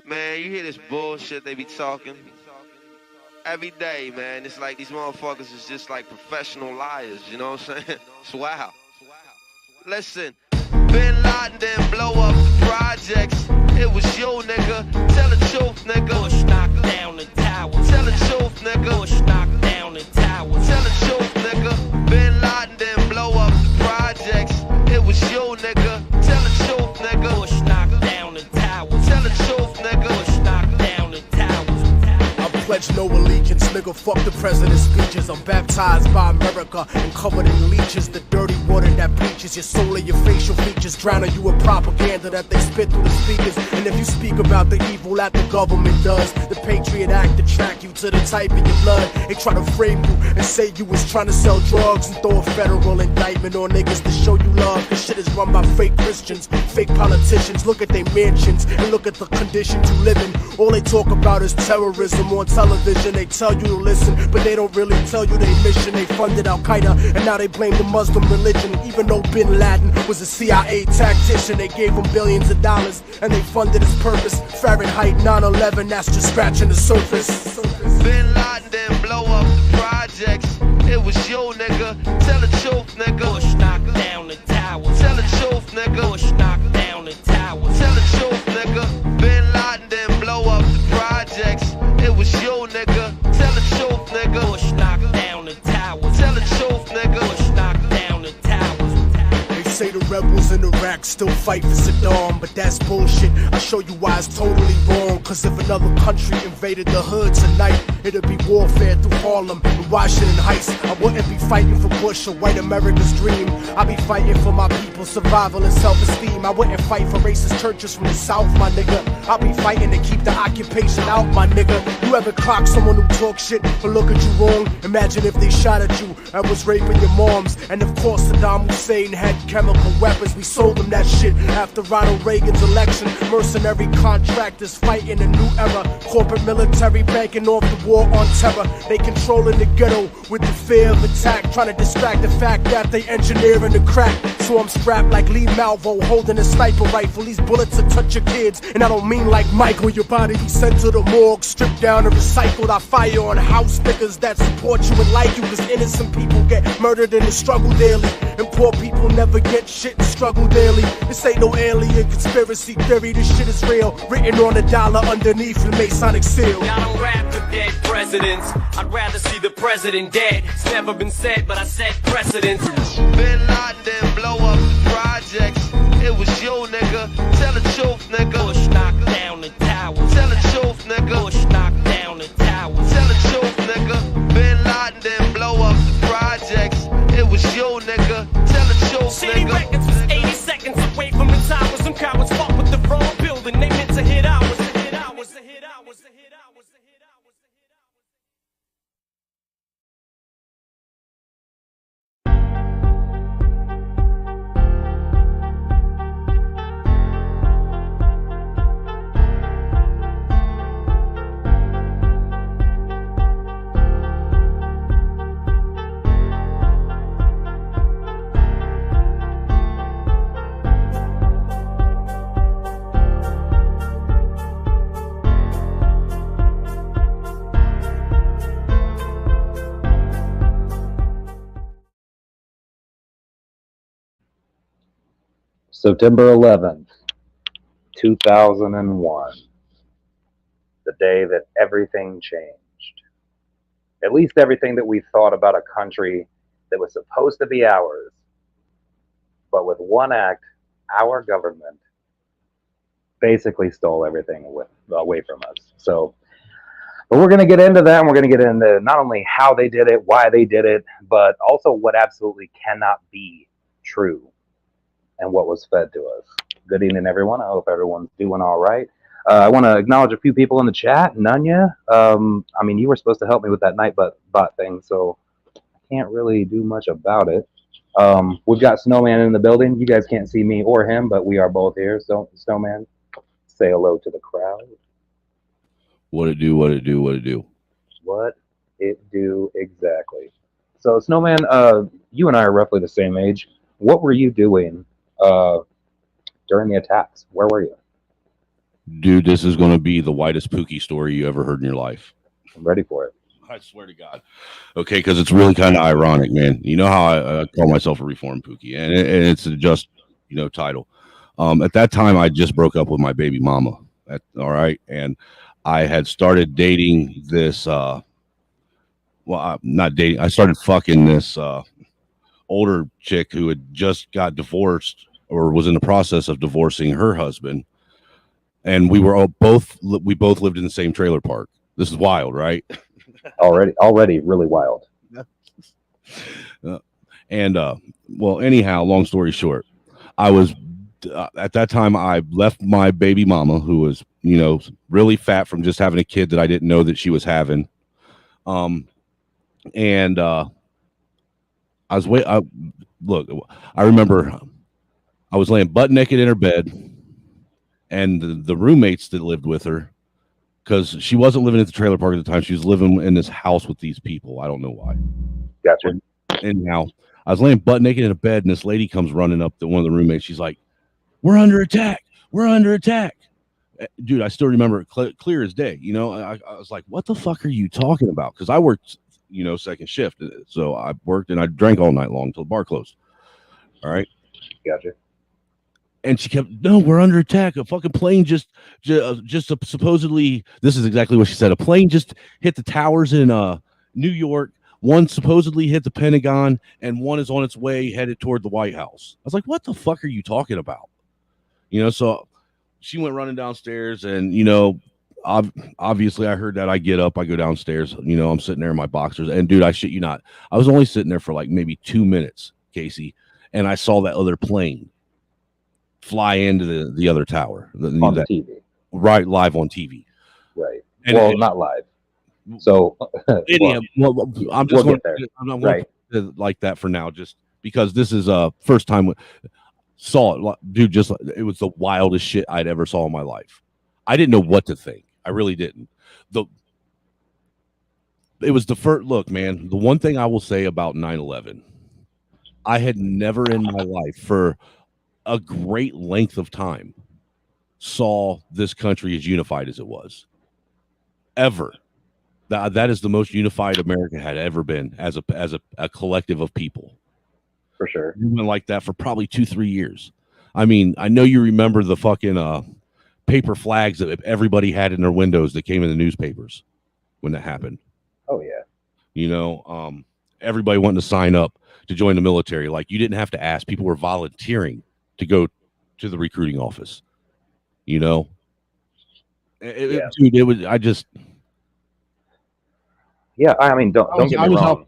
Man, you hear this bullshit they be talking every day, man. It's like these motherfuckers is just like professional liars, you know what I'm saying? It's wild. Listen, Bin Laden didn't blow up the projects. It was you, nigga. Tell the truth, nigga. Bush knocked down the towers. Tell the truth, nigga. Bush knocked down the towers. Tell the truth, nigga. Bin Laden didn't blow up the projects. It was you, nigga. Tell the truth, nigga. Bush knocked down the towers. Tell the truth, nigga. Bush knocked down the towers. Pledge no allegiance, nigga, fuck the president's speeches. I'm baptized by America and covered in leeches. The dirty water that bleaches your soul and your facial features, drowning you in propaganda that they spit through the speakers. And if you speak about the evil that the government does, the Patriot Act attract you to the type of your blood. They try to frame you and say you was trying to sell drugs and throw a federal indictment on niggas to show you love. This shit is run by fake Christians, fake politicians. Look at their mansions and look at the conditions you live in. All they talk about is terrorism on television. They tell you to listen, but they don't really tell you their mission. They funded Al-Qaeda, and now they blame the Muslim religion. Even though Bin Laden was a CIA tactician, they gave him billions of dollars, and they funded his purpose. Fahrenheit 9/11, that's just scratching the surface. Bin Laden didn't blow up the projects. It was you, nigga. Tell the truth, nigga. Bush knocked down the towers. Tell the truth, nigga. Bush knocked down the towers. Tell the truth, nigga. Bin Laden didn't blow up the projects. It was you, nigga. Tell the truth, nigga. Bush knocked down the towers. Tell the truth, nigga. Bush knocked down the towers. They say the rebels in Iraq still fight for Saddam, but that's bullshit. I'll show you why it's totally wrong. Cause if another country invaded the hood tonight, it'd be warfare through Harlem and Washington Heights. I wouldn't be fighting for Bush or white America's dream. I'd be fighting for my people's survival and self-esteem. I wouldn't fight for racist churches from the South, my nigga. I'll be fighting to keep the occupation out, my nigga. You ever clock someone who talk shit or look at you wrong? Imagine if they shot at you and was raping your moms. And of course Saddam Hussein had chemical weapons. We sold them that shit after Ronald Reagan's election. Mercenary contractors fighting a new era. Corporate military banking off the war on terror. They controlling the ghetto with the fear of attack, trying to distract the fact that they engineering the crack. So I'm strapped like Lee Malvo, holding a sniper rifle. These bullets will touch your kids, and I don't mean like Michael. Your body be sent to the morgue, stripped down and recycled. I fire on house niggas that support you and like you, cause innocent people get murdered in the struggle daily, and poor people never get shit and struggle daily. This ain't no alien conspiracy theory, this shit is real, written on a dollar underneath the Masonic seal. I don't rap for dead presidents, I'd rather see the president dead. It's never been said, but I set precedents. Bin Laden didn't blow up the projects. It was you, nigga. Tell the truth, nigga. Bush knocked down the towers. Tell the truth, nigga. Bush knocked down the towers. Tell the truth, nigga. Bin Laden didn't blow up the projects. It was you, nigga. Tell the truth, City nigga. Records was 80 seconds away from the towers. Some cowards fought with the wrong building. They meant to hit ours. Hit ours. Hit ours. Hit ours. Hit ours. September 11th, 2001, the day that everything changed. At least everything that we thought about a country that was supposed to be ours. But with one act, our government basically stole everything away from us. But we're going to get into that, and we're going to get into not only how they did it, why they did it, but also what absolutely cannot be true and what was fed to us. Good evening, everyone. I hope everyone's doing all right. I want to acknowledge a few people in the chat. Nunya, I mean, you were supposed to help me with that Nightbot thing, so I can't really do much about it. We've got Snowman in the building. You guys can't see me or him, but we are both here. So, Snowman, say hello to the crowd. What it do, what it do, what it do. What it do exactly. So, Snowman, you and I are roughly the same age. What were you doing during the attacks? Where were you? Dude, this is going to be the whitest Pookie story you ever heard in your life. I'm ready for it. I swear to God. Okay, because it's really kind of ironic, man. You know how I call myself a reformed Pookie, and it's a just, title. At that time, I just broke up with my baby mama. All right, and I had started dating this. Not dating. I started fucking this older chick who had just got divorced or was in the process of divorcing her husband, and we both lived in the same trailer park. This is wild, right? Already really wild. Well, anyhow, long story short, I was at that time I left my baby mama, who was really fat from just having a kid that I didn't know that she was having. And I remember I was laying butt naked in her bed, and the roommates that lived with her, because she wasn't living at the trailer park at the time. She was living in this house with these people. I don't know why. Gotcha. Anyhow, I was laying butt naked in a bed, and this lady comes running up to one of the roommates. She's like, "We're under attack. We're under attack." Dude, I still remember it clear as day. I was like, "What the fuck are you talking about?" Because I worked, second shift. So I worked and I drank all night long until the bar closed. All right. Gotcha. And she kept, "No, we're under attack. A fucking plane just supposedly," this is exactly what she said. "A plane just hit the towers in New York. One supposedly hit the Pentagon, and one is on its way headed toward the White House." I was like, "What the fuck are you talking about?" So she went running downstairs, and, obviously I heard that. I get up, I go downstairs, I'm sitting there in my boxers, and dude, I shit you not, I was only sitting there for like maybe 2 minutes, Casey, and I saw that other plane fly into the other tower on the TV, right, live on TV, right? And not live. So I'm just going to like that for now, just because this is first time saw it, dude. Just it was the wildest shit I'd ever saw in my life. I didn't know what to think. I really didn't. It was the first look, man. The one thing I will say about 9/11, I had never in my life for a great length of time saw this country as unified as it was ever. That is the most unified America had ever been as a collective of people. For sure. We went like that for probably 2-3 years. I mean, I know you remember the fucking paper flags that everybody had in their windows that came in the newspapers when that happened. Oh yeah. Everybody wanted to sign up to join the military. Like, you didn't have to ask. People were volunteering to go to the recruiting office. Dude, it was, yeah, I mean, don't get me wrong.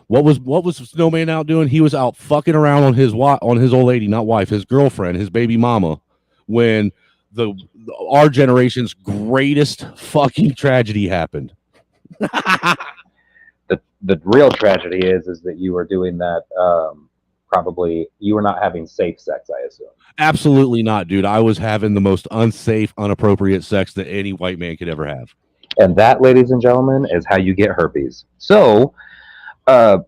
What was Snowman out doing? He was out fucking around on his old lady, not wife, his girlfriend, his baby mama, when our generation's greatest fucking tragedy happened. The real tragedy is that you were doing that. Probably you were not having safe sex, I assume. Absolutely not, dude. I was having the most unsafe, inappropriate sex that any white man could ever have. And that, ladies and gentlemen, is how you get herpes. So, yeah,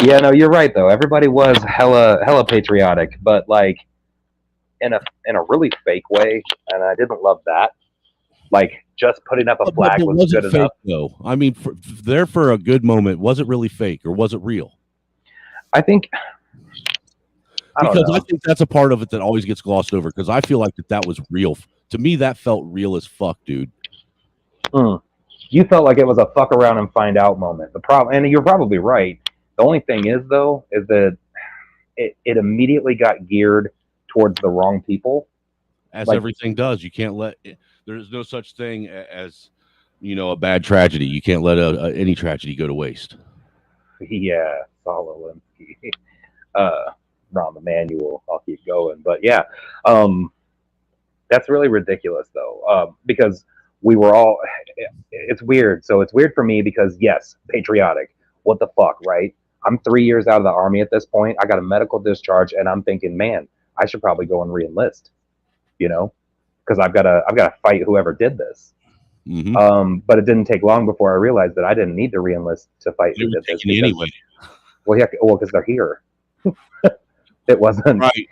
no, you're right though. Everybody was hella patriotic, but like in a really fake way, and I didn't love that. Like, just putting up a flag was good enough. Though, I mean, for a good moment, was it really fake or was it real? I think. I think that's a part of it that always gets glossed over, because I feel like that was real. To me, that felt real as fuck, dude. You felt like it was a fuck around and find out moment. The problem, and you're probably right. The only thing is, though, is that it immediately got geared towards the wrong people. As everything does. You can't let there's no such thing as, a bad tragedy. You can't let any tragedy go to waste. Yeah, Saul Alinsky. Rahm Emanuel. I'll keep going. But yeah, that's really ridiculous, though, because we were all, it's weird. So it's weird for me because, yes, patriotic. What the fuck, right? I'm 3 years out of the Army at this point. I got a medical discharge, and I'm thinking, man, I should probably go and re-enlist, because I've got to fight whoever did this. Mm-hmm. But it didn't take long before I realized that I didn't need to re-enlist to fight who did this. Anyway. Well, yeah, because they're here. It wasn't right.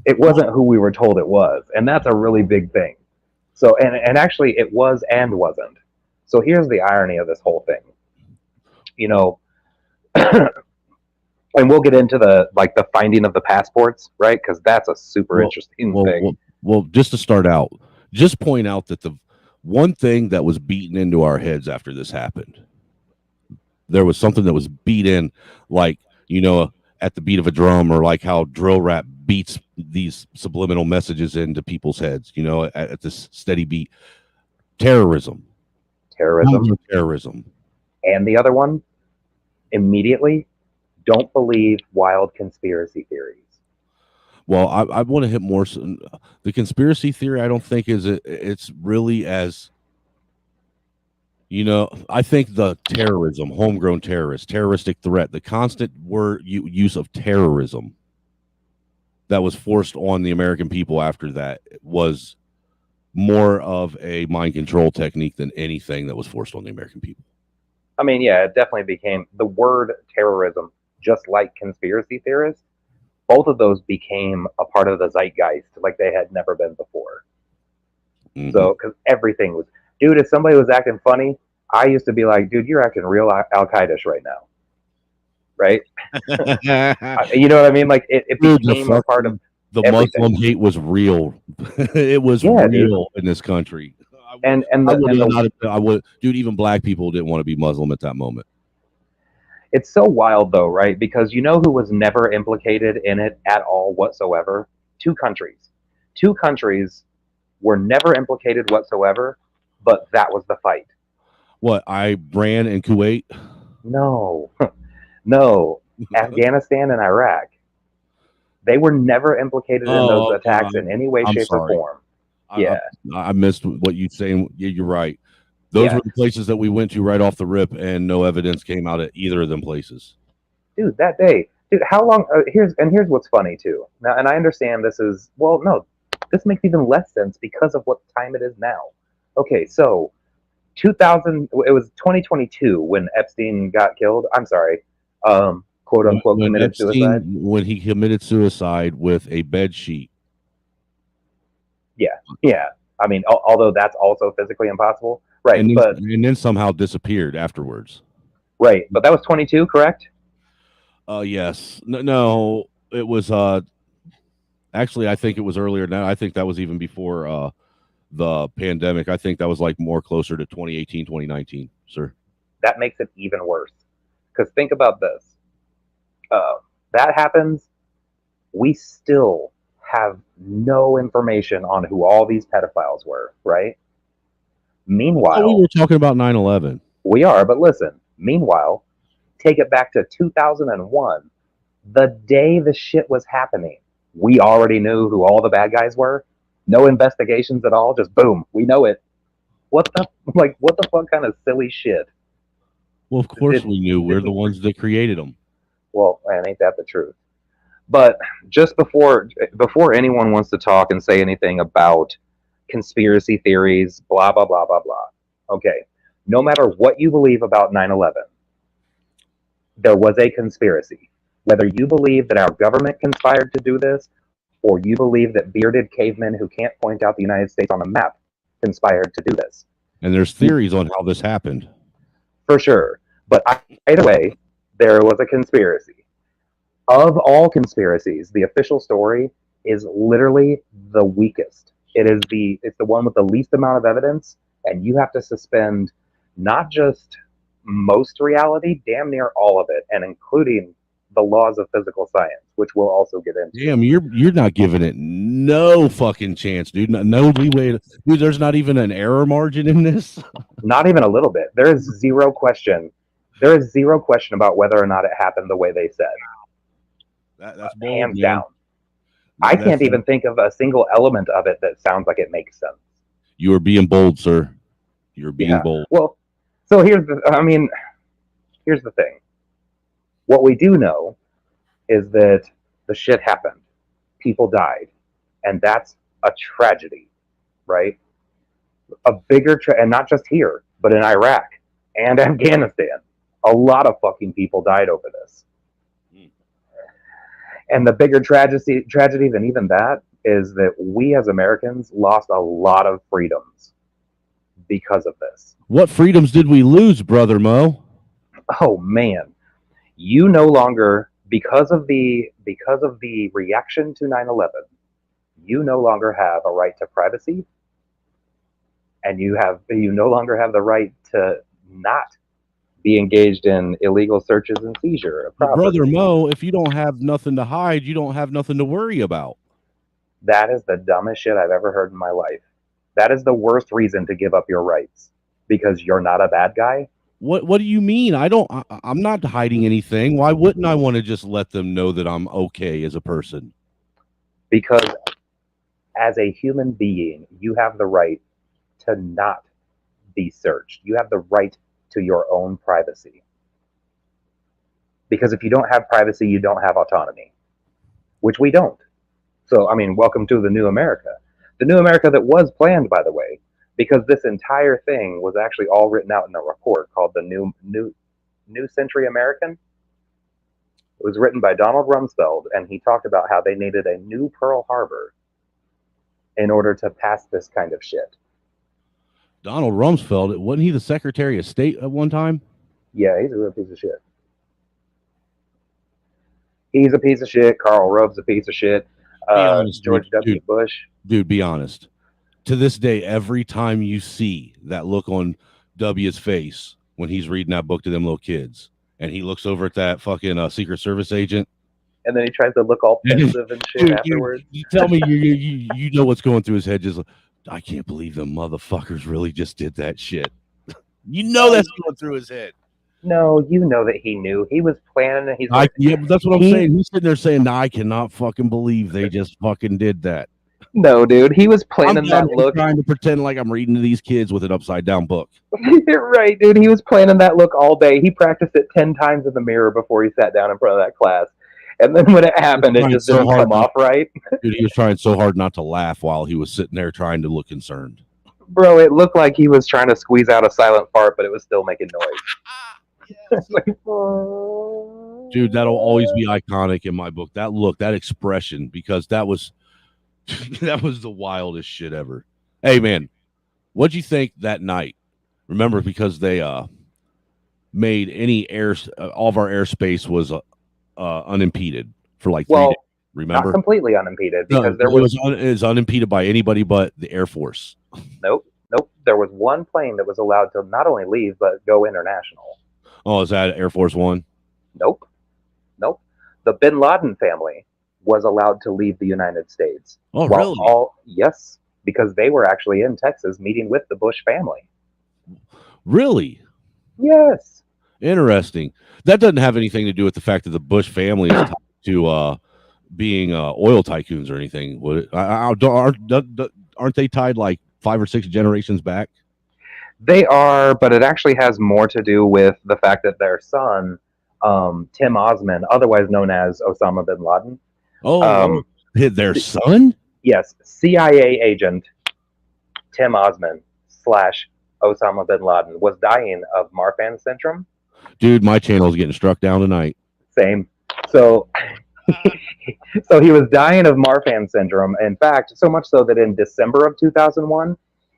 It wasn't who we were told it was, and that's a really big thing. So, and actually, it was and wasn't. So here's the irony of this whole thing. You know, and we'll get into the finding of the passports, right? Because that's a super interesting thing. Well, just to start out, just point out that the one thing that was beaten into our heads after this happened, there was something that was beat in, like, you know, at the beat of a drum, or like how drill rap beats these subliminal messages into people's heads, you know, at this steady beat. Terrorism. And the other one, immediately, don't believe wild conspiracy theories. Well, I want to hit more. The conspiracy theory, I don't think it's really as, you know, I think the terrorism, homegrown terrorist, terroristic threat, the constant use of terrorism that was forced on the American people after that was more of a mind control technique than anything that was forced on the American people. I mean, yeah, it definitely became the word terrorism, just like conspiracy theorists. Both of those became a part of the zeitgeist like they had never been before. Mm-hmm. So, because everything was, dude, if somebody was acting funny, I used to be like, dude, you're acting real Al-Qaeda-ish right now. Right? You know what I mean? Like, it became a part of the everything. Muslim hate was real. It was real, dude. In this country. I would, dude, even black people didn't want to be Muslim at that moment. It's so wild, though, right? Because you know who was never implicated in it at all whatsoever? Two countries. Two countries were never implicated whatsoever, but that was the fight. What, Iran and Kuwait? No. Afghanistan and Iraq. They were never implicated in those attacks in any way, shape, or form. Yeah. I missed what you're saying. Yeah, you're right. Those were the places that we went to right off the rip, and no evidence came out at either of them places. Dude, that day. Dude, how long? Here's what's funny, too. Now, and I understand this is, well, no, this makes even less sense because of what time it is now. Okay, so 2000, it was 2022 when Epstein got killed. I'm sorry. Quote unquote, committed suicide. When he committed suicide with a bed sheet. Yeah. I mean, although that's also physically impossible. Right, and then somehow disappeared afterwards. Right, but that was 22, correct? Yes. No, it was. Actually, I think it was earlier than that. I think that was even before the pandemic. I think that was like more closer to 2018, 2019, sir. That makes it even worse. Because think about this. That happens. We still have no information on who all these pedophiles were, right? Meanwhile, we were talking about 9/11. We are, but listen. Meanwhile, take it back to 2001. The day the shit was happening, we already knew who all the bad guys were. No investigations at all. Just boom, we know it. What the fuck kind of silly shit? Well, of course we knew. We're the ones that created them. Well, man, ain't that the truth? But just before anyone wants to talk and say anything about conspiracy theories, blah, blah, blah, blah, blah. Okay, no matter what you believe about 9/11, there was a conspiracy. Whether you believe that our government conspired to do this, or you believe that bearded cavemen who can't point out the United States on a map conspired to do this. And there's theories on how this happened. For sure. But either way, there was a conspiracy. Of all conspiracies, the official story is literally the weakest. It's the one with the least amount of evidence, and you have to suspend not just most reality, damn near all of it, and including the laws of physical science, which we'll also get into. Damn, you're not giving it no fucking chance, dude. No leeway. Dude, there's not even an error margin in this. Not even a little bit. There is zero question. There is zero question about whether or not it happened the way they said. That's bold, hands down. I can't even think of a single element of it that sounds like it makes sense. You are being bold, sir. You're being bold. Well, so here's the thing. What we do know is that the shit happened. People died. And that's a tragedy, right? A bigger, and not just here, but in Iraq and Afghanistan. A lot of fucking people died over this. And the bigger tragedy than even that is that we as Americans lost a lot of freedoms because of this. What freedoms did we lose, brother Mo? Oh man, you no longer, because of the reaction to 9/11, you no longer have a right to privacy, and you no longer have the right to not be engaged in illegal searches and seizure of property. Brother Mo, if you don't have nothing to hide, you don't have nothing to worry about. That is the dumbest shit I've ever heard in my life. That is the worst reason to give up your rights, because you're not a bad guy. What do you mean? I'm not hiding anything. Why wouldn't I want to just let them know that I'm okay as a person? Because as a human being, you have the right to not be searched. You have the right to your own privacy. Because if you don't have privacy, you don't have autonomy, which we don't. So, I mean, welcome to the new America. The new America that was planned, by the way, because this entire thing was actually all written out in a report called the New Century American. It was written by Donald Rumsfeld, and he talked about how they needed a new Pearl Harbor in order to pass this kind of shit. Donald Rumsfeld, wasn't he the Secretary of State at one time? Yeah, he's a real piece of shit. He's a piece of shit. Karl Rove's a piece of shit. George W. Bush. Dude, be honest. To this day, every time you see that look on W's face when he's reading that book to them little kids, and he looks over at that fucking Secret Service agent, and then he tries to look all pensive and shit afterwards. You tell me you know what's going through his head. Just, I can't believe them motherfuckers really just did that shit. You know that's going through his head. No, you know that he knew. He was planning it. Yeah, but that's what I'm saying. He's sitting there saying, "No, I cannot fucking believe they just fucking did that." No, dude, he was planning that look. Trying to pretend like I'm reading to these kids with an upside down book. Right, dude. He was planning that look all day. He practiced it 10 times in the mirror before he sat down in front of that class. And then when it happened, it just didn't come off right. Dude, he was trying so hard not to laugh while he was sitting there trying to look concerned. Bro, it looked like he was trying to squeeze out a silent fart, but it was still making noise. Dude, that'll always be iconic in my book. That look, that expression, because that was that was the wildest shit ever. Hey, man, what'd you think that night? Remember, because they made any all of our airspace was unimpeded for like 3 days. Remember, not completely unimpeded, because it was unimpeded by anybody but the Air Force. Nope. There was one plane that was allowed to not only leave but go international. Oh, is that Air Force One? Nope. The Bin Laden family was allowed to leave the United States. Oh, really? Yes, because they were actually in Texas meeting with the Bush family. Really? Yes. Interesting. That doesn't have anything to do with the fact that the Bush family is tied to being oil tycoons or anything. Aren't they tied like 5 or 6 generations back? They are, but it actually has more to do with the fact that their son, Tim Osman, otherwise known as Osama bin Laden. Oh, their son? Yes, CIA agent Tim Osman / Osama bin Laden was dying of Marfan syndrome. Dude, my channel is getting struck down tonight. Same. So he was dying of Marfan syndrome. In fact, so much so that in December of 2001,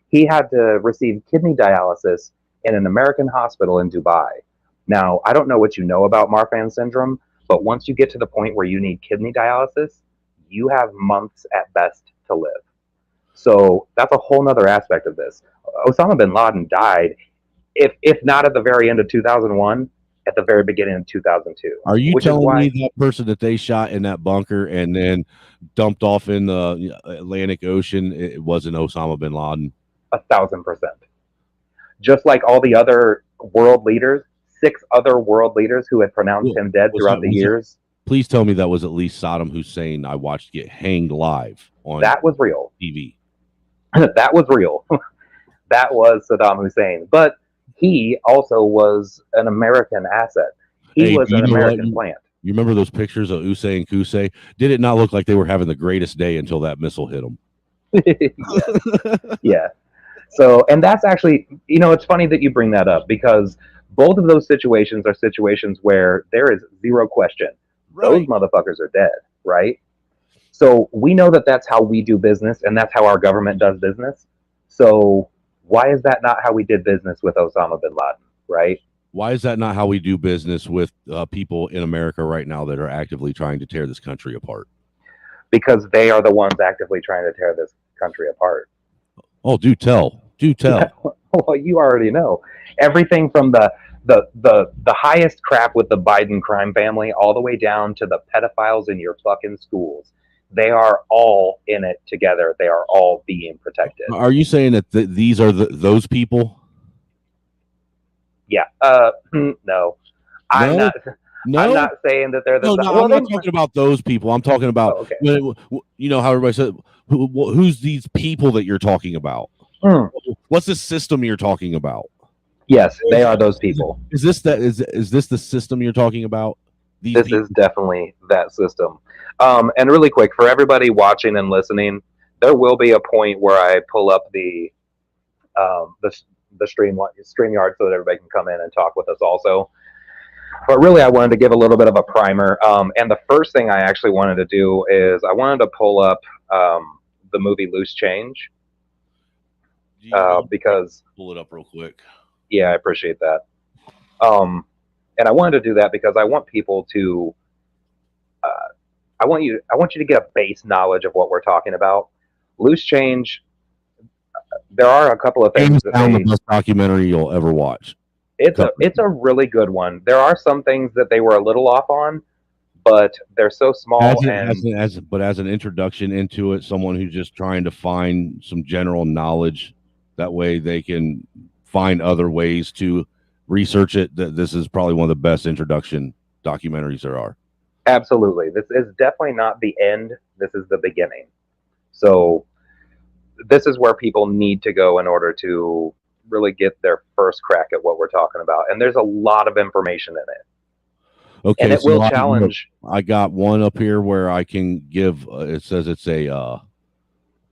he had to receive kidney dialysis in an American hospital in Dubai. Now, I don't know what you know about Marfan syndrome, but once you get to the point where you need kidney dialysis, you have months at best to live. So that's a whole nother aspect of this. Osama bin Laden died, if not at the very end of 2001, at the very beginning of 2002. Are you telling me that person that they shot in that bunker and then dumped off in the Atlantic Ocean, it wasn't Osama bin Laden? 1,000%. Just like all the other world leaders, 6 other world leaders who had pronounced him dead throughout the years. Please tell me that was at least Saddam Hussein I watched get hanged live on that was real TV. That was real. That was Saddam Hussein. But he also was an American asset. He was an American plant. You remember those pictures of Usay and Kusay? Did it not look like they were having the greatest day until that missile hit them? Yeah. So, and that's actually, it's funny that you bring that up, because both of those situations are situations where there is zero question. Right. Those motherfuckers are dead. right? So we know that that's how we do business, and that's how our government does business. So why is that not how we did business with Osama bin Laden, right? Why is that not how we do business with people in America right now that are actively trying to tear this country apart? Because they are the ones actively trying to tear this country apart. Oh, do tell. Well, you already know. Everything from the highest crap with the Biden crime family all the way down to the pedophiles in your fucking schools. They are all in it together. They are all being protected. Are you saying that these are those people? Yeah. No. I'm not. No, I'm not saying that they're the. I'm not talking about those people. I'm talking about you know how everybody said who's these people that you're talking about? What's the system you're talking about? Yes, they are those people. Is this the system you're talking about? This is definitely that system. And really quick, for everybody watching and listening, there will be a point where I pull up the Streamyard so that everybody can come in and talk with us also. But really, I wanted to give a little bit of a primer. And the first thing I actually wanted to do is I wanted to pull up the movie Loose Change. Because pull it up real quick. Yeah, I appreciate that. And I wanted to do that because I want people to I want you to get a base knowledge of what we're talking about. Loose Change, there are a couple of things that the best documentary you'll ever watch. It's a really good one. There are some things that they were a little off on, but they're so small. But as an introduction into it, someone who's just trying to find some general knowledge, that way they can find other ways to research it. This is probably one of the best introduction documentaries there are. Absolutely. This is definitely not the end. This is the beginning. So this is where people need to go in order to really get their first crack at what we're talking about. And there's a lot of information in it. Okay. And it will challenge. I got one up here where I can give, it says it's a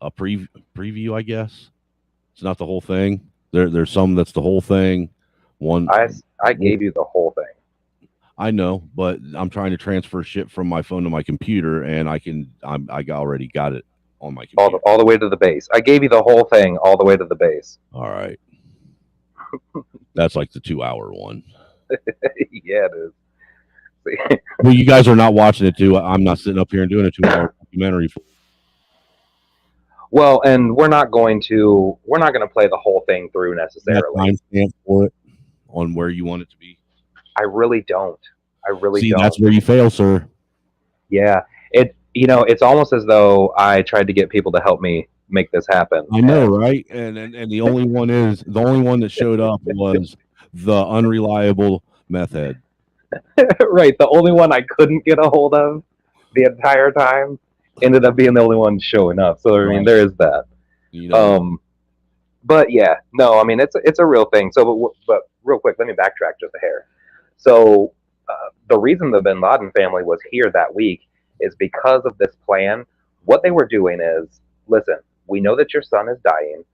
preview, I guess. It's not the whole thing. There's some that's the whole thing. I gave you the whole thing. I know, but I'm trying to transfer shit from my phone to my computer, and I already got it on my computer. All the way to the base. I gave you the whole thing all the way to the base. All right. That's like the 2-hour one. Yeah, it is. Well, you guys are not watching it too. I'm not sitting up here and doing a 2-hour documentary. Well, and we're not going to play the whole thing through necessarily. Timestamp for it on where you want it to be. I really don't. See, that's where you fail, sir. Yeah. It's almost as though I tried to get people to help me make this happen. I know, right? And the only one that showed up was the unreliable meth head. Right. The only one I couldn't get a hold of the entire time ended up being the only one showing up. So I mean, there is that. But yeah, no, I mean it's a real thing. So, but real quick, let me backtrack just a hair. So the reason the Bin Laden family was here that week is because of this plan. What they were doing is, listen, we know that your son is dying,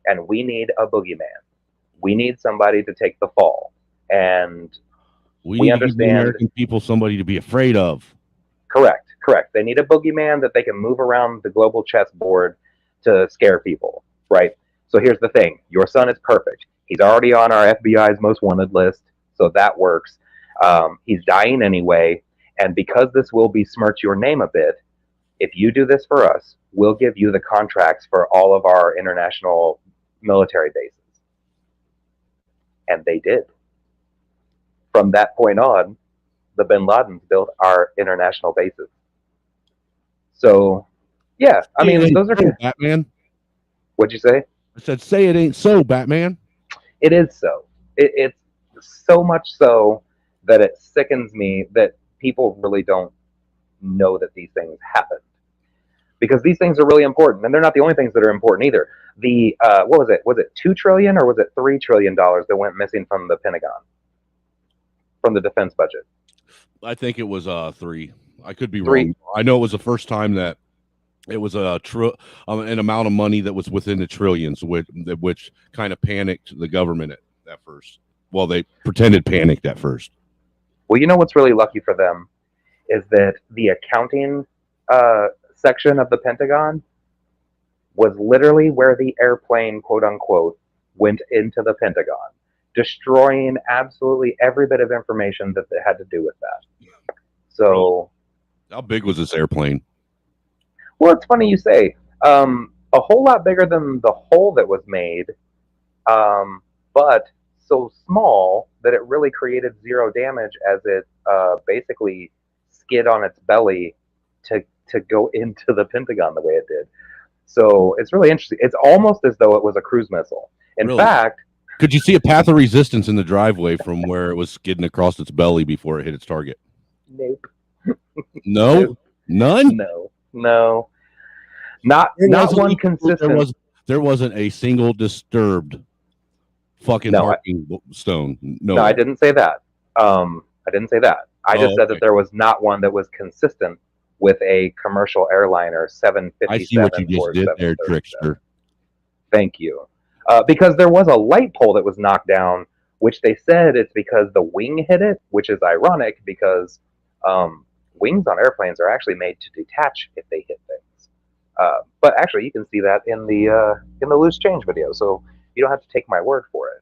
and we need a boogeyman. We need somebody to take the fall, and we understand American people somebody to be afraid of. Correct. They need a boogeyman that they can move around the global chessboard to scare people, right? So here's the thing. Your son is perfect. He's already on our FBI's most wanted list, so that works. He's dying anyway, and because this will besmirch your name a bit, if you do this for us, we'll give you the contracts for all of our international military bases. And they did. From that point on, the Bin Ladens built our international bases. So, yeah, I mean, those are Batman. What'd you say? I said, say it ain't so, Batman. It is so. It's so much so that it sickens me that people really don't know that these things happened. Because these things are really important, and they're not the only things that are important either. The what was it? Was it $2 trillion or was it $3 trillion that went missing from the Pentagon, from the defense budget? I think it was 3. I could be wrong. I know it was the first time that it was an amount of money that was within the trillions, which kind of panicked the government at first. Well, they pretended panicked at first. Well, you know what's really lucky for them is that the accounting section of the Pentagon was literally where the airplane, quote unquote, went into the Pentagon, destroying absolutely every bit of information that had to do with that. So, how big was this airplane? well, it's funny you say. A whole lot bigger than the hole that was made, but so small that it really created zero damage as it basically skid on its belly to go into the Pentagon the way it did. So it's really interesting. It's almost as though it was a cruise missile. In Really? fact, Could you see a path of resistance in the driveway from where it was skidding across its belly before it hit its target? nope. No, Nope. none. No. Not one consistent. There wasn't a single disturbed fucking No, parking stone. No, No, I didn't say that. I didn't say that. I just said that there was not one that was consistent with a commercial airliner 757. I see what you just or did there, 737. trickster. Thank you. Because there was a light pole that was knocked down, which they said it's because the wing hit it, which is ironic because wings on airplanes are actually made to detach if they hit things. But actually, you can see that in the loose change video, so you don't have to take my word for it.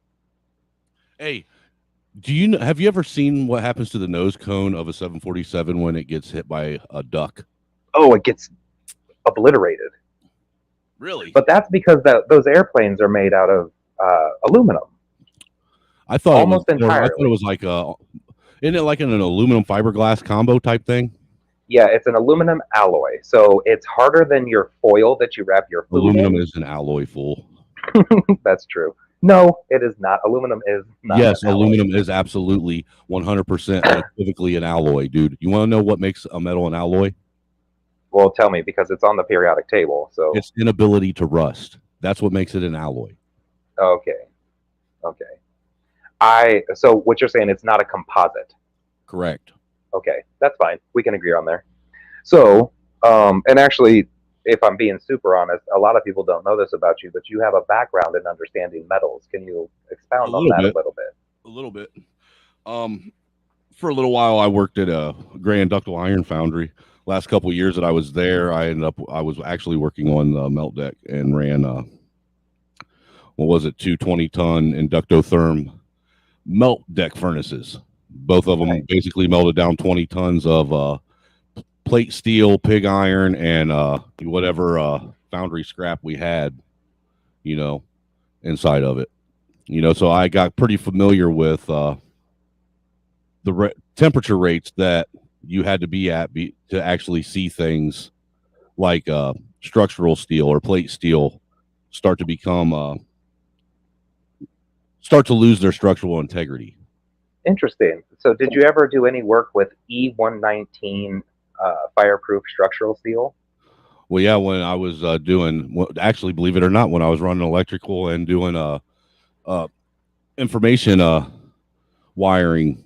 Hey, have you ever seen what happens to the nose cone of a 747 when it gets hit by a duck? Oh, it gets obliterated. Really? But that's because those airplanes are made out of aluminum. I thought almost I thought entirely. it was like isn't it like an aluminum fiberglass combo type thing? Yeah, it's an aluminum alloy, so it's harder than your foil that you wrap your food Aluminum in. is an alloy, fool. That's true. No, it is not. Aluminum is not. Yes, an alloy. aluminum is absolutely 100% unequivocally an alloy, dude. You want to know what makes a metal an alloy? Well, tell me, because it's on the periodic table. So Its inability to rust. That's what makes it an alloy. okay. So what you're saying, it's not a composite. Correct. Okay, that's fine. We can agree on there. So, and actually, if I'm being super honest, a lot of people don't know this about you, but you have a background in understanding metals. Can you expound on that a little bit? A little bit. For a little while, I worked at a gray and ductile iron foundry. Last couple of years that I was there, I was actually working on the melt deck and ran what was it, 220-ton Inductotherm melt deck furnaces. Both of them basically melted down 20 tons of plate steel, pig iron, and whatever foundry scrap we had, inside of it. So I got pretty familiar with the temperature rates that you had to be at to actually see things like structural steel or plate steel start to lose their structural integrity. Interesting. So did you ever do any work with E119 fireproof structural steel? Well, yeah, when I was actually, believe it or not, when I was running electrical and doing information wiring,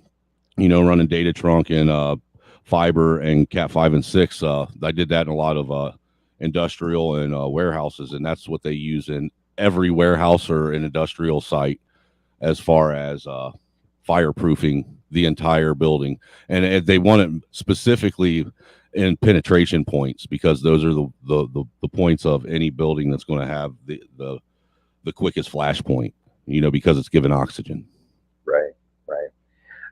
running data trunk and fiber and Cat 5 and 6, I did that in a lot of industrial and warehouses, and that's what they use in every warehouse or an industrial site as far as fireproofing the entire building. And they want it specifically in penetration points because those are the points of any building that's going to have the quickest flash point, because it's given oxygen. Right.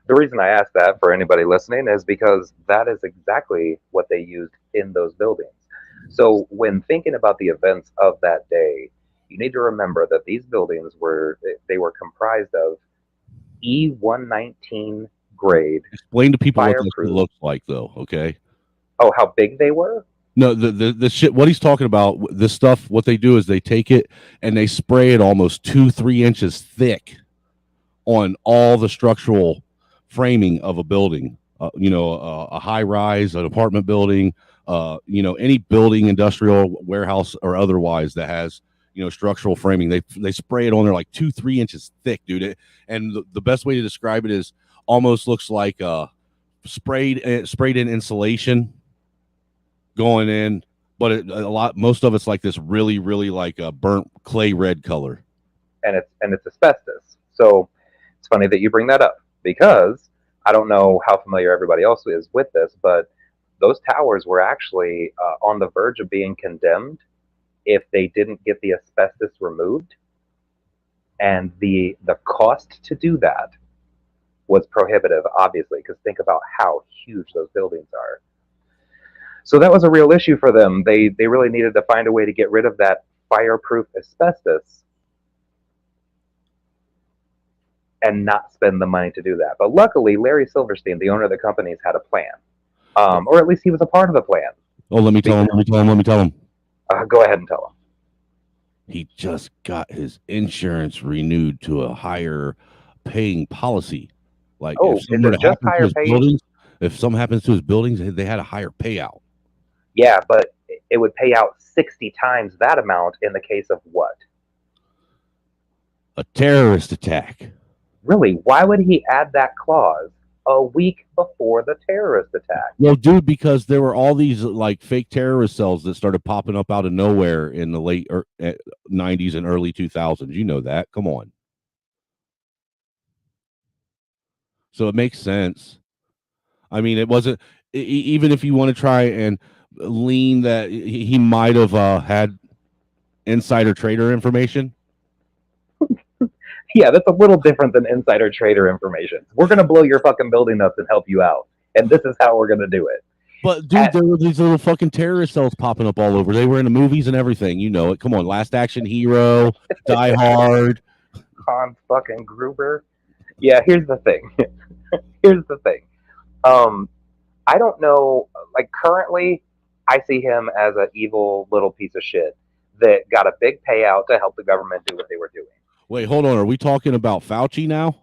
The reason I asked that for anybody listening is because that is exactly what they used in those buildings. So when thinking about the events of that day, you need to remember that these buildings were comprised of E119 grade. Explain to people what fireproof. this looks like, though. Okay. Oh, how big they were? No, the shit. What he's talking about, this stuff. What they do is they take it and they spray it almost 2-3 inches thick on all the structural framing of a building. A high rise, an apartment building. Any building, industrial, warehouse, or otherwise that has structural framing. They spray it on there like 2-3 inches thick, dude. And the best way to describe it is almost looks like sprayed in insulation going in, but most of it's like this really, really like a burnt clay red color. And it's asbestos. So it's funny that you bring that up because I don't know how familiar everybody else is with this, but those towers were actually on the verge of being condemned if they didn't get the asbestos removed, and the cost to do that was prohibitive, obviously, because think about how huge those buildings are. So that was a real issue for them. They really needed to find a way to get rid of that fireproof asbestos and not spend the money to do that. But luckily, Larry Silverstein, the owner of the companies, had a plan, or at least he was a part of the plan. Oh, let me tell him. Go ahead and tell him. He just got his insurance renewed to a higher paying policy. Like, if something happens to his buildings, they had a higher payout. Yeah, but it would pay out 60 times that amount in the case of what? A terrorist attack. Really? Why would he add that clause a week before the terrorist attack? Well, dude, because there were all these like fake terrorist cells that started popping up out of nowhere in the late 90s and early 2000s. You know that. Come on. So it makes sense. I mean, it wasn't, even if you want to try and lean that he might have had insider trader information. Yeah, that's a little different than insider trader information. We're going to blow your fucking building up and help you out. And this is how we're going to do it. But, dude, there were these little fucking terrorist cells popping up all over. They were in the movies and everything. You know it. Come on. Last Action Hero, Die Hard. Hans fucking Gruber. Yeah, here's the thing. I don't know. Like, currently, I see him as an evil little piece of shit that got a big payout to help the government do what they were doing. Wait, hold on. Are we talking about Fauci now?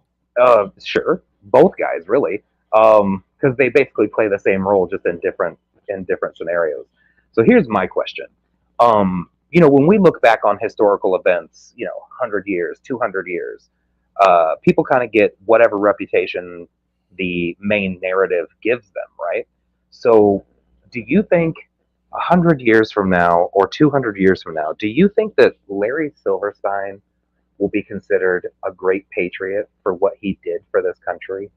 Sure. Both guys, really. Because they basically play the same role, just in different scenarios. So here's my question. When we look back on historical events, 100 years, 200 years, people kind of get whatever reputation the main narrative gives them, right? So do you think 100 years from now or 200 years from now, do you think that Larry Silverstein will be considered a great patriot for what he did for this country?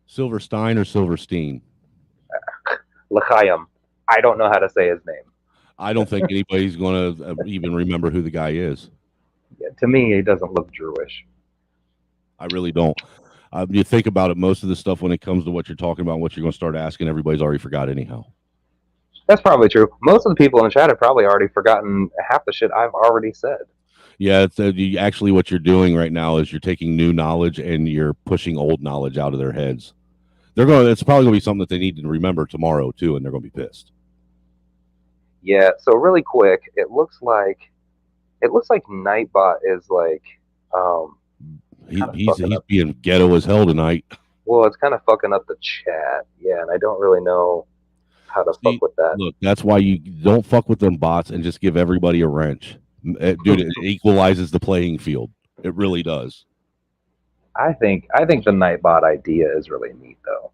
Silverstein or Silverstein? L'chaim. I don't know how to say his name. I don't think anybody's going to even remember who the guy is. Yeah, to me, he doesn't look Jewish. I really don't. You think about it, most of the stuff when it comes to what you're talking about, what you're going to start asking, everybody's already forgot anyhow. That's probably true. Most of the people in the chat have probably already forgotten half the shit I've already said. Yeah, actually what you're doing right now is you're taking new knowledge and you're pushing old knowledge out of their heads. It's probably going to be something that they need to remember tomorrow too, and they're going to be pissed. Yeah. So really quick, it looks like Nightbot is like, he's being ghetto as hell tonight. Well, it's kind of fucking up the chat. Yeah, and I don't really know how to fuck with that. Look, that's why you don't fuck with them bots and just give everybody a wrench. Dude, it equalizes the playing field. It really does. I think the Nightbot idea is really neat, though.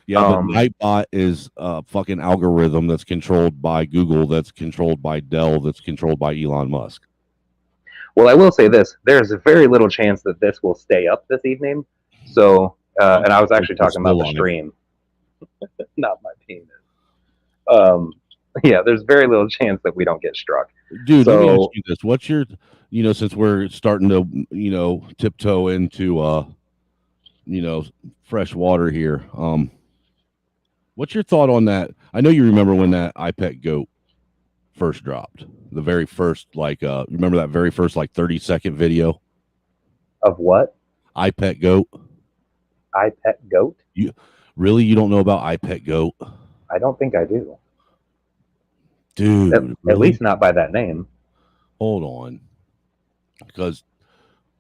Yeah, but Nightbot is a fucking algorithm that's controlled by Google, that's controlled by Dell, that's controlled by Elon Musk. Well, I will say this. There's a very little chance that this will stay up this evening. So, and I was actually talking about the stream. Not my penis. Yeah, there's very little chance that we don't get struck. Dude, let me ask you this. What's your, since we're starting to, tiptoe into, fresh water here. What's your thought on that? I know you remember when that iPet Goat first dropped. The very first, remember that very first, 30-second video? Of what? iPet Goat. iPet Goat? You don't know about iPet Goat? I don't think I do. Dude. At least not by that name. Hold on. Because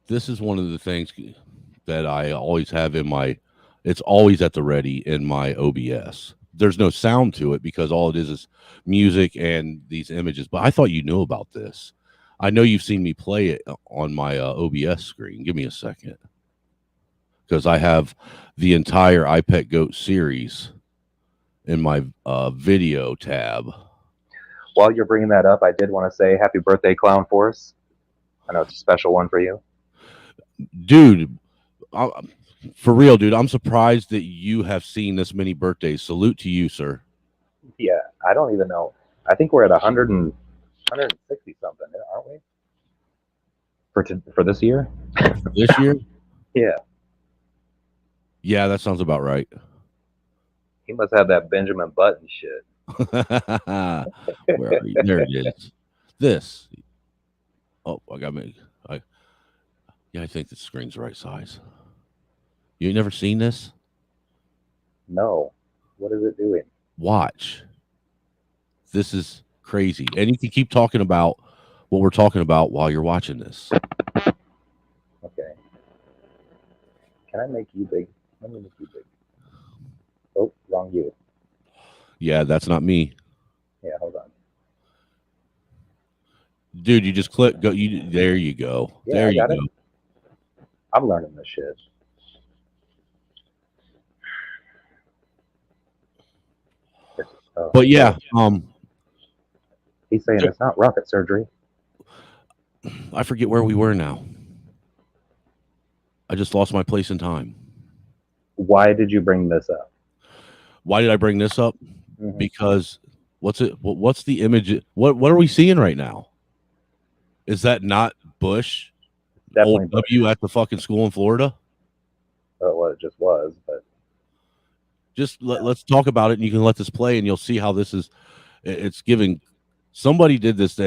this is one of the things that I always have it's always at the ready in my OBS. There's no sound to it because all it is music and these images. But I thought you knew about this. I know you've seen me play it on my OBS screen. Give me a second. Because I have the entire iPet Goat series in my video tab. While you're bringing that up, I did want to say happy birthday, Clown Force. I know it's a special one for you. Dude, for real, dude, I'm surprised that you have seen this many birthdays. Salute to you, sir. Yeah, I don't even know. I think we're at 160 something, aren't we? For this year? This year? Yeah, Yeah, that sounds about right. he must have that Benjamin Button shit. Where are you? There it is. This. Oh, I got me. I think the screen's the right size. You ain't never seen this? No, what is it doing? Watch. This is crazy. And you can keep talking about what we're talking about while you're watching this. Okay. Can I make you big? Let me make you big. Oh, wrong you. Yeah, that's not me. Yeah, hold on. Dude, you just click go there you go. Yeah, there I you got go. it. I'm learning this shit. But yeah, he's saying it's not rocket surgery. I forget where we were now. I just lost my place in time. Why did you bring this up? Why did I bring this up? Mhm. Because what's the image? What are we seeing right now? Is that not Bush? Definitely Old W at the fucking school in Florida? Well, it just was, but Just let's talk about it, and you can let this play, and you'll see how this is. It's giving. Somebody did this.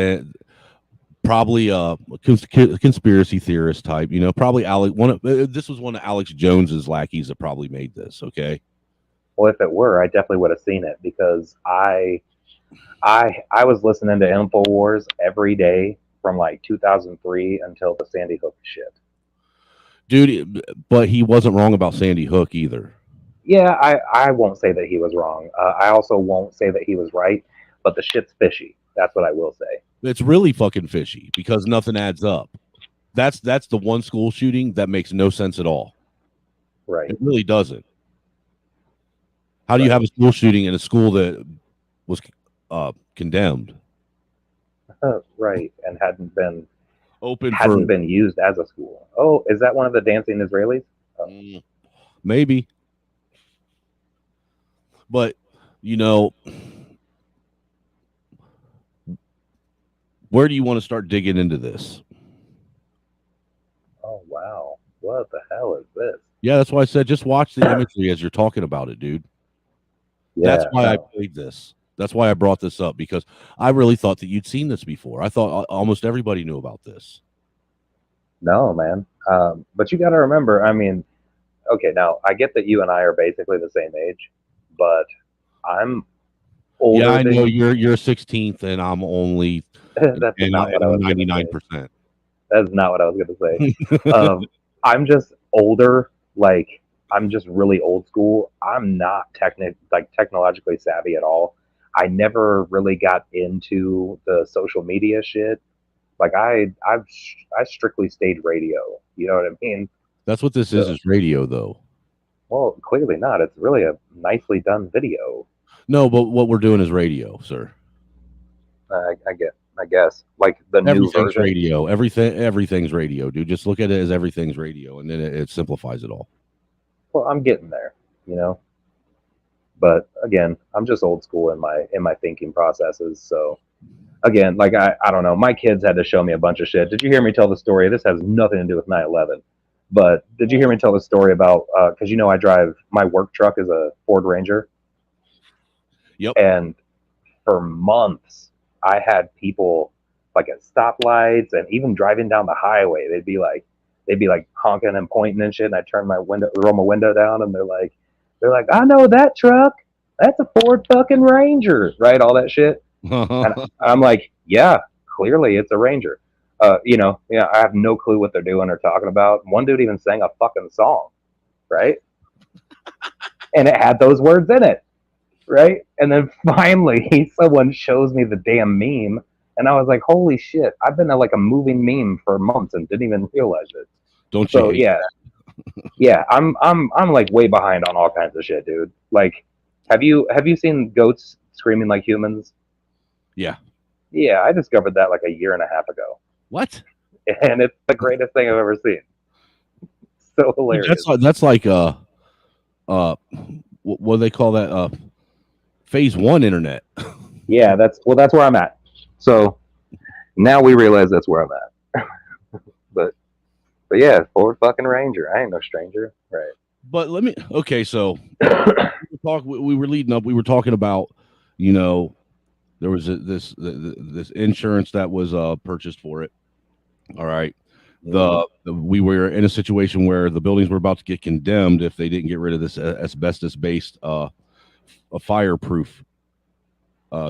Probably a conspiracy theorist type. You know, probably Alex. This was one of Alex Jones's lackeys that probably made this. Okay. well, if it were, I definitely would have seen it because I was listening to InfoWars every day from like 2003 until the Sandy Hook shit. Dude, but he wasn't wrong about Sandy Hook either. Yeah, I won't say that he was wrong. I also won't say that he was right, but the shit's fishy. That's what I will say. It's really fucking fishy because nothing adds up. That's the one school shooting that makes no sense at all. Right. It really doesn't. How do you have a school shooting in a school that was condemned? Right, and hadn't been used as a school. Oh, is that one of the dancing Israelis? Oh. Maybe. But, you know, where do you want to start digging into this? Oh, wow. What the hell is this? Yeah, that's why I said just watch the imagery as you're talking about it, dude. Yeah, that's why I played this. That's why I brought this up, because I really thought that you'd seen this before. I thought almost everybody knew about this. No, man. But you got to remember, I mean, okay, now I get that you and I are basically the same age, but I'm older. Yeah, I know you're 16th, and I'm only that's not what I was 99%. That's not what I was going to say. I'm just older. Like, I'm just really old school. I'm not technologically savvy at all. I never really got into the social media shit. Like I strictly stayed radio. You know what I mean? That's what this is radio, though. Well, clearly not. It's really a nicely done video. No, but what we're doing is radio, sir. I guess like the new version. Radio. Everything's radio, dude. Just look at it as everything's radio, and then it simplifies it all. Well, I'm getting there, you know. But again, I'm just old school in my thinking processes. So again, like I don't know. My kids had to show me a bunch of shit. Did you hear me tell the story? This has nothing to do with 9/11. But did you hear me tell the story about because I drive my work truck is a Ford Ranger. Yep. And for months, I had people like at stoplights and even driving down the highway. They'd be like honking and pointing and shit. And I roll my window down, and they're like, I know that truck. That's a Ford fucking Ranger, right? All that shit. And I'm like, yeah, clearly it's a Ranger. I have no clue what they're doing or talking about. One dude even sang a fucking song, right? And it had those words in it, right? And then finally, someone shows me the damn meme, and I was like, holy shit! I've been like a moving meme for months and didn't even realize it. Don't you? So yeah, yeah, I'm like way behind on all kinds of shit, dude. Like, have you seen goats screaming like humans? Yeah. Yeah, I discovered that like a year and a half ago. What? And it's the greatest thing I've ever seen. So hilarious. That's like what do they call that? phase 1 internet. Yeah, that's where I'm at. So now we realize that's where I'm at. but yeah, Ford fucking Ranger. I ain't no stranger, right? But so we were leading up. We were talking about, there was this insurance that was purchased for it. All right. We were in a situation where the buildings were about to get condemned if they didn't get rid of this asbestos based a fireproof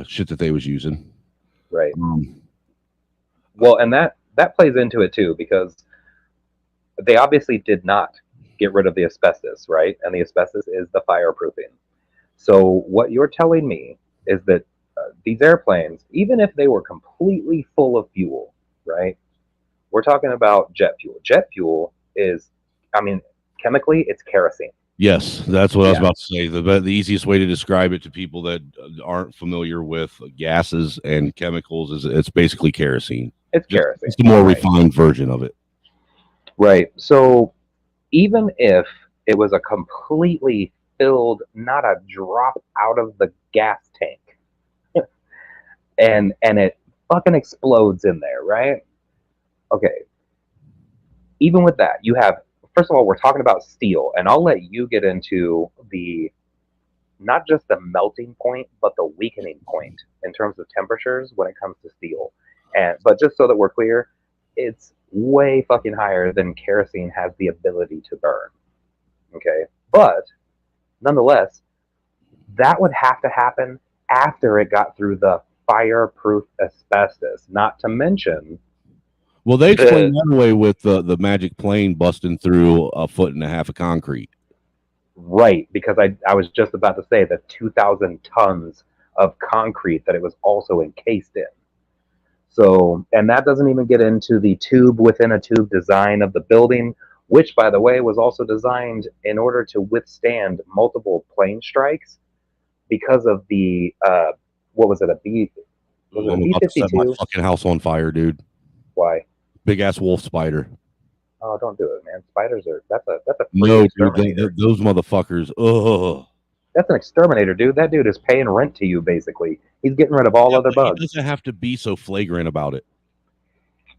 shit that they was using. Right. Well, and that plays into it too, because they obviously did not get rid of the asbestos, right? And the asbestos is the fireproofing. So what you're telling me is that these airplanes, even if they were completely full of fuel, right? We're talking about jet fuel. Jet fuel is, chemically, it's kerosene. Yes, that's what I was about to say. The easiest way to describe it to people that aren't familiar with gases and chemicals is it's basically kerosene. It's kerosene. It's the more refined version of it. Right. So even if it was a completely filled, not a drop out of the gas tank, and it fucking explodes in there, right? Okay. Even with that, you have, first of all, we're talking about steel, and I'll let you get into not just the melting point, but the weakening point in terms of temperatures when it comes to steel. But just so that we're clear, it's way fucking higher than kerosene has the ability to burn. Okay? But nonetheless, that would have to happen after it got through the fireproof asbestos, not to mention. Well, they explained that way with the magic plane busting through 1.5 feet of concrete. Right, because I was just about to say the 2,000 tons of concrete that it was also encased in. So, and that doesn't even get into the tube within a tube design of the building, which, by the way, was also designed in order to withstand multiple plane strikes because of the, what was it, a B-52? Set my fucking house on fire, dude. Why? Big ass wolf spider. Oh, don't do it, man. Spiders are, that's a no, dude, those motherfuckers. Ugh. That's an exterminator, dude. That dude is paying rent to you, basically. He's getting rid of all other bugs. He doesn't have to be so flagrant about it.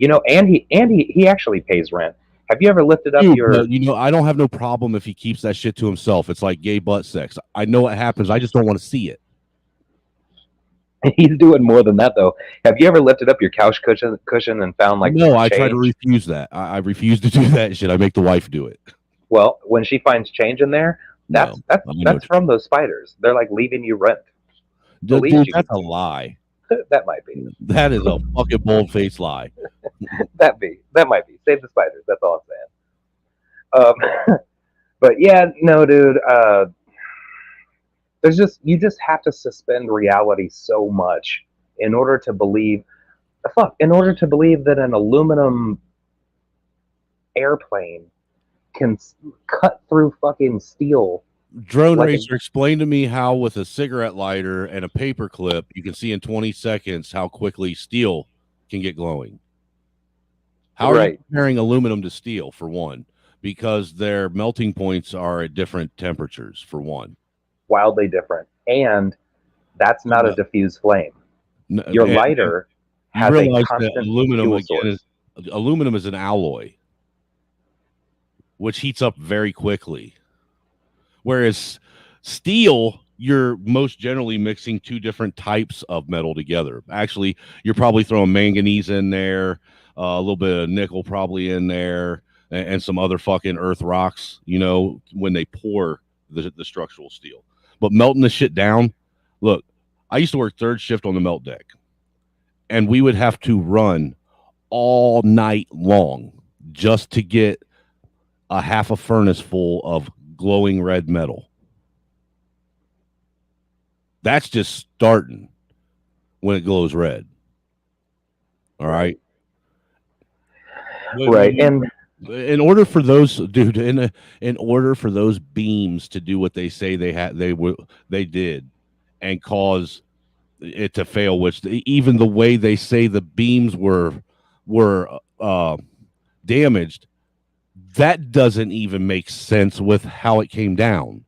And he actually pays rent. Have you ever lifted up your? I don't have no problem if he keeps that shit to himself. It's like gay butt sex. I know it happens. I just don't want to see it. He's doing more than that, though. Have you ever lifted up your couch cushion and found like? No, I try to refuse that. I refuse to do that shit. I make the wife do it. Well, when she finds change in there, that's from those spiders. They're like leaving you rent. Dude, that's a lie. That might be. That is a fucking bold-faced lie. That might be. Save the spiders. That's all I'm saying. But yeah, no, dude. You just have to suspend reality so much in order to believe. In order to believe that an aluminum airplane can cut through fucking steel. Drone Racer, explain to me how with a cigarette lighter and a paper clip, you can see in 20 seconds how quickly steel can get glowing. How are you comparing aluminum to steel, for one? Because their melting points are at different temperatures, for one. Wildly different. And that's not a diffused flame. Your lighter has a constant aluminum source. Aluminum is an alloy, which heats up very quickly. Whereas steel, you're most generally mixing two different types of metal together. Actually, you're probably throwing manganese in there, a little bit of nickel probably in there, and some other fucking earth rocks, when they pour the structural steel. But melting the shit down, look, I used to work third shift on the melt deck, and we would have to run all night long just to get a half a furnace full of glowing red metal. That's just starting when it glows red. All right. Right. And in order for those in order for those beams to do what they say they did and cause it to fail, which even the way they say the beams were damaged, that doesn't even make sense with how it came down.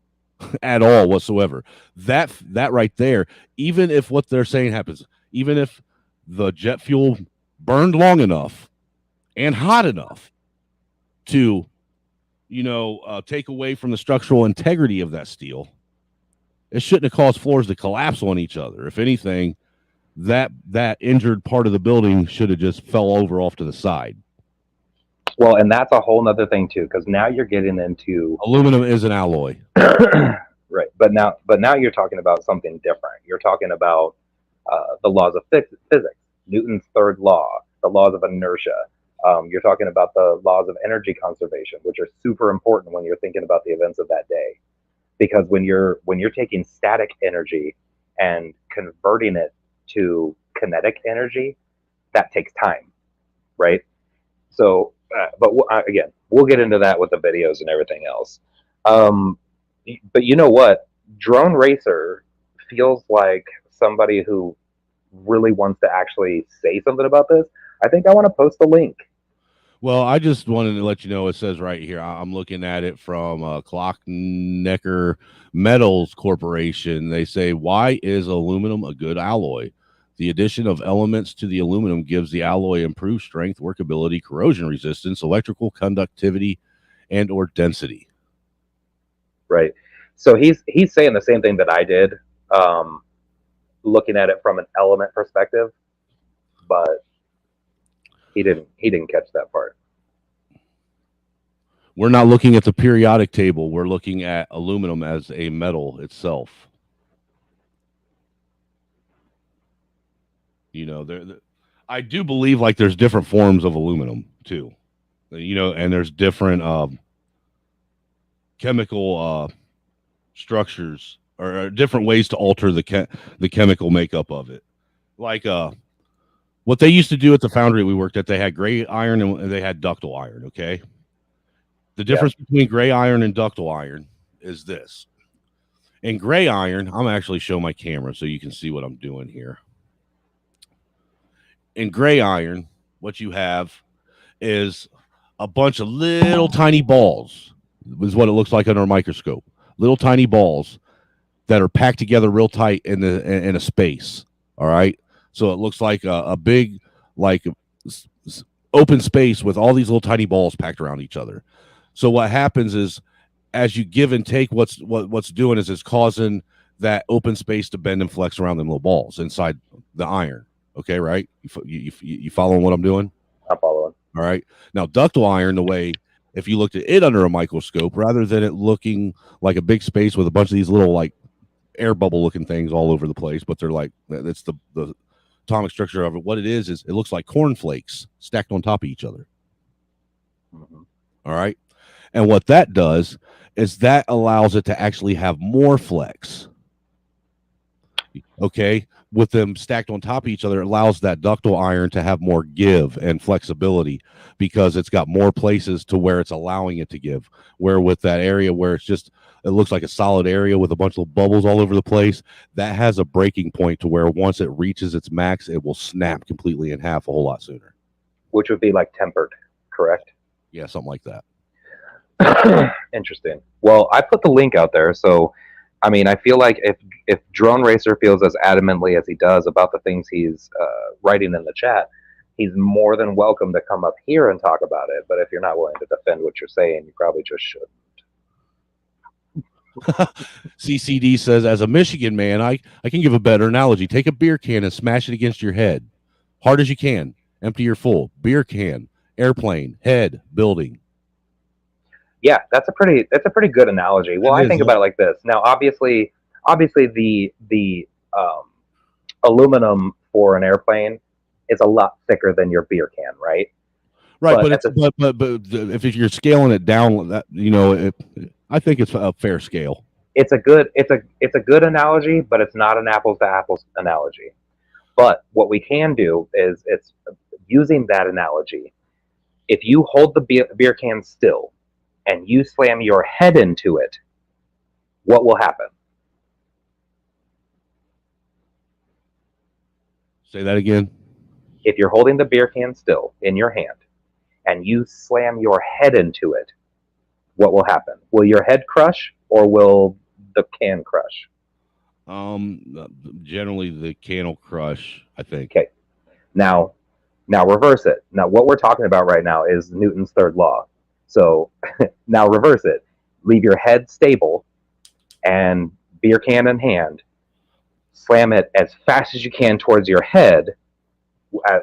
at all whatsoever. That right there, even if what they're saying happens, even if the jet fuel burned long enough and hot enough to, take away from the structural integrity of that steel, it shouldn't have caused floors to collapse on each other. If anything, that injured part of the building should have just fell over off to the side. Well, and that's a whole nother thing too, because now you're getting into aluminum is an alloy. Right, but now you're talking about something different. You're talking about the laws of physics, Newton's third law, the laws of inertia. You're talking about the laws of energy conservation, which are super important when you're thinking about the events of that day, because when you're taking static energy and converting it to kinetic energy, that takes time, right? So, again, we'll get into that with the videos and everything else. But you know what? Drone Racer feels like somebody who really wants to actually say something about this. I think I want to post the link. Well, I just wanted to let you know, it says right here, I'm looking at it from Klocknecker Metals Corporation. They say, why is aluminum a good alloy? The addition of elements to the aluminum gives the alloy improved strength, workability, corrosion resistance, electrical conductivity, and or density. Right. So he's saying the same thing that I did, looking at it from an element perspective, but he didn't catch that part. We're not looking at the periodic table. We're looking at aluminum as a metal itself. I do believe like there's different forms of aluminum too, and there's different chemical structures or different ways to alter the chemical makeup of it. Like what they used to do at the foundry we worked at, they had gray iron and they had ductile iron. Okay, the difference between gray iron and ductile iron is this. In gray iron, I'm actually show my camera so you can see what I'm doing here. In gray iron, what you have is a bunch of little tiny balls. Is what it looks like under a microscope. Little tiny balls that are packed together real tight in a space. All right, so it looks like a big open space with all these little tiny balls packed around each other. So what happens is, as you give and take, what's doing is it's causing that open space to bend and flex around them little balls inside the iron. Okay, right? You following what I'm doing? I'm following. All right. Now, ductile iron, the way, if you looked at it under a microscope, rather than it looking like a big space with a bunch of these little like air bubble looking things all over the place, but they're like, that's the atomic structure of it. What it is it looks like cornflakes stacked on top of each other. Mm-hmm. All right. And what that does is that allows it to actually have more flex. Okay. With them stacked on top of each other, it allows that ductile iron to have more give and flexibility because it's got more places to where it's allowing it to give. Where with that area where it looks like a solid area with a bunch of bubbles all over the place, that has a breaking point to where once it reaches its max, it will snap completely in half a whole lot sooner. Which would be like tempered, correct? Yeah, something like that. Interesting. Well, I put the link out there, so I mean, I feel like if Drone Racer feels as adamantly as he does about the things he's writing in the chat, he's more than welcome to come up here and talk about it. But if you're not willing to defend what you're saying, you probably just shouldn't. CCD says, as a Michigan man, I can give a better analogy. Take a beer can and smash it against your head. Hard as you can. Empty or full. Beer can, airplane, head, building. Yeah, that's a pretty good analogy. Well, I think about it like this. Now, obviously, the aluminum for an airplane is a lot thicker than your beer can, right? Right, but if you're scaling it down, that I think it's a fair scale. It's a good analogy, but it's not an apples to apples analogy. But what we can do is it's using that analogy. If you hold the beer can still and you slam your head into it, what will happen? Say that again. If you're holding the beer can still in your hand and you slam your head into it, what will happen? Will your head crush, or will the can crush? Generally the can will crush, I think. Okay. Now reverse it. Now what we're talking about right now is Newton's third law. So now reverse it. Leave your head stable and beer can in hand. Slam it as fast as you can towards your head.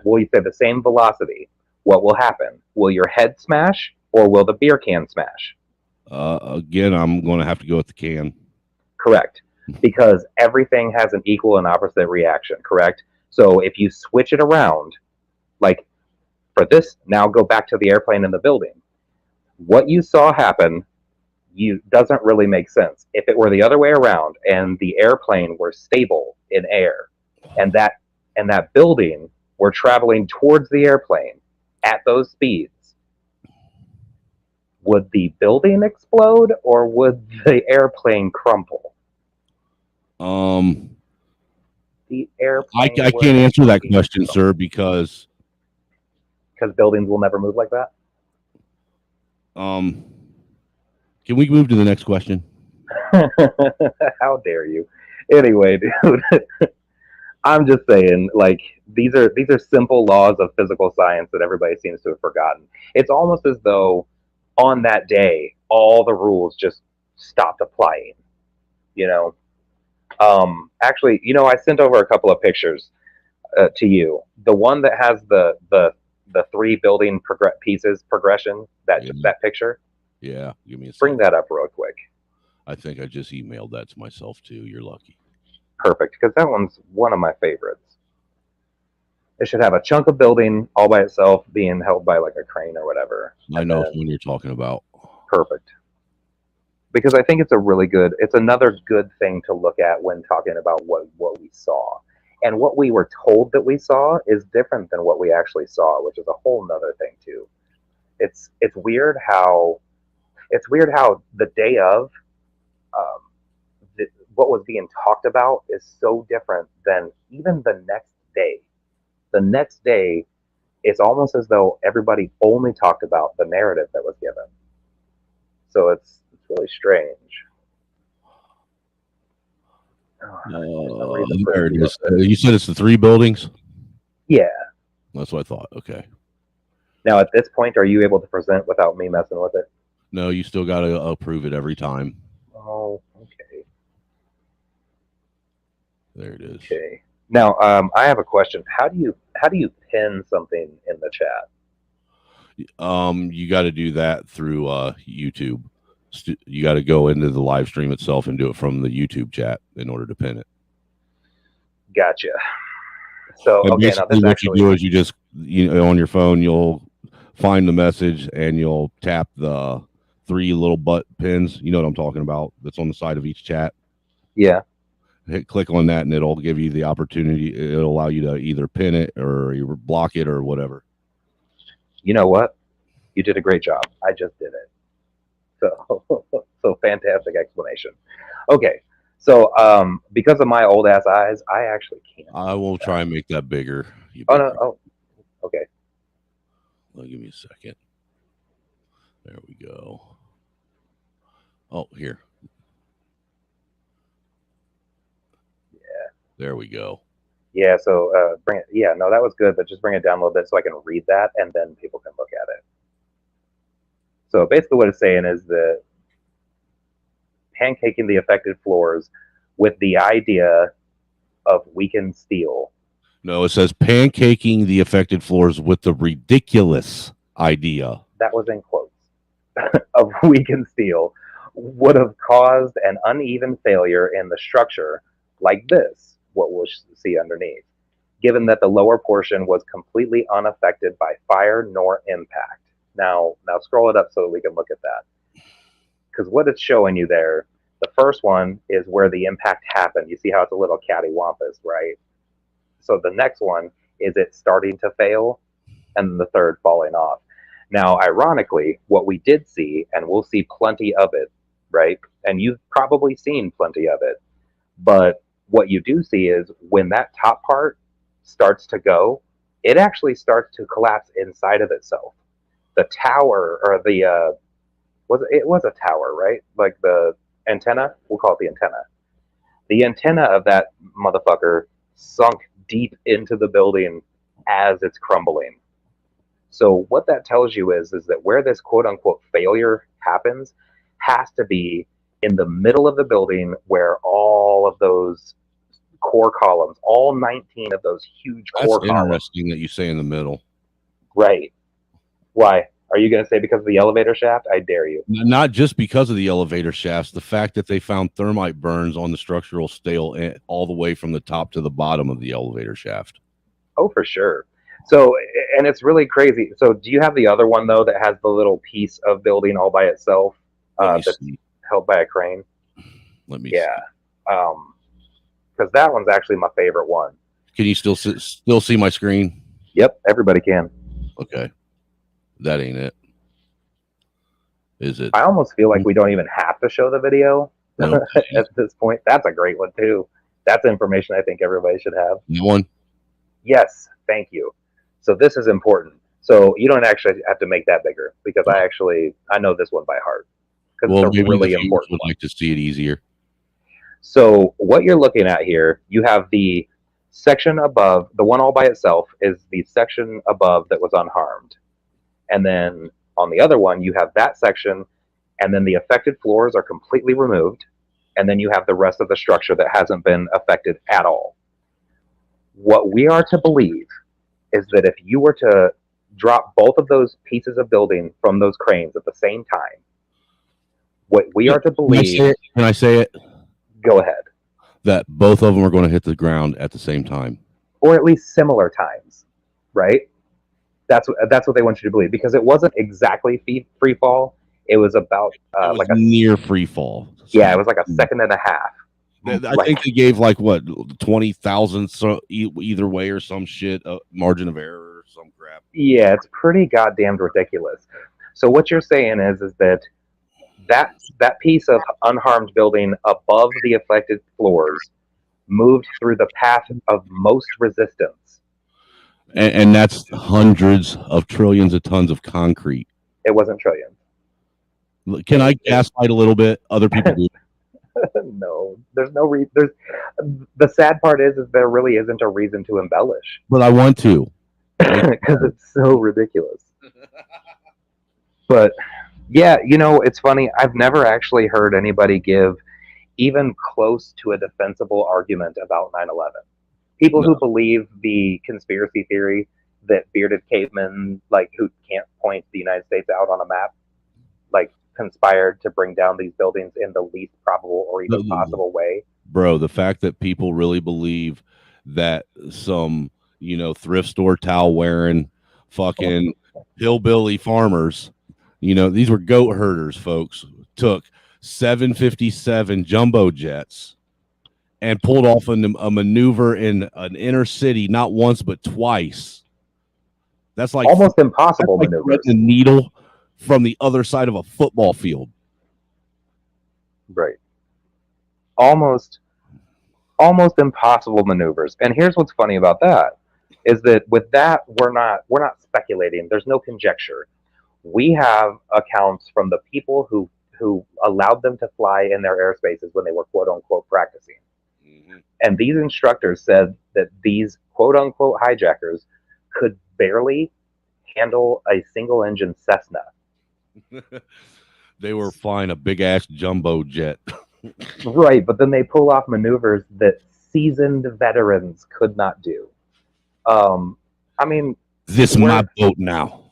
Will you say the same velocity? What will happen? Will your head smash or will the beer can smash? Again, I'm going to have to go with the can. Correct. Because everything has an equal and opposite reaction, correct? So if you switch it around, like for this, now go back to the airplane in the building. What you saw happen doesn't really make sense. If it were the other way around and the airplane were stable in air and that building were traveling towards the airplane at those speeds, would the building explode or would the airplane crumple? The airplane. I can't answer that question, sir, because buildings will never move like that. Can we move to the next question? How dare you? Anyway, dude, I'm just saying, like, these are simple laws of physical science that everybody seems to have forgotten. It's almost as though on that day all the rules just stopped applying. Actually, I sent over a couple of pictures to you. The one that has the three building pieces progression, that picture. Yeah, give me a second. Bring that up real quick. I think I just emailed that to myself too. You're lucky. Perfect, because that one's one of my favorites. It should have a chunk of building all by itself being held by like a crane or whatever. I know when you're talking about. Perfect. Because I think it's another good thing to look at when talking about what we saw. And what we were told that we saw is different than what we actually saw, which is a whole nother thing too. It's weird how the day of what was being talked about is so different than even the next day. The next day, it's almost as though everybody only talked about the narrative that was given. So it's really strange. There it is. You said it's the three buildings? Yeah. That's what I thought. Okay. Now, at this point, are you able to present without me messing with it? No, you still got to approve it every time. Oh, okay. There it is. Okay. Now, I have a question. How do you pin something in the chat? You got to do that through YouTube. You got to go into the live stream itself and do it from the YouTube chat in order to pin it. Gotcha. So, and okay, now this what actually... you do is you just, on your phone, you'll find the message and you'll tap the three little butt pins. You know what I'm talking about? That's on the side of each chat. Yeah. Click on that and it'll give you the opportunity. It'll allow you to either pin it or block it or whatever. You know what? You did a great job. I just did it. So fantastic explanation. Okay. So because of my old ass eyes, I actually can't. I will try and make that bigger. No. Oh, okay. Well, give me a second. There we go. Oh, here. Yeah. There we go. Yeah. So bring it. Yeah. No, that was good, but just bring it down a little bit so I can read that, and then people can look at it. So basically, what it's saying is that pancaking the affected floors with the idea of weakened steel. No, it says pancaking the affected floors with the ridiculous idea. That was in quotes. Of weakened steel would have caused an uneven failure in the structure like this, what we'll see underneath, given that the lower portion was completely unaffected by fire nor impact. Now scroll it up so that we can look at that. Because what it's showing you there, the first one is where the impact happened. You see how it's a little cattywampus, right? So the next one is it starting to fail, and then the third falling off. Now, ironically, what we did see, and we'll see plenty of it, right? And you've probably seen plenty of it. But what you do see is when that top part starts to go, it actually starts to collapse inside of itself. The tower, or it was a tower, right? Like the antenna. We'll call it the antenna. The antenna of that motherfucker sunk deep into the building as it's crumbling. So what that tells you is that where this quote unquote failure happens has to be in the middle of the building where all of those core columns, all 19 of those huge core columns. Interesting that you say in the middle. Right. Why? Are you going to say because of the elevator shaft? I dare you. Not just because of the elevator shafts. The fact that they found thermite burns on the structural steel all the way from the top to the bottom of the elevator shaft. Oh, for sure. So, and it's really crazy. So do you have the other one, though, that has the little piece of building all by itself that's held by a crane? Let me see. Because that one's actually my favorite one. Can you still see my screen? Yep, everybody can. Okay. That ain't it. Is it? I almost feel like we don't even have to show the video Nope. at this point. That's a great one, too. That's information I think everybody should have. That one? Yes, thank you. So this is important. So you don't actually have to make that bigger because I know this one by heart. Well, it's a maybe really the viewers important would one. like to see it easier. So what you're looking at here, you have the section above, the one all by itself is the section above that was unharmed. And then on the other one, you have that section, and then the affected floors are completely removed. And then you have the rest of the structure that hasn't been affected at all. What we are to believe is that if you were to drop both of those pieces of building from those cranes at the same time, what we are to believe... Can I say it? Go ahead. That both of them are going to hit the ground at the same time. Or at least similar times, right? That's what they want you to believe, because it wasn't exactly free fall. It was about like a near free fall. Yeah, it was like a second and a half. I think they gave like what 20,000 either way or some shit, margin of error or some crap. Yeah, it's pretty goddamn ridiculous. So what you're saying is that piece of unharmed building above the affected floors moved through the path of most resistance. And that's hundreds of trillions of tons of concrete. It wasn't trillions. Can I gaslight a little bit? Other people do. No, there's no reason. The sad part is there really isn't a reason to embellish. But I want to. Because it's so ridiculous. But yeah, it's funny. I've never actually heard anybody give even close to a defensible argument about 9/11. People who believe the conspiracy theory that bearded cavemen, like who can't point the United States out on a map, like conspired to bring down these buildings in the least probable or even possible way. Bro, the fact that people really believe that some, thrift store towel wearing fucking hillbilly farmers, these were goat herders, folks, took 757 jumbo jets and pulled off a maneuver in an inner city, not once, but twice. That's like almost impossible maneuvers. Like the needle from the other side of a football field. Right. Almost impossible maneuvers. And here's what's funny about that is that with that, we're not speculating. There's no conjecture. We have accounts from the people who allowed them to fly in their airspaces when they were quote unquote practicing. And these instructors said that these quote-unquote hijackers could barely handle a single-engine Cessna. They were flying a big-ass jumbo jet. Right, but then they pull off maneuvers that seasoned veterans could not do. This is my boat now.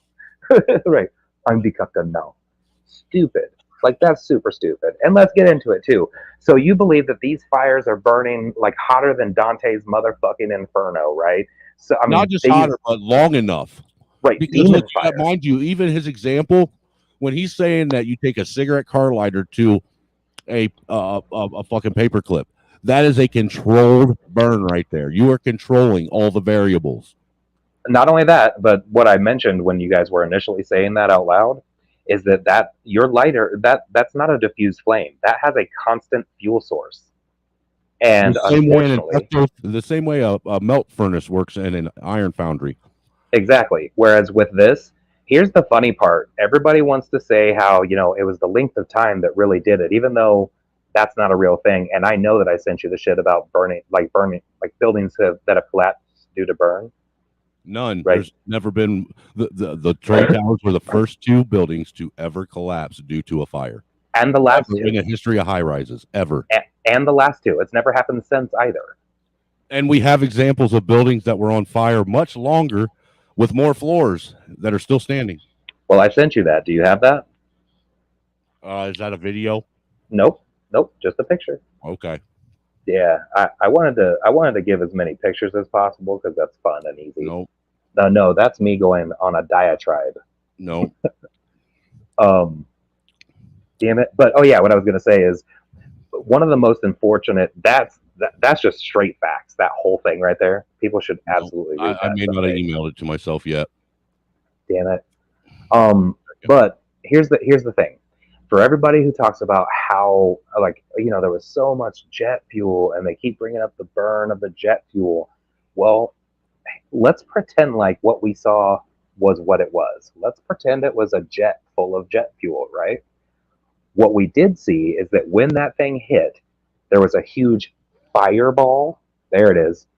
Right, I'm the captain now. Stupid. Like, that's super stupid. And let's get into it, too. So you believe that these fires are burning, like, hotter than Dante's motherfucking Inferno, right? So not just hotter, but long enough. Right, because mind you, even his example, when he's saying that you take a cigarette car lighter to a fucking paper clip, that is a controlled burn right there. You are controlling all the variables. Not only that, but what I mentioned when you guys were initially saying that out loud, is that your lighter, that's not a diffused flame. That has a constant fuel source. And the same way a melt furnace works in an iron foundry. Exactly. Whereas with this, here's the funny part. Everybody wants to say how, it was the length of time that really did it, even though that's not a real thing. And I know that I sent you the shit about burning buildings that have collapsed due to burn. None. Right. There's never been the trade towers were the first 2 buildings to ever collapse due to a fire. And the last ever 2 in the history of high rises ever. And the last 2. It's never happened since either. And we have examples of buildings that were on fire much longer with more floors that are still standing. Well, I sent you that. Do you have that? Is that a video? Nope, just a picture. Okay. Yeah, I wanted to give as many pictures as possible because that's fun and easy. Nope. No, that's me going on a diatribe. No. Damn it. But what I was gonna say is one of the most unfortunate. That's just straight facts. That whole thing right there. People should absolutely. Read I may not have emailed it to myself yet. Damn it. But here's the thing. For everybody who talks about how, there was so much jet fuel and they keep bringing up the burn of the jet fuel. Well, let's pretend like what we saw was what it was. Let's pretend it was a jet full of jet fuel, right? What we did see is that when that thing hit, there was a huge fireball. There it is.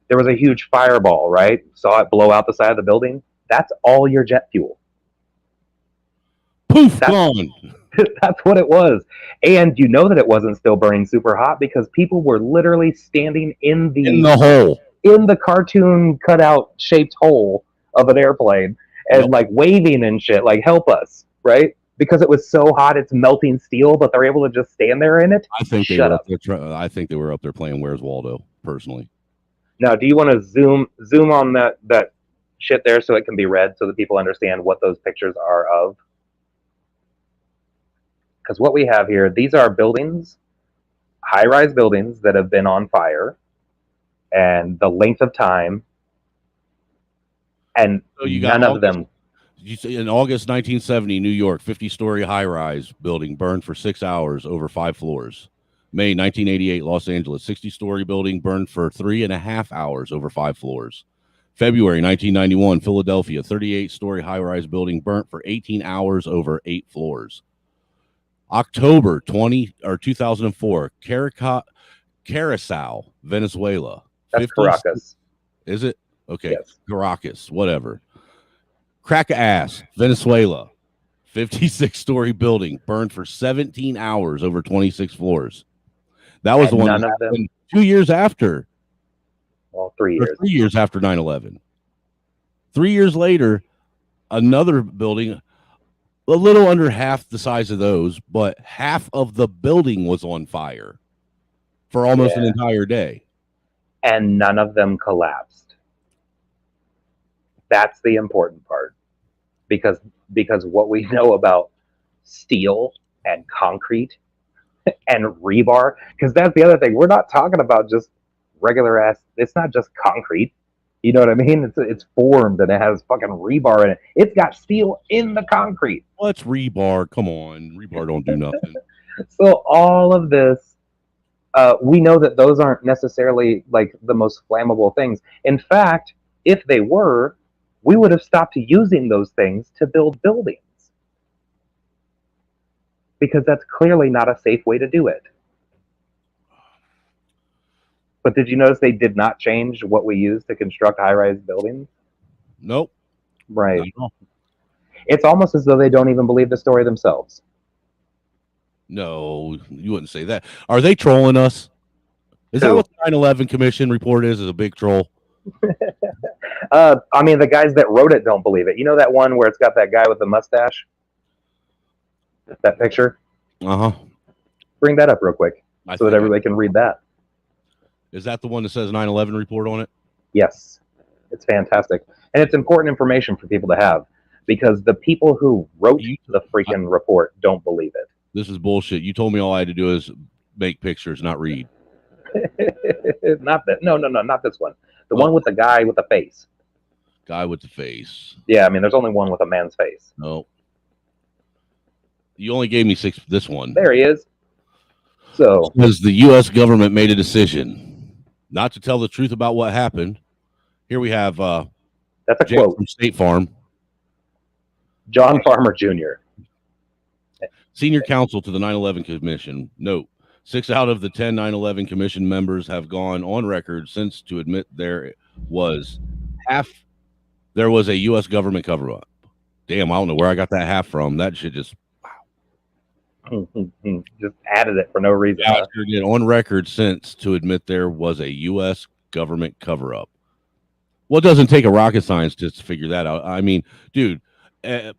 There was a huge fireball, right? Saw it blow out the side of the building. That's all your jet fuel. Poof, gone. That's what it was. And you know that it wasn't still burning super hot because people were literally standing in the hole, in the cartoon cutout shaped hole of an airplane and waving and shit, like, help us, right? Because it was so hot, it's melting steel, but they're able to just stand there in it. I think they were up there playing Where's Waldo, personally. Now, do you want to zoom on that shit there so it can be read so that people understand what those pictures are of? Because what we have here, these are buildings, high-rise buildings that have been on fire, and the length of time, and so none of them. In August 1970, New York, 50-story high-rise building burned for 6 hours over 5 floors. May 1988, Los Angeles, 60-story building burned for 3.5 hours over 5 floors. February 1991, Philadelphia, 38-story high-rise building burnt for 18 hours over 8 floors. October 2004, Curacao, Venezuela. That's Caracas. Is it? Okay. Yes. Caracas, whatever. Caracas, Venezuela. 56-story building burned for 17 hours over 26 floors. That was the one that happened 2 years after. Well, 3 years. 3 years after 9/11. 3 years later, another building, a little under half the size of those, but half of the building was on fire for almost an entire day. And none of them collapsed. That's the important part. Because what we know about steel and concrete and rebar, because that's the other thing. We're not talking about just regular ass, it's not just concrete. You know what I mean? It's formed and it has fucking rebar in it. It's got steel in the concrete. What's rebar? Come on. Rebar don't do nothing. So all of this, we know that those aren't necessarily like the most flammable things. In fact, if they were, we would have stopped using those things to build buildings. Because that's clearly not a safe way to do it. But did you notice they did not change what we use to construct high-rise buildings? Nope. Right. It's almost as though they don't even believe the story themselves. No, you wouldn't say that. Are they trolling us? Is that what the 9/11 Commission report is a big troll? I mean, the guys that wrote it don't believe it. You know that one where it's got that guy with the mustache? That picture? Uh-huh. Bring that up real quick so that everybody can read that. Is that the one that says 9/11 report on it? Yes. It's fantastic. And it's important information for people to have because the people who wrote the freaking report don't believe it. This is bullshit. You told me all I had to do is make pictures, not read. Not that. No, not this one. The one with the guy with the face. Guy with the face. Yeah, I mean, there's only one with a man's face. No. You only gave me 6. This one. There he is. So, because the U.S. government made a decision not to tell the truth about what happened. Here we have that's a quote from State Farm. John Farmer Jr. Senior counsel to the 9/11 Commission. Note: 6 out of the 10 9/11 Commission members have gone on record since to admit there was a U.S. government cover-up. Damn, I don't know where I got that half from. That shit just just added it for no reason. On record since to admit there was a U.S. government cover-up. Well, it doesn't take a rocket scientist to figure that out. I mean, dude, a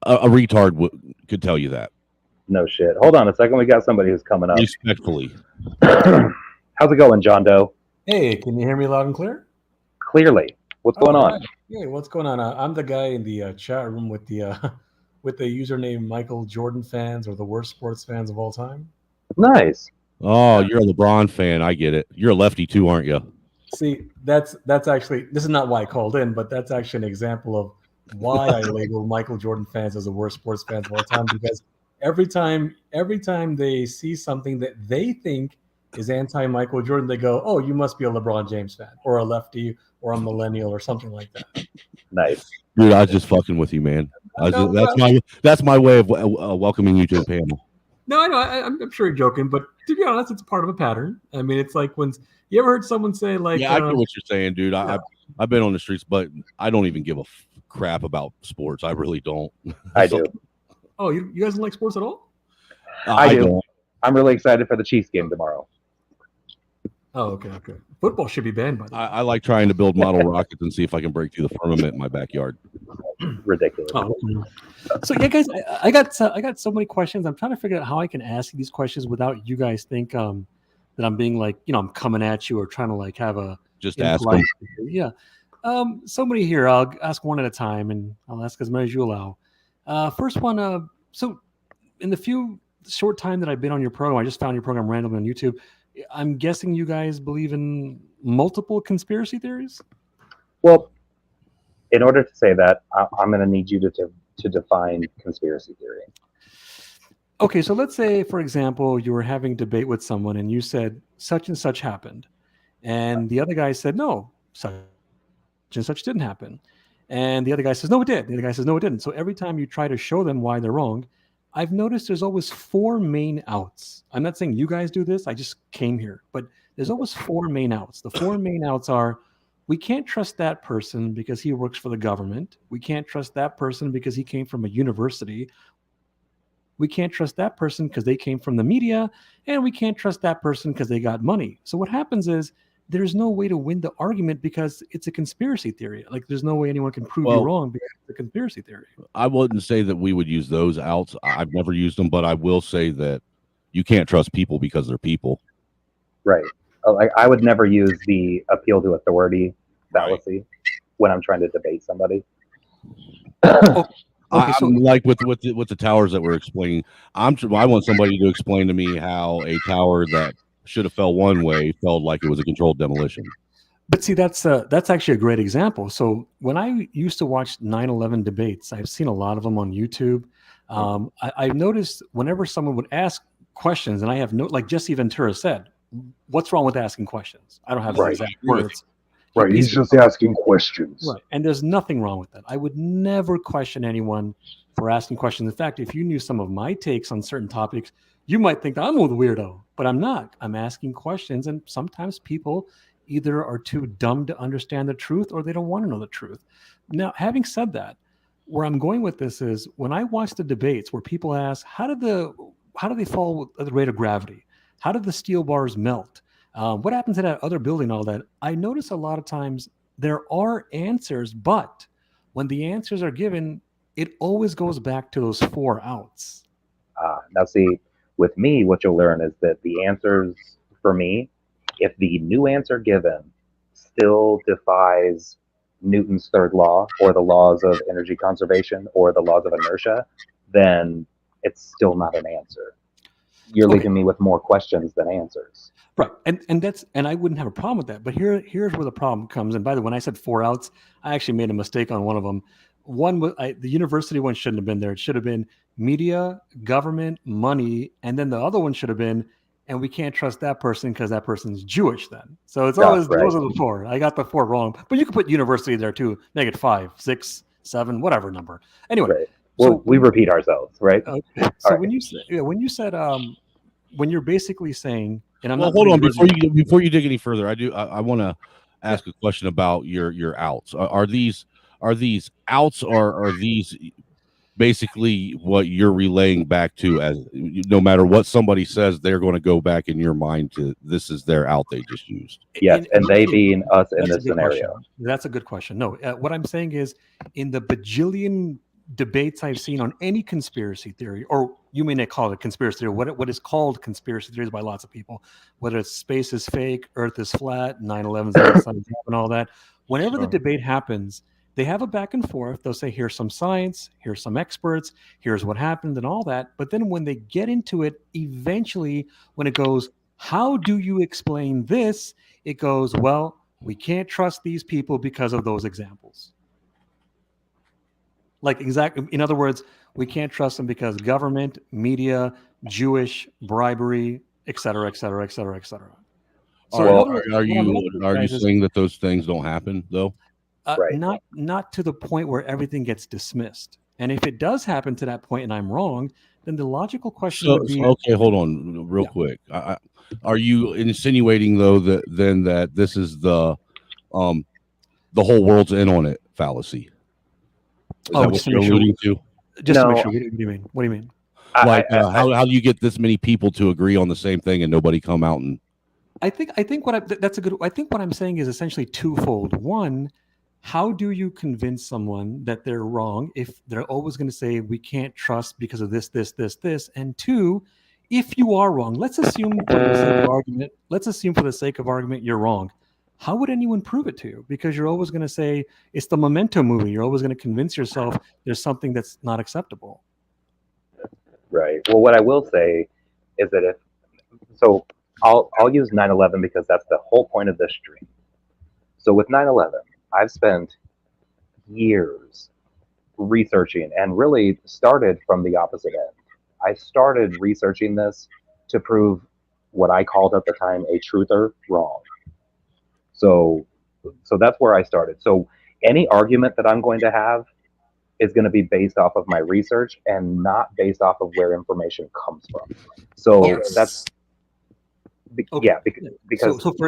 retard could tell you that. No shit. Hold on a second. We got somebody who's coming up. Respectfully. How's it going, John Doe? Hey, can you hear me loud and clear? Clearly. What's going on? Right. Hey, what's going on? I'm the guy in the chat room with the username Michael Jordan fans, or the worst sports fans of all time. Nice. Oh, you're a LeBron fan. I get it. You're a lefty too, aren't you? See, that's actually, this is not why I called in, but that's actually an example of why I label Michael Jordan fans as the worst sports fans of all time, because every time they see something that they think is anti-Michael Jordan, they go, "Oh, you must be a LeBron James fan, or a lefty, or a millennial, or something like that." Nice, dude. I was just fucking with you, man. That's my way of welcoming you to the panel. No, I know. I'm sure you're joking, but to be honest, it's part of a pattern. I mean, it's like when you ever heard someone say, like, "Yeah, I get what you're saying, dude." Yeah. I've been on the streets, but I don't even give a crap about sports. I really don't. I do. Oh, you guys don't like sports at all? I do. I'm really excited for the Chiefs game tomorrow. Oh, okay. Football should be banned by the way. I like trying to build model rockets and see if I can break through the firmament in my backyard. Ridiculous. Oh, so yeah, guys, I got so many questions. I'm trying to figure out how I can ask these questions without you guys think that I'm being like, I'm coming at you or trying to like have a just ask them. Yeah. So many here. I'll ask one at a time, and I'll ask as many as you allow. First one. So in the short time that I've been on your program, I just found your program randomly on YouTube. I'm guessing you guys believe in multiple conspiracy theories? Well, in order to say that, I'm going to need you to define conspiracy theory. Okay, so let's say, for example, you were having a debate with someone and you said such and such happened. And the other guy said, no, such and such didn't happen. And the other guy says, no, it did. The other guy says, no, it didn't. So every time you try to show them why they're wrong, I've noticed there's always 4 main outs. I'm not saying you guys do this. I just came here. But there's always 4 main outs. The 4 main outs are, we can't trust that person because he works for the government. We can't trust that person because he came from a university. We can't trust that person because they came from the media. And we can't trust that person because they got money. So what happens is there's no way to win the argument because it's a conspiracy theory. Like there's no way anyone can prove you wrong because it's a conspiracy theory. I wouldn't say that we would use those outs. I've never used them, but I will say that you can't trust people because they're people. Right. Like I would never use the appeal to authority fallacy when I'm trying to debate somebody. Okay, so like with the towers that we're explaining, I want somebody to explain to me how a tower that should have fell one way felt like it was a controlled demolition. But see, that's actually a great example. So when I used to watch 9/11 debates, I've seen a lot of them on YouTube. I noticed whenever someone would ask questions, and I have like Jesse Ventura said, what's wrong with asking questions? I don't have the exact words. Right, he's just asking questions. Right, and there's nothing wrong with that. I would never question anyone for asking questions. In fact, if you knew some of my takes on certain topics, you might think that I'm a weirdo, but I'm not. I'm asking questions, and sometimes people either are too dumb to understand the truth or they don't want to know the truth. Now, having said that, where I'm going with this is when I watch the debates where people ask, how do they fall at the rate of gravity? How did the steel bars melt? What happened to that other building, all that? I notice a lot of times there are answers, but when the answers are given, it always goes back to those 4 outs. Now, see, with me, what you'll learn is that the answers for me, if the new answer given still defies Newton's third law or the laws of energy conservation or the laws of inertia, then it's still not an answer. You're leaving me with more questions than answers. Right, and I wouldn't have a problem with that. But here's where the problem comes. And by the way, when I said 4 outs, I actually made a mistake on one of them. One was the university one shouldn't have been there. It should have been media, government, money, and then the other one should have been, and we can't trust that person because that person's Jewish. Then, so it's always those are the 4. I got the 4 wrong, but you could put university there too. Make it 5, 6, 7, whatever number. Anyway, well, we repeat ourselves, right? Okay. So when you said when you're basically saying, and I'm Well, not hold on putting before you dig any further. I want to ask a question about your outs. Are these outs, or are these basically what you're relaying back to, as no matter what somebody says, they're going to go back in your mind to this is their out they just used? Yes, and they being us in That's a this good scenario. question. That's a good question. No, what I'm saying is, in the bajillion debates I've seen on any conspiracy theory, or you may not call it a conspiracy theory, what is called conspiracy theories by lots of people, whether it's space is fake, Earth is flat, 9/11's the sun, and all that. Whenever the debate happens, they have a back and forth. They'll say, here's some science, here's some experts, here's what happened, and all that. But then when they get into it, eventually, when it goes, how do you explain this? It goes, well, we can't trust these people because of those examples. Like, exactly. In other words, we can't trust them because government, media, Jewish, bribery, et cetera, et cetera, et cetera, et cetera. So are you saying that those things don't happen though? Right. Not to the point where everything gets dismissed. And if it does happen to that point and I'm wrong, then the logical question would be, okay, hold on real quick. Are you insinuating though that this is the whole world's in on it fallacy? Is that what you're alluding to? Just to make sure. What do you mean? What do you mean? Like, how do you get this many people to agree on the same thing and nobody come out and? I think that's a good. I think what I'm saying is essentially twofold. One, how do you convince someone that they're wrong if they're always going to say we can't trust because of this, this, this, this? And two, if you are wrong, let's assume for the sake of argument. Let's assume for the sake of argument you're wrong. How would anyone prove it to you? Because you're always going to say it's the Memento movie. You're always going to convince yourself there's something that's not acceptable. Right. Well, what I will say is that I'll use 9/11 because that's the whole point of this stream. So with 9/11, I've spent years researching and really started from the opposite end. I started researching this to prove what I called at the time a truther wrong. So that's where I started. So any argument that I'm going to have is going to be based off of my research and not based off of where information comes from. So that's because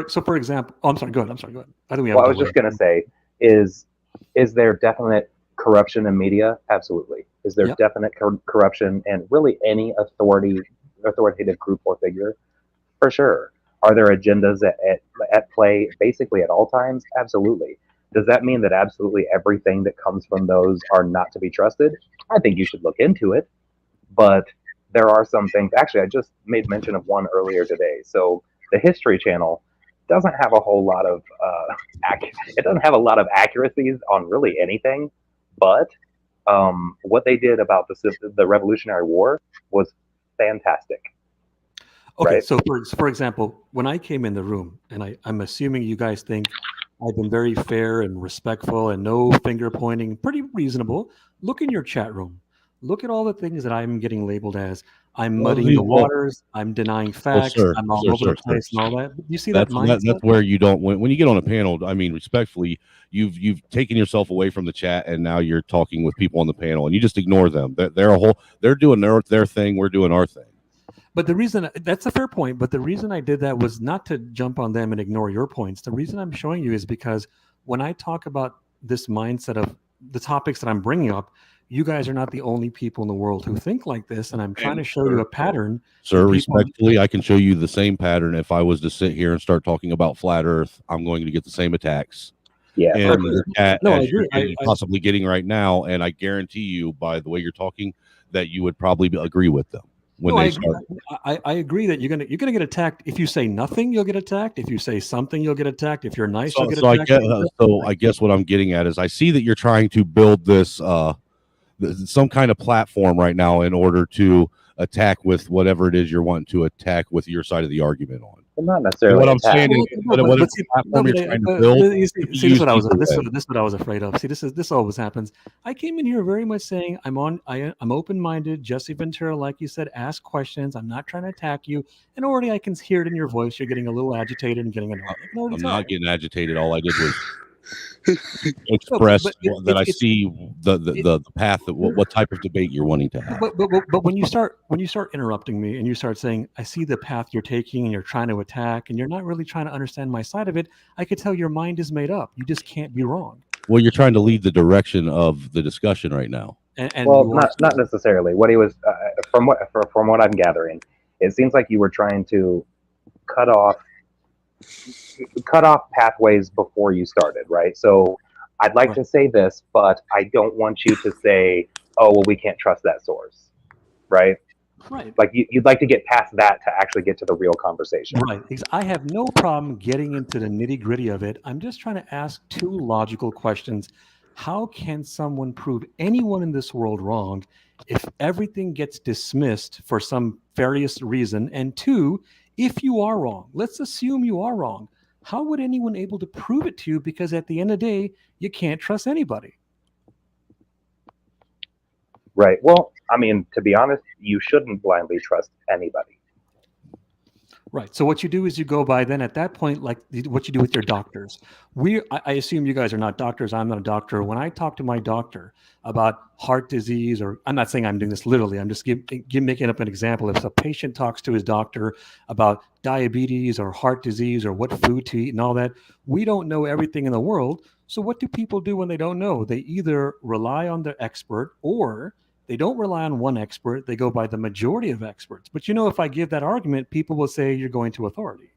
so for example, I'm sorry. Go ahead. I think I was just going to say is there definite corruption in media? Absolutely. Is there definite corruption in really any authoritative group or figure? For sure. Are there agendas at play basically at all times? Absolutely. Does that mean that absolutely everything that comes from those are not to be trusted? I think you should look into it. But there are some things. Actually, I just made mention of one earlier today. So the History Channel doesn't have a whole lot of accuracies on really anything. But what they did about the Revolutionary War was fantastic. Okay, right? so for example, when I came in the room, and I'm assuming you guys think I've been very fair and respectful and no finger pointing, pretty reasonable. Look in your chat room. Look at all the things that I'm getting labeled as. I'm muddying the waters. I'm denying facts. I'm all over the place and all that. You see that mindset? That's where you don't. When you get on a panel, I mean, respectfully, you've taken yourself away from the chat, and now you're talking with people on the panel, and you just ignore them. They're doing their thing. We're doing our thing. But the reason, that's a fair point, but the reason I did that was not to jump on them and ignore your points. The reason I'm showing you is because when I talk about this mindset of the topics that I'm bringing up, you guys are not the only people in the world who think like this, and I'm trying to show you a pattern. Sir, respectfully, I can show you the same pattern. If I was to sit here and start talking about flat Earth, I'm going to get the same attacks. Yeah, and you're possibly getting right now, and I guarantee you, by the way you're talking, that you would probably agree with them. I agree that you're gonna get attacked. If you say nothing, you'll get attacked. If you say something, you'll get attacked. If you're nice, you'll get attacked. I guess what I'm getting at is I see that you're trying to build this some kind of platform right now in order to attack with whatever it is you're wanting to attack with your side of the argument on. Well, not necessarily. What I'm saying is, platform you're trying to build. This is what I was afraid of. See, this always happens. I came in here very much saying I'm open-minded. Jesse Ventura, like you said, ask questions. I'm not trying to attack you. And already I can hear it in your voice. You're getting a little agitated and getting annoyed. I'm not getting agitated. All I did was express that I it's see the path that what type of debate you're wanting to have. but when you start interrupting me and you start saying, I see the path you're taking and you're trying to attack and you're not really trying to understand my side of it, I could tell your mind is made up. You just can't be wrong. Well, you're trying to lead the direction of the discussion right now. And Well, you are not necessarily. What he was, from what I'm gathering, it seems like you were trying to cut off pathways before you started, right? So I'd like to say this, but I don't want you to say, oh, well, we can't trust that source, right? right. Like you'd like to get past that to actually get to the real conversation. Right. I have no problem getting into the nitty gritty of it. I'm just trying to ask two logical questions. How can someone prove anyone in this world wrong if everything gets dismissed for some various reason? And two, if you are wrong, let's assume you are wrong. How would anyone able to prove it to you? Because at the end of the day, you can't trust anybody. Right. Well, I mean, to be honest, you shouldn't blindly trust anybody. Right. So what you do is you go by then at that point, like what you do with your doctors. I assume you guys are not doctors. I'm not a doctor. When I talk to my doctor about heart disease, or I'm not saying I'm doing this literally, I'm just making up an example. If a patient talks to his doctor about diabetes or heart disease or what food to eat and all that, we don't know everything in the world. So what do people do when they don't know? They either rely on their expert or they don't rely on one expert. They go by the majority of experts. But if I give that argument, people will say you're going to authority.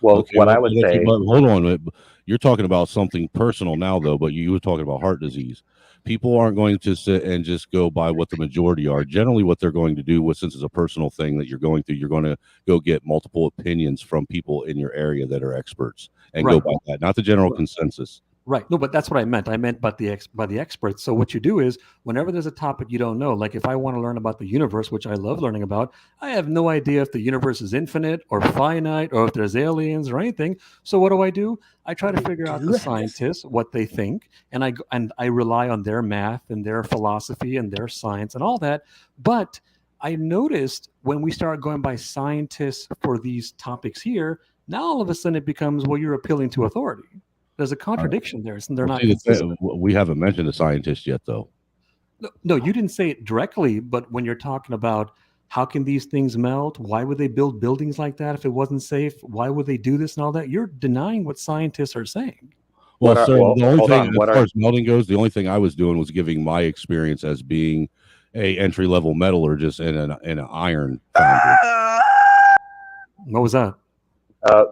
Well, okay, what I would say... Hold on. You're talking about something personal now, though, but you were talking about heart disease. People aren't going to sit and just go by what the majority are. Generally, what they're going to do, since it's a personal thing that you're going through, you're going to go get multiple opinions from people in your area that are experts and go by that, not the general consensus. Right. No, but that's what I meant. I meant by the experts. So what you do is whenever there's a topic you don't know, like if I want to learn about the universe, which I love learning about, I have no idea if the universe is infinite or finite or if there's aliens or anything. So what do? I try to figure out the scientists, what they think, and I rely on their math and their philosophy and their science and all that. But I noticed when we start going by scientists for these topics here, now all of a sudden it becomes, well, you're appealing to authority. There's a contradiction there. They're not. We haven't mentioned a scientist yet, though. No, you didn't say it directly, but when you're talking about how can these things melt, why would they build buildings like that if it wasn't safe? Why would they do this and all that? You're denying what scientists are saying. Well, the only thing, as far as melting goes, the only thing I was doing was giving my experience as being a entry-level metallurgist in an iron foundry. What was that?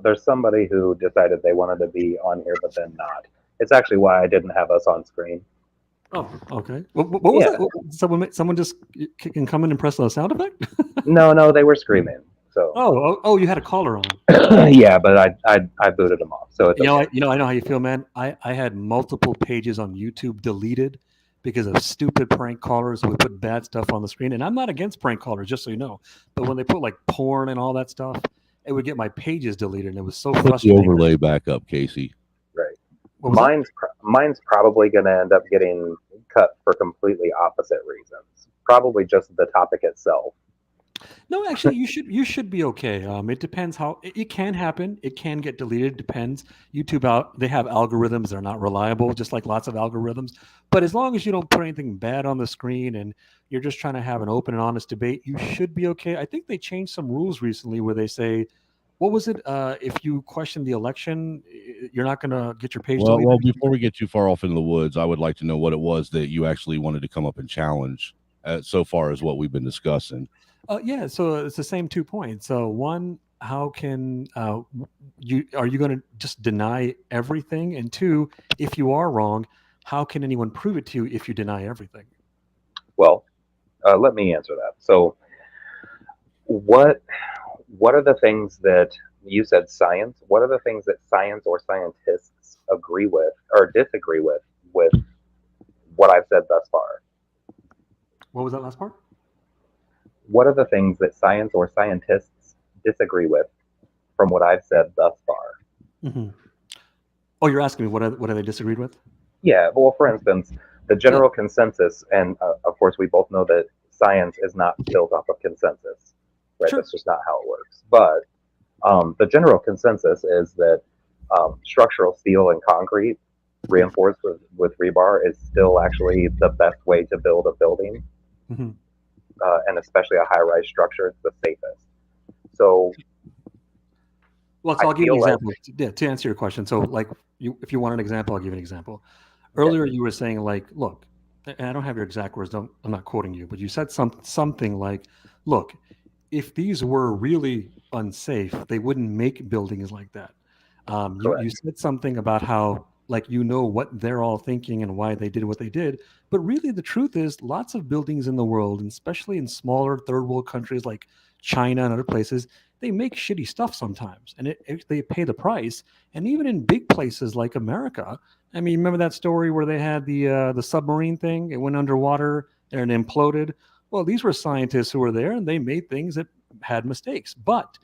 There's somebody who decided they wanted to be on here, but then not. It's actually why I didn't have us on screen. Oh, okay. What was that? Someone just can come in and press a sound effect? No, they were screaming. So. Oh, you had a caller on. Yeah, but I booted them off. So it's okay. I know how you feel, man. I had multiple pages on YouTube deleted because of stupid prank callers who would put bad stuff on the screen. And I'm not against prank callers, just so you know. But when they put like porn and all that stuff, it would get my pages deleted, and it was so frustrating. Put the overlay back up, Casey. Right. Mine's probably going to end up getting cut for completely opposite reasons. Probably just the topic itself. No, actually, you should be okay. It depends how it can happen. It can get deleted. Depends. YouTube they have algorithms. They're not reliable, just like lots of algorithms. But as long as you don't put anything bad on the screen and you're just trying to have an open and honest debate, you should be okay. I think they changed some rules recently where they say, what was it? If you question the election, you're not going to get your page deleted. Well, before we get too far off into the woods, I would like to know what it was that you actually wanted to come up and challenge so far as what we've been discussing. Yeah, so it's the same 2 points. So one, how can are you going to just deny everything? And two, if you are wrong, how can anyone prove it to you if you deny everything? Well, let me answer that. So what are the things that you said science? What are the things that science or scientists agree with or disagree with what I've said thus far? What was that last part? What are the things that science or scientists disagree with from what I've said thus far? Mm-hmm. Oh, you're asking me what are they disagreed with? Yeah. Well, for instance, the general consensus, and of course, we both know that science is not built off of consensus, right? Sure. That's just not how it works. But the general consensus is that structural steel and concrete reinforced with rebar is still actually the best way to build a building, and especially a high-rise structure. It's the safest. So, well, so I'll give you an example. To answer your question, so like, if you want an example, I'll give you an example. Earlier, you were saying like, look, and I don't have your exact words. I'm not quoting you, but you said something like, look, if these were really unsafe, they wouldn't make buildings like that. You said something about how, like, what they're all thinking and why they did what they did. But really, the truth is, lots of buildings in the world, and especially in smaller third world countries like China and other places, they make shitty stuff sometimes, and they pay the price. And even in big places like America, I mean, remember that story where they had the submarine thing? It went underwater and imploded. Well, these were scientists who were there, and they made things that had mistakes. But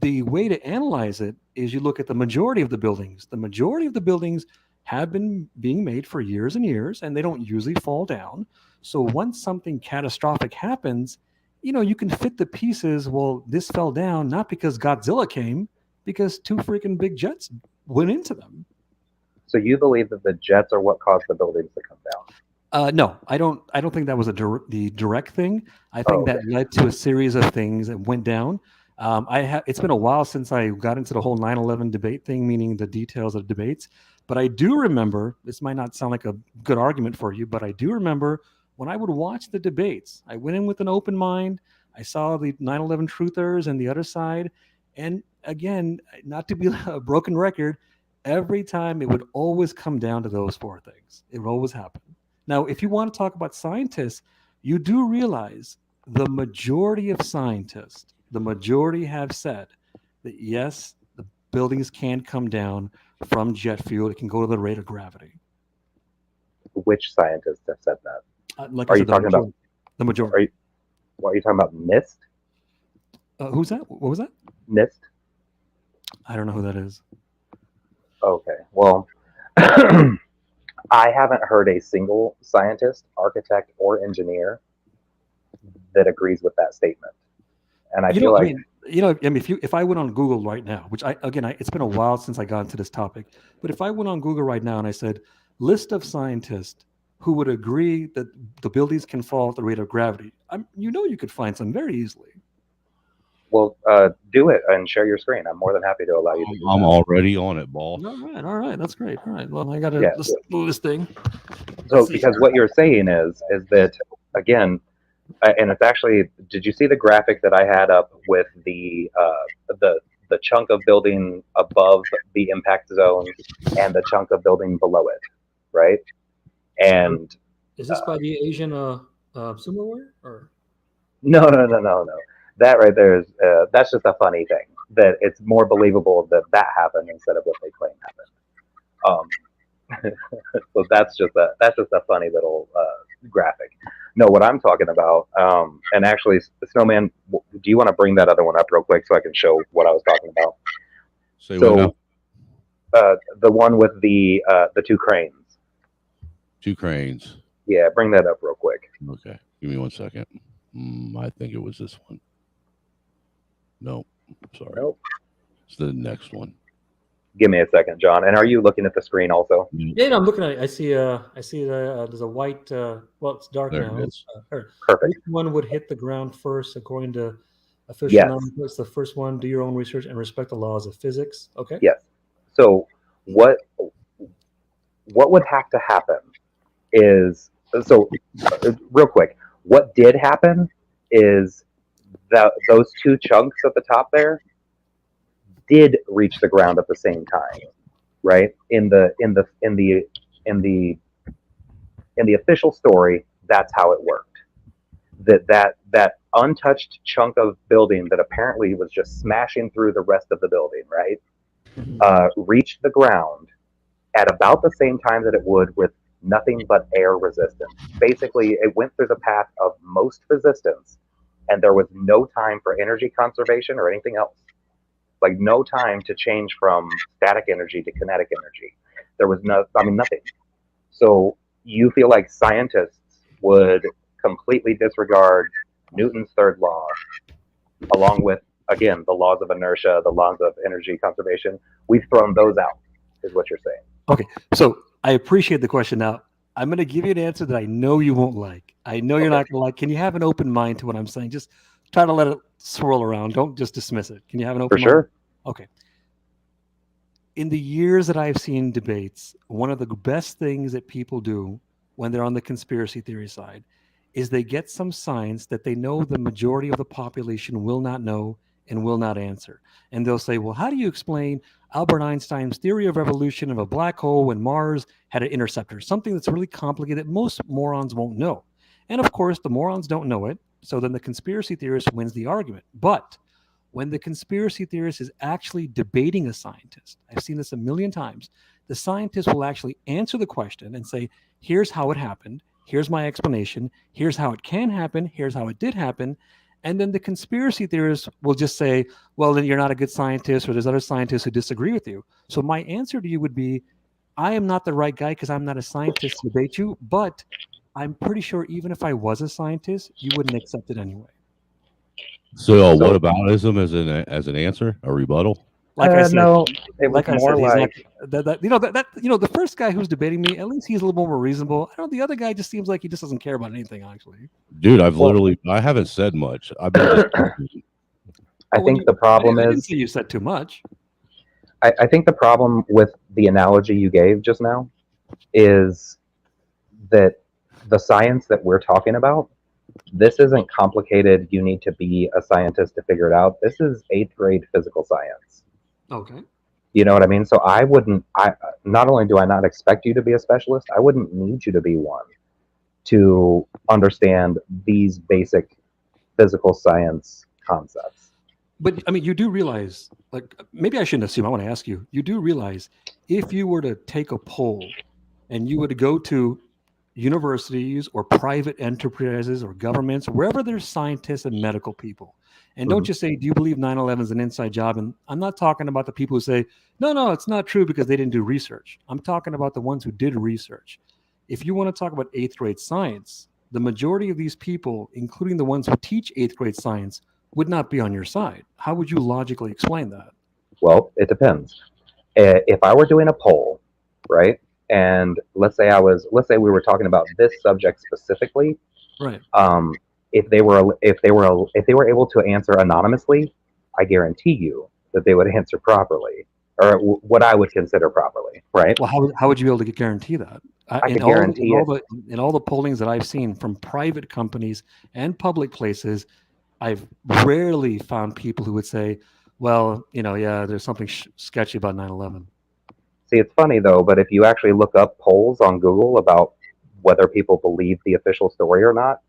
the way to analyze it is you look at the majority of the buildings. The majority of the buildings have been being made for years and years, and they don't usually fall down. So once something catastrophic happens, you can fit the pieces. Well, this fell down not because Godzilla came, because two freaking big jets went into them. So you believe that the jets are what caused the buildings to come down? No, I don't think that was the direct thing. I think that led to a series of things that went down. It's been a while since I got into the whole 9/11 debate thing, meaning the details of debates. But I do remember, this might not sound like a good argument for you, but I do remember when I would watch the debates, I went in with an open mind. I saw the 9/11 truthers and the other side. And again, not to be a broken record, every time it would always come down to those four things. It would always happen. Now, if you want to talk about scientists, you do realize the majority of scientists, the majority have said that yes, the buildings can come down from jet fuel. It can go to the rate of gravity. Which scientists have said that? Are you talking about the majority? Are you talking about NIST? Who's that? What was that? NIST? I don't know who that is. Okay. Well, I haven't heard a single scientist, architect, or engineer that agrees with that statement. And I feel like, if I went on Google right now, which it's been a while since I got into this topic, but if I went on Google right now and I said, list of scientists who would agree that the buildings can fall at the rate of gravity, you could find some very easily. Well, do it and share your screen. I'm more than happy to allow you to do I'm that. Already on it, boss. All right, that's great. All right, well, I got to move this thing. So, because what you're saying is that, again, and it's actually, did you see the graphic that I had up with the chunk of building above the impact zone and the chunk of building below it, right? And is this by the Asian Sumo or? No. That right there is that's just a funny thing. That it's more believable that happened instead of what they claim happened. So that's just a funny little graphic. No, what I'm talking about, and actually, Snowman, do you want to bring that other one up real quick so I can show what I was talking about? The one with the two cranes. Two cranes. Yeah, bring that up real quick. Okay, give me 1 second. I think it was this one. Nope. Sorry. Nope. It's the next one. Give me a second, John. And are you looking at the screen also? Yeah, no, I'm looking at it. I see there's a white. Well, it's dark There now. it is. Perfect. Which one would hit the ground first, according to official knowledge? What's the first one? Do your own research and respect the laws of physics. Okay. Yes. So what would have to happen is real quick. What did happen is that those two chunks at the top there did reach the ground at the same time, right? In the official story, that's how it worked. That untouched chunk of building that apparently was just smashing through the rest of the building, right? Reached the ground at about the same time that it would with nothing but air resistance. Basically, it went through the path of most resistance, and there was no time for energy conservation or anything else. Like no time to change from static energy to kinetic energy. There was nothing. So you feel like scientists would completely disregard Newton's third law, along with, again, the laws of inertia, the laws of energy conservation. We've thrown those out, is what you're saying. Okay, so I appreciate the question. Now, I'm going to give you an answer that I know you won't like. I know you're not going to like. Can you have an open mind to what I'm saying? Just try to let it swirl around. Don't just dismiss it. Can you have an open For mind? sure. Okay. In the years that I've seen debates, one of the best things that people do when they're on the conspiracy theory side is they get some science that they know the majority of the population will not know and will not answer. And they'll say, well, how do you explain Albert Einstein's theory of evolution of a black hole when Mars had an interceptor? Something that's really complicated that most morons won't know. And of course, the morons don't know it. So then the conspiracy theorist wins the argument. But when the conspiracy theorist is actually debating a scientist, I've seen this a million times, the scientist will actually answer the question and say, here's how it happened. Here's my explanation. Here's how it can happen. Here's how it did happen. And then the conspiracy theorist will just say, well, then you're not a good scientist, or there's other scientists who disagree with you. So my answer to you would be, I am not the right guy because I'm not a scientist to debate you, but I'm pretty sure even if I was a scientist, you wouldn't accept it anyway. So what aboutism as an answer, a rebuttal? Like I said, no, it was like I more said, like the first guy who's debating me, at least he's a little more reasonable. I don't know, the other guy just seems like he just doesn't care about anything, actually. Dude, I haven't said much. I've been I think the problem I didn't is say you said too much. I think the problem with the analogy you gave just now is that the science that we're talking about, this isn't complicated. You need to be a scientist to figure it out. This is 8th grade physical science. Okay. You know what I mean? So I not only do I not expect you to be a specialist, I wouldn't need you to be one to understand these basic physical science concepts. But I mean, you do realize, like, maybe I shouldn't assume, I want to ask you, you do realize if you were to take a poll and you were to go to universities or private enterprises or governments, wherever there's scientists and medical people, and don't just say, do you believe 9/11 is an inside job? And I'm not talking about the people who say, no, it's not true because they didn't do research. I'm talking about the ones who did research. If you want to talk about 8th grade science, the majority of these people, including the ones who teach 8th grade science, would not be on your side. How would you logically explain that? Well, it depends. If I were doing a poll, right, and let's say we were talking about this subject specifically, right? If they were able to answer anonymously, I guarantee you that they would answer properly, or what I would consider properly, right? Well, how would you be able to guarantee that? I could guarantee it. In all the pollings that I've seen from private companies and public places, I've rarely found people who would say, well, yeah, there's something sketchy about 9/11. See, it's funny though, but if you actually look up polls on Google about whether people believe the official story or not,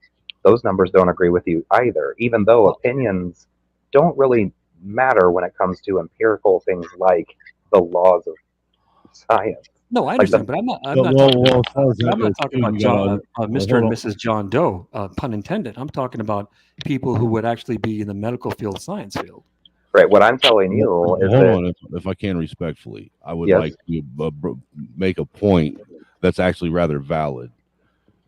those numbers don't agree with you either, even though opinions don't really matter when it comes to empirical things like the laws of science. No, I understand, but I'm not talking about Mr. and Mrs. John Doe, pun intended. I'm talking about people who would actually be in the medical field, science field. Right. What I'm telling you is that, if I can respectfully, I would yes. like to make a point that's actually rather valid.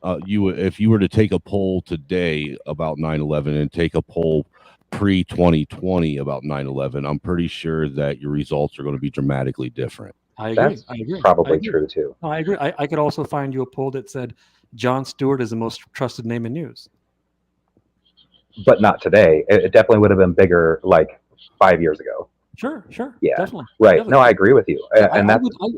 If you were to take a poll today about 9/11 and take a poll pre-2020 about 9/11, I'm pretty sure that your results are going to be dramatically different. I agree. That's probably true too. No, I agree. I could also find you a poll that said Jon Stewart is the most trusted name in news. But not today. It definitely would have been bigger like 5 years ago. Sure. Yeah. Definitely. Right. Definitely. No, I agree with you. And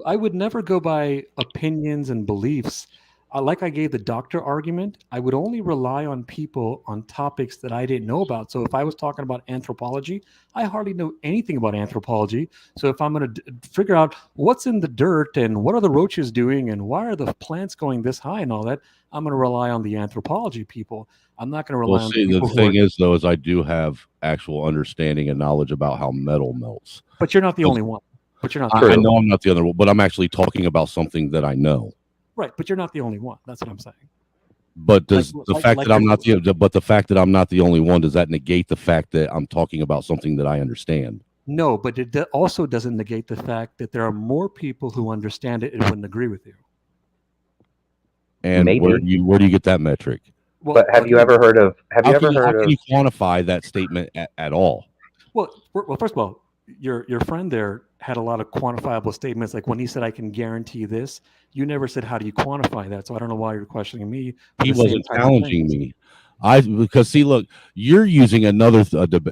I would never go by opinions and beliefs. Like I gave the doctor argument, I would only rely on people on topics that I didn't know about. So if I was talking about anthropology, I hardly know anything about anthropology. So if I'm going to figure out what's in the dirt and what are the roaches doing and why are the plants going this high and all that, I'm going to rely on the anthropology people. I'm not going to rely on people. The thing is, though, is I do have actual understanding and knowledge about how metal melts. But you're not the only one. I know I'm not the other one, but I'm actually talking about something that I know. Right, but you're not the only one. That's what I'm saying. But does the fact that I'm not the only one, does that negate the fact that I'm talking about something that I understand? No, but it also doesn't negate the fact that there are more people who understand it and wouldn't agree with you. And maybe. where do you get that metric? Well, but have you ever heard of? How can you quantify that statement at all? Well, first of all, your friend there had a lot of quantifiable statements. Like when he said, "I can guarantee this," you never said, "How do you quantify that?" So I don't know why you're questioning me. He wasn't challenging me. Because see, look, you're using another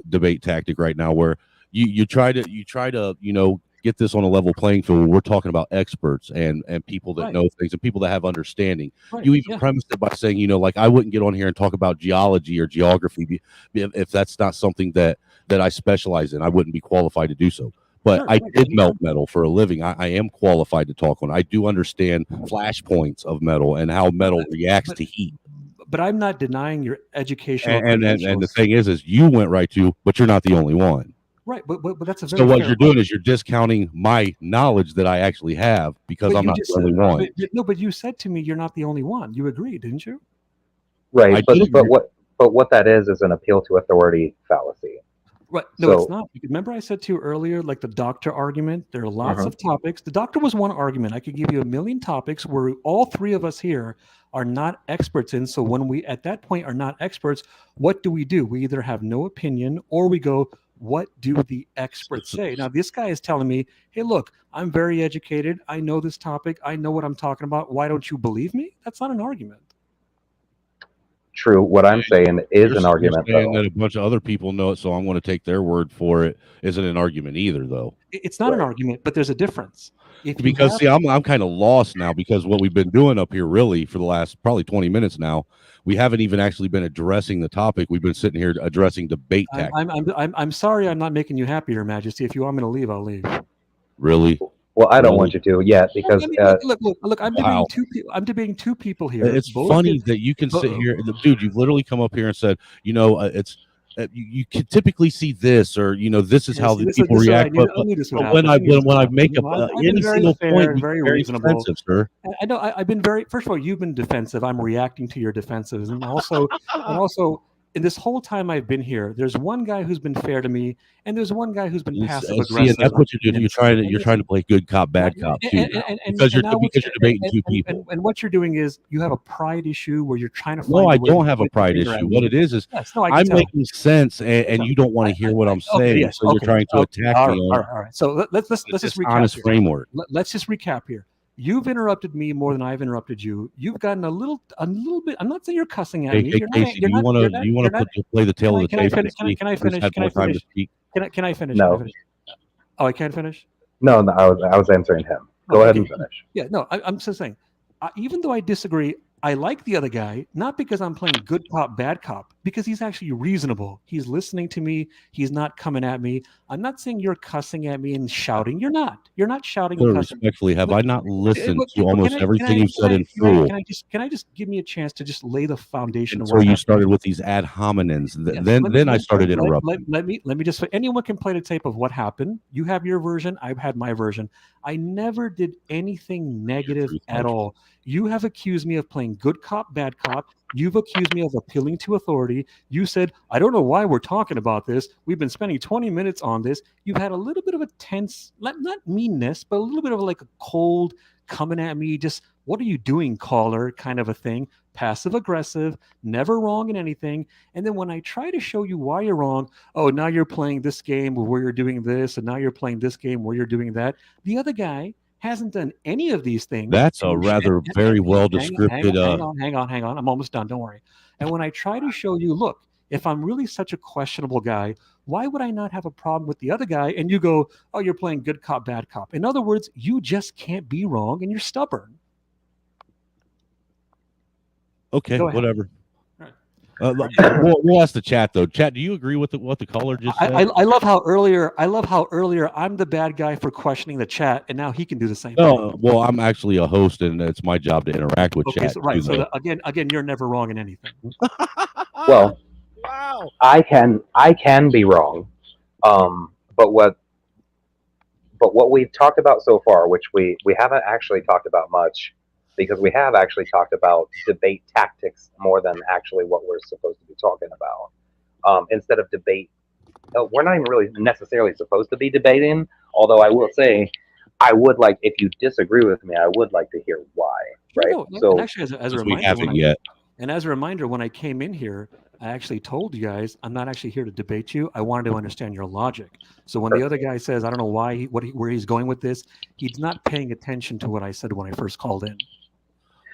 debate tactic right now where you try to get this on a level playing field where we're talking about experts and people that know things and people that have understanding. You even premised it by saying, like I wouldn't get on here and talk about geology or geography if that's not something that I specialize in. I wouldn't be qualified to do so. But I did melt metal for a living. I am qualified to talk on. I do understand flashpoints of metal and how metal reacts to heat. But I'm not denying your educational and the thing is you went right to, but you're not the only one. Right, but that's a very so what you're doing is you're discounting my knowledge that I actually have because I'm not the only one. But you said to me you're not the only one. You agreed, didn't you? Right, but what that is an appeal to authority fallacy. Right. No, it's not. Remember I said to you earlier, like the doctor argument, there are lots of topics. The doctor was one argument. I could give you a million topics where all three of us here are not experts in. So when we, at that point, are not experts, what do? We either have no opinion or we go, what do the experts say? Now, this guy is telling me, hey, look, I'm very educated. I know this topic. I know what I'm talking about. Why don't you believe me? That's not an argument. True. What I'm saying is an argument. Saying that a bunch of other people know it, so I'm going to take their word for it. Isn't an argument either, though. It's not an argument, but there's a difference. Because see, I'm kind of lost now because what we've been doing up here really for the last probably 20 minutes now, we haven't even actually been addressing the topic. We've been sitting here addressing debate tactics. I'm sorry, I'm not making you happy, Your Majesty. If you want me to leave, I'll leave. Really? Well, I don't want you to yet because look. I'm debating two people. I'm debating two people here. It's funny that you can sit here, dude. You've literally come up here and said, it's. You can typically see this, or this is how the people react. But when I make any single point, very reasonable, defensive, sir. I know I've been very. First of all, you've been defensive. I'm reacting to your defensives, and also in this whole time I've been here, there's one guy who's been fair to me, and there's one guy who's been passive aggressive. That's what you're doing. You're trying to play good cop, bad cop too, because you're debating two people. And what you're doing is you have a pride issue where you're trying to find. No, I don't have a pride issue. What it is I'm making sense, and you don't want to hear what I'm saying, so you're trying to attack me. All right. So let's just recap. Honest framework. Let's just recap here. You've interrupted me more than I've interrupted you. You've gotten a little bit. I'm not saying you're cussing at me. Casey, do you want to play the tail of the tape? Can I finish? Can I finish? No. Oh, I can't finish? No, I was answering him. Go ahead and finish. Yeah, no, I'm just saying. Even though I disagree, I like the other guy, not because I'm playing good cop, bad cop, because he's actually reasonable. He's listening to me. He's not coming at me. I'm not saying you're cussing at me and shouting. You're not shouting and cussing. Respectfully, have I not listened to almost everything you've said in full? Can I just give me a chance to just lay the foundation of where you started with these ad hominems? Then I started interrupting. Let me just say, anyone can play the tape of what happened. You have your version. I've had my version. I never did anything negative at all. You have accused me of playing good cop, bad cop. You've accused me of appealing to authority. You said, I don't know why we're talking about this. We've been spending 20 minutes on this. You've had a little bit of a tense, not meanness, but a little bit of like a cold coming at me. Just, what are you doing, caller, kind of a thing. Passive aggressive, never wrong in anything. And then when I try to show you why you're wrong, oh, now you're playing this game where you're doing this, and now you're playing this game where you're doing that. The other guy hasn't done any of these things. That's a rather very well descripted. Hang on. I'm almost done. Don't worry. And when I try to show you, look, if I'm really such a questionable guy, why would I not have a problem with the other guy? And you go, oh, you're playing good cop, bad cop. In other words, you just can't be wrong and you're stubborn. Okay, whatever. We'll ask the chat though. Chat, do you agree with what the caller just said? I love how earlier I'm the bad guy for questioning the chat, and now he can do the same. No, well, I'm actually a host, and it's my job to interact with chat. So again, you're never wrong in anything. Well, wow. I can be wrong, but what we've talked about so far, which we haven't actually talked about much. Because we have actually talked about debate tactics more than actually what we're supposed to be talking about. Instead of debate, we're not even really necessarily supposed to be debating. Although I will say, I would like, if you disagree with me, I would like to hear why. Right? So actually, as a reminder, we haven't yet. And as a reminder, when I came in here, I actually told you guys I'm not actually here to debate you. I wanted to understand your logic. So when the other guy says I don't know why where he's going with this, he's not paying attention to what I said when I first called in.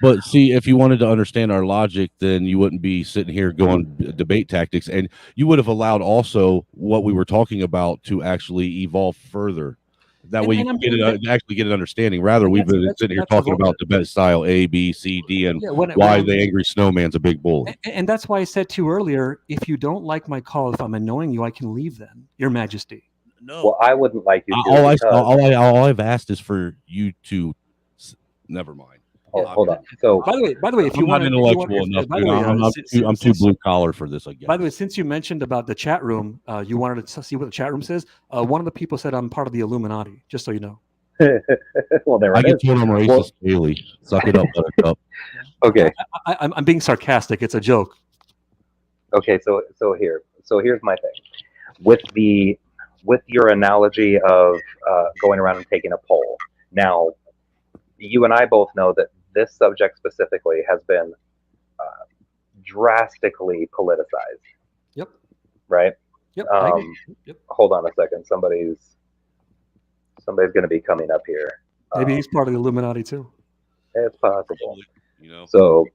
But see, if you wanted to understand our logic, then you wouldn't be sitting here going debate tactics, and you would have allowed also what we were talking about to actually evolve further. That way, you can actually get an understanding. Rather, we've been sitting here talking about debate style A, B, C, D, and why the angry snowman's a big bully. And that's why I said to you earlier, if you don't like my call, if I'm annoying you, I can leave then, Your Majesty. No. Well, I wouldn't like you to. All I've asked is for you to. Never mind. Hold on. So, by the way, if you want, intellectual enough, I'm too blue collar for this. I guess. By the way, since you mentioned about the chat room, you wanted to see what the chat room says. One of the people said I'm part of the Illuminati. Just so you know. Well, there I get told I'm racist daily. Suck it up, buttercup. Okay. I'm being sarcastic. It's a joke. Okay, so here's my thing with your analogy of going around and taking a poll. Now, you and I both know that this subject specifically has been drastically politicized. Yep. Right? Yep. Yep. Hold on a second. Somebody's going to be coming up here. Maybe he's part of the Illuminati too. It's possible. So,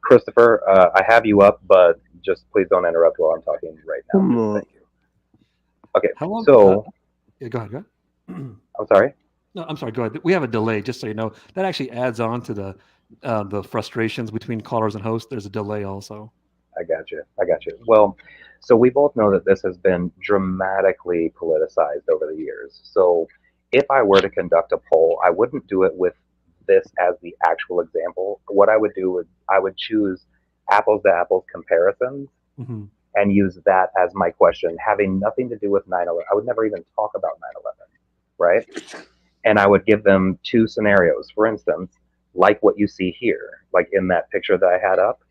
Christopher, I have you up, but just please don't interrupt while I'm talking right now. Thank you. Okay. How long? So, yeah, go ahead. I'm sorry. No, I'm sorry. Go ahead. We have a delay, just so you know. That actually adds on to the frustrations between callers and hosts. There's a delay also. I got you. Well, so we both know that this has been dramatically politicized over the years. So if I were to conduct a poll, I wouldn't do it with this as the actual example. What I would do is I would choose apples to apples comparisons and use that as my question, having nothing to do with 9/11. I would never even talk about 9/11, right? And I would give them two scenarios. For instance, like what you see here, like in that picture that I had up,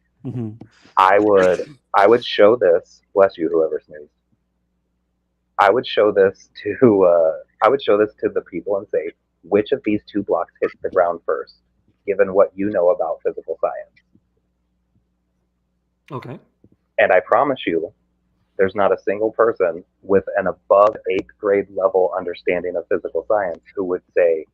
I would show this. Bless you, whoever sneezed. I would show this to the people and say, which of these two blocks hits the ground first, given what you know about physical science. Okay. And I promise you, there's not a single person with an above 8th grade level understanding of physical science who would say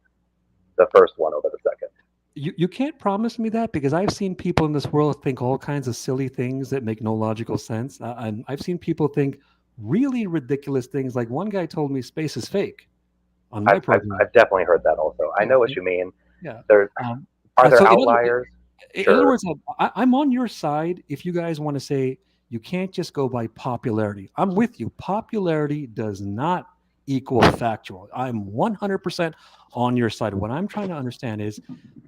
the first one over the second. You can't promise me that, because I've seen people in this world think all kinds of silly things that make no logical sense. And I've seen people think really ridiculous things. Like one guy told me space is fake on my program. I've definitely heard that also. I know what you mean. Yeah. Are there outliers? In other words, I'm on your side if you guys want to say you can't just go by popularity. I'm with you. Popularity does not equal factual. I'm 100% on your side. What I'm trying to understand is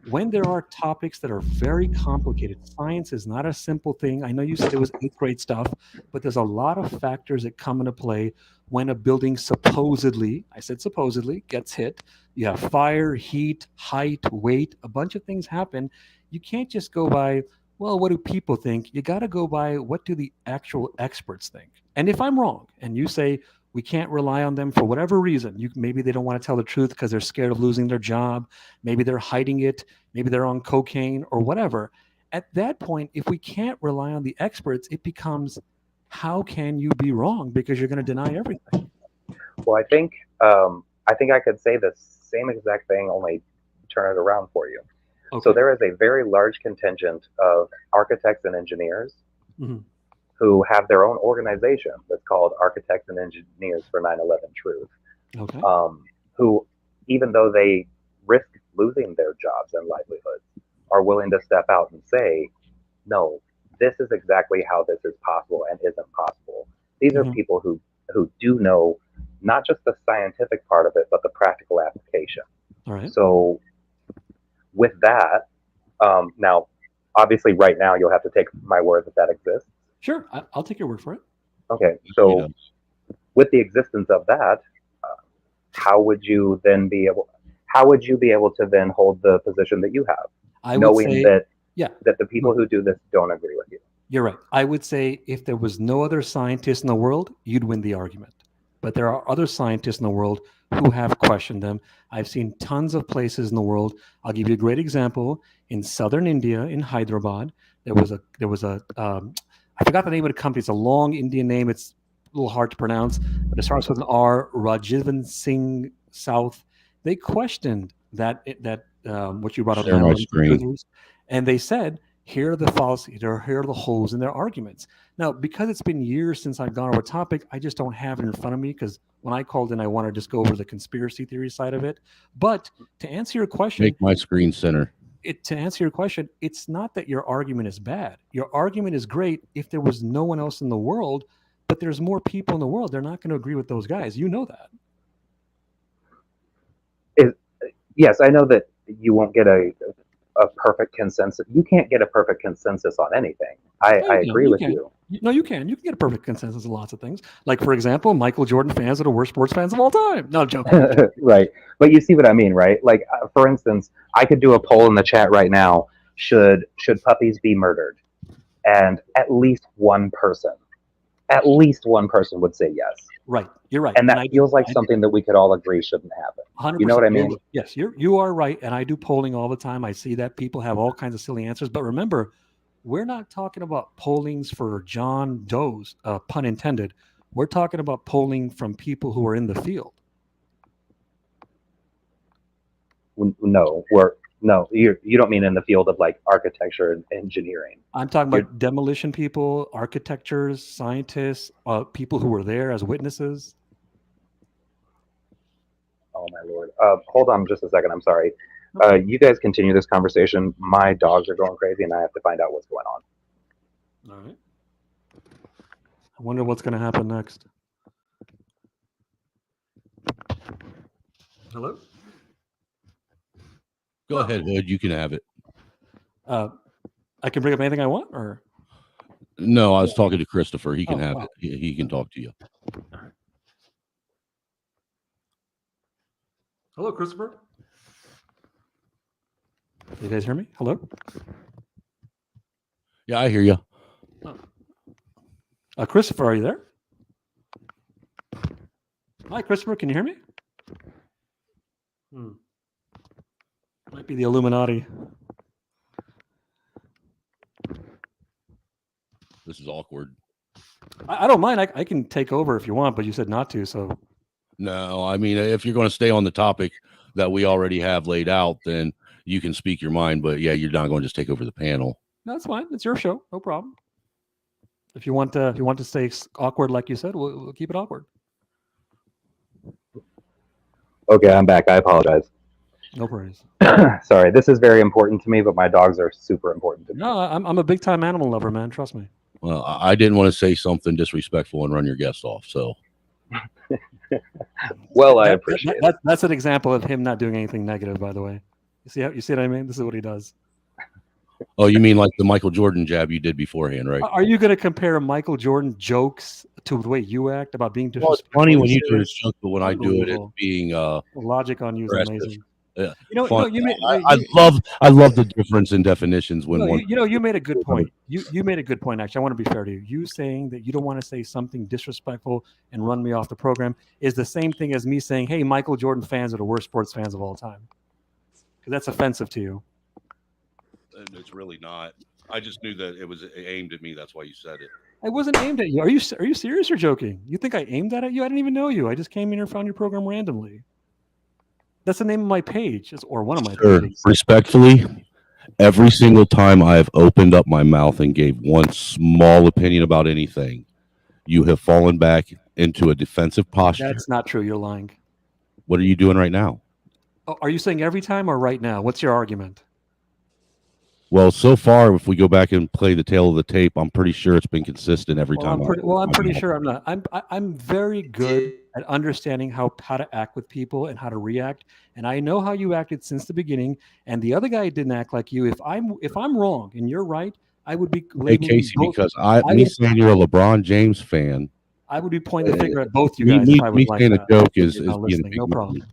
when there are topics that are very complicated, science is not a simple thing. I know you said it was 8th grade stuff, but there's a lot of factors that come into play when a building supposedly, I said supposedly, gets hit. You have fire, heat, height, weight, a bunch of things happen. You can't just go by, well, what do people think? You got to go by what do the actual experts think? And if I'm wrong and you say we can't rely on them for whatever reason, maybe they don't want to tell the truth because they're scared of losing their job, maybe they're hiding it, maybe they're on cocaine or whatever. At that point, if we can't rely on the experts, it becomes, how can you be wrong? Because you're going to deny everything. Well, I think I could say the same exact thing, only turn it around for you. Okay. So there is a very large contingent of architects and engineers who have their own organization that's called Architects and Engineers for 9/11 Truth. Okay. Who, even though they risk losing their jobs and livelihoods, are willing to step out and say, no, this is exactly how this is possible and isn't possible. These are people who do know not just the scientific part of it, but the practical application. All right. So with that, now, obviously right now you'll have to take my word that exists. Sure, I'll take your word for it. Okay, so with the existence of that, how would you be able to then hold the position that you have, knowing that the people who do this don't agree with you? You're right. I would say if there was no other scientists in the world, you'd win the argument. But there are other scientists in the world who have questioned them. I've seen tons of places in the world. I'll give you a great example. In southern India, in Hyderabad, there was a I forgot the name of the company. It's a long Indian name. It's a little hard to pronounce, but it starts with an R. Rajivan Singh South. They questioned that what you brought up, Share my screen. and they said, here are the fallacies, here are the holes in their arguments. Now, because it's been years since I've gone over a topic, I just don't have it in front of me, because when I called in, I wanted to just go over the conspiracy theory side of it. But to answer your question, Make my screen center. to answer your question, it's not that your argument is bad. Your argument is great if there was no one else in the world, but there's more people in the world. They're not going to agree with those guys. You know that. Yes, I know that you won't get a perfect consensus. You can't get a perfect consensus on anything. I agree with you. No, you can. You can get a perfect consensus on lots of things. Like, for example, Michael Jordan fans are the worst sports fans of all time. No, I'm joking. Right. But you see what I mean, right? Like, for instance, I could do a poll in the chat right now. Should puppies be murdered? And at least one person would say yes. Right. You're right. And that feels like something that we could all agree shouldn't happen. 100%. You know what I mean? Yes, you are right. And I do polling all the time. I see that people have all kinds of silly answers. But remember, we're not talking about pollings for John Doe's, pun intended. We're talking about polling from people who are in the field. No, you don't mean in the field of like architecture and engineering. I'm talking about demolition people, architectures, scientists, people who were there as witnesses. Oh my Lord. Hold on just a second. I'm sorry. You guys continue this conversation. My dogs are going crazy and I have to find out what's going on. All right. I wonder what's going to happen next. Hello? Go ahead, Hood. You can have it. I can bring up anything I want, or? No, I was talking to Christopher. He can have it. He can talk to you. All right. Hello, Christopher. You guys hear me? Hello? Yeah, I hear you. Christopher, are you there? Hi, Christopher. Can you hear me? Might be the Illuminati. This is awkward. I don't mind. I can take over if you want, but you said not to, so. No, I mean, if you're going to stay on the topic that we already have laid out, then you can speak your mind. But yeah, you're not going to just take over the panel. No, that's fine. It's your show. No problem. If you want to stay awkward, like you said, we'll keep it awkward. Okay, I'm back. I apologize. No worries. Sorry, this is very important to me, but my dogs are super important to me. No, I'm a big time animal lover, man. Trust me. Well, I didn't want to say something disrespectful and run your guest off. So. Well, I appreciate it. That's an example of him not doing anything negative, by the way. You see what I mean? This is what he does. Oh, you mean like the Michael Jordan jab you did beforehand, right? Are you going to compare Michael Jordan jokes to the way you act about being disrespectful? Well, it's funny when you do it, but when I do it, it's being logic on you is amazing. Yeah, I love the difference in definitions when you made a good point. You made a good point. Actually, I want to be fair to you. You saying that you don't want to say something disrespectful and run me off the program is the same thing as me saying, "Hey, Michael Jordan fans are the worst sports fans of all time," because that's offensive to you. It's really not. I just knew that it was aimed at me. That's why you said it. I wasn't aimed at you. Are you serious or joking? You think I aimed that at you? I didn't even know you. I just came in and found your program randomly. That's the name of my page, or one of my pages. Respectfully, every single time I have opened up my mouth and gave one small opinion about anything, you have fallen back into a defensive posture. That's not true. You're lying. What are you doing right now? Oh, are you saying every time or right now? What's your argument? Well, so far, if we go back and play the tail of the tape, I'm pretty sure it's been consistent every time. I'm pretty sure I'm not. I'm very good at understanding how to act with people and how to react, and I know how you acted since the beginning. And the other guy didn't act like you. If I'm wrong and you're right, I would be. Hey Casey, because saying you're a LeBron James fan, I would be pointing the finger at both you guys. Me saying a joke is being a no problem.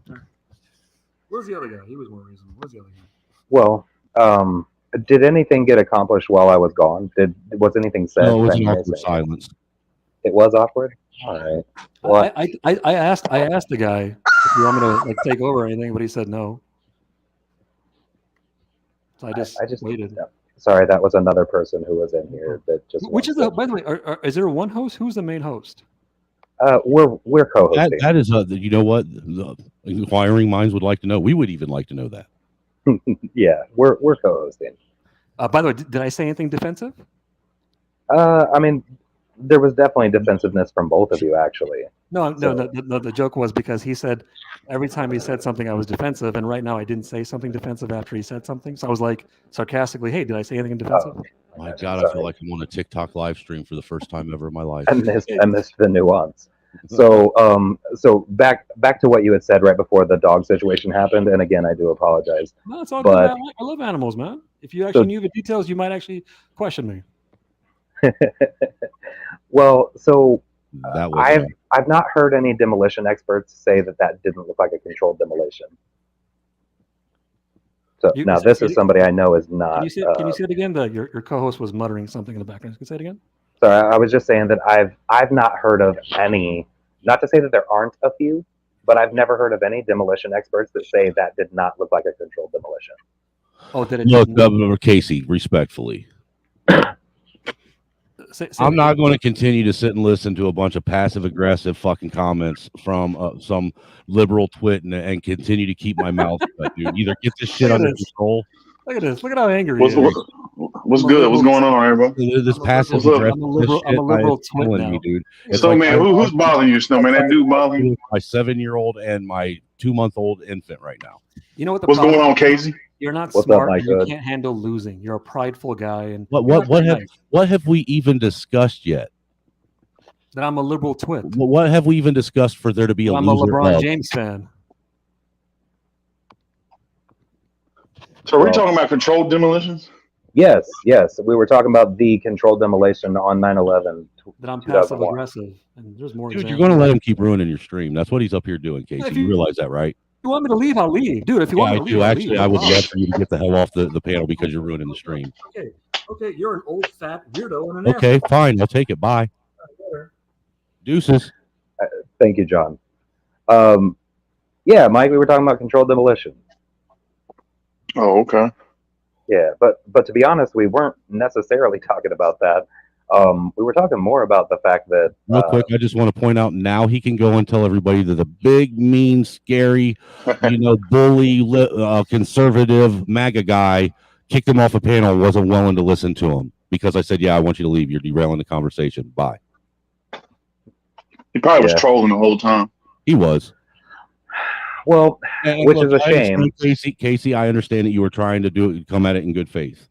Where's the other guy? He was more reasonable. Where's the other guy? Well, did anything get accomplished while I was gone? Was anything said? No, it was an awkward silence. It was awkward. All right. Well, I asked the guy if you want me to take over or anything, but he said no. So I just waited. Sorry, that was another person who was in here that just. Which is by the way, is there one host? Who's the main host? We're co-hosting. That is you know what the inquiring minds would like to know. We would even like to know that. Yeah, we're co-hosting. By the way, did I say anything defensive? I mean, there was definitely defensiveness from both of you, actually. No. The joke was because he said every time he said something, I was defensive, and right now I didn't say something defensive after he said something. So I was like sarcastically, "Hey, did I say anything defensive?" My God, I feel like I'm on a TikTok live stream for the first time ever in my life. I missed the nuance. So back to what you had said right before the dog situation happened, and again, I do apologize. No, it's all good. Man. I love animals, man. If you actually knew the details, you might actually question me. Well, so that was I've not heard any demolition experts say that didn't look like a controlled demolition. So now this is somebody I know is not. Can you say it again? Your co-host was muttering something in the background. Can you say it again? Sorry, I was just saying that I've not heard of any. Not to say that there aren't a few, but I've never heard of any demolition experts that say that did not look like a controlled demolition. Oh, did it? Look, Governor Casey, respectfully. I'm not going to continue to sit and listen to a bunch of passive-aggressive fucking comments from some liberal twit and continue to keep my mouth shut, dude. Either get this shit under control. Look at this. Look at how angry he is. What's good? What's going on, everybody? This passive-aggressive I'm a liberal twit now. me, dude. Snowman, who's bothering you, Snowman? That dude bothering you? My 7-year-old and my 2-month-old infant right now. You know what? What's going on, Casey? You're not smart. And you can't handle losing. You're a prideful guy. And what have we even discussed yet? That I'm a liberal twit. What have we even discussed for there to be a I'm loser a LeBron of? James fan. So are we talking about controlled demolitions? Yes. We were talking about the controlled demolition on 9/11. That I'm passive aggressive, and there's more. Dude, you're going to let him keep ruining your stream. That's what he's up here doing, Casey. You realize that, right? If you want me to leave, I'll leave, dude. If you want me to leave, actually, I would love for you to get the hell off the panel because you're ruining the stream. Okay, you're an old fat weirdo and an Okay, fine, I'll take it. Bye. Deuces. Thank you, John. Yeah, Mike, we were talking about controlled demolition. Oh, okay. Yeah, but to be honest, we weren't necessarily talking about that. We were talking more about the fact that real quick, I just want to point out now he can go and tell everybody that the big, mean, scary, bully, conservative MAGA guy kicked him off a panel and wasn't willing to listen to him because I said, "Yeah, I want you to leave. You're derailing the conversation. Bye." He probably was trolling the whole time. He was. Well, which is a shame. Casey, I understand that you were trying to come at it in good faith.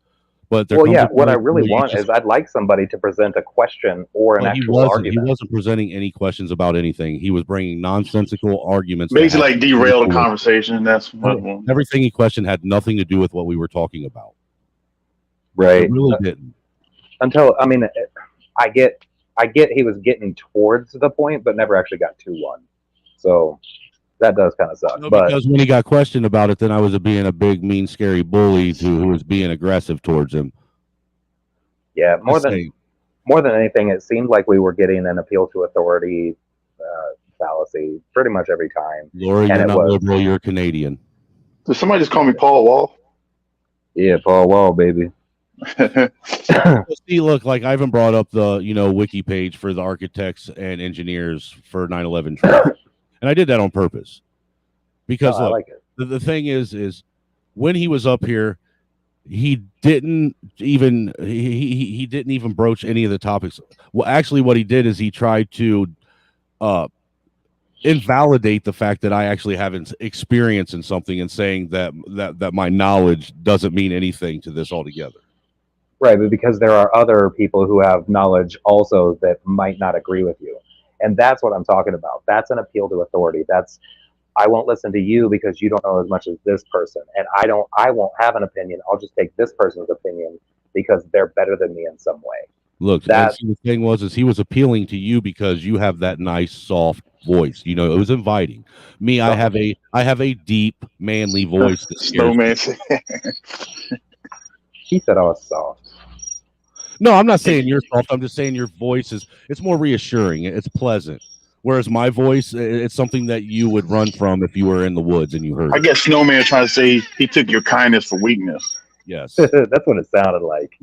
But what I really want is I'd like somebody to present a question or an actual argument. He wasn't presenting any questions about anything. He was bringing nonsensical arguments. Basically, like derail the conversation. That's what everything he questioned had nothing to do with what we were talking about. Right. It really didn't. Until I get he was getting towards the point, but never actually got to one. So that does kind of suck. Because when he got questioned about it, then I was being a big, mean, scary bully who was being aggressive towards him. Yeah, more than anything, it seemed like we were getting an appeal to authority fallacy pretty much every time. Lori, you're not liberal, you're Canadian. Did somebody just call me Paul Wall? Yeah, Paul Wall, baby. See, look, like I haven't brought up the wiki page for the architects and engineers for 9/11 truth. And I did that on purpose because I like it. The thing is when he was up here, he didn't even he didn't even broach any of the topics. Well, actually, what he did is he tried to invalidate the fact that I actually have experience in something and saying that my knowledge doesn't mean anything to this altogether. Right, but because there are other people who have knowledge also that might not agree with you. And that's what I'm talking about. That's an appeal to authority. I won't listen to you because you don't know as much as this person. And I won't have an opinion. I'll just take this person's opinion because they're better than me in some way. Look, the thing was he was appealing to you because you have that nice, soft voice. It was inviting. Me, I have a deep, manly voice. Snowman. He said I was soft. No, I'm not saying you're soft. I'm just saying your voice it's more reassuring. It's pleasant. Whereas my voice, it's something that you would run from if you were in the woods and you heard. I guess Snowman trying to say he took your kindness for weakness. Yes. That's what it sounded like.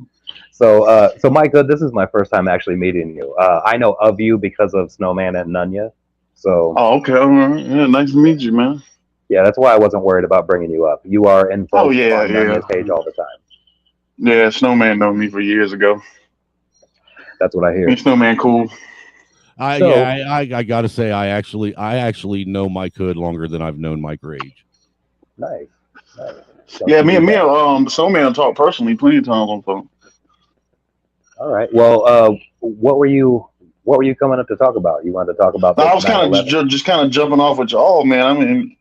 So Micah, this is my first time actually meeting you. I know of you because of Snowman and Nunya. So Oh, okay. All right. Yeah, nice to meet you, man. yeah, that's why I wasn't worried about bringing you up. You are in Oh both yeah, on Nunya's page all the time. yeah. Snowman known me for years ago. That's what I hear. Me and Snowman cool. I gotta say, I actually know Mike Hood longer than I've known Mike Rage. Nice. Don't Yeah, you me do and that. Snowman talked personally plenty of times on phone. All right. Well, what were you coming up to talk about? You wanted to talk about Now, the I was kind of 9/11? just kind of jumping off with you. Oh man, I mean,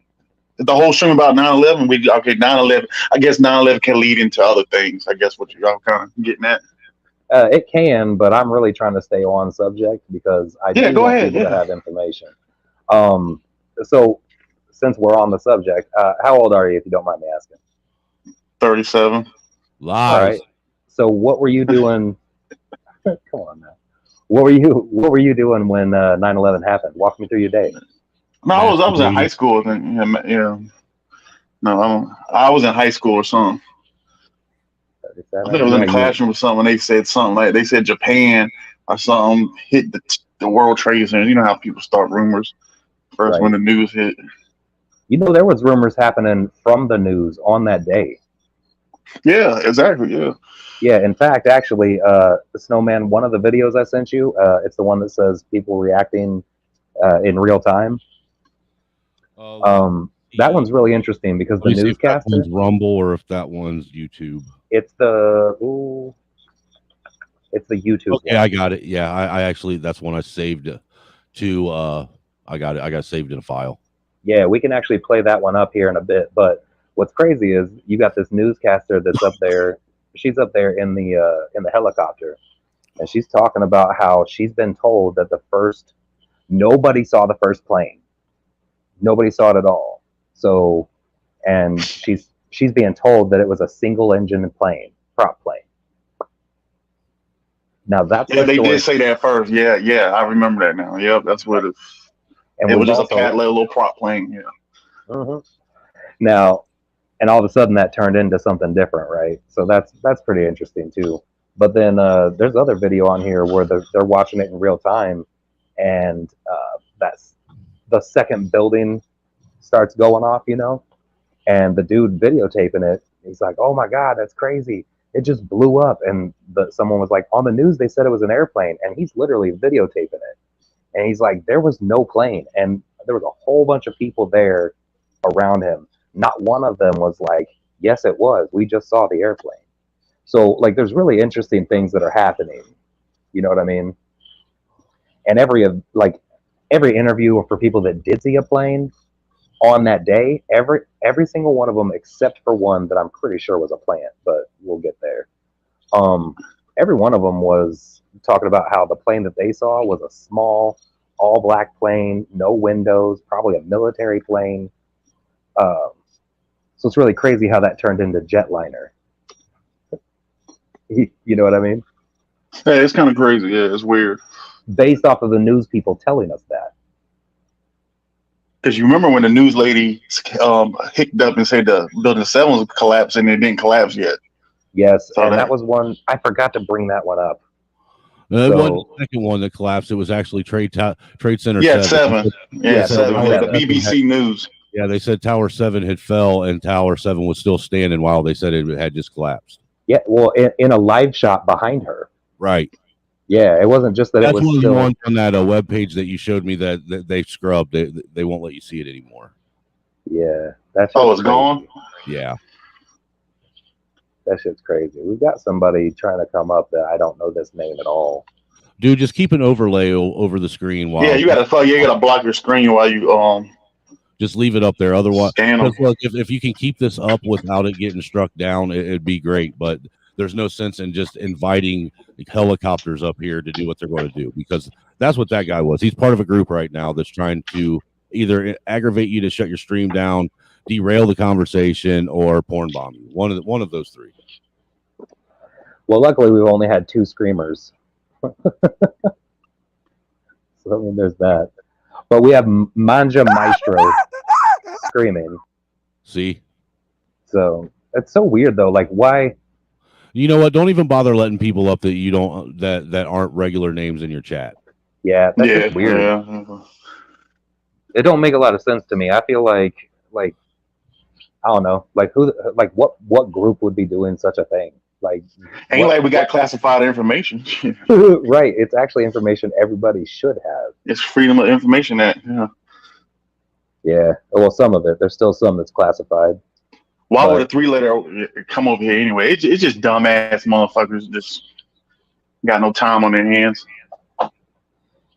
the whole stream about 9/11. We okay, 9/11. I guess 9/11 can lead into other things. I guess what y'all kind of getting at. It can, but I'm really trying to stay on subject because I Yeah, do go want ahead. people to Yeah, have information. Um, so since we're on the subject, how old are you, if you don't mind me asking? 37. All Lies. right. So what were you doing? Come on now. What were you doing when 9/11 happened? Walk me through your day. No, I was in high Masturbating. school. Then yeah. No, I was in high school or something. I think I was in Yeah, the you. classroom or something. They said something like they said Japan or something hit the World Trade Center. You know how people start rumors first when Right. the news hit. You know, there was rumors happening from the news on that day. Yeah, exactly. Yeah. Yeah, in fact, actually, the Snowman, one of the videos I sent you, it's the one that says people reacting in real time. That one's really interesting because Let the me see if that newscaster, one's Rumble or if that one's YouTube. it's it's the YouTube Okay, one. I got it. Yeah, I actually that's one I saved to. I got it. I got it saved in a file. Yeah, we can actually play that one up here in a bit. But what's crazy is you got this newscaster that's up there. She's up there in the helicopter, and she's talking about how she's been told that nobody saw the first plane. Nobody saw it at all. So, and she's being told that it was a single engine plane, prop plane. Now that's Yeah, the they story. did say that first. Yeah, yeah, I remember that now. Yep, that's what it. And It was we've just a also little prop plane. Yeah. Mhm. Now, and all of a sudden that turned into something different, right? So that's pretty interesting too. But then there's other video on here where they're watching it in real time, and that's the second building starts going off, and the dude videotaping it, he's like, "Oh my God, that's crazy! It just blew up." And someone was like, "On the news, they said it was an airplane," and he's literally videotaping it, and he's like, "There was no plane," and there was a whole bunch of people there around him. Not one of them was like, "Yes, it was. We just saw the airplane." So, like, there's really interesting things that are happening. You know what I mean? And every interview for people that did see a plane on that day, every single one of them except for one that I'm pretty sure was a plant, but we'll get there. Um, every one of them was talking about how the plane that they saw was a small, all black plane, no windows, probably a military plane. Um, so it's really crazy how that turned into jetliner. You know what I mean? Hey, it's kind of crazy. Yeah, it's weird. Based off of the news people telling us that. Because you remember when the news lady hicked up and said the building 7 was collapsing and it didn't collapse yet. Yes, Saw and that. that was one I forgot to bring that one up. It wasn't So the second one that collapsed. It was actually Trade Center Yeah, 7. 7. Yeah, Yeah, so 7. it was Yeah, the 7. BBC News. Yeah, they said Tower 7 had fell and Tower 7 was still standing while they said it had just collapsed. Yeah, well, in a live shot behind her. Right. Yeah, it wasn't just that That's it was one of the still. ones on that web page that you showed me that they scrubbed. They won't let you see it anymore. Yeah, that's. Oh, it's gone? Yeah. That shit's crazy. We've got somebody trying to come up that I don't know this name at all. Dude, just keep an overlay over the screen while Yeah, you gotta block your screen while you just leave it up there. Otherwise, scan them. look, if you can keep this up without it getting struck down, it'd be great. But there's no sense in just inviting helicopters up here to do what they're going to do, because that's what that guy was. He's part of a group right now that's trying to either aggravate you to shut your stream down, derail the conversation, or porn bomb you. One of those three. Well, luckily we've only had 2 screamers. So I mean, there's that. But we have Manja Maestro screaming. See? So It's so weird though. Like, why? You know what? Don't even bother letting people up that you don't that aren't regular names in your chat. Yeah, that's just weird. Yeah. It don't make a lot of sense to me. I feel like I don't know, like what group would be doing such a thing? Like, Ain't like we got classified information. right? It's actually information everybody should have. It's Freedom of Information Act. Yeah. Yeah. Well, some of it. There's still some that's classified. Why would a 3-letter come over here anyway? It's just dumbass motherfuckers just got no time on their hands.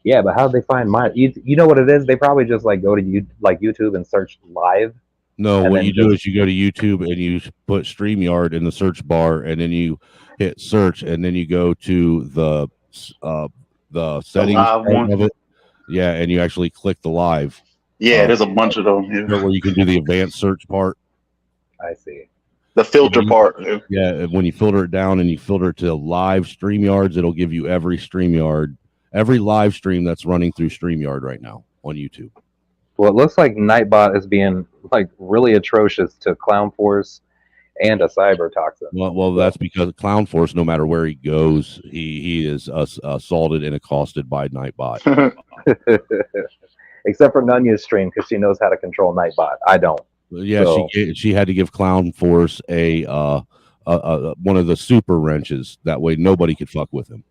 Yeah, but how did they find mine? You know what it is? They probably just like go to YouTube and search live. No, what you do is you go to YouTube and you put StreamYard in the search bar, and then you hit search, and then you go to the settings of it. Yeah, and you actually click the live. Yeah, there's a bunch of them. Yeah. Where you can do the advanced search part. I see. The filter part. Yeah, when you filter it down and you filter it to live StreamYards, it'll give you every live stream that's running through StreamYard right now on YouTube. Well, it looks like Nightbot is being like really atrocious to Clown Force and a cyber toxin. Well, that's because Clown Force, no matter where he goes, he is assaulted and accosted by Nightbot. Except for Nunya's stream, because she knows how to control Nightbot. I don't. Yeah, so she had to give Clown Force a one of the super wrenches. That way, nobody could fuck with him.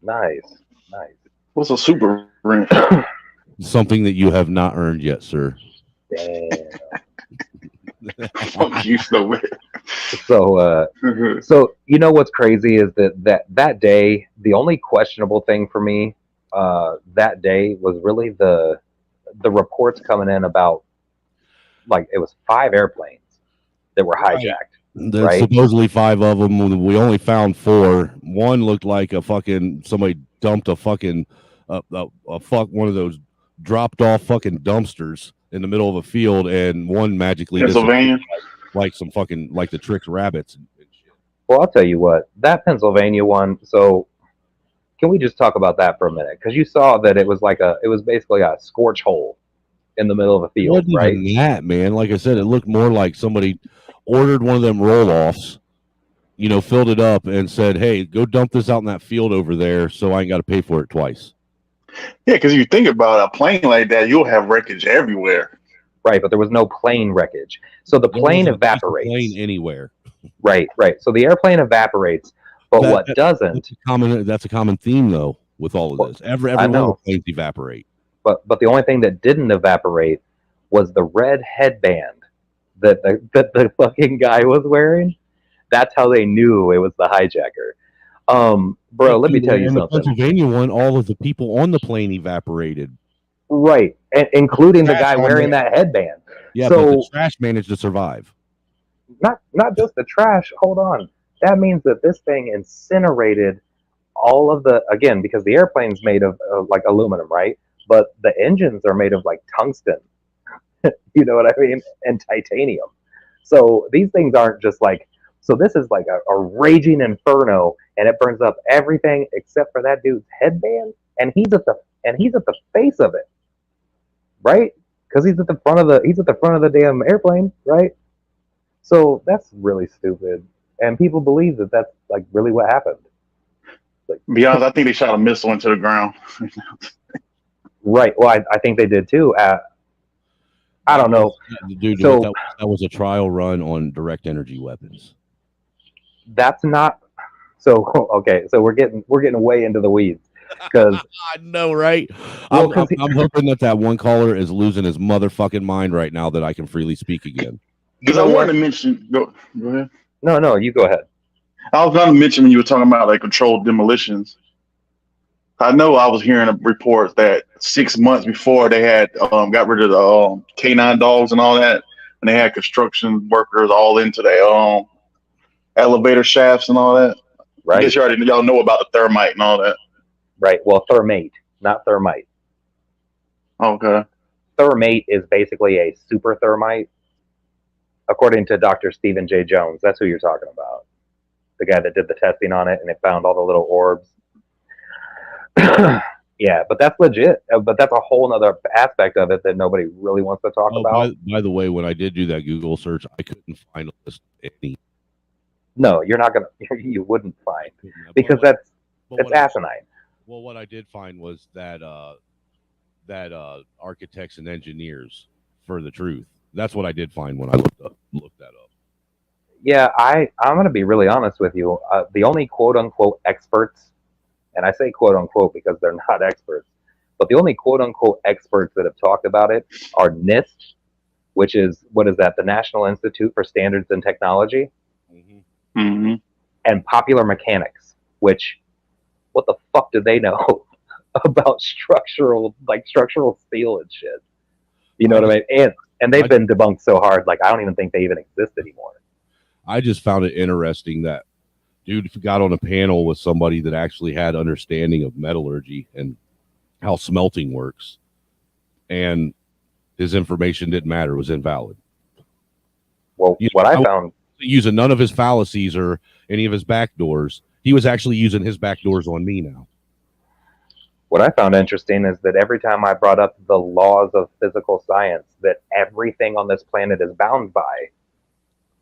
Nice. What's a super wrench? Something that you have not earned yet, sir. Damn. Fuck you, so so you know what's crazy is that day, the only questionable thing for me that day was really the reports coming in about, like, it was 5 airplanes that were hijacked. There's supposedly 5 of them. We only found 4. One looked like somebody dumped a fucking one of those dropped off fucking dumpsters in the middle of a field, and one magically Pennsylvania, like some fucking like the Trix rabbits and shit. Well, I'll tell you what, that Pennsylvania one. So, can we just talk about that for a minute? Because you saw that it was basically a scorch hole in the middle of a field, Wasn't right? even that, man. Like I said, it looked more like somebody ordered one of them roll-offs, filled it up and said, "Hey, go dump this out in that field over there, so I ain't got to pay for it twice." Yeah, because you think about a plane like that, you'll have wreckage everywhere. Right, but there was no plane wreckage. So the plane evaporates. Plane anywhere. Right. So the airplane evaporates, but what doesn't? That's a common theme, though, with all of this. Every one of the planes evaporate. But the only thing that didn't evaporate was the red headband that the fucking guy was wearing. That's how they knew it was the hijacker. Bro, let me tell you something. The Pennsylvania one, all of the people on the plane evaporated. Right, and including the guy wearing that headband. Yeah, so, but the trash managed to survive. Not just the trash. Hold on. That means that this thing incinerated all of again, because the airplane's made of like aluminum, right? But the engines are made of like tungsten. You know what I mean? And titanium. So these things aren't just like. So this is like a raging inferno, and it burns up everything except for that dude's headband, and he's at the face of it, right? Because he's at the front of the damn airplane, right? So that's really stupid, and people believe that that's like really what happened. Like, be honest, I think they shot a missile into the ground. Right. Well, I think they did too. I don't know. Dude, so that was a trial run on direct energy weapons. That's not so okay. So we're getting way into the weeds because I know, right? I'm hoping that one caller is losing his motherfucking mind right now that I can freely speak again. Because I wanted to mention. Go ahead. No, you go ahead. I was going to mention when you were talking about like controlled demolitions. I know I was hearing a report that 6 months before they had got rid of the canine dogs and all that, and they had construction workers all into their elevator shafts and all that. Right. I guess y'all know about the thermite and all that. Right. Well, thermate, not thermite. Okay. Thermate is basically a super thermite, according to Dr. Stephen J. Jones. That's who you're talking about. The guy that did the testing on it and it found all the little orbs. Yeah, but that's legit. But that's a whole other aspect of it that nobody really wants to talk Oh, about. by the way, when I did do that Google search, I couldn't find a list of any. No, you're not gonna. You wouldn't find But because what, but that's what I, asinine. well, what I did find was that architects and engineers for the truth. That's what I did find when I looked that up. Yeah, I'm gonna be really honest with you. The only quote unquote experts, and I say quote unquote because they're not experts, but the only quote unquote experts that have talked about it are NIST, which is what is that? The National Institute for Standards and Technology, Mm-hmm. and Popular Mechanics, which what the fuck do they know about structural steel and shit? You know what I mean? And they've been debunked so hard, like I don't even think they even exist anymore. I just found it interesting that dude got on a panel with somebody that actually had understanding of metallurgy and how smelting works, and his information didn't matter; it was invalid. Well, what I found using none of his fallacies or any of his backdoors, he was actually using his backdoors on me now. What I found interesting is that every time I brought up the laws of physical science that everything on this planet is bound by,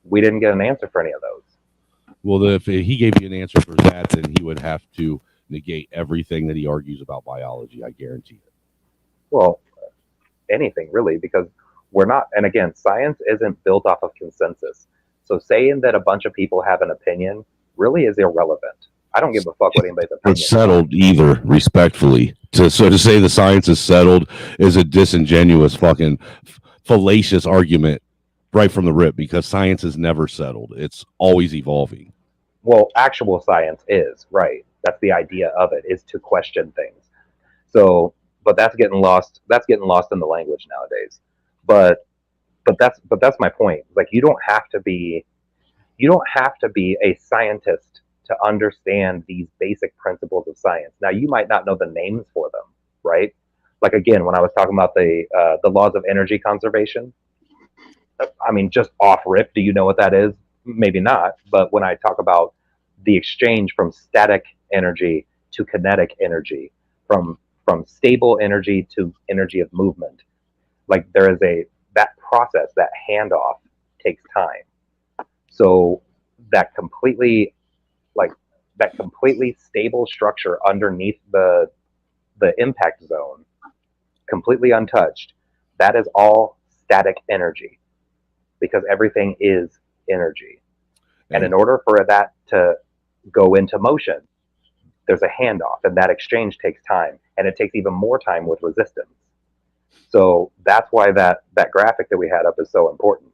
we didn't get an answer for any of those. Well, if he gave you an answer for that, then he would have to negate everything that he argues about biology. I guarantee it. Well, anything really, because we're not, and again, science isn't built off of consensus. So saying that a bunch of people have an opinion really is irrelevant. I don't give a fuck what anybody's opinion is. Settled either, respectfully. To say the science is settled is a disingenuous, fucking fallacious argument right from the rip, because science is never settled. It's always evolving. Well, actual science is, right. That's the idea of it, is to question things. So, but that's getting lost. That's getting lost in the language nowadays. But that's my point. Like you don't have to be a scientist to understand these basic principles of science. Now, you might not know the names for them, right? Like again, when I was talking about the laws of energy conservation, I mean, just off rip, do you know what that is? Maybe not. But when I talk about the exchange from static energy to kinetic energy, from stable energy to energy of movement, like there is that process, that handoff takes time. So that completely stable structure underneath the impact zone, completely untouched, that is all static energy, because everything is energy. And in order for that to go into motion, there's a handoff, and that exchange takes time, and it takes even more time with resistance. So that's why that graphic that we had up is so important.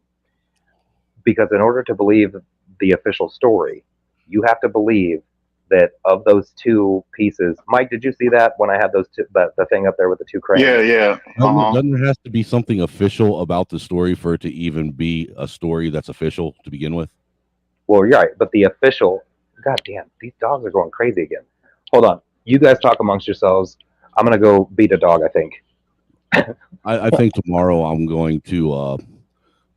Because in order to believe the official story, you have to believe that of those two pieces. Mike, did you see that when I had those two, the thing up there with the two cranes? Yeah. Doesn't there have to be something official about the story for it to even be a story that's official to begin with? Well, you're right, but the official, goddamn, these dogs are going crazy again. Hold on, you guys talk amongst yourselves. I'm gonna go beat a dog, I think. I think tomorrow I'm going to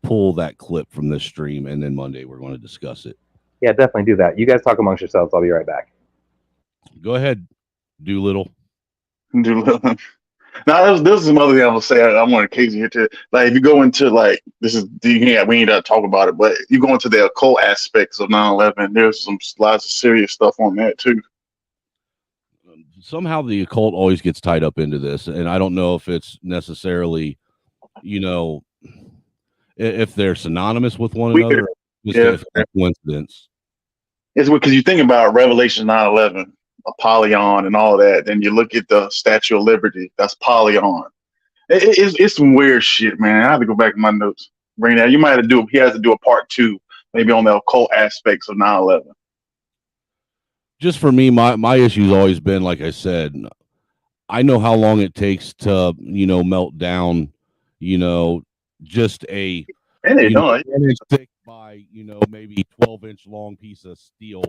pull that clip from this stream, and then Monday we're going to discuss it. Yeah, definitely do that. You guys talk amongst yourselves. I'll be right back. Go ahead, Doolittle. Doolittle. Now, there's some other thing I will say. I want to case here too. Like, if you go into we ain't got to talk about it, but you go into the occult aspects of 9/11. There's lots of serious stuff on that too. Somehow the occult always gets tied up into this, and I don't know if it's necessarily, if they're synonymous with one another. Just a coincidence. It's because you think about Revelation 9/11, Apollyon, and all that. Then you look at the Statue of Liberty. That's Polyon. It's some weird shit, man. I have to go back to my notes. Bring that. You might have to do. He has to do a part 2, maybe on the occult aspects of 9/11. Just for me, my issue's always been, like I said, I know how long it takes to melt down, just a inch thick by maybe 12-inch long piece of steel,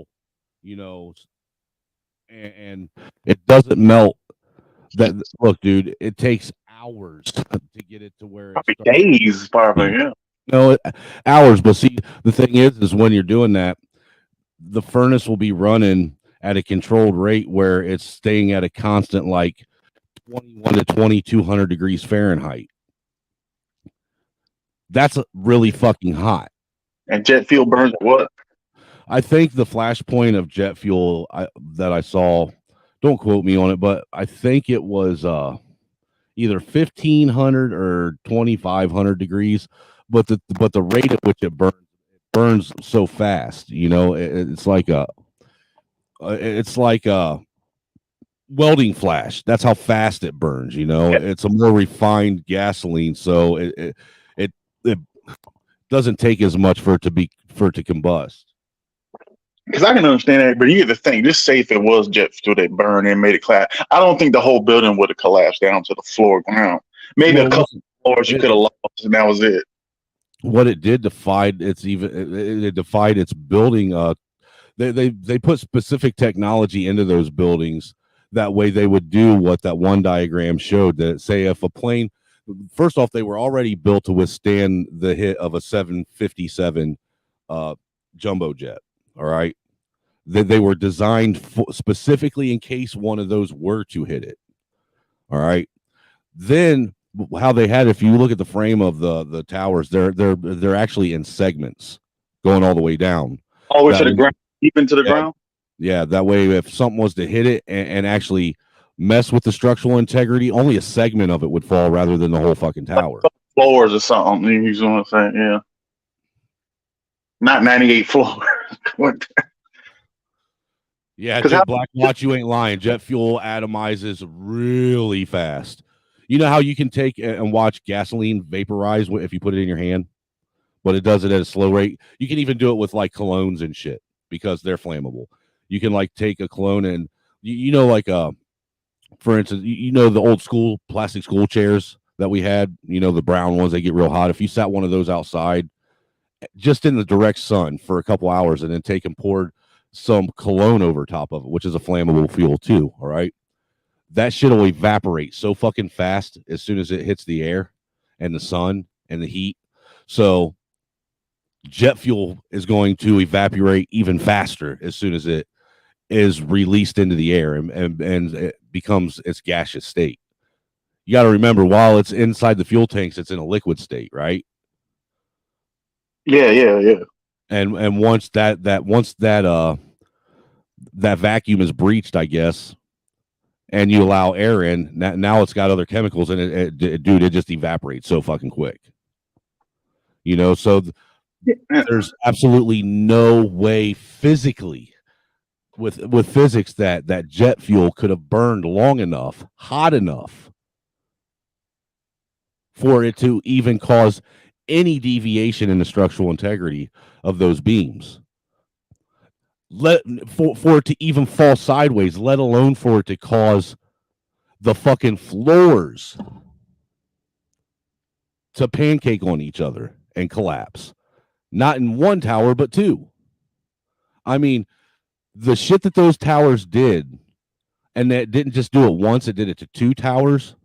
and it doesn't melt. That look, dude, it takes hours to get it to where it's days, probably. Yeah. No, hours. But see, the thing is when you're doing that, the furnace will be running at a controlled rate where it's staying at a constant, like 21 to 2200 degrees Fahrenheit. That's really fucking hot. And jet fuel burns at what? I think the flashpoint of jet fuel that I saw, don't quote me on it, but I think it was either 1500 or 2500 degrees. But the rate at which it burns so fast, you know, it's like a welding flash. That's how fast it burns. You know, it's a more refined gasoline, so it doesn't take as much for it to combust. Because I can understand that, but you get to think, just say if it was jet fuel that burned and made it collapse, I don't think the whole building would have collapsed down to the floor ground. Maybe a couple floors you could have lost, and that was it. What it did defied its building. They put specific technology into those buildings. That way they would do what that one diagram showed. That say if a plane, first off, they were already built to withstand the hit of a 757 jumbo jet. All right. They were designed specifically in case one of those were to hit it. All right. Then how they had, if you look at the frame of the towers, they're actually in segments going all the way down. All the way to the ground, deep into the ground? Yeah, that way if something was to hit it and actually mess with the structural integrity, only a segment of it would fall rather than the whole fucking tower. Floors or something, you know what I'm saying? Yeah. Not 98 floors. Yeah, Jet Black Watch, you ain't lying. Jet fuel atomizes really fast. You know how you can take and watch gasoline vaporize if you put it in your hand, but it does it at a slow rate? You can even do it with like colognes and shit because they're flammable. You can like take a cologne and you know, like for instance, you know the old school plastic school chairs that we had, you know, the brown ones, they get real hot. If you sat one of those outside just in the direct sun for a couple hours and then take and poured some cologne over top of it, which is a flammable fuel too, all right? That shit will evaporate so fucking fast as soon as it hits the air and the sun and the heat. So jet fuel is going to evaporate even faster as soon as it is released into the air and it becomes its gaseous state. You got to remember, while it's inside the fuel tanks, it's in a liquid state, right? Yeah. And once that vacuum is breached, I guess, and you allow air in, now it's got other chemicals in it. Dude, it just evaporates so fucking quick. You know, so there's absolutely no way physically with physics that jet fuel could have burned long enough, hot enough for it to even cause any deviation in the structural integrity of those beams. For it to even fall sideways, let alone for it to cause the fucking floors to pancake on each other and collapse. Not in one tower, but two. I mean, the shit that those towers did, and that didn't just do it once, it did it to two towers.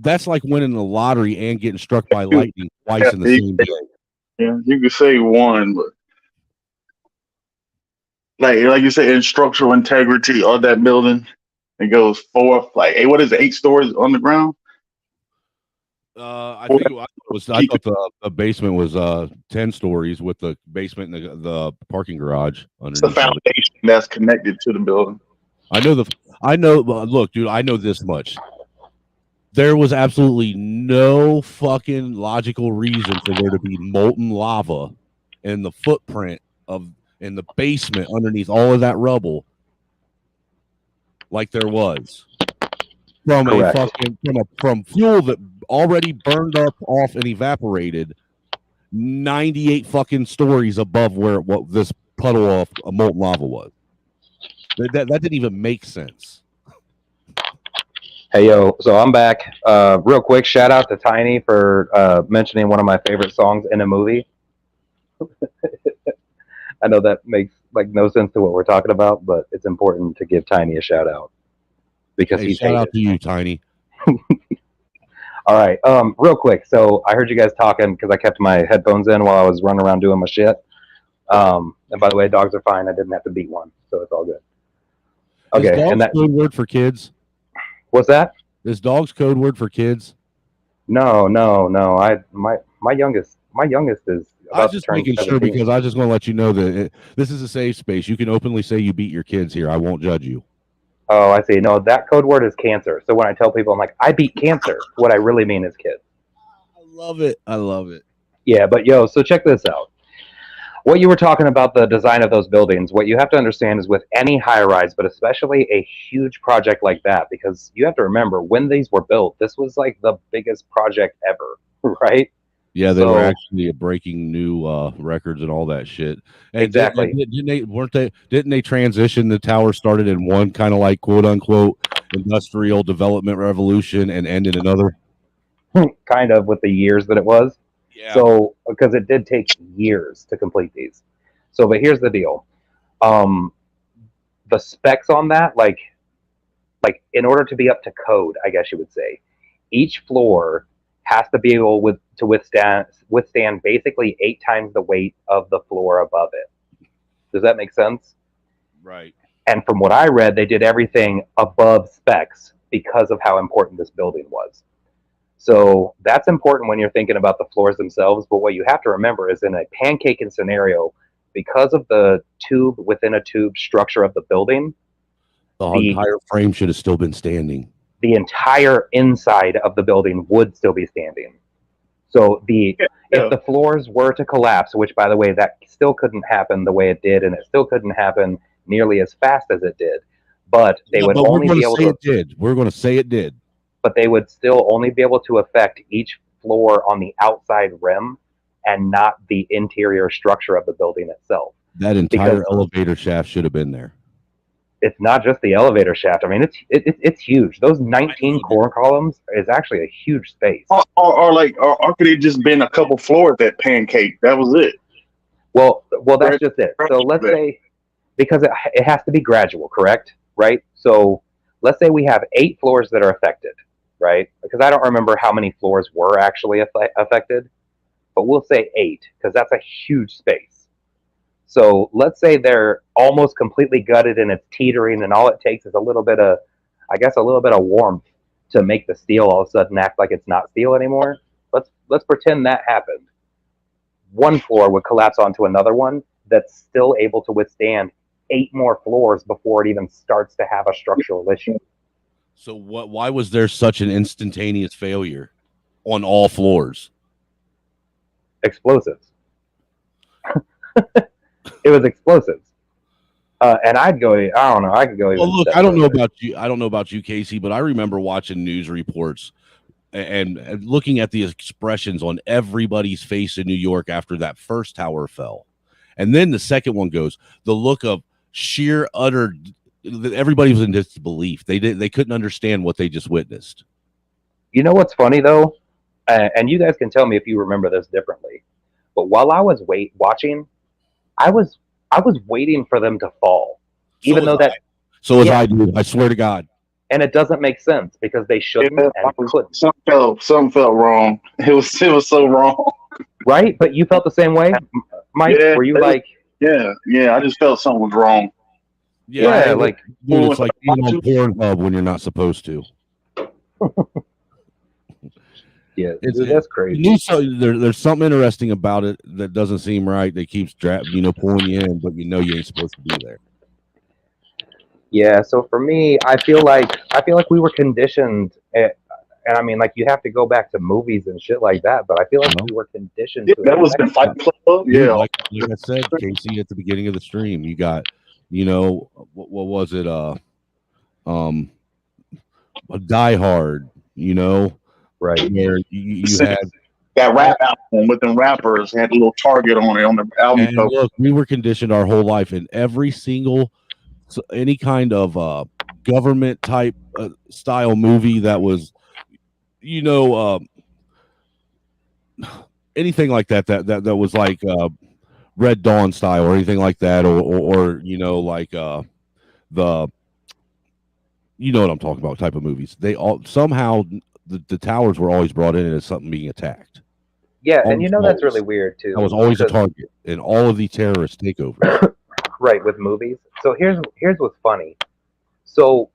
That's like winning the lottery and getting struck by lightning twice in the same day. Yeah, you could say one, but like you said, in structural integrity of that building, it goes 4, like, hey, what is it, 8 stories underground? I thought the basement was 10 stories with the basement and the parking garage underneath. It's the foundation that's connected to the building. Look, dude, I know this much. There was absolutely no fucking logical reason for there to be molten lava in the footprint in the basement underneath all of that rubble, like there was from fuel that already burned up, off, and evaporated 98 fucking stories above what this puddle of molten lava was. That didn't even make sense. Hey, yo, so I'm back. Real quick, shout out to Tiny for mentioning one of my favorite songs in a movie. I know that makes like no sense to what we're talking about, but it's important to give Tiny a shout out because he's shout out to you, Tiny. All right, real quick. So I heard you guys talking because I kept my headphones in while I was running around doing my shit. And by the way, dogs are fine. I didn't have to beat one, so it's all good. Okay, and that code word for kids. What's that? Is dogs code word for kids? No. My youngest is I was about to just turn making sure 17. because I just want to let you know that this is a safe space. You can openly say you beat your kids here. I won't judge you. Oh, I see. No, that code word is cancer. So when I tell people I'm like, I beat cancer, what I really mean is kids. I love it. I love it. Yeah, but yo, so check this out. What you were talking about, the design of those buildings, what you have to understand is with any high rise, but especially a huge project like that, because you have to remember when these were built, this was like the biggest project ever, right? Yeah, they were So actually breaking new records and all that shit. And exactly. didn't they transition? The tower started in one kind of like quote unquote industrial development revolution and ended another. Kind of with the years that it was. Yeah. So because it did take years to complete these. So but here's the deal. The specs on that, like in order to be up to code, I guess you would say, each floor has to be able to withstand basically 8 times the weight of the floor above it. Does that make sense? Right. And from what I read, they did everything above specs because of how important this building was. So that's important when you're thinking about the floors themselves. But what you have to remember is in a pancaking scenario, because of the tube within a tube structure of the building, The entire frame should have still been standing. The entire inside of the building would still be standing. So if the floors were to collapse, which by the way, that still couldn't happen the way it did, and it still couldn't happen nearly as fast as it did, but they would only be able to. It did. We're going to say it did. But they would still only be able to affect each floor on the outside rim and not the interior structure of the building itself. That entire elevator shaft should have been there. It's not just the elevator shaft. I mean, it's huge. Those 19 core columns is actually a huge space. Or could it just been a couple floors that pancake? That was it. Well, that's just it. So let's say, because it has to be gradual, correct? Right? So let's say we have 8 floors that are affected, right? Because I don't remember how many floors were actually affected, but we'll say 8 because that's a huge space. So let's say they're almost completely gutted and it's teetering, and all it takes is a little bit of warmth to make the steel all of a sudden act like it's not steel anymore. Let's pretend that happened. One floor would collapse onto another one that's still able to withstand 8 more floors before it even starts to have a structural issue. So why was there such an instantaneous failure on all floors? Explosives. It was explosives. And I could go even. Well, look, I don't know about you, Casey, but I remember watching news reports and looking at the expressions on everybody's face in New York after that first tower fell. And then the second one goes, the look of sheer utter, everybody was in disbelief. They couldn't understand what they just witnessed. You know what's funny though? And you guys can tell me if you remember this differently. But while I was watching, I was waiting for them to fall. Even though that so as I do, I swear to God. And it doesn't make sense because they shouldn't and couldn't. Something felt wrong. It was so wrong. Right? But you felt the same way, Mike? Yeah, were you like? Yeah. I just felt something was wrong. Yeah, like dude, it's like being on Pornhub when you're not supposed to. Yeah, that's crazy. There's something interesting about it that doesn't seem right. That keeps pulling you in, but you ain't supposed to be there. Yeah, so for me, I feel like we were conditioned, and I mean, like you have to go back to movies and shit like that. But I feel like we were conditioned. That was the Fight Club. Yeah, like I said, Casey, at the beginning of the stream, you got, what was it? A Die Hard, right? Where you had that rap album with them rappers had a little target on it on the album. And look, we were conditioned our whole life in every single any kind of government type style movie that was, anything like that was like Red Dawn style or anything like that, or like the what I'm talking about type of movies. They all somehow the towers were always brought in as something being attacked. Yeah, and that's really weird too. That was always a target in all of the terrorist takeovers. Right, with movies. So here's what's funny. So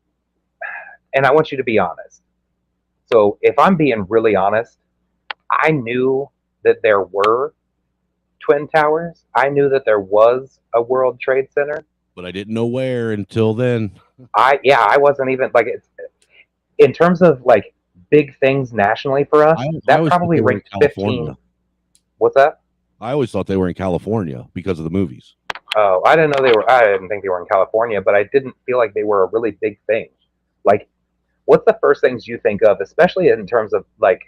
and I want you to be honest. So if I'm being really honest, I knew that there were Twin Towers. I knew that there was a World Trade Center. But I didn't know where until then. I wasn't even like it's in terms of like big things nationally for us. That probably ranked 15. What's that? I always thought they were in California because of the movies. Oh, I didn't know they were. I didn't think they were in California, but I didn't feel like they were a really big thing. Like, what's the first things you think of, especially in terms of like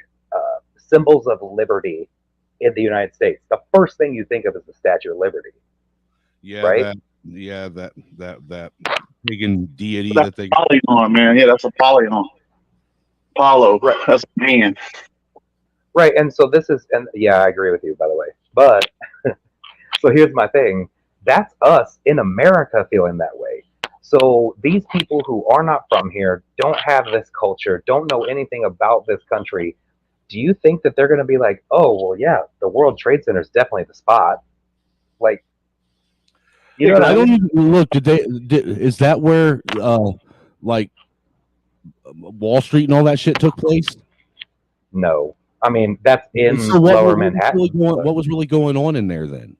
symbols of liberty in the United States? The first thing you think of is the Statue of Liberty. Yeah, right. That pagan deity That's that they Polygon, man. Yeah, that's a Polygon. Apollo, right? That's a man. Right, and so this is, and yeah, I agree with you, by the way. But so here's my thing: that's us in America feeling that way. So these people who are not from here, don't have this culture, don't know anything about this country. Do you think that they're going to be like, oh, well, yeah, the World Trade Center is definitely the spot? Like, you know what I don't mean? even look. Is that where like Wall Street and all that shit took place? No, I mean that's in So Lower Manhattan. What was really going on in there then?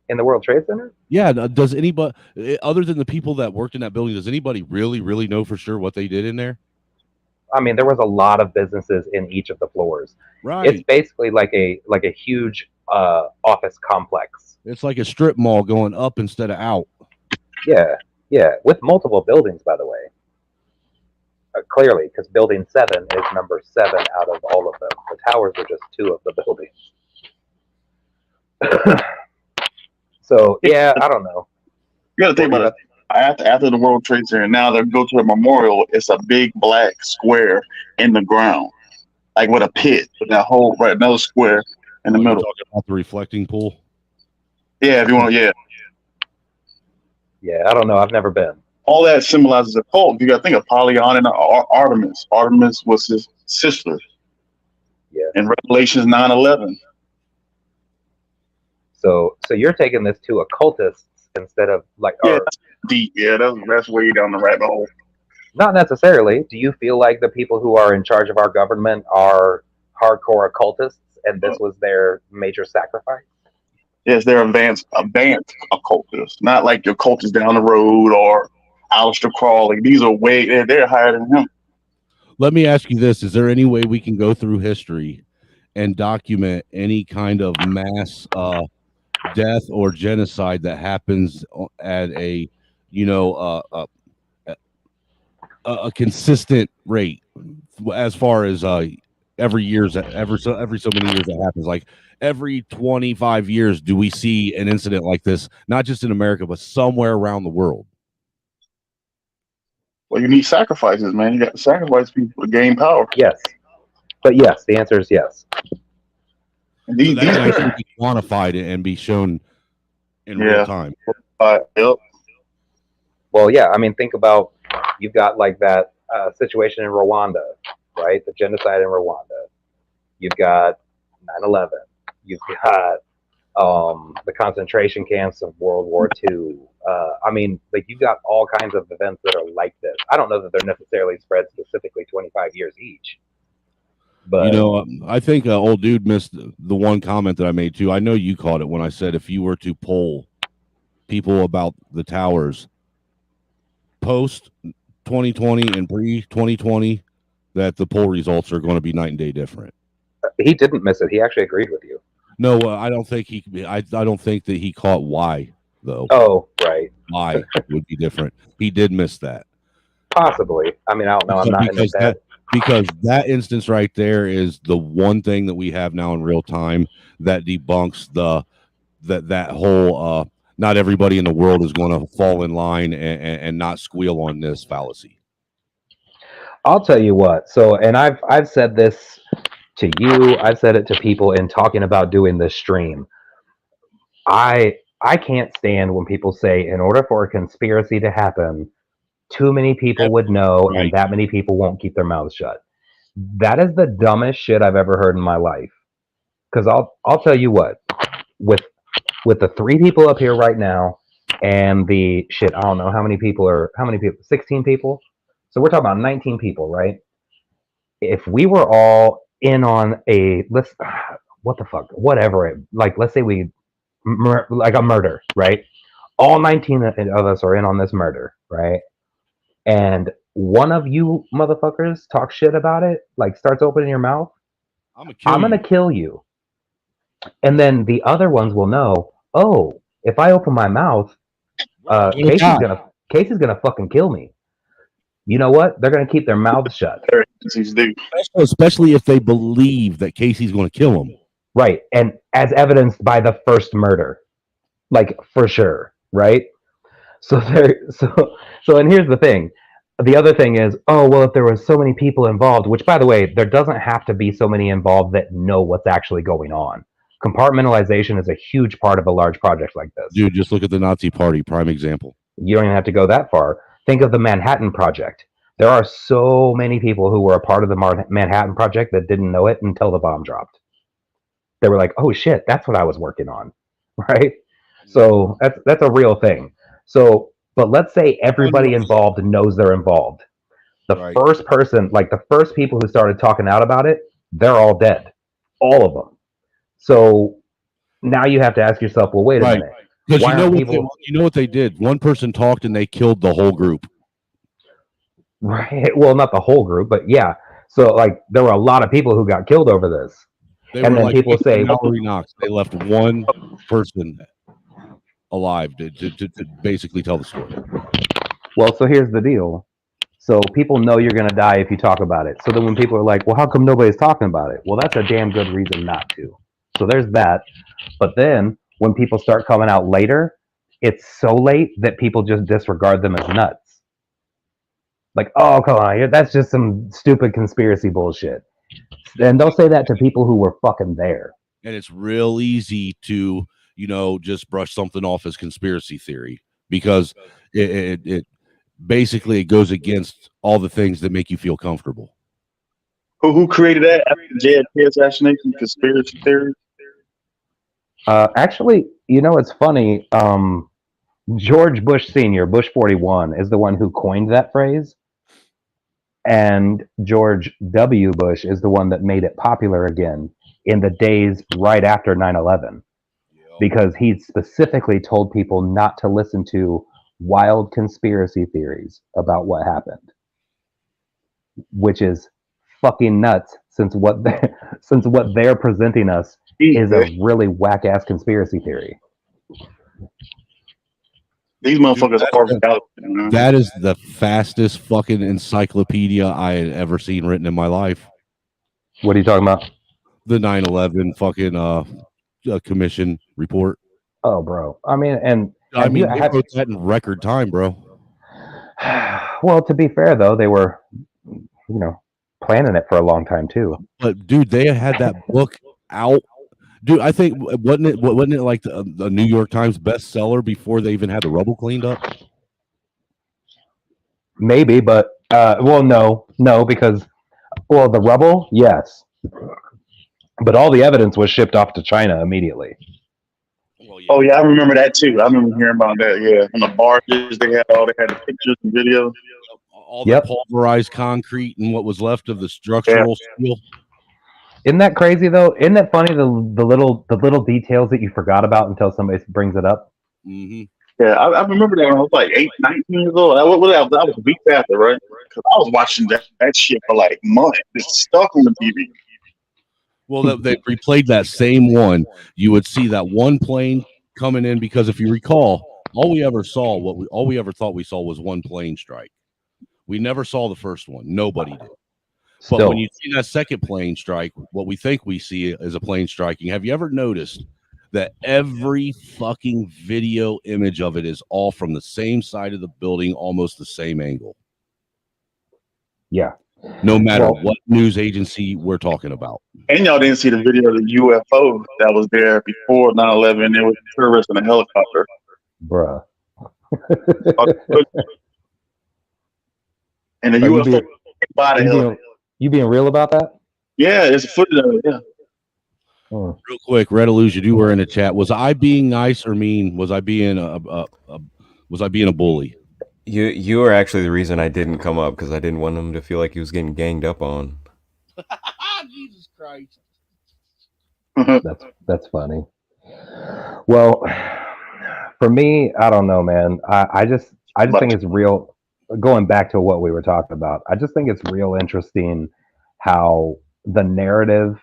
In the World Trade Center? Yeah. Does anybody, other than the people that worked in that building, does anybody really know for sure what they did in there? I mean, there was a lot of businesses in each of the floors. Right. It's basically like a huge office complex. It's like a strip mall going up instead of out. Yeah, with multiple buildings, by the way. Clearly, because Building 7 is number 7 out of all of them. The towers are just 2 of the buildings. So yeah, I don't know. You got to think about it. After the World Trade Center, now they go to a memorial. It's a big black square in the ground, like with a pit, with that whole another square in the middle. Talking about the reflecting pool. Yeah, if you want, yeah. Yeah, I don't know. I've never been. All that symbolizes a cult. You got to think of Polygon and Artemis. Artemis was his sister. Yeah. In Revelations 9:11. So you're taking this to occultists instead of like. Yeah, deep. Yeah, that's way down the rabbit hole. Not necessarily. Do you feel like the people who are in charge of our government are hardcore occultists, and this was their major sacrifice? Yes, they're advanced occultists, not like your cultists down the road or Aleister Crowley. These are they're higher than him. Let me ask you this: is there any way we can go through history and document any kind of mass death or genocide that happens at a consistent rate, as far as every so many years that happens? Like every 25 years, do we see an incident like this, not just in America, but somewhere around the world? Well, you need sacrifices, man. You got to sacrifice people to gain power. Yes. But yes, the answer is yes. So that can actually be quantified and be shown in real time. Yep. Well, yeah. I mean, think about, you've got like that situation in Rwanda, right? The genocide in Rwanda. You've got 9/11. You've got the concentration camps of World War II. I mean, like, you've got all kinds of events that are like this. I don't know that they're necessarily spread specifically 25 years each. But I think old dude missed the one comment that I made too. I know you caught it when I said if you were to poll people about the towers post 2020 and pre 2020, that the poll results are going to be night and day different. He didn't miss it. He actually agreed with you. No, I don't think he. I don't think that he caught why though. Oh, right. Why would be different. He did miss that. Possibly. I mean, I don't know. I'm not in that. Because that instance right there is the one thing that we have now in real time that debunks that whole not everybody in the world is going to fall in line and not squeal on this fallacy. I'll tell you what. So, and I've said this to you. I've said it to people in talking about doing this stream. I can't stand when people say, in order for a conspiracy to happen, too many people would know, and that many people won't keep their mouths shut. That is the dumbest shit I've ever heard in my life. Because I'll tell you what, with the 3 people up here right now, and the shit, I don't know how many people, 16 people. So we're talking about 19 people, right? If we were all in on what the fuck, whatever, like let's say like a murder, right? All 19 of us are in on this murder, right? And one of you motherfuckers talks shit about it, like starts opening your mouth, I'm gonna kill you. And then the other ones will know, oh, if I open my mouth, Casey's gonna fucking kill me. You know what? They're gonna keep their mouths shut. Especially if they believe that Casey's going to kill them. Right. And as evidenced by the first murder. Like for sure, right? So and here's the thing. The other thing is, oh, well, if there was so many people involved, which by the way, there doesn't have to be so many involved that know what's actually going on. Compartmentalization is a huge part of a large project like this. Dude, just look at the Nazi Party, prime example. You don't even have to go that far. Think of the Manhattan Project. There are so many people who were a part of the Manhattan Project that didn't know it until the bomb dropped. They were like, oh shit, that's what I was working on, right? So that's a real thing. So, but let's say everybody involved knows they're involved. The first person, like the first people who started talking out about it, they're all dead. All of them. So now you have to ask yourself, well, wait a minute. Because you know what they did? One person talked and they killed the whole group. Right. Well, not the whole group, but yeah. So like there were a lot of people who got killed over this. And then people say they left one person alive to basically tell the story. Well, so here's the deal. So people know you're going to die if you talk about it. So then when people are like, well, how come nobody's talking about it? Well, that's a damn good reason not to. So there's that. But then when people start coming out later, it's so late that people just disregard them as nuts. Like, oh, come on, that's just some stupid conspiracy bullshit. And they'll say that to people who were fucking there. And it's real easy to, just brush something off as conspiracy theory because it basically it goes against all the things that make you feel comfortable. Who created that after the JFK assassination? Conspiracy theory? Actually, it's funny. George Bush Sr., Bush 41, is the one who coined that phrase. And George W. Bush is the one that made it popular again in the days right after 9/11. Because he specifically told people not to listen to wild conspiracy theories about what happened. Which is fucking nuts since what they're presenting us is a really whack-ass conspiracy theory. These motherfuckers are that is the fastest fucking encyclopedia I had ever seen written in my life. What are you talking about? The 9/11 fucking commission report. Oh, bro. I mean, they wrote that in record time, bro. Well, to be fair, though, they were, planning it for a long time too. But dude, they had that book out. Dude, I think wasn't it like the New York Times bestseller before they even had the rubble cleaned up? Maybe, but no, because the rubble, yes, but all the evidence was shipped off to China immediately. Well, yeah. Oh yeah, I remember that too. I remember hearing about that. Yeah, on the barges they had the pictures and videos. All the pulverized concrete and what was left of the structural steel. Isn't that crazy though? Isn't that funny? The little details that you forgot about until somebody brings it up. Mm-hmm. Yeah, I remember that when I was like 19 years old. I was weeks after, right? Because I was watching that shit for like months. It's stuck on the TV. Well, they replayed that same one. You would see that one plane coming in because if you recall, all we ever thought we saw was one plane strike. We never saw the first one. Nobody did. But when you see that second plane strike, what we think we see is a plane striking. Have you ever noticed that every fucking video image of it is all from the same side of the building, almost the same angle? Yeah. No matter what news agency we're talking about. And y'all didn't see the video of the UFO that was there before 9/11. It was a tourist in a helicopter. Bruh. And the UFO You being real about that? Yeah, it's footage of it, yeah. Real quick, Red Illusion, you were in the chat. Was I being nice or mean? Was I being a bully? You are actually the reason I didn't come up because I didn't want him to feel like he was getting ganged up on. Jesus Christ. That's funny. Well, for me, I don't know, man. I just think it's real. Going back to what we were talking about, I just think it's real interesting how the narrative,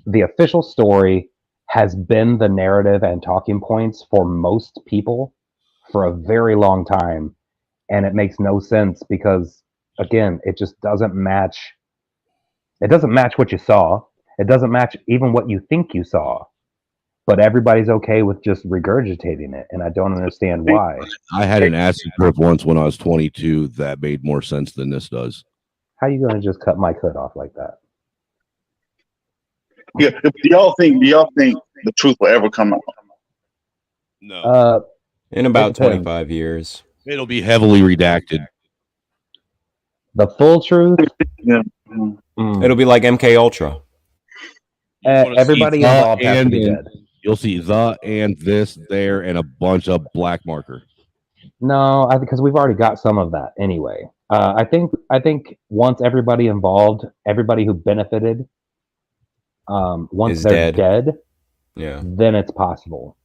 the official story, has been the narrative and talking points for most people for a very long time, and it makes no sense because, again, it just doesn't match. It doesn't match what you saw. It doesn't match even what you think you saw. But everybody's okay with just regurgitating it, and I don't understand why. I had an acid trip once when I was 22 that made more sense than this does. How you gonna just cut my cut off like that? Yeah. Do y'all think the truth will ever come out? No. In about 25 years. It'll be heavily redacted. The full truth? Yeah. It'll be like MK Ultra. Everybody involved has to be dead. You'll see the and this, there, and a bunch of black marker. No, because we've already got some of that anyway. I think once everybody involved, everybody who benefited, once they're dead, yeah, then it's possible.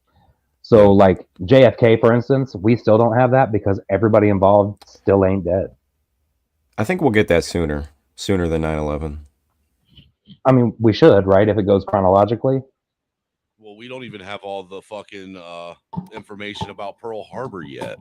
So, like JFK, for instance, we still don't have that because everybody involved still ain't dead. I think we'll get that sooner than 9/11. I mean, we should, right? If it goes chronologically. Well, we don't even have all the fucking information about Pearl Harbor yet.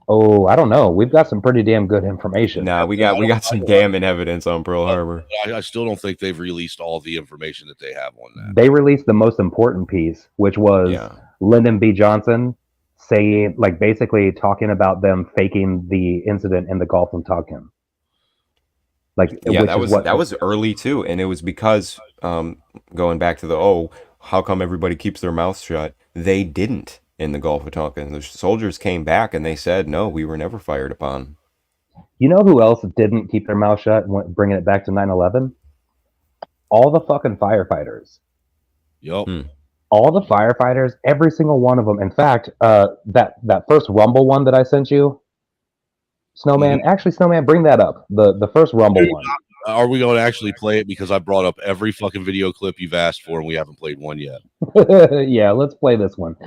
Oh, I don't know. We've got some pretty damn good information. Nah, we got some damning evidence on Pearl Harbor. I still don't think they've released all the information that they have on that. They released the most important piece, which was Lyndon B. Johnson saying, like, basically talking about them faking the incident in the Gulf of Tonkin. Like, yeah, that was early too, and it was because going back to how come everybody keeps their mouths shut? They didn't in the Gulf of Tonkin. The soldiers came back and they said, no, we were never fired upon. You know who else didn't keep their mouth shut, bringing it back to 9/11? All the fucking firefighters. Yep. All the firefighters, every single one of them. In fact, that first Rumble one that I sent you, Snowman, actually, Snowman, bring that up. The first Rumble one. Are we going to actually play it? Because I brought up every fucking video clip you've asked for, and we haven't played one yet. Yeah, let's play this one.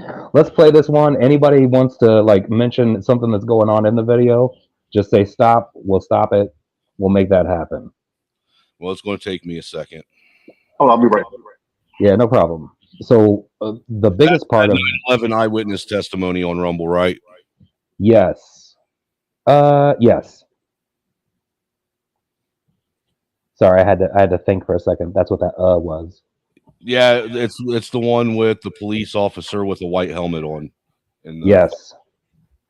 Anybody wants to mention something that's going on in the video, just say stop. We'll stop it. We'll make that happen. Well, it's going to take me a second. Oh, I'll be right. Yeah, no problem. So the biggest part of 9/11 eyewitness testimony on Rumble, right? Yes. Yes. Sorry, I had to think for a second. That's what that was. Yeah, it's the one with the police officer with a white helmet on. Yes.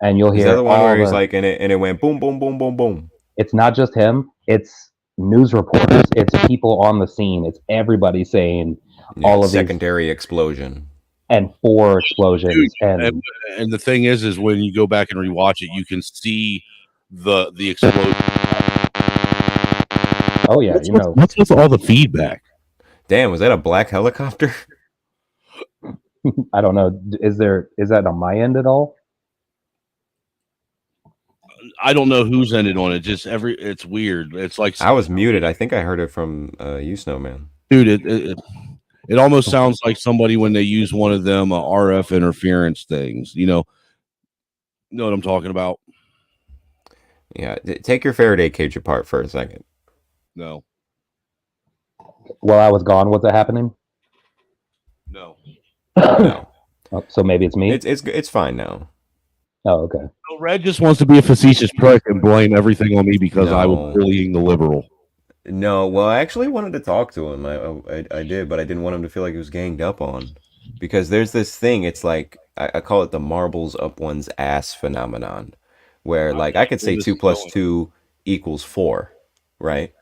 And you'll hear Is that the one where he's like, and it went boom, boom, boom, boom, boom. It's not just him. It's news reporters. It's people on the scene. It's everybody saying all of secondary explosion. And 4 explosions. Dude, and the thing is when you go back and rewatch it, you can see the explosion. Oh yeah, what's with all the feedback? Damn, was that a black helicopter? I don't know. Is that on my end at all? I don't know who's ended on it. It's weird. It's like I was muted. I think I heard it from you, Snowman. Dude, it almost sounds like somebody when they use one of them RF interference things. You know what I'm talking about? Yeah, take your Faraday cage apart for a second. No. While I was gone, was it happening? No. No. Oh, so maybe it's me. It's fine now. Oh, okay. So Red just wants to be a facetious prick and blame everything on me because I was bullying the liberal. No, well, I actually wanted to talk to him. I did, but I didn't want him to feel like he was ganged up on. Because there's this thing, it's like, I call it the marbles up one's ass phenomenon. Where, I could say 2 + 2 = 4, right?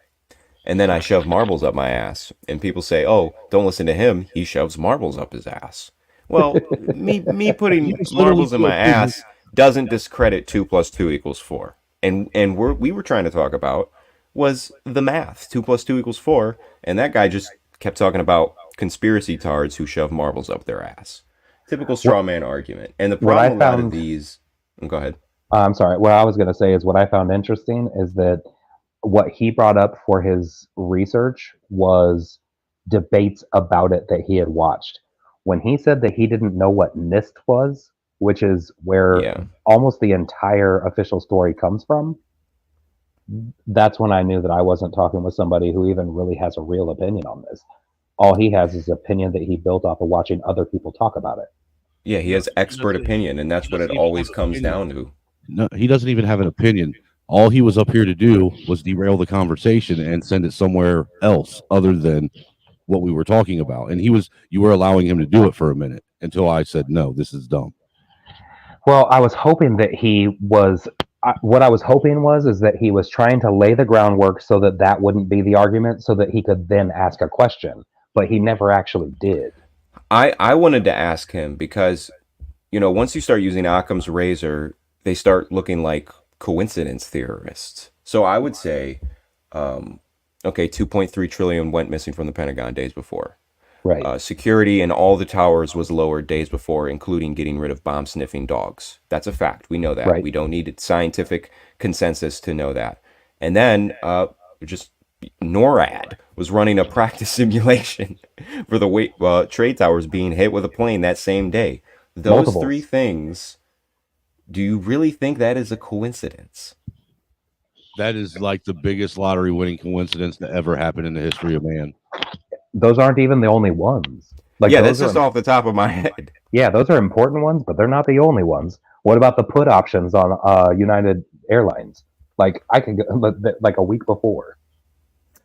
And then I shove marbles up my ass. And people say, oh, don't listen to him. He shoves marbles up his ass. Well, me putting marbles in my ass doesn't discredit 2 + 2 = 4. And we were trying to talk about was the math. 2 + 2 = 4. And that guy just kept talking about conspiracy tards who shove marbles up their ass. Typical straw man argument. And the problem with a lot of these... Go ahead. I'm sorry. What I was going to say is what I found interesting is that what he brought up for his research was debates about it that he had watched. When he said that he didn't know what NIST was, which is where Yeah. almost the entire official story comes from, that's when I knew that I wasn't talking with somebody who even really has a real opinion on this. All he has is opinion that he built off of watching other people talk about it. Yeah, he has expert opinion, and that's what it always comes down to. No, he doesn't even have an opinion. All he was up here to do was derail the conversation and send it somewhere else other than what we were talking about. And you were allowing him to do it for a minute until I said, no, this is dumb. Well, I was hoping that he was. What I was hoping is that he was trying to lay the groundwork so that that wouldn't be the argument, so that he could then ask a question. But he never actually did. I wanted to ask him because, once you start using Occam's razor, they start looking like coincidence theorists. So I would say, okay, 2.3 trillion went missing from the Pentagon days before. Right. Security in all the towers was lowered days before, including getting rid of bomb-sniffing dogs. That's a fact. We know that. Right. We don't need scientific consensus to know that. And then just NORAD was running a practice simulation for the trade towers being hit with a plane that same day. Those Multiples. three things, do you really think that is a coincidence? That is like the biggest lottery winning coincidence that ever happened in the history of man. Those aren't even the only ones. Yeah, that's just off the top of my head. Yeah, those are important ones, but they're not the only ones. What about the put options on United Airlines? Like I could go like a week before.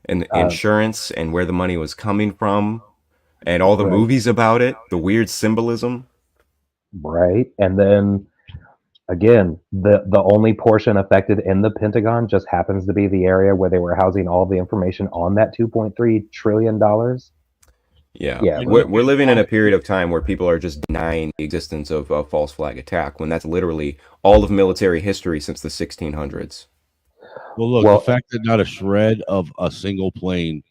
And insurance and where the money was coming from and all the movies about it, the weird symbolism. Right. And then again, the only portion affected in the Pentagon just happens to be the area where they were housing all the information on that $2.3 trillion. Yeah. We're living in a period of time where people are just denying the existence of a false flag attack when that's literally all of military history since the 1600s. Well, look, the fact that not a shred of a single plane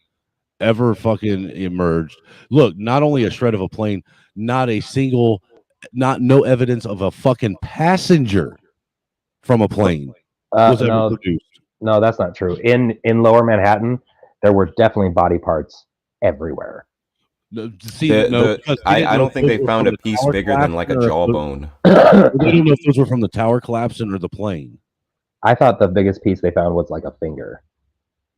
ever fucking emerged. Look, not only a shred of a plane, no evidence of a fucking passenger from a plane was ever produced. No, that's not true. In Lower Manhattan, there were definitely body parts everywhere. I don't think they found a piece bigger than like a jawbone. I don't know if those were from the tower collapsing or the plane. I thought the biggest piece they found was like a finger,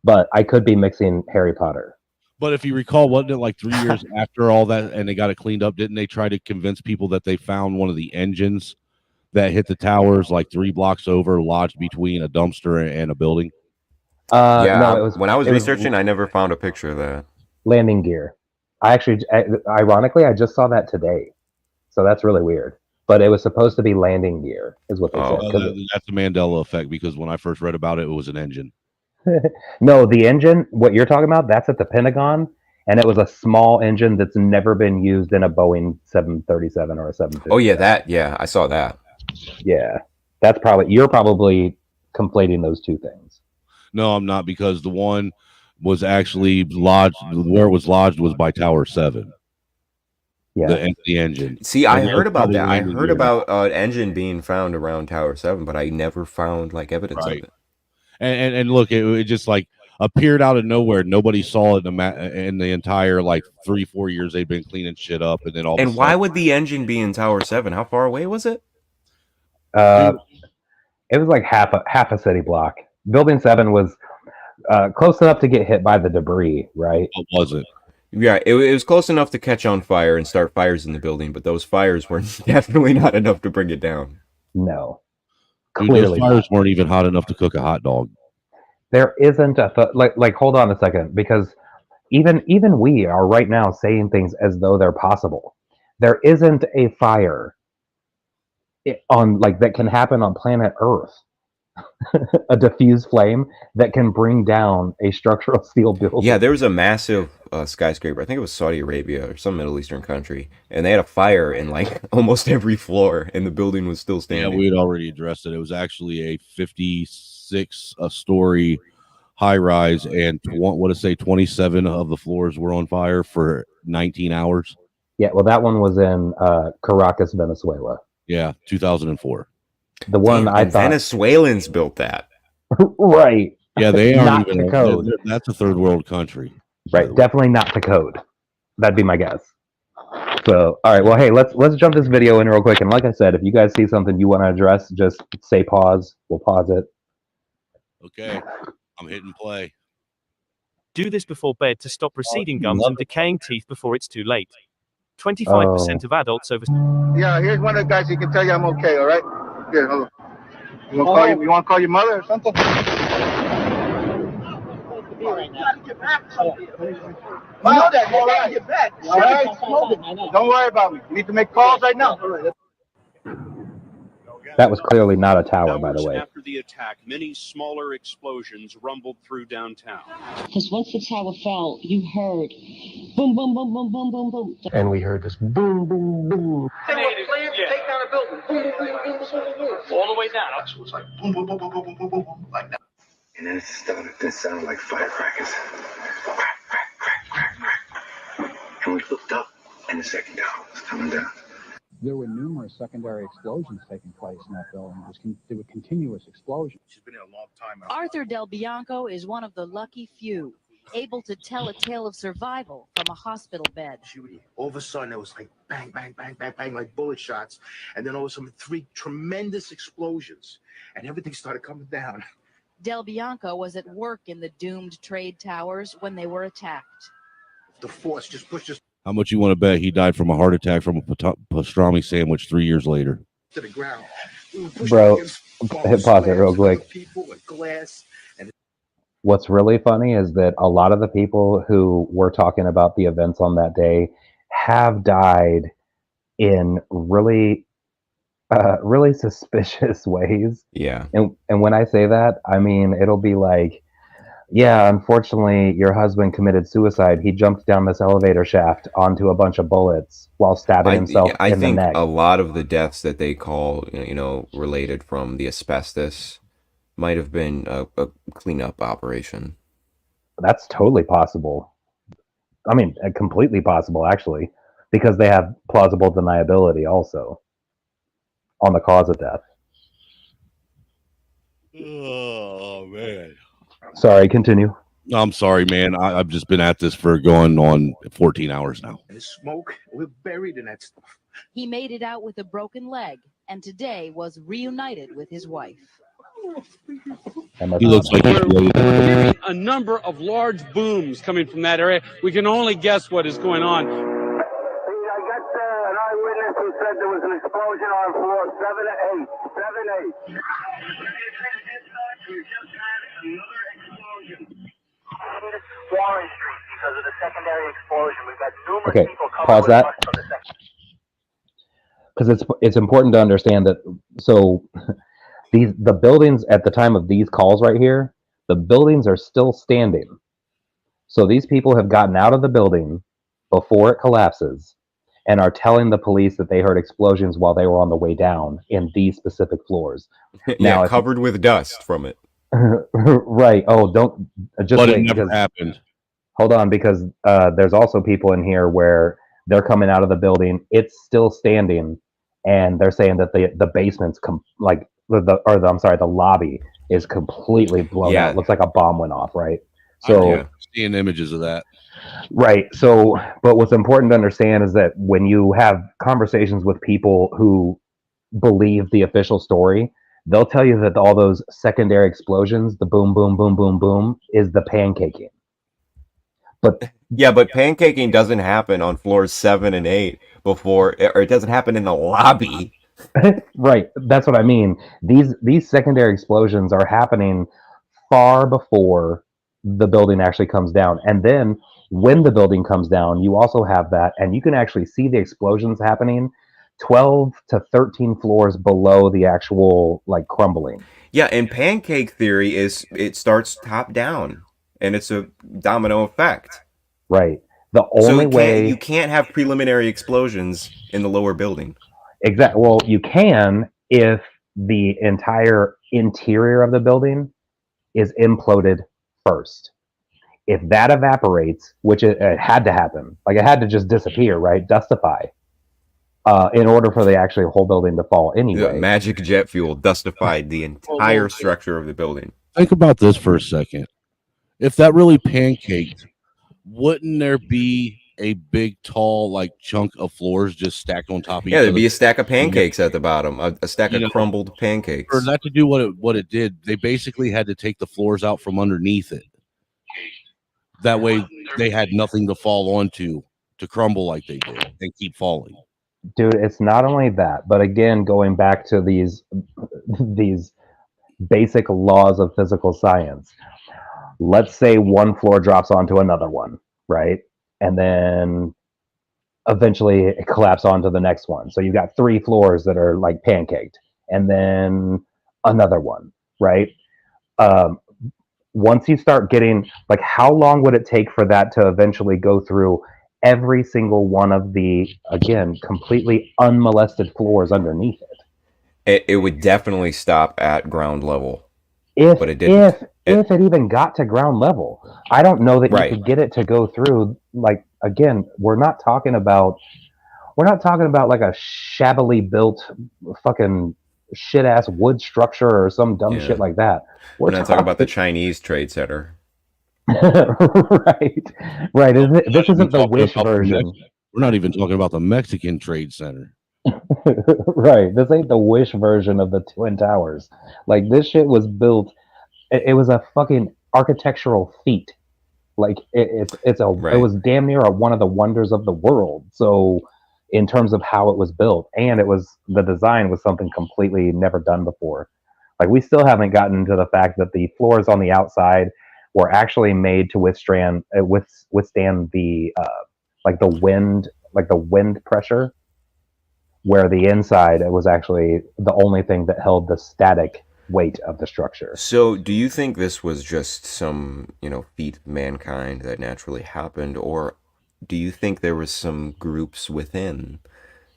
but I could be mixing Harry Potter. But if you recall, wasn't it like 3 years after all that and they got it cleaned up? Didn't they try to convince people that they found one of the engines that hit the towers like 3 blocks over, lodged between a dumpster and a building? No, when I was researching, I never found a picture of that. Landing gear. Ironically, I just saw that today. So that's really weird. But it was supposed to be landing gear, is what they said. That's the Mandela effect, because when I first read about it, it was an engine. No, the engine, what you're talking about, that's at the Pentagon, and it was a small engine that's never been used in a Boeing 737 or a 750. Oh, yeah, I saw that. Yeah, you're probably conflating those two things. No, I'm not, because the one was actually lodged, where it was lodged was by Tower 7. Yeah, the engine. See, I heard about that. I heard about an engine being found around Tower 7, but I never found like evidence of it. And look, it just like appeared out of nowhere. Nobody saw it in the entire like 3-4 years they've been cleaning shit up, and then all. And why would the engine be in Tower 7? How far away was it? It was like half a city block. Building 7 was close enough to get hit by the debris, right? It wasn't. Yeah, it was close enough to catch on fire and start fires in the building, but those fires were definitely not enough to bring it down. No. Dude, those fires weren't even hot enough to cook a hot dog. There isn't like hold on a second, because even we are right now saying things as though they're possible. There isn't a fire that can happen on planet Earth. A diffuse flame that can bring down a structural steel building. Yeah, there was a massive skyscraper. I think it was Saudi Arabia or some Middle Eastern country, and they had a fire in like almost every floor, and the building was still standing. Yeah, we had already addressed it. It was actually a 56-story high rise, and 27 of the floors were on fire for 19 hours. Yeah, well, that one was in Caracas, Venezuela. Yeah, 2004. The one I thought Venezuelans built that. right. Yeah, they aren't Not even to code. That's a third world country. Right, definitely not to code. That'd be my guess. So, all right, well, hey, let's jump this video in real quick. And like I said, if you guys see something you want to address, just say pause. We'll pause it. Okay, I'm hitting play. Do this before bed to stop receding gums and decaying teeth before it's too late. 25% of adults over. Yeah, here's one of the guys who can tell you I'm okay. All right. Here, hold on. You want to call your mother or something? I know that. All right. Get back. All right. Don't worry about me. You need to make calls right now. That was clearly not a tower, by the way. After the attack, many smaller explosions rumbled through downtown. Because once the tower fell, you heard boom, boom, boom, boom, boom, boom, boom. And we heard this boom, boom, boom. They were planning to take down a building. Boom, boom, boom, boom, boom, boom, boom. All the way down. So it was like boom, boom, boom, boom, boom, boom, boom, boom, boom, like that. And then it started to sound like firecrackers. Crack, crack, crack, crack, crack. And we looked up, and the second tower was coming down. There were numerous secondary explosions taking place in that building. There were continuous explosions. She's been here a long time. Arthur Del Bianco is one of the lucky few able to tell a tale of survival from a hospital bed. All of a sudden, it was like bang, bang, bang, bang, bang, like bullet shots. And then all of a sudden, 3 tremendous explosions. And everything started coming down. Del Bianco was at work in the doomed trade towers when they were attacked. The force just pushed us How much you want to bet he died from a heart attack from a pastrami sandwich 3 years later? to the ground. Bro, hit pause it real quick. People with glass. And What's really funny is that a lot of the people who were talking about the events on that day have died in really suspicious ways. Yeah. And when I say that, I mean, it'll be like, yeah, unfortunately, your husband committed suicide. He jumped down this elevator shaft onto a bunch of bullets while stabbing himself I in the think neck. a lot of the deaths that they call, related from the asbestos might have been a cleanup operation. That's totally possible. I mean, completely possible, actually, because they have plausible deniability also on the cause of death. Oh, man. Sorry, continue. I'm sorry, man. I've just been at this for going on 14 hours now. the smoke, we're buried in that stuff. He made it out with a broken leg and today was reunited with his wife. He looks like hearing a number of large booms coming from that area. We can only guess what is going on. I got an eyewitness who said there was an explosion on floor 7 8. 7 8. Warren Street because of the secondary explosion. We've got numerous Okay, people coming pause with that. us from the second. Because it's important to understand that. So the buildings at the time of these calls right here, the buildings are still standing. So these people have gotten out of the building before it collapses and are telling the police that they heard explosions while they were on the way down in these specific floors. Yeah, covered with dust from it. Right. Oh, don't just But wait, it never because- happened. Hold on, because there's also people in here where they're coming out of the building, it's still standing, and they're saying that the basement's the lobby is completely blown out. It looks like a bomb went off, right? So Seeing images of that. right. So, but what's important to understand is that when you have conversations with people who believe the official story, they'll tell you that all those secondary explosions, the boom, boom, boom, boom, boom, is the pancaking. But yeah, but pancaking doesn't happen on floors 7 and 8 or it doesn't happen in the lobby. Right, that's what I mean. These secondary explosions are happening far before the building actually comes down, and then when the building comes down, you also have that, and you can actually see the explosions happening 12 to 13 floors below the actual crumbling. Yeah, and pancake theory is it starts top down, and it's a domino effect. Right. The only way you can't have preliminary explosions in the lower building. Exactly. Well, you can if the entire interior of the building is imploded first. If that evaporates, which it had to happen, it had to just disappear, right? Dustify. in order for the actually whole building to fall The anyway. magic jet fuel dustified the entire structure of the building. Think about this for a second. If that really pancaked, wouldn't there be a big, tall, like chunk of floors just stacked on top of each Yeah, other? there'd be a stack of pancakes at the bottom, a stack You of know, crumbled pancakes. For that to do what it did, they basically had to take the floors out from underneath it. That way, they had nothing to fall onto to crumble like they did and keep falling. Dude, it's not only that, but again, going back to these basic laws of physical science. Let's say one floor drops onto another one, right? And then eventually it collapses onto the next one. So you've got 3 floors that are like pancaked, and then another one, right? Once you start getting, like, how long would it take for that to eventually go through every single one of the, again, completely unmolested floors underneath it? It would definitely stop at ground level. But it didn't. If it even got to ground level, I don't know that Right. you could get it to go through. Like, again, we're not talking about like a shabbily built fucking shit ass wood structure or some dumb shit like that. We're not talking about the Chinese Trade Center. right. This isn't the Wish version. We're not even talking about the Mexican Trade Center. Right. This ain't the Wish version of the Twin Towers. Like, this shit was built. It was a fucking architectural feat. Like, it was damn near one of the wonders of the world. So, in terms of how it was built, and the design was something completely never done before. Like, we still haven't gotten to the fact that the floors on the outside were actually made to withstand the wind pressure, where the inside, it was actually the only thing that held the static weight of the structure. So, do you think this was just some, feat of mankind that naturally happened, or do you think there was some groups within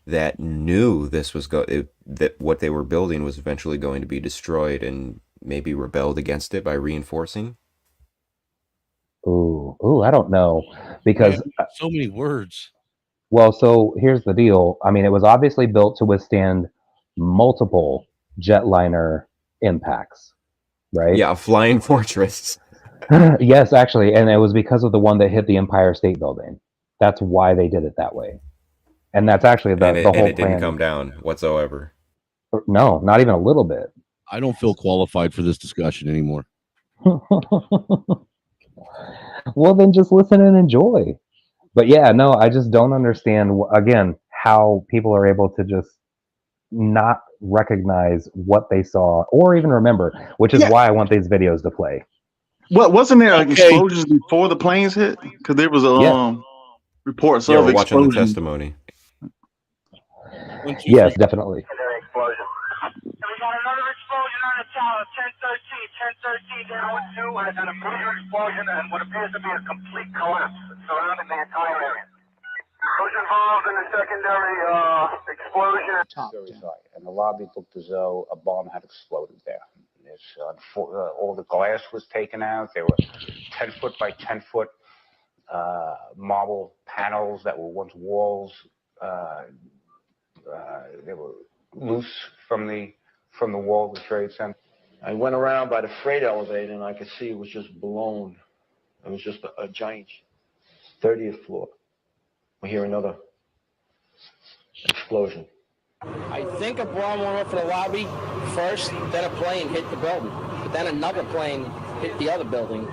that knew this was that what they were building was eventually going to be destroyed and maybe rebelled against it by reinforcing? Ooh, I don't know, because so many words. Well, so here's the deal. I mean, it was obviously built to withstand multiple jetliner impacts, right? Yeah, a flying fortress. Yes, actually, and it was because of the one that hit the Empire State Building. That's why they did it that way, and that's actually the whole plan. And it didn't come down whatsoever. No, not even a little bit. I don't feel qualified for this discussion anymore. Well, then just listen and enjoy. But yeah, no, I just don't understand, again, how people are able to just not recognize what they saw or even remember, which is why I want these videos to play. What wasn't there like explosions before the planes hit? Because there was reports of we're watching the explosions. testimony. Yes, definitely. Tower, 1013 down with 2, and then a major explosion and what appears to be a complete collapse surrounding the entire area. Who's involved in the secondary explosion? Very high, and the lobby looked as though a bomb had exploded there. All the glass was taken out. There were 10 foot by 10 foot marble panels that were once walls. They were loose from the wall of the Trade Center. I went around by the freight elevator and I could see it was just blown. It was just a giant 30th floor. We hear another explosion. I think a bomb went off in the lobby first, then a plane hit the building. But then another plane hit the other building.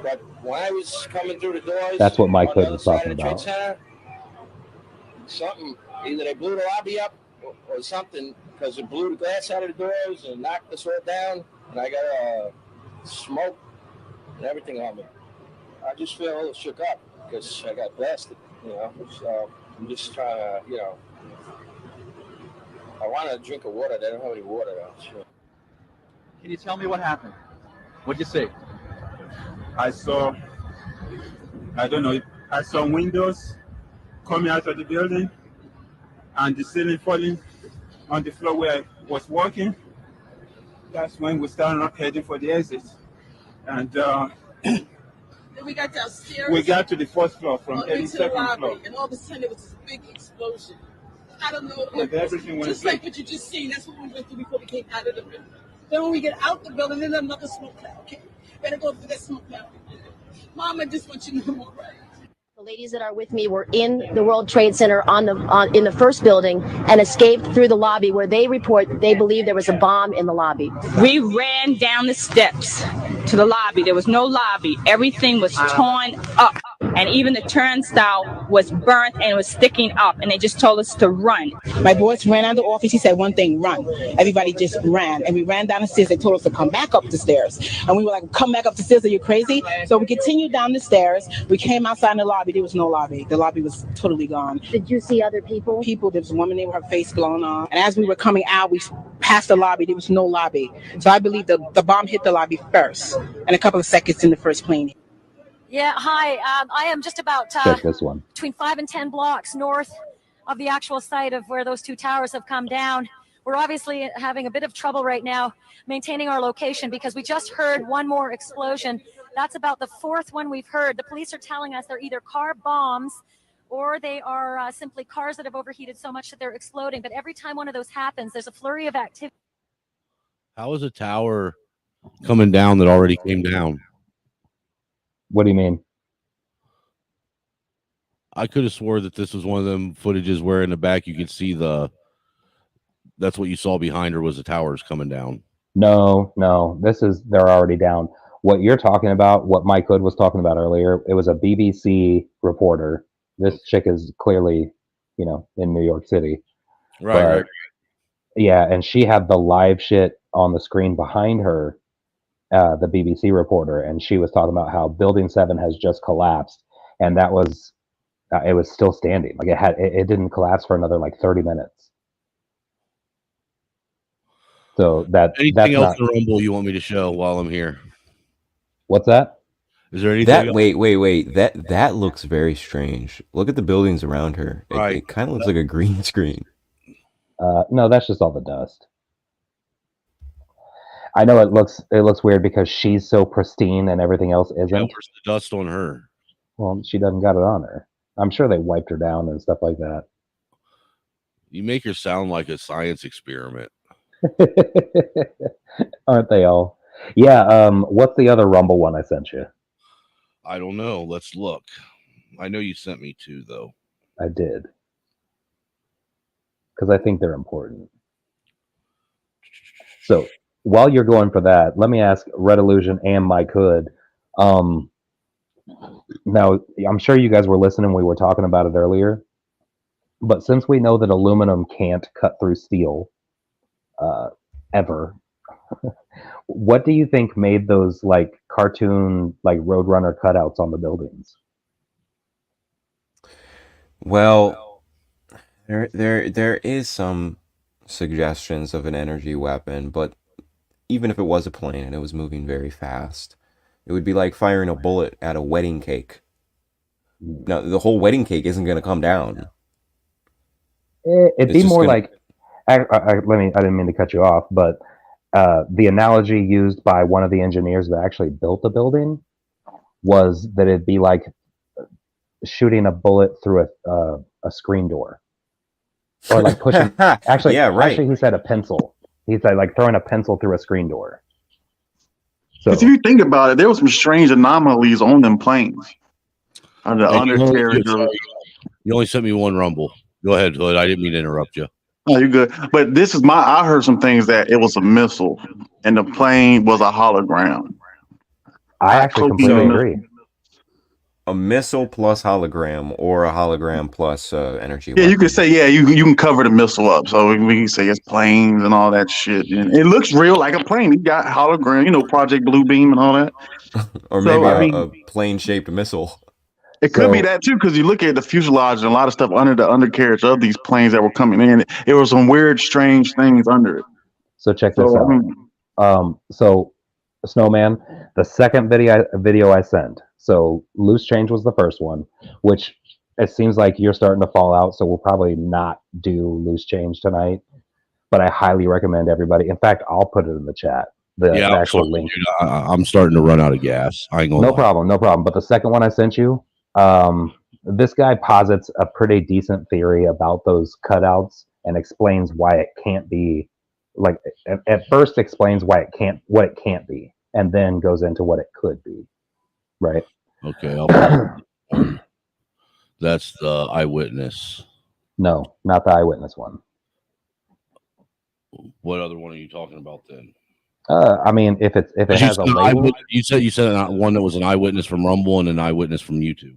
But when I was coming through the doors, that's what Mike on the Hood other was side talking of the Trade about. Center, something, either they blew the lobby up or something, because it blew the glass out of the doors and knocked us all down, and I got smoke and everything on me. I just feel a little shook up because I got blasted, so I'm just trying to, I want a drink of water. They don't have any water though. Sure. Can you tell me what happened? What'd you see? I saw windows coming out of the building and the ceiling falling on the floor where I was walking. That's when we started up heading for the exit. And then we got downstairs. we got to the first floor from into the 82nd lobby, floor. and all of a sudden there was this big explosion. explosion. I don't know. Like everything went Just like what you just seen. That's what we went through before we came out of the building. Then when we get out the building, then another smoke cloud came. Better go through that smoke cloud. Mama just wants you to know more, right? The ladies that are with me were in the World Trade Center in the first building and escaped through the lobby where they report they believe there was a bomb in the lobby. We ran down the steps to the lobby. There was no lobby. Everything was torn up. And even the turnstile was burnt and it was sticking up. And they just told us to run. My boss ran out of the office. He said one thing, run. Everybody just ran. And we ran down the stairs. They told us to come back up the stairs. And we were like, come back up the stairs. Are you crazy? So we continued down the stairs. We came outside in the lobby. There was no lobby. The lobby was totally gone. Did you see other people? People. There was a woman there with her face blown off. And as we were coming out, we passed the lobby. There was no lobby. So I believe the bomb hit the lobby first. And a couple of seconds in the first plane. Yeah, hi. I am just about Check this one. between 5 and 10 blocks north of the actual site of where those two towers have come down. We're obviously having a bit of trouble right now maintaining our location because we just heard one more explosion. That's about the fourth one we've heard. The police are telling us they're either car bombs or they are simply cars that have overheated so much that they're exploding. But every time one of those happens, there's a flurry of activity. How is a tower coming down that already came down? What do you mean? I could have swore that this was one of them footages where in the back you could see that's what you saw behind her was the towers coming down. No, they're already down. What you're talking about, what Mike Hood was talking about earlier, it was a BBC reporter. This chick is clearly, in New York City. Right. Yeah, and she had the live shit on the screen behind her, the BBC reporter, and she was talking about how Building 7 has just collapsed, and that was, it was still standing. Like it didn't collapse for another like 30 minutes. So anything else in Rumble you want me to show while I'm here? What's that? Is there anything else? Wait. That looks very strange. Look at the buildings around her. It kind of looks like a green screen. No, that's just all the dust. I know it looks weird because she's so pristine and everything else isn't. Yeah, where's the dust on her? Well, she doesn't got it on her. I'm sure they wiped her down and stuff like that. You make her sound like a science experiment. Aren't they all? Yeah, what's the other Rumble one I sent you? I don't know. Let's look. I know you sent me two, though. I did. Because I think they're important. So, while you're going for that, let me ask Red Illusion and Mike Hood. Now, I'm sure you guys were listening. We were talking about it earlier. But since we know that aluminum can't cut through steel, ever, what do you think made those like cartoon, like Roadrunner cutouts on the buildings? Well, there is some suggestions of an energy weapon, but even if it was a plane and it was moving very fast, it would be like firing a bullet at a wedding cake. Now, the whole wedding cake isn't going to come down. It'd be more like, I didn't mean to cut you off, but the analogy used by one of the engineers that actually built the building was that it'd be like shooting a bullet through a screen door, or like pushing. Actually, yeah, right. Actually, he said a pencil. He said like throwing a pencil through a screen door. So if you think about it, there were some strange anomalies on them planes. You only sent me one Rumble. Go ahead, Hood. I didn't mean to interrupt you. Oh, you're good. But I heard some things that it was a missile and the plane was a hologram. I actually completely agree. A missile plus hologram, or a hologram plus energy Yeah, weapon. you could say, you can cover the missile up. So we can say it's planes and all that shit. And it looks real like a plane. You got hologram, Project Blue Beam and all that. Or maybe a plane-shaped missile. It could be that too, because you look at the fuselage and a lot of stuff under the undercarriage of these planes that were coming in. It was some weird, strange things under it. So check this out. So Snowman, the second video I sent. So Loose Change was the first one, which it seems like you're starting to fall out. So we'll probably not do Loose Change tonight. But I highly recommend everybody. In fact, I'll put it in the chat. The actual link. I'm starting to run out of gas. I ain't gonna lie. No problem. But the second one I sent you, This guy posits a pretty decent theory about those cutouts and explains why it can't be. Like at first explains why what it can't be, and then goes into what it could be. Right. Okay. That's the eyewitness. No, not the eyewitness one. What other one are you talking about then? I mean, if it has a label, you said one that was an eyewitness from Rumble and an eyewitness from YouTube.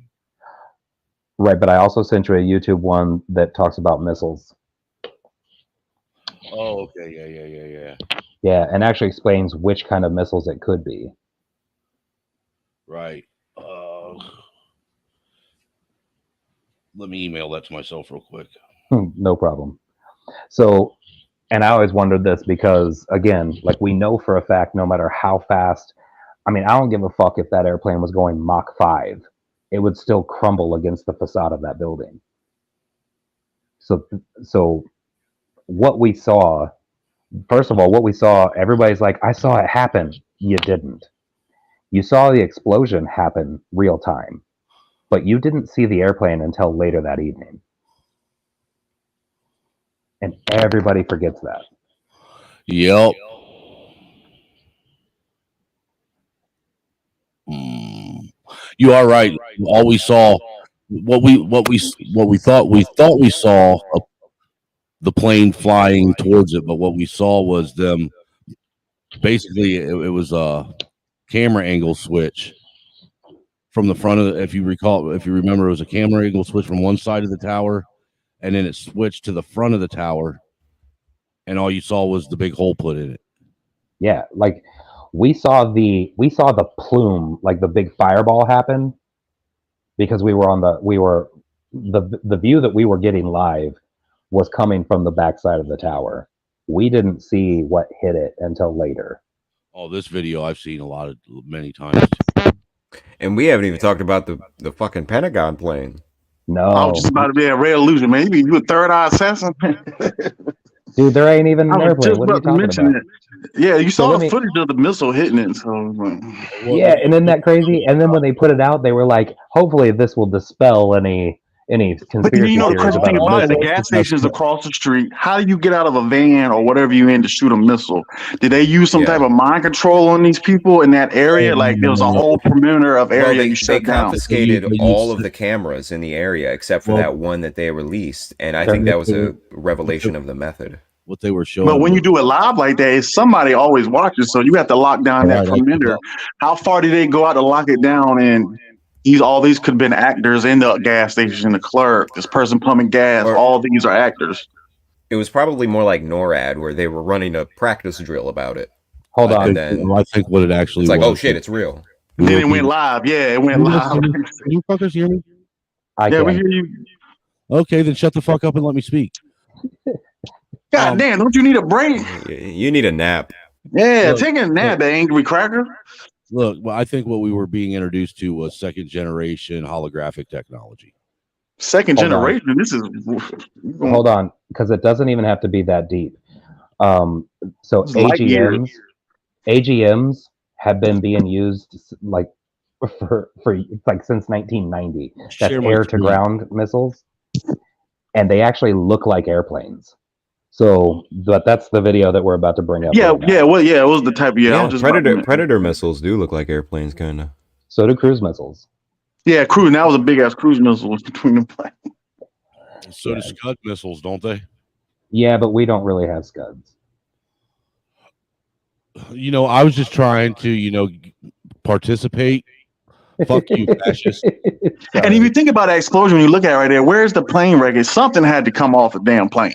Right, but I also sent you a YouTube one that talks about missiles. Oh, okay, yeah. Yeah, and actually explains which kind of missiles it could be. Right. Let me email that to myself real quick. No problem. So, and I always wondered this because, again, like we know for a fact, no matter how fast, I mean, I don't give a fuck if that airplane was going Mach 5. It would still crumble against the facade of that building. So what we saw, first of all, everybody's like, I saw it happen. You didn't. You saw the explosion happen real time, but you didn't see the airplane until later that evening. And everybody forgets that. Yep. You are right. All we saw, what we thought we saw the plane flying towards it, but what we saw was them. Basically, it was a camera angle switch from the front of the, if you remember, it was a camera angle switch from one side of the tower, and then it switched to the front of the tower, and all you saw was the big hole put in it. Yeah, like we saw the plume, like the big fireball happen, because the view that we were getting live was coming from the backside of the tower. We didn't see what hit it until later. Oh, this video I've seen many times. And we haven't even talked about the fucking Pentagon plane. No, I was just about to be a Ray Illusion. Maybe you a third eye assassin. Dude, there ain't even an airplane. What are you talking about? Yeah, you saw So the footage of the missile hitting it. So yeah, and isn't that crazy? And then when they put it out, they were like, hopefully this will dispel any But conspiracy you know the theories crazy about thing a about it, the missile. gas station's across the street. How do you get out of a van or whatever you in to shoot a missile? Did they use some type of mind control on these people in that area? Like there was a whole perimeter of area you They shut down. confiscated all of the cameras in the area except for that one that they released, and I think that was a revelation of the method. What they were showing. But when you do it live like that, it's somebody always watches, so you have to lock down that perimeter. How far did they go out to lock it down? And all these could have been actors in the gas station, the clerk, this person pumping gas. All these are actors. It was probably more like NORAD, where they were running a practice drill about it. Hold on. And then I think what it actually it's like, was. oh shit, it's real. And then it went live. Yeah, it went live. Can you fuckers hear me? Yeah, we hear you. Okay, then shut the fuck up and let me speak. God damn, don't you need a break? You need a nap. Yeah, take a nap, the angry cracker. Look, well, I think what we were being introduced to was second generation holographic technology. Second Hold on. generation. This is. Hold on, because it doesn't even have to be that deep. So It's light years. AGMs have been being used like for like since 1990. That's Share my air to screen. ground missiles, and they actually look like airplanes. So, but that's the video that we're about to bring up. Yeah, right now. yeah, well, yeah, it was the type of I was just about to mention. Predator missiles do look like airplanes, kind of. So do cruise missiles. Yeah, cruise. That was a big ass cruise missile between the planes. So do Scud missiles, don't they? Yeah, but we don't really have Scuds. You know, I was just trying to, participate. Fuck you, fascist. And if you think about that explosion, when you look at it right there, where's the plane wreckage? Something had to come off a damn plane.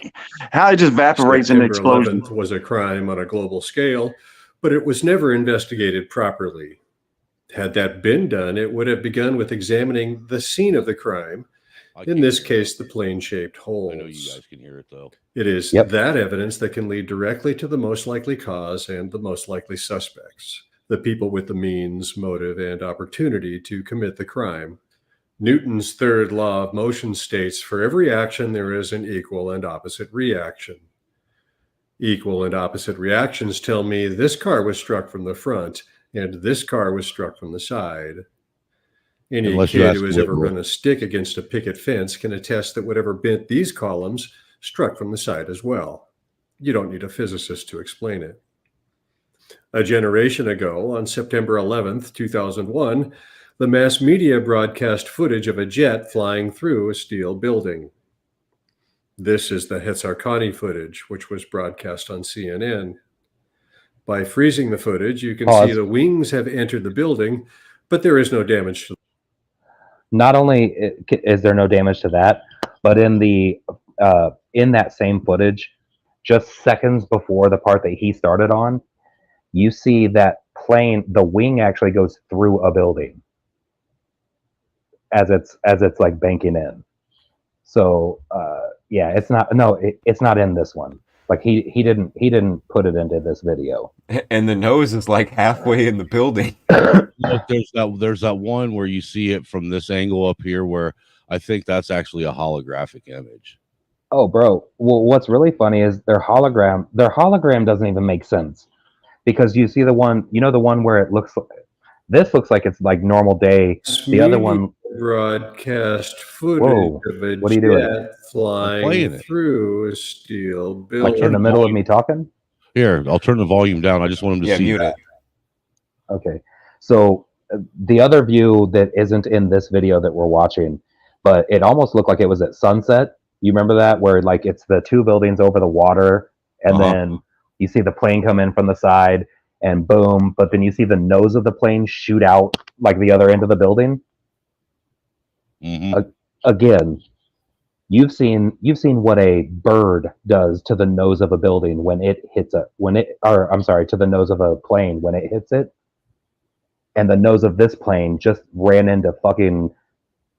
How it just evaporates in the September explosion. 11th was a crime on a global scale, but it was never investigated properly. Had that been done, it would have begun with examining the scene of the crime. In this case, the plane-shaped holes. I know you guys can hear it, though. It is that evidence that can lead directly to the most likely cause and the most likely suspects, the people with the means, motive, and opportunity to commit the crime. Newton's third law of motion states, for every action there is an equal and opposite reaction. Equal and opposite reactions tell me this car was struck from the front and this car was struck from the side. Any Unless you kid ask who has a ever liberal. run a stick against a picket fence can attest that whatever bent these columns struck from the side as well. You don't need a physicist to explain it. A generation ago, on September 11th, 2001, the mass media broadcast footage of a jet flying through a steel building. This is the Hetsarkani footage, which was broadcast on CNN. By freezing the footage, you can see Pause. the wings have entered the building, but there is no damage to Not only is there no damage to that, but in that same footage, just seconds before the part that he started on, you see that plane, the wing actually goes through a building as it's like banking in. So yeah, it's not in this one. Like he didn't put it into this video. And the nose is like halfway in the building. Look, there's that one where you see it from this angle up here where I think that's actually a holographic image. Oh, bro. Well, what's really funny is their hologram doesn't even make sense, because you see the one where this looks like it's like normal day. The other one broadcast footage Whoa, of a what are you doing? jet flying playing it. through a steel Like building. in the middle of me talking? Here, I'll turn the volume down. I just want him to see mute that. it. Okay. So the other view that isn't in this video that we're watching, but it almost looked like it was at sunset. You remember that, where like it's the two buildings over the water, and then you see the plane come in from the side, and boom, but then you see the nose of the plane shoot out like the other end of the building. Again, you've seen what a bird does to the nose of a building when it hits to the nose of a plane when it hits it. And the nose of this plane just ran into fucking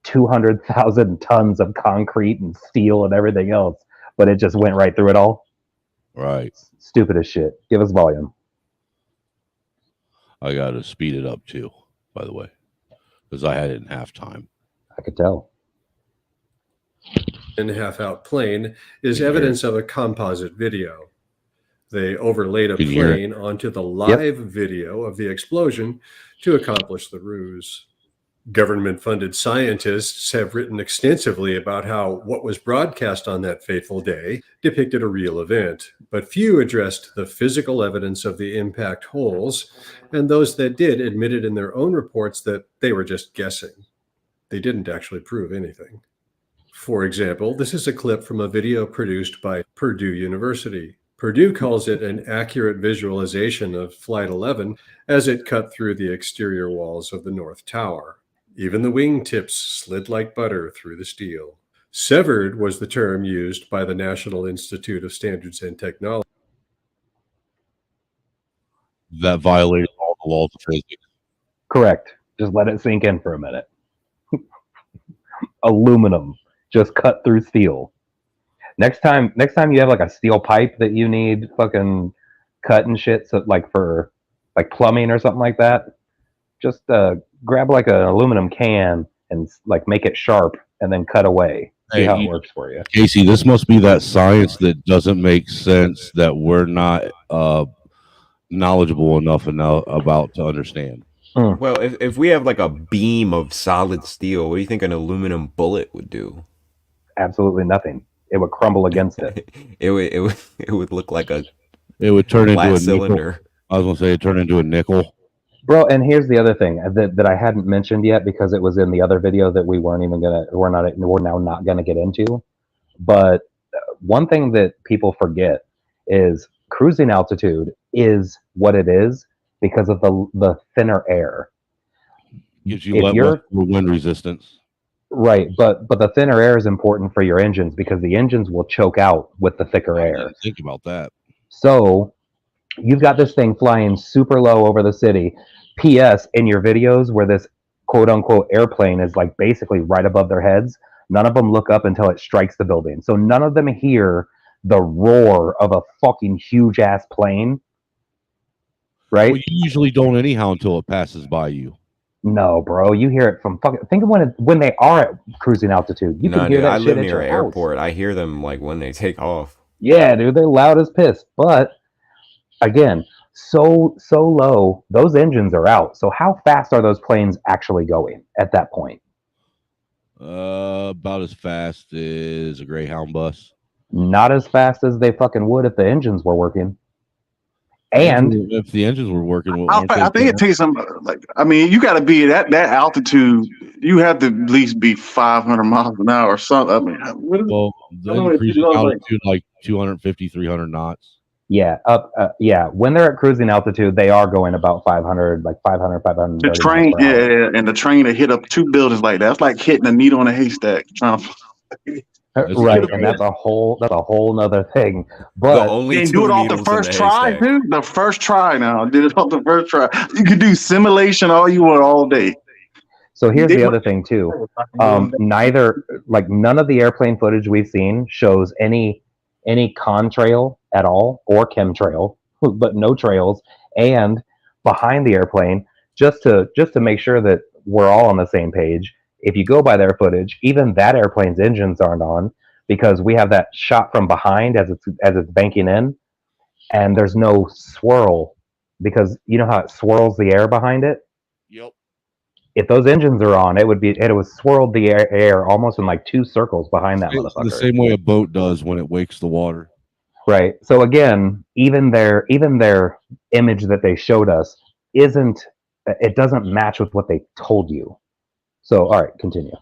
200,000 tons of concrete and steel and everything else, but it just went right through it all. Right. Stupid as shit. Give us volume. I got to speed it up too, by the way, because I had it in halftime. I could tell. And half-out plane is evidence of a composite video. They overlaid a Can you hear it? plane onto the live video of the explosion to accomplish the ruse. Government-funded scientists have written extensively about how what was broadcast on that fateful day depicted a real event, but few addressed the physical evidence of the impact holes, and those that did admitted in their own reports that they were just guessing. They didn't actually prove anything. For example, this is a clip from a video produced by Purdue University. Purdue calls it an accurate visualization of Flight 11 as it cut through the exterior walls of the North Tower. Even the wingtips slid like butter through the steel. Severed was the term used by the National Institute of Standards and Technology. That violated all the laws of physics. Correct. Just let it sink in for a minute. Aluminum just cut through steel. Next time you have like a steel pipe that you need fucking cut and shit, so like for like plumbing or something like that, just grab like an aluminum can and like make it sharp and then cut away. See how it works for you. Casey, this must be that science that doesn't make sense that we're not knowledgeable enough about to understand. Well, if we have like a beam of solid steel, what do you think an aluminum bullet would do? Absolutely nothing. It would crumble against it. It would look like it would turn into a cylinder. Nickel. I was gonna say it turned into a nickel. Bro, and here's the other thing that I hadn't mentioned yet because it was in the other video that we're now not gonna get into. But one thing that people forget is cruising altitude is what it is because of the thinner air. Gives you less wind resistance. Right, but the thinner air is important for your engines because the engines will choke out with the thicker air. Think about that. So you've got this thing flying super low over the city. P.S. in your videos where this quote unquote airplane is like basically right above their heads, none of them look up until it strikes the building. So none of them hear the roar of a fucking huge ass plane. Right? Well, you usually don't anyhow until it passes by you. No, bro, you hear it from fucking. Think of when they are at cruising altitude. You can hear that I shit live at near your an house. airport. I hear them like when they take off. Yeah, dude, they're loud as piss. But again, so low, those engines are out. So how fast are those planes actually going at that point? About as fast as a Greyhound bus. Not as fast as they fucking would if the engines were working. And if the engines were working, I think it takes some, like, I mean, you got to be at that altitude. You have to at least be 500 miles an hour or something. I mean, what is, well, I don't know then if cruising you know, altitude like 250, 300 knots. yeah, yeah. When they're at cruising altitude, they are going about 500, like 500, 530 the train, miles per hour. yeah, and the train to hit up two buildings like that. That's like hitting a needle in a haystack. Trying to, Right, and that's a whole nother thing. But and do it off the first try, dude. The first try now. Did it off the first try. You can do simulation all you want all day. So here's the other thing too. None of the airplane footage we've seen shows any contrail at all or chemtrail, but no trails. And behind the airplane, just to make sure that we're all on the same page, if you go by their footage, even that airplane's engines aren't on, because we have that shot from behind as it's banking in, and there's no swirl, because you know how it swirls the air behind it? Yep. If those engines are on, it would swirled the air almost in like two circles behind that motherfucker. The same way a boat does when it wakes the water. Right. So again, even their image that they showed us doesn't match with what they told you. So all right, continue.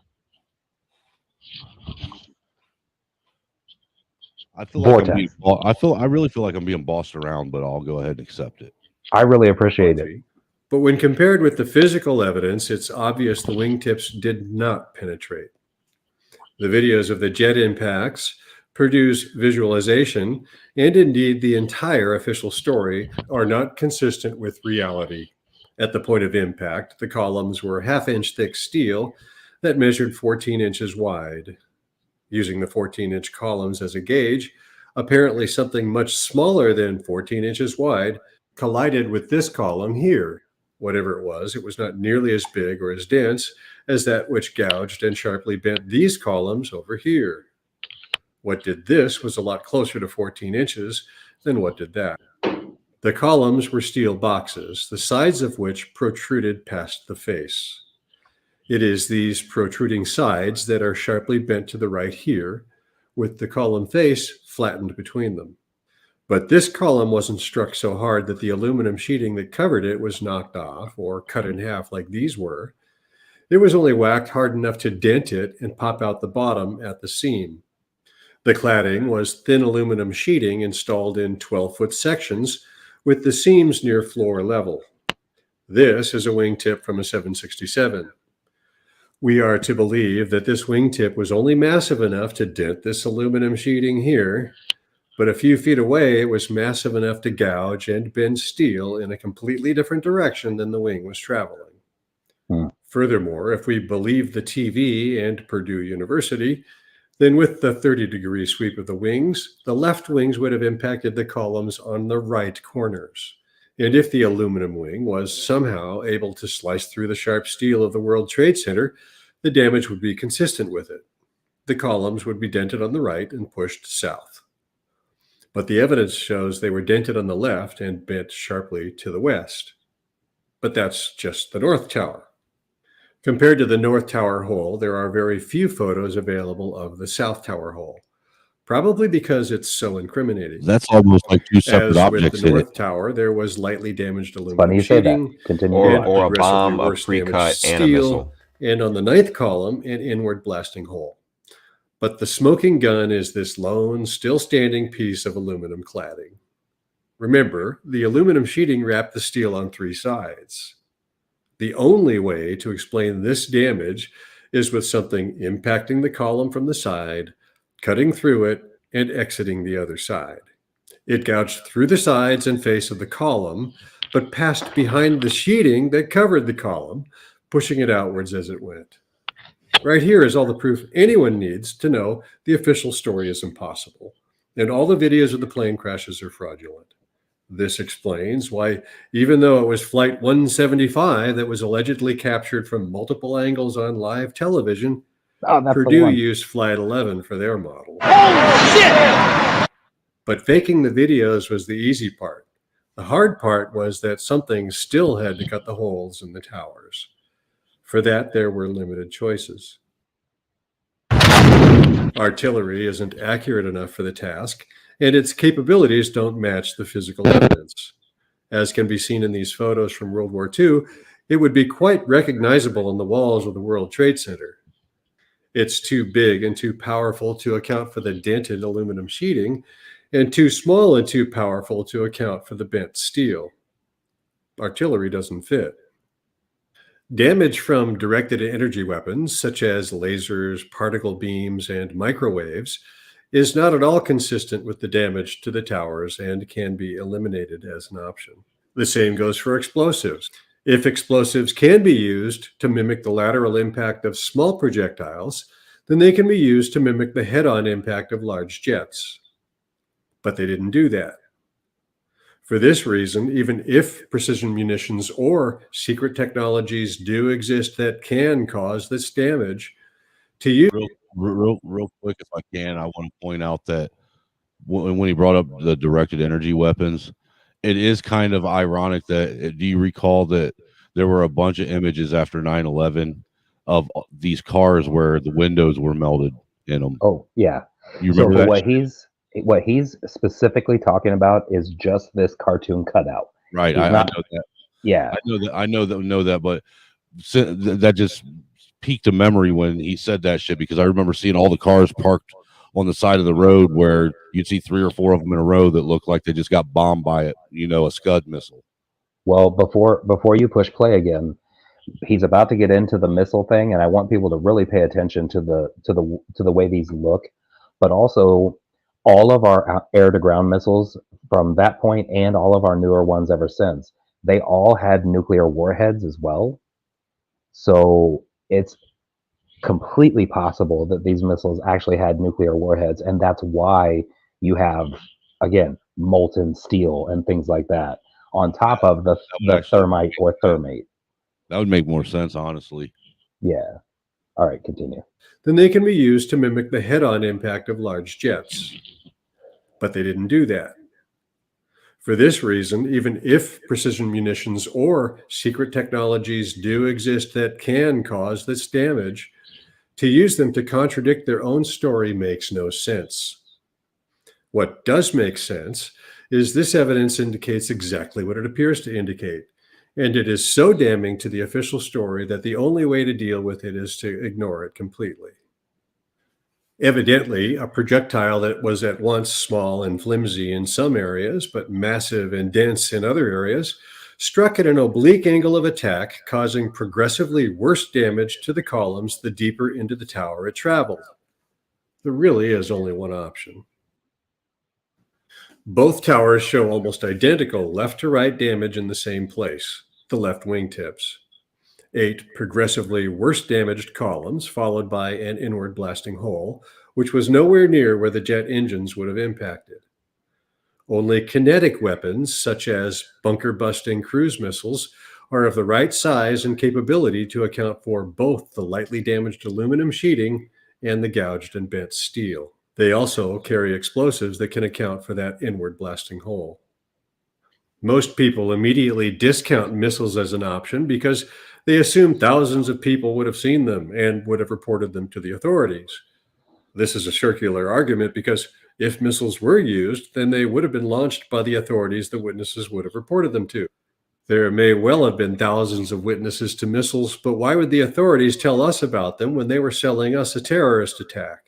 I feel like I really feel like I'm being bossed around, but I'll go ahead and accept it. I really appreciate it. But when compared with the physical evidence, it's obvious the wingtips did not penetrate. The videos of the jet impacts produce visualization, and indeed the entire official story are not consistent with reality. At the point of impact, the columns were half-inch thick steel that measured 14 inches wide. Using the 14-inch columns as a gauge, apparently something much smaller than 14 inches wide collided with this column here. Whatever it was not nearly as big or as dense as that which gouged and sharply bent these columns over here. What did this was a lot closer to 14 inches than what did that. The columns were steel boxes, the sides of which protruded past the face. It is these protruding sides that are sharply bent to the right here, with the column face flattened between them. But this column wasn't struck so hard that the aluminum sheeting that covered it was knocked off or cut in half like these were. It was only whacked hard enough to dent it and pop out the bottom at the seam. The cladding was thin aluminum sheeting installed in 12-foot sections with the seams near floor level. This is a wingtip from a 767. We are to believe that this wingtip was only massive enough to dent this aluminum sheeting here, but a few feet away it was massive enough to gouge and bend steel in a completely different direction than the wing was traveling. Furthermore, if we believe the TV and Purdue University, then with the 30-degree sweep of the wings, the left wings would have impacted the columns on the right corners. And if the aluminum wing was somehow able to slice through the sharp steel of the World Trade Center, the damage would be consistent with it. The columns would be dented on the right and pushed south. But the evidence shows they were dented on the left and bent sharply to the west. But that's just the North Tower. Compared to the North Tower hole, there are very few photos available of the South Tower hole, probably because it's so incriminating. That's almost like two separate As objects with the in North it. Tower, there was lightly damaged Funny aluminum you say that. sheeting, Continue. Or a progressively bomb, a worse pre-cut, damaged and a steel, missile. and on the ninth column, an inward blasting hole. But the smoking gun is this lone, still standing piece of aluminum cladding. Remember, the aluminum sheeting wrapped the steel on three sides. The only way to explain this damage is with something impacting the column from the side, cutting through it, and exiting the other side. It gouged through the sides and face of the column, but passed behind the sheeting that covered the column, pushing it outwards as it went. Right here is all the proof anyone needs to know the official story is impossible, and all the videos of the plane crashes are fraudulent. This explains why, even though it was Flight 175 that was allegedly captured from multiple angles on live television, Purdue used Flight 11 for their model. But faking the videos was the easy part. The hard part was that something still had to cut the holes in the towers. For that, there were limited choices. Artillery isn't accurate enough for the task, and its capabilities don't match the physical evidence. As can be seen in these photos from World War II, it would be quite recognizable on the walls of the World Trade Center. It's too big and too powerful to account for the dented aluminum sheeting, and too small and too powerful to account for the bent steel. Artillery doesn't fit. Damage from directed energy weapons, such as lasers, particle beams, and microwaves, is not at all consistent with the damage to the towers and can be eliminated as an option. The same goes for explosives. If explosives can be used to mimic the lateral impact of small projectiles, then they can be used to mimic the head-on impact of large jets. But they didn't do that. For this reason, even if precision munitions or secret technologies do exist that can cause this damage, to use Real quick, if I can, I want to point out that when he brought up the directed energy weapons, it is kind of ironic that, do you recall that there were a bunch of images after 9/11 of these cars where the windows were melted in them? Oh, yeah. You So remember for that? what he's specifically talking about is just this cartoon cutout. Right. He's I not- know that. Yeah. I know that, but that just piqued a memory when he said that shit, because I remember seeing all the cars parked on the side of the road where you'd see 3 or 4 of them in a row that looked like they just got bombed by a Scud missile. Well, before you push play again, he's about to get into the missile thing, and I want people to really pay attention to the way these look, but also all of our air-to-ground missiles from that point and all of our newer ones ever since, they all had nuclear warheads as well. So it's completely possible that these missiles actually had nuclear warheads, and that's why you have, again, molten steel and things like that on top of the thermite or thermate. That would make more sense, honestly. Yeah. All right, continue. Then they can be used to mimic the head-on impact of large jets. But they didn't do that. For this reason, even if precision munitions or secret technologies do exist that can cause this damage, to use them to contradict their own story makes no sense. What does make sense is this evidence indicates exactly what it appears to indicate, and it is so damning to the official story that the only way to deal with it is to ignore it completely. Evidently, a projectile that was at once small and flimsy in some areas, but massive and dense in other areas, struck at an oblique angle of attack, causing progressively worse damage to the columns the deeper into the tower it traveled. There really is only one option. Both towers show almost identical left-to-right damage in the same place, the left wingtips. 8 progressively worse damaged columns, followed by an inward blasting hole, which was nowhere near where the jet engines would have impacted. Only kinetic weapons, such as bunker-busting cruise missiles, are of the right size and capability to account for both the lightly damaged aluminum sheeting and the gouged and bent steel. They also carry explosives that can account for that inward blasting hole. Most people immediately discount missiles as an option because they assume thousands of people would have seen them and would have reported them to the authorities. This is a circular argument because if missiles were used, then they would have been launched by the authorities the witnesses would have reported them to. There may well have been thousands of witnesses to missiles, but why would the authorities tell us about them when they were selling us a terrorist attack?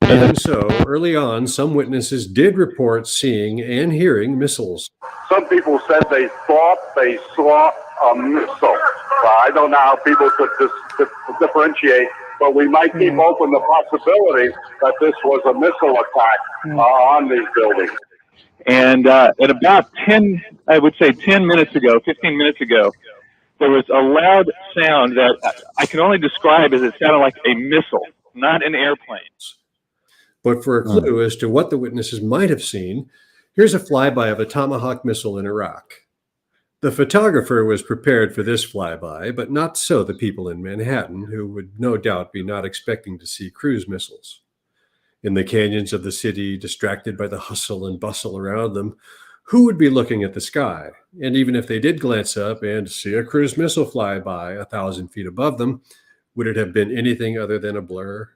Even so, early on, some witnesses did report seeing and hearing missiles. Some people said they thought they saw a missile. I don't know how people could differentiate, but we might keep open the possibility that this was a missile attack on these buildings. And at about 10 minutes ago, 15 minutes ago, there was a loud sound that I can only describe as it sounded like a missile, not an airplane. But for a clue as to what the witnesses might have seen, here's a flyby of a Tomahawk missile in Iraq. The photographer was prepared for this flyby, but not so the people in Manhattan, who would no doubt be not expecting to see cruise missiles. In the canyons of the city, distracted by the hustle and bustle around them, Who would be looking at the sky? And even if they did glance up and see a cruise missile fly by 1,000 feet above them, would it have been anything other than a blur?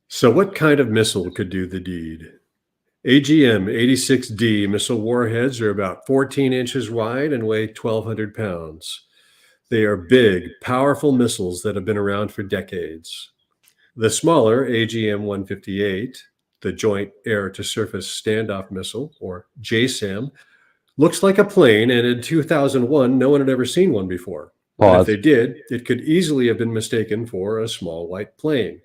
So what kind of missile could do the deed? AGM-86D missile warheads are about 14 inches wide and weigh 1,200 pounds. They are big, powerful missiles that have been around for decades. The smaller AGM-158, the Joint Air-to-Surface Standoff Missile, or JSAM, looks like a plane, and in 2001, no one had ever seen one before. But if Pause. they did, it could easily have been mistaken for a small white plane.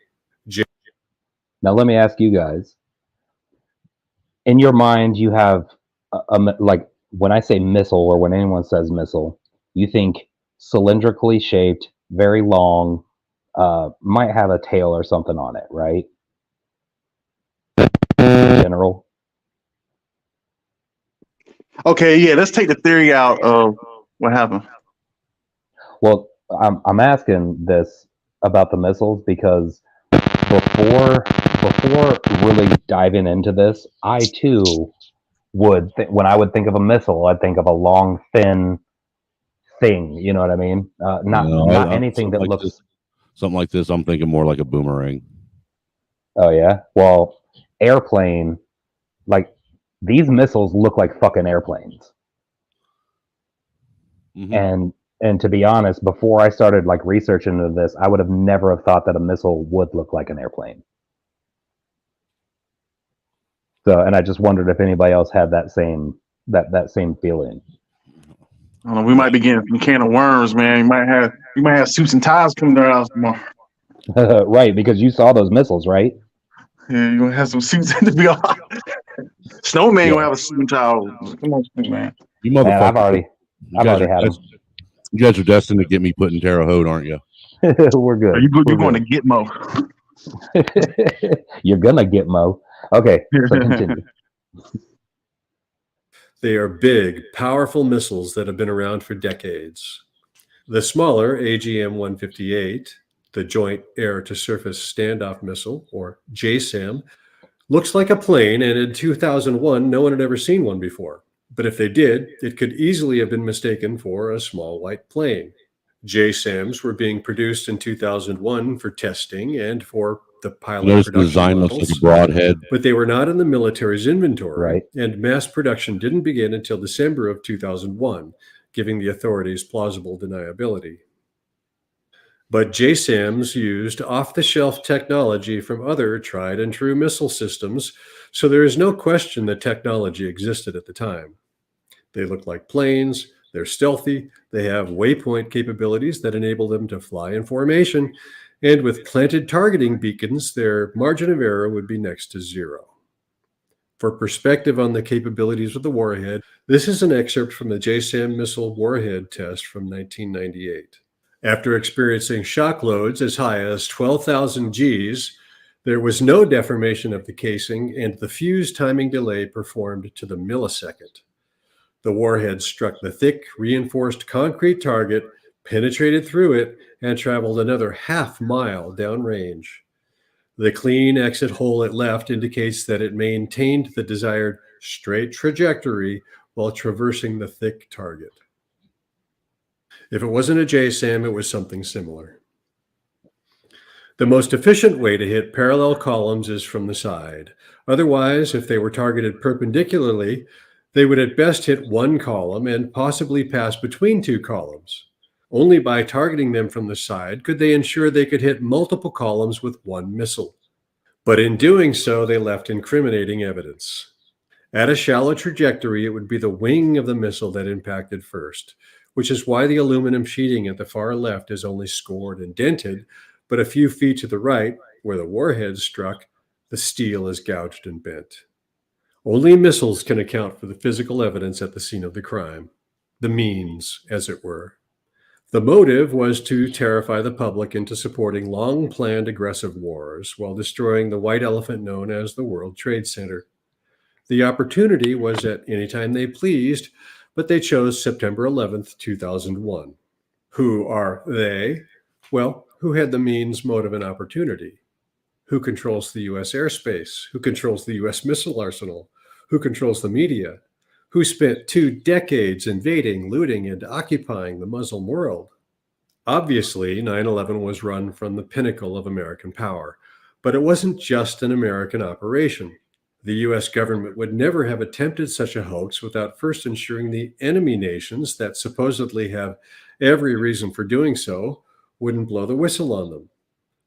Now let me ask you guys. In your mind, you have like when I say missile, or when anyone says missile, you think cylindrically shaped, very long, might have a tail or something on it, right? In general. Okay, yeah, let's take the theory out of what happened. Well, I'm asking this about the missiles because before really diving into this, I too would when I would think of a missile, I'd think of a long, thin thing. You know what I mean? Not anything that looks something like this. I'm thinking more like a boomerang. Oh yeah. Well, airplane, like these missiles look like fucking airplanes. Mm-hmm. And to be honest, before I started like researching into this, I would have never have thought that a missile would look like an airplane. So, and I just wondered if anybody else had that same feeling. I don't know, we might be getting a can of worms, man. You might have suits and ties coming to our house tomorrow. Right, because you saw those missiles, right? Yeah, you're gonna have some suits to be on. Snowman gonna have a suit and tie. Come on, man. You motherfucker. Man, I've already had them. You guys are destined to get me put in Terre Haute, aren't you? We're good. You're going to get Mo. You're gonna get Mo. Okay, so continue. They are big, powerful missiles that have been around for decades. The smaller AGM-158, the Joint Air-to-Surface Standoff Missile, or JSAM, looks like a plane, and in 2001, no one had ever seen one before. But if they did, it could easily have been mistaken for a small white plane. JSAMs were being produced in 2001 for testing and for the pilot Notice the production design looks models, like a broadhead. but they were not in the military's inventory, Right. and mass production didn't begin until December of 2001, giving the authorities plausible deniability. But JSAMs used off-the-shelf technology from other tried-and-true missile systems, so there is no question that technology existed at the time. They look like planes, they're stealthy, they have waypoint capabilities that enable them to fly in formation, and with planted targeting beacons, their margin of error would be next to zero. For perspective on the capabilities of the warhead, this is an excerpt from the JSAM missile warhead test from 1998. After experiencing shock loads as high as 12,000 Gs, there was no deformation of the casing, and the fuse timing delay performed to the millisecond. The warhead struck the thick, reinforced concrete target, penetrated through it, and traveled another half-mile downrange. The clean exit hole it left indicates that it maintained the desired straight trajectory while traversing the thick target. If it wasn't a JSAM, it was something similar. The most efficient way to hit parallel columns is from the side. Otherwise, if they were targeted perpendicularly, they would at best hit one column and possibly pass between two columns. Only by targeting them from the side could they ensure they could hit multiple columns with one missile. But in doing so, they left incriminating evidence. At a shallow trajectory, it would be the wing of the missile that impacted first, which is why the aluminum sheeting at the far left is only scored and dented, but a few feet to the right, where the warhead struck, the steel is gouged and bent. Only missiles can account for the physical evidence at the scene of the crime, the means, as it were. The motive was to terrify the public into supporting long-planned aggressive wars while destroying the white elephant known as the World Trade Center. The opportunity was at any time they pleased, but they chose September 11th, 2001. Who are they? Well, who had the means, motive, and opportunity? Who controls the U.S. airspace? Who controls the U.S. missile arsenal? Who controls the media? Who spent 2 decades invading, looting, and occupying the Muslim world? Obviously, 9/11 was run from the pinnacle of American power, but it wasn't just an American operation. The US government would never have attempted such a hoax without first ensuring the enemy nations that supposedly have every reason for doing so wouldn't blow the whistle on them.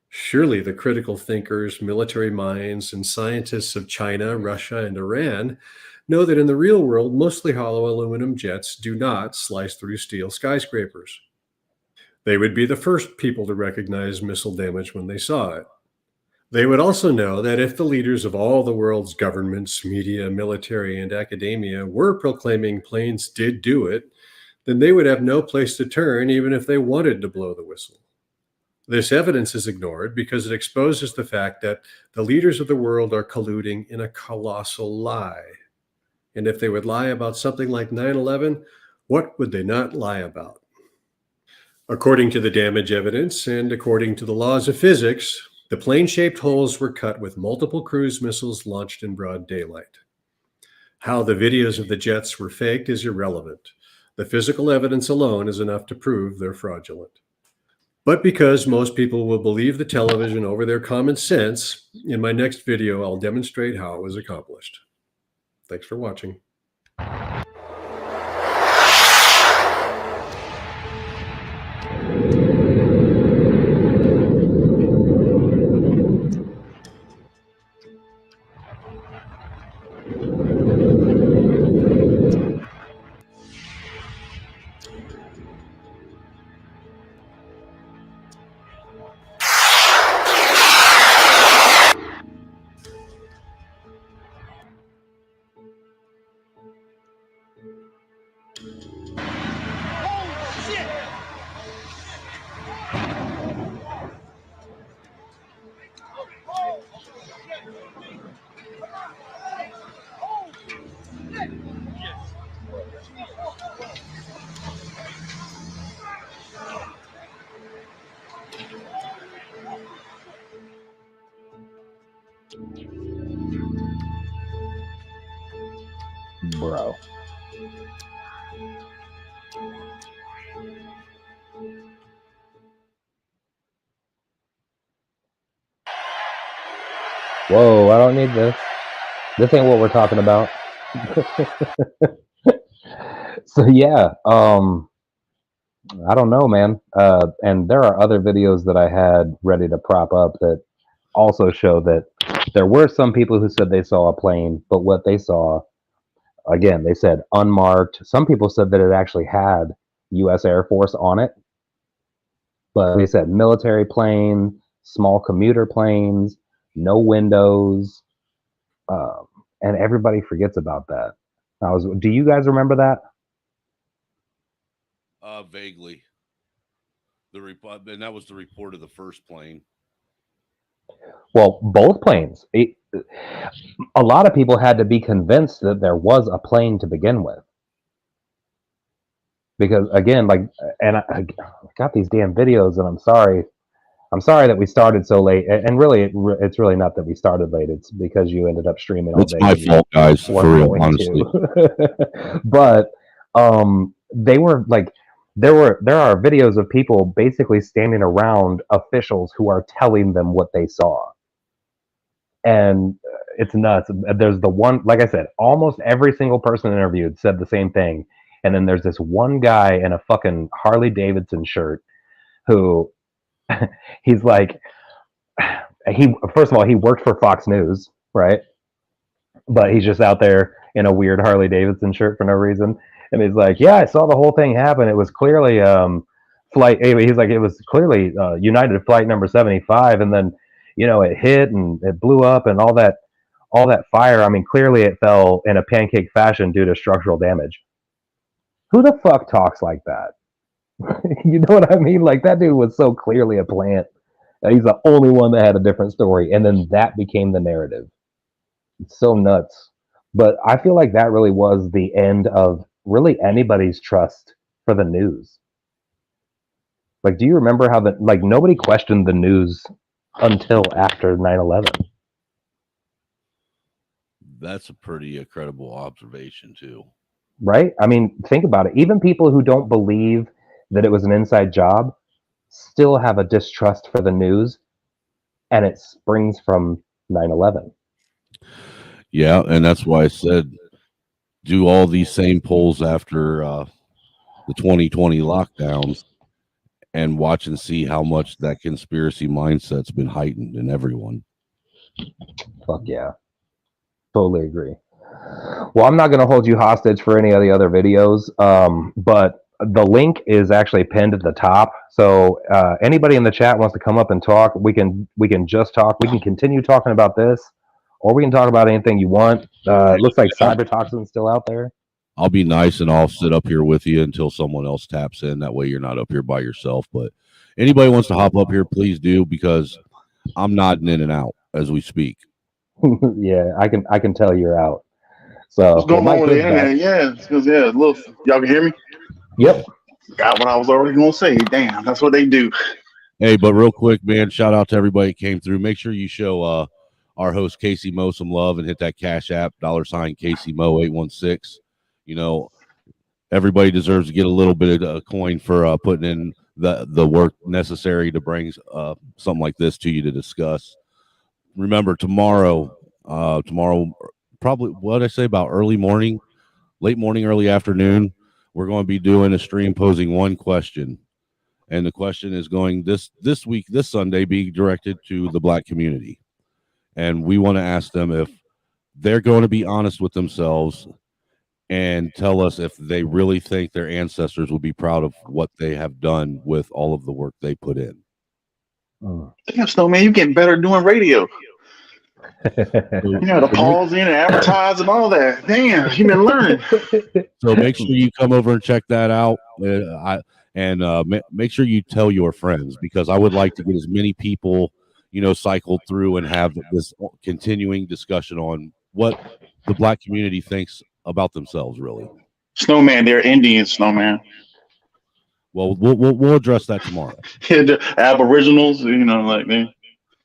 Surely the critical thinkers, military minds, and scientists of China, Russia, and Iran know that in the real world, mostly hollow aluminum jets do not slice through steel skyscrapers. They would be the first people to recognize missile damage when they saw it. They would also know that if the leaders of all the world's governments, media, military, and academia were proclaiming planes did do it, then they would have no place to turn even if they wanted to blow the whistle. This evidence is ignored because it exposes the fact that the leaders of the world are colluding in a colossal lie. And if they would lie about something like 9/11, what would they not lie about? According to the damage evidence and according to the laws of physics, the plane-shaped holes were cut with multiple cruise missiles launched in broad daylight. How the videos of the jets were faked is irrelevant. The physical evidence alone is enough to prove they're fraudulent. But because most people will believe the television over their common sense, in my next video I'll demonstrate how it was accomplished. Thanks for watching. Bro. Whoa, I don't need this. This ain't what we're talking about. So yeah, I don't know, man. And there are other videos that I had ready to prop up that also show that there were some people who said they saw a plane, but what they saw, again, they said unmarked. Some people said that it actually had U.S. Air Force on it, but they said military plane, small commuter planes, no windows, and everybody forgets about that. Do you guys remember that? Vaguely. And that was the report of the first plane. Well, both planes. A lot of people had to be convinced that there was a plane to begin with. Because again, and I got these damn videos, and I'm sorry that we started so late. And really, it's really not that we started late. It's because you ended up streaming all day. It's my fault, guys, for real, honestly. But they were like, there are videos of people basically standing around officials who are telling them what they saw. And it's nuts. There's the one, like I said, almost every single person interviewed said the same thing. And then there's this one guy in a fucking Harley Davidson shirt who he's like, first of all, he worked for Fox News, right? But he's just out there in a weird Harley Davidson shirt for no reason. And he's like, yeah, I saw the whole thing happen. It was clearly he's like, it was clearly United flight number 75. And then, it hit and it blew up and all that fire. I mean, clearly it fell in a pancake fashion due to structural damage. Who the fuck talks like that? You know what I mean? Like, that dude was so clearly a plant. He's the only one that had a different story. And then that became the narrative. It's so nuts. But I feel like that really was the end of really anybody's trust for the news. Like, do you remember how nobody questioned the news until after 9/11? That's a pretty credible observation too. Right? I mean, think about it. Even people who don't believe that it was an inside job still have a distrust for the news, and it springs from 9/11. Yeah, and that's why I said do all these same polls after the 2020 lockdowns and watch and see how much that conspiracy mindset's been heightened in everyone. Fuck yeah. Totally agree. Well, I'm not going to hold you hostage for any of the other videos, but the link is actually pinned at the top. So anybody in the chat wants to come up and talk, we can just talk. We can continue talking about this, or we can talk about anything you want. It looks like cybertoxin's still out there. I'll be nice and I'll sit up here with you until someone else taps in. That way you're not up here by yourself. But anybody wants to hop up here, please do, because I'm nodding in and out as we speak. Yeah, I can tell you're out. So what's going on with the internet? Yeah, because look, y'all can hear me. Yep. Got what I was already gonna say. Damn, that's what they do. Hey, but real quick, man, shout out to everybody that came through. Make sure you show our host Casey Mo some love and hit that Cash App $ Casey Mo 816. You know, everybody deserves to get a little bit of a coin for putting in the work necessary to bring something like this to you to discuss. Remember, tomorrow, probably what did I say about early morning, late morning, early afternoon, we're going to be doing a stream posing one question. And the question is going this week, this Sunday, be directed to the Black community. And we want to ask them if they're going to be honest with themselves and tell us if they really think their ancestors will be proud of what they have done with all of the work they put in. Damn, Snowman, you getting better doing radio. You know, the pause in and advertise and all that. Damn, you been learning. So make sure you come over and check that out. Make sure you tell your friends, because I would like to get as many people, cycled through and have this continuing discussion on what the Black community thinks about themselves, really. Snowman, they're Indians, Snowman. Well, we'll address that tomorrow. The Aboriginals, like me.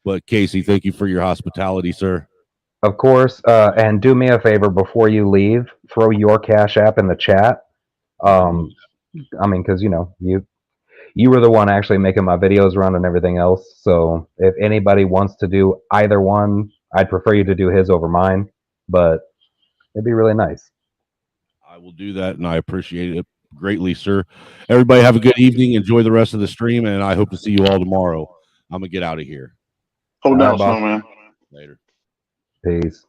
But Casey, thank you for your hospitality, sir. Of course, and do me a favor before you leave, throw your Cash App in the chat. Because you were the one actually making my videos run and everything else. So if anybody wants to do either one, I'd prefer you to do his over mine, but it'd be really nice. I will do that, and I appreciate it greatly, sir. Everybody have a good evening. Enjoy the rest of the stream, and I hope to see you all tomorrow. I'm going to get out of here. Hold down, Snowman. Later. Peace.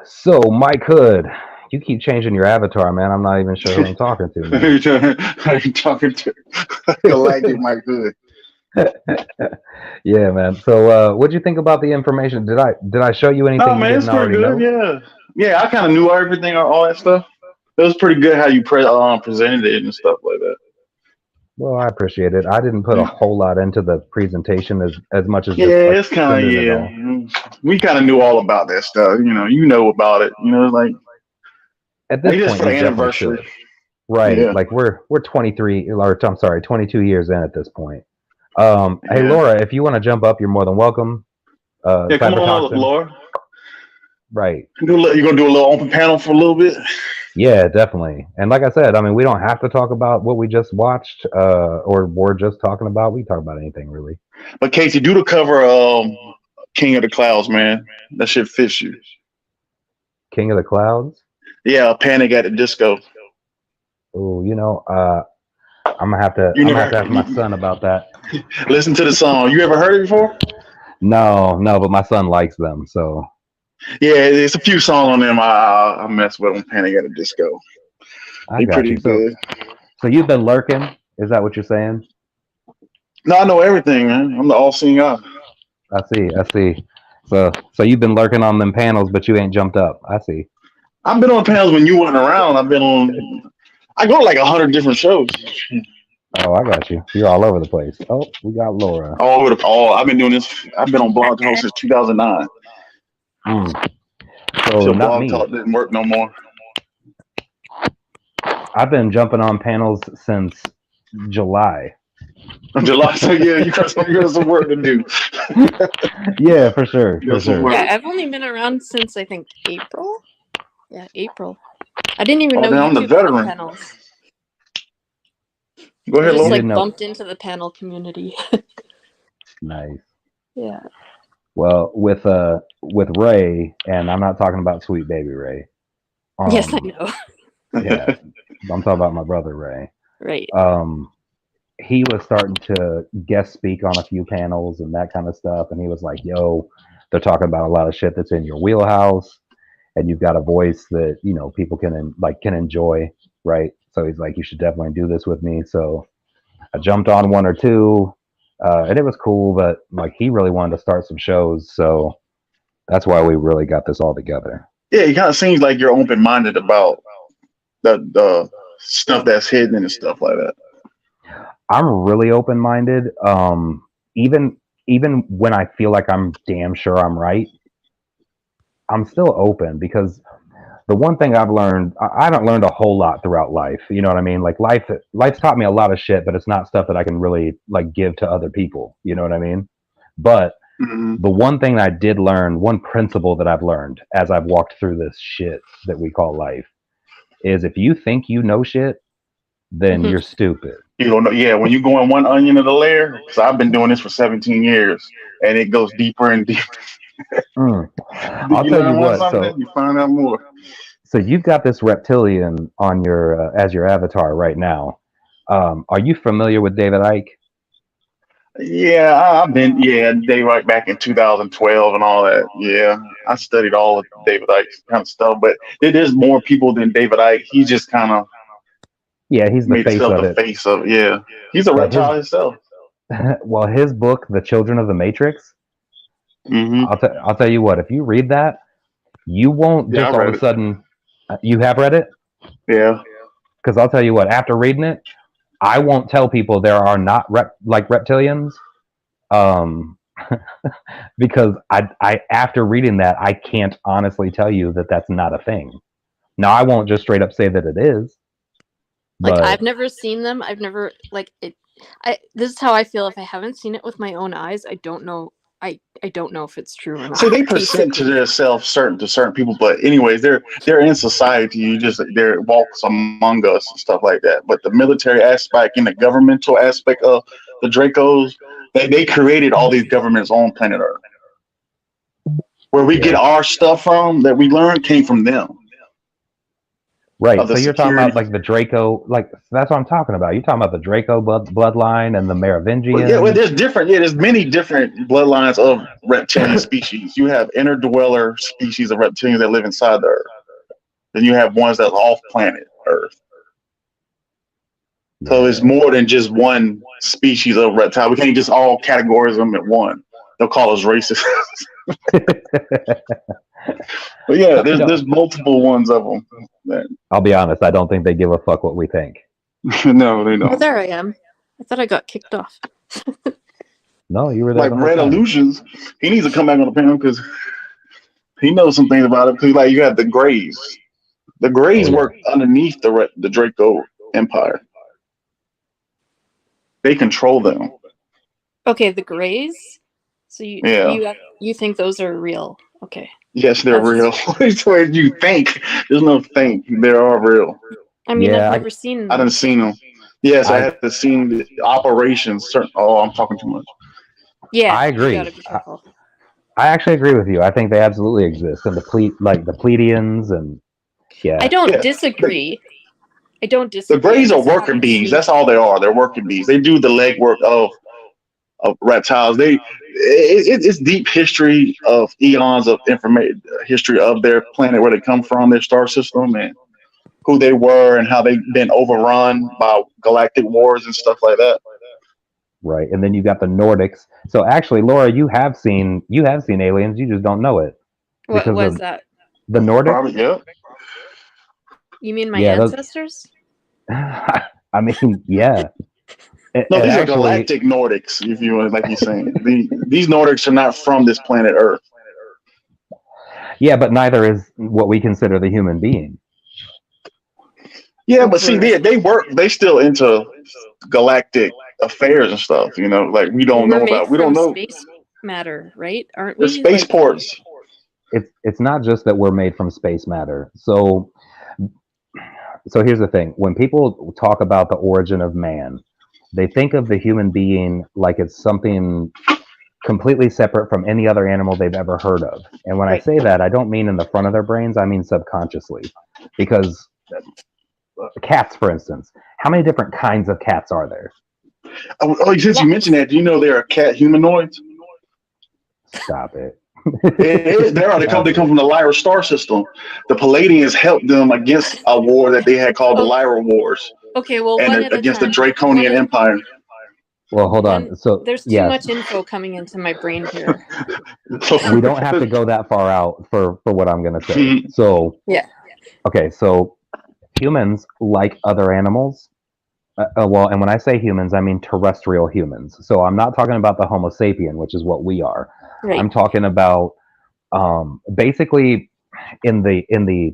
So, Mike Hood, you keep changing your avatar, man. I'm not even sure who I'm talking to. Man. Who are you talking to? I like it, Mike Hood. Yeah, man. So, what'd you think about the information? Did I show you anything? No, man, it's pretty good. Know? Yeah. I kind of knew everything, all that stuff. It was pretty good how you presented it and stuff like that. Well, I appreciate it. I didn't put a whole lot into the presentation as much as it's kind of we kind of knew all about that stuff. You know about it. Like at this point, for the anniversary, right? Yeah. Like we're 22 years in at this point. Hey, Laura, if you want to jump up, you're more than welcome. Come on, Laura. Right. You're gonna do a little open panel for a little bit. Yeah, definitely. And like I said, we don't have to talk about what we just watched or we're just talking about. We can talk about anything, really. But Casey, do the cover King of the Clouds, man. That shit fits you. King of the Clouds? Yeah, Panic at the Disco. Oh, I'm gonna have to ask my son about that. Listen to the song. You ever heard it before? No, but my son likes them, so. Yeah, there's a few songs on them I mess with on Panic at the Disco. They're pretty good. So you've been lurking? Is that what you're saying? No, I know everything, man. I'm the all-seeing eye. I see. So you've been lurking on them panels, but you ain't jumped up. I see. I've been on panels when you weren't around. I go to like 100 different shows. Oh, I got you. You're all over the place. Oh, we got Laura. I've been doing this. I've been on Blog Talk since 2009. So Blog Talk didn't work no more. I've been jumping on panels since July. July. So yeah, you got some work to do. Yeah, for sure. For sure. Yeah, I've only been around since I think April. Yeah, April. I didn't even know then I'm the YouTube had veteran. panels. Go I ahead, just Laura. like bumped into the panel community. Nice. Yeah. Well, with Ray, and I'm not talking about Sweet Baby Ray. Yes, I know. Yeah, I'm talking about my brother Ray. Right. He was starting to guest speak on a few panels and that kind of stuff, and he was like, "Yo, they're talking about a lot of shit that's in your wheelhouse, and you've got a voice that people can enjoy, right?" So he's like, "You should definitely do this with me." So I jumped on one or two, and it was cool. But like, he really wanted to start some shows, so that's why we really got this all together. Yeah, it kind of seems like you're open-minded about the stuff that's hidden and stuff like that. I'm really open-minded. Even when I feel like I'm damn sure I'm right, I'm still open, because the one thing I've learned, I haven't learned a whole lot throughout life. You know what I mean? Like life's taught me a lot of shit, but it's not stuff that I can really like give to other people. You know what I mean? But the one thing I did learn, one principle that I've learned as I've walked through this shit that we call life, is if you think you know shit, then you're stupid. You don't know. Yeah, when you go in one onion of the layer, because I've been doing this for 17 years, and it goes deeper and deeper. I'll tell you what. So you find out more. So you've got this reptilian on your as your avatar right now. Are you familiar with David Icke? Yeah, I've been Dave Icke back in 2012 and all that. Yeah, I studied all of David Icke's kind of stuff, but there's more people than David Icke. He just kind of he's the made face himself of the it. face of it. Yeah, he's a reptile himself. Well, his book, The Children of the Matrix. I'll tell you what. If you read that, you won't Yeah, just I all read of a it. sudden. You have read it? Yeah. Because I'll tell you what. After reading it, I won't tell people there are not reptilians. Because I after reading that, I can't honestly tell you that that's not a thing. Now, I won't just straight up say that it is. Like, But I've never seen them. I've never this is how I feel. If I haven't seen it with my own eyes, I don't know. I don't know if it's true or not. So they present to themselves to certain people, but anyways, they're in society. They're walks among us and stuff like that. But the military aspect and the governmental aspect of the Dracos, they created all these governments on planet Earth. Where we get our stuff from that we learned came from them. right, Of so the you're talking security. about like the Draco, like that's what I'm talking about. You're talking about the Draco bloodline and the Merovingians. Well, there's many different bloodlines of reptilian species. You have interdweller species of reptilians that live inside the Earth. Then you have ones that are off planet Earth. So it's more than just one species of reptile. We can't just all categorize them at one. They'll call us racist. But yeah, there's multiple ones of them. I'll be honest, I don't think they give a fuck what we think. No, they Oh, don't. there I am. I thought I got kicked off. No, you were there Like the whole Red time. Illusions, he needs to come back on the panel because he knows some things about it. Because like you have the Greys. The Greys work underneath the Draco Empire. They control them. Okay, the Greys. So you think those are real? Okay. Yes, they're real. So if you think, there's no think. They are real. I mean, I've never seen. I done seen them. Yes, I have seen the operations. I'm talking too much. Yeah, I agree. You gotta be careful. I actually agree with you. I think they absolutely exist, and the Pleiadians, and I don't disagree. I don't disagree. The Greys I are just worker haven't bees. seen- That's all they are. They're working bees. They do the legwork of reptiles. It's deep history of eons of information, history of their planet, where they come from, their star system, and who they were, and how they've been overrun by galactic wars and stuff like that. right. And then you got the Nordics. So actually, Laura, you have seen aliens. You just don't know it. What because was of that? The Nordics. Probably, yeah. You mean my Yeah, those- ancestors? I mean, yeah. No, these are actually, galactic Nordics, if you want, like you're saying. These Nordics are not from this planet Earth. yeah, but neither is what we consider the human being. Yeah, but see, they work. They still into galactic affairs and stuff. You know, like we don't We're know made about. We don't from know space matter, right? Aren't the we? spaceports. It's not just that we're made from space matter. So here's the thing. When people talk about the origin of man, they think of the human being like it's something completely separate from any other animal they've ever heard of. And when I say that, I don't mean in the front of their brains, I mean subconsciously. Because cats, for instance, how many different kinds of cats are there? Oh, since you mentioned that, do you know there are cat humanoids? Stop it. There are. They come from the Lyra star system. The Palladians helped them against a war that they had called the Lyra Wars. Okay, well, and one at a against the time. Draconian Empire. Well, hold on. So There's too yes, much info coming into my brain here. we don't have to go that far out for what I'm going to say. So Yeah. okay, so humans, like other animals, well, and when I say humans, I mean terrestrial humans. So I'm not talking about the Homo sapien, which is what we are. Right. I'm talking about basically in the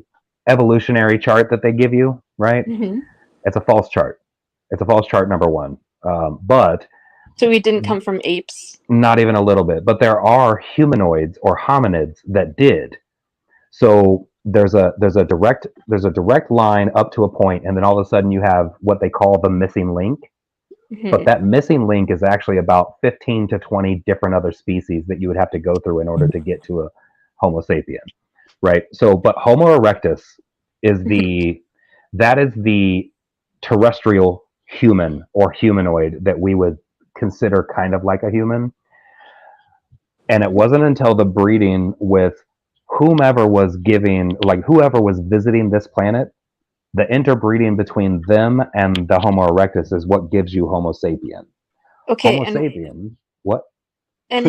evolutionary chart that they give you, right? Mm-hmm. It's a false chart. It's a false chart, number one. But So we didn't come from apes. not even a little bit. But there are humanoids or hominids that did. So there's a direct line up to a point, and then all of a sudden you have what they call the missing link. Mhm. But that missing link is actually about 15 to 20 different other species that you would have to go through in order to get to a Homo sapien, right? So, but Homo erectus is the terrestrial human or humanoid that we would consider kind of like a human. And it wasn't until the breeding with whoever was visiting this planet, the interbreeding between them and the Homo erectus is what gives you Homo sapien. Okay, Homo and sapien, what? and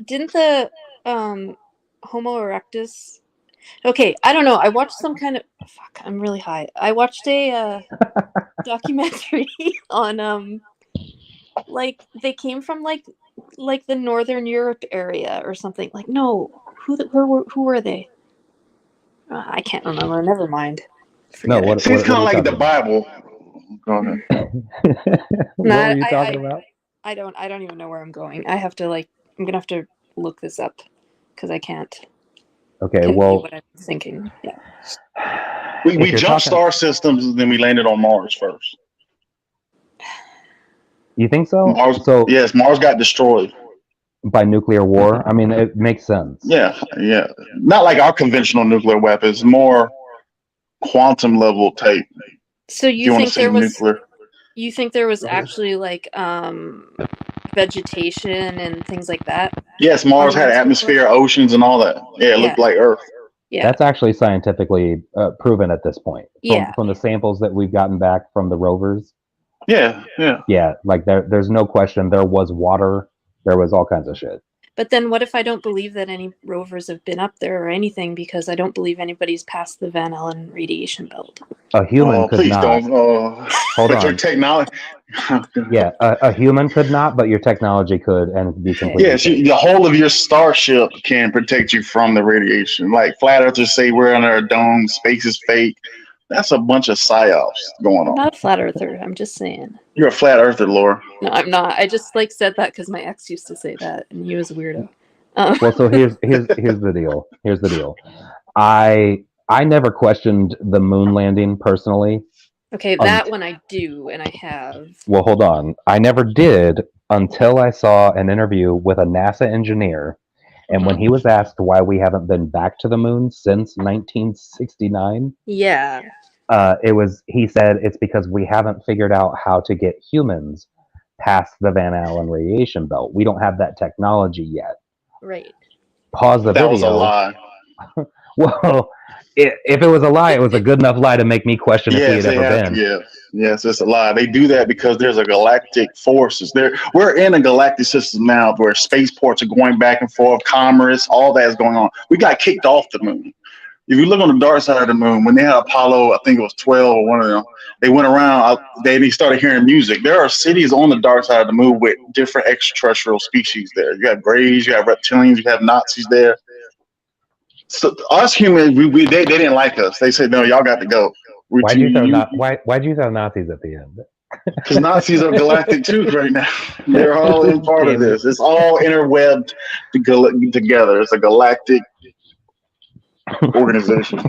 didn't the Homo erectus? Okay, I don't know. I watched some kind of I'm really high. I watched a documentary on like they came from like the Northern Europe area or something. Like no, who were they? I can't remember. Never mind. No, what Seems kind of are you like the talking about? Bible. Go ahead. What Nah, were you talking about? I don't even know where I'm going. I'm gonna have to look this up because I can't. Okay, convey well, what I'm thinking. Yeah. We you're jumped talking- star systems and then we landed on Mars first. You think so? Mars, So yes, Mars got destroyed. by nuclear war? I mean, it makes sense. Yeah. Not like our conventional nuclear weapons, more quantum level type. So If you want to think say there was nuclear. you think there was actually like vegetation and things like that? Yes, Mars on had Mars atmosphere, before? oceans, and all that. Yeah, it looked like Earth. Yeah. That's actually scientifically proven at this point. From the samples that we've gotten back from the rovers. Yeah. Yeah, like there's no question there was water, there was all kinds of shit. But then what if I don't believe that any rovers have been up there or anything because I don't believe anybody's passed the Van Allen radiation belt? A human could please not. don't. Hold But your on. technology. Yeah, a human could not, but your technology could, and be completely Yes, the whole of your starship can protect you from the radiation. Like flat earthers say we're under a dome, space is fake. That's a bunch of psyops going I'm on. not a flat earther. I'm just saying. You're a flat earther, Laura. No, I'm not. I just said that because my ex used to say that, and he was a weirdo. Well, so here's the deal. Here's the deal. I never questioned the moon landing personally. Okay, that one I do, and I have. Well, hold on. I never did until I saw an interview with a NASA engineer, and when he was asked why we haven't been back to the moon since 1969, Yeah. he said it's because we haven't figured out how to get humans past the Van Allen radiation belt. We don't have that technology yet. Right. Pause the video. That was a lie. Well, if it was a lie, it was a good enough lie to make me question if we had ever been. Yes, it's a lie. They do that because there's a galactic forces there. We're in a galactic system now where spaceports are going back and forth, commerce, all that is going on. We got kicked off the moon. If you look on the dark side of the moon, when they had Apollo, I think it was 12 or one of them, they went around, they started hearing music. There are cities on the dark side of the moon with different extraterrestrial species there. You have Greys, you have reptilians, you have Nazis there. So us humans, they didn't like us. They said, no, y'all got to go. Why'd you throw Nazis at the end? Because Nazis are galactic too right now. They're all in part of this. It's all interwebbed together. It's a galactic organization.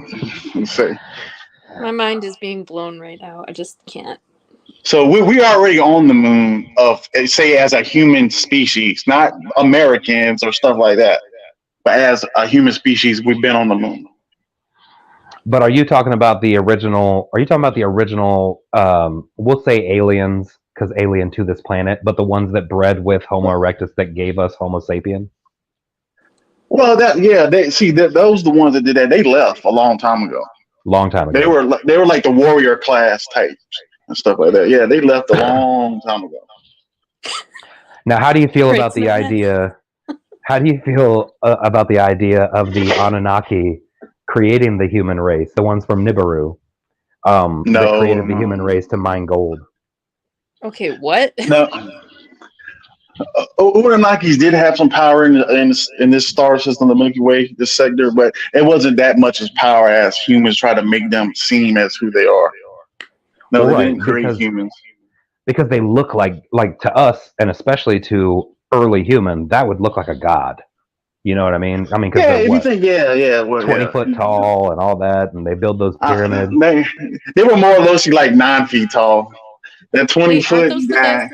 Let's say. My mind is being blown right now. I just can't. So we already on the moon of say as a human species, not Americans or stuff like that, but as a human species, we've been on the moon. But are you talking about the original? Are you talking about the original? We'll say aliens, because alien to this planet, but the ones that bred with Homo erectus that gave us Homo sapien. Well, those the ones that did that. They left a long time ago. Long time ago. They were like the warrior class types and stuff like that. Yeah, they left a long time ago. Now, how do you feel about the idea? How do you feel about the idea of the Anunnaki creating the human race, the ones from Nibiru, that created the human race to mine gold? Okay, what? No. Anunnakis did have some power in this star system, the Milky Way, this sector, but it wasn't that much as power as humans try to make them seem as who they are. No, they didn't create humans. Because they look like to us, and especially to early human, that would look like a god. You know what I mean? I mean, because if you think, 20 foot tall and all that, and they build those pyramids. They were more or less like 9 feet tall. That 20-foot guy.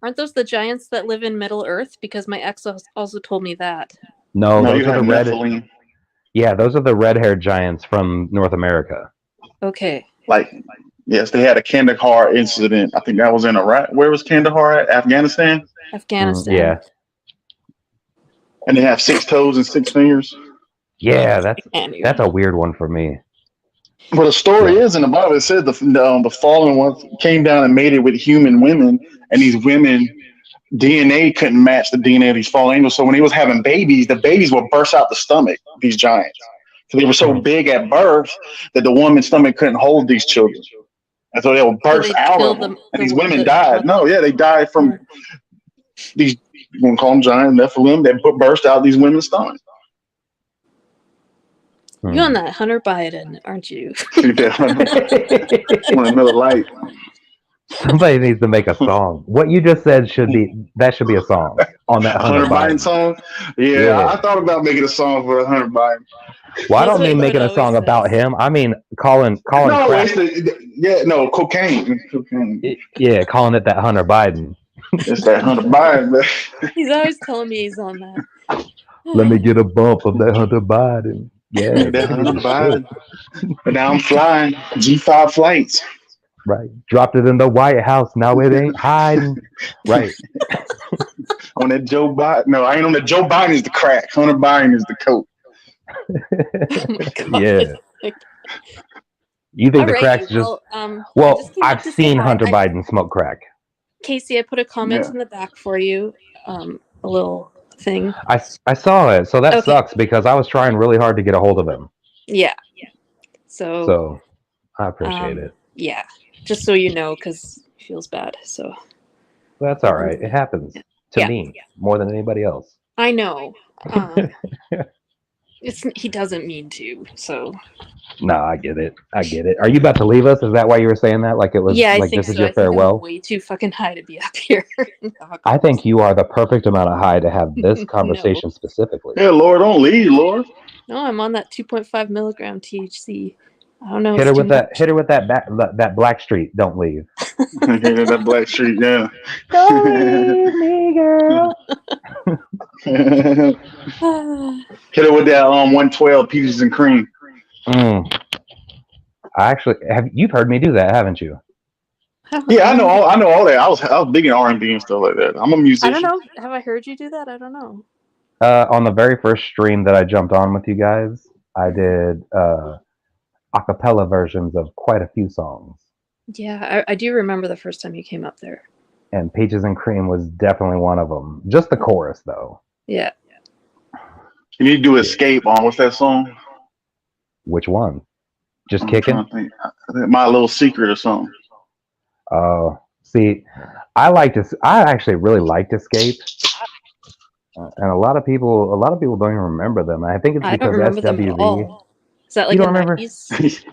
Aren't those the giants that live in Middle Earth? Because my ex also told me that. No, those you are have the red. Nephilim. Yeah, those are the red-haired giants from North America. Okay. Yes, they had a Kandahar incident. I think that was in Iraq. Where was Kandahar at? Afghanistan? Afghanistan. Yeah. And they have 6 toes and 6 fingers. Yeah, that's a weird one for me. But the story is in the Bible. It said the fallen ones came down and mated with human women, and these women DNA couldn't match the DNA of these fallen angels. So when he was having babies, the babies would burst out the stomach. These giants, so they were so big at birth that the woman's stomach couldn't hold these children, and so they would burst out of them. And these women died. No, yeah, they died from these. You want to call them giants, Nephilim? They burst out these women's stomachs. You on that Hunter Biden, aren't you? Want another light? Somebody needs to make a song. What you just said should be a song on that Hunter Biden song. Yeah, I thought about making a song for Hunter Biden. Well, I don't mean making a song about him. I mean calling. No, crack. cocaine. Yeah, calling it that Hunter Biden. It's that Hunter Biden. Man. He's always telling me he's on that. Let me get a bump of that Hunter Biden. Yeah, that Hunter Biden. And now I'm flying G5 flights. Right. Dropped it in the White House. Now it ain't hiding. Right. On that Joe Biden. No, I ain't on the Joe Biden is the crack. Hunter Biden is the coke. Yeah. You think the crack's just well, I've seen Hunter Biden smoke crack. Casey, I put a comment in the back for you. A little thing. I saw it. So that sucks because I was trying really hard to get a hold of him. Yeah. So I appreciate it. Yeah. Just so you know, because it feels bad. So that's all right. It happens to me more than anybody else. I know. He doesn't mean to. So. No, I get it. Are you about to leave us? Is that why you were saying that? Like it was I like think this is so. your farewell? I'm way too fucking high to be up here. I think you are the perfect amount of high to have this conversation specifically. Yeah, Lord, don't leave, Lord. No, I'm on that 2.5 milligram THC. I don't know. Hit her with that Black Street. Don't leave. That Black Street, yeah. Don't leave me, girl. Hit her with that 112 peaches and cream. I actually you've heard me do that, haven't you? Yeah, I know all that. I was big in R&B and stuff like that. I'm a musician. I don't know. Have I heard you do that? I don't know. On the very first stream that I jumped on with you guys, I did a cappella versions of quite a few songs. Yeah, I do remember the first time you came up there. And Peaches and Cream was definitely one of them. Just the chorus, though. Yeah. You need to do Escape on. What's that song? Which one? Just Kicking? My Little Secret or something. Oh, see, I actually really liked Escape. And a lot of people don't even remember them. I think it's because I don't remember them at SWV. all. Is that like You a don't remember? 90s?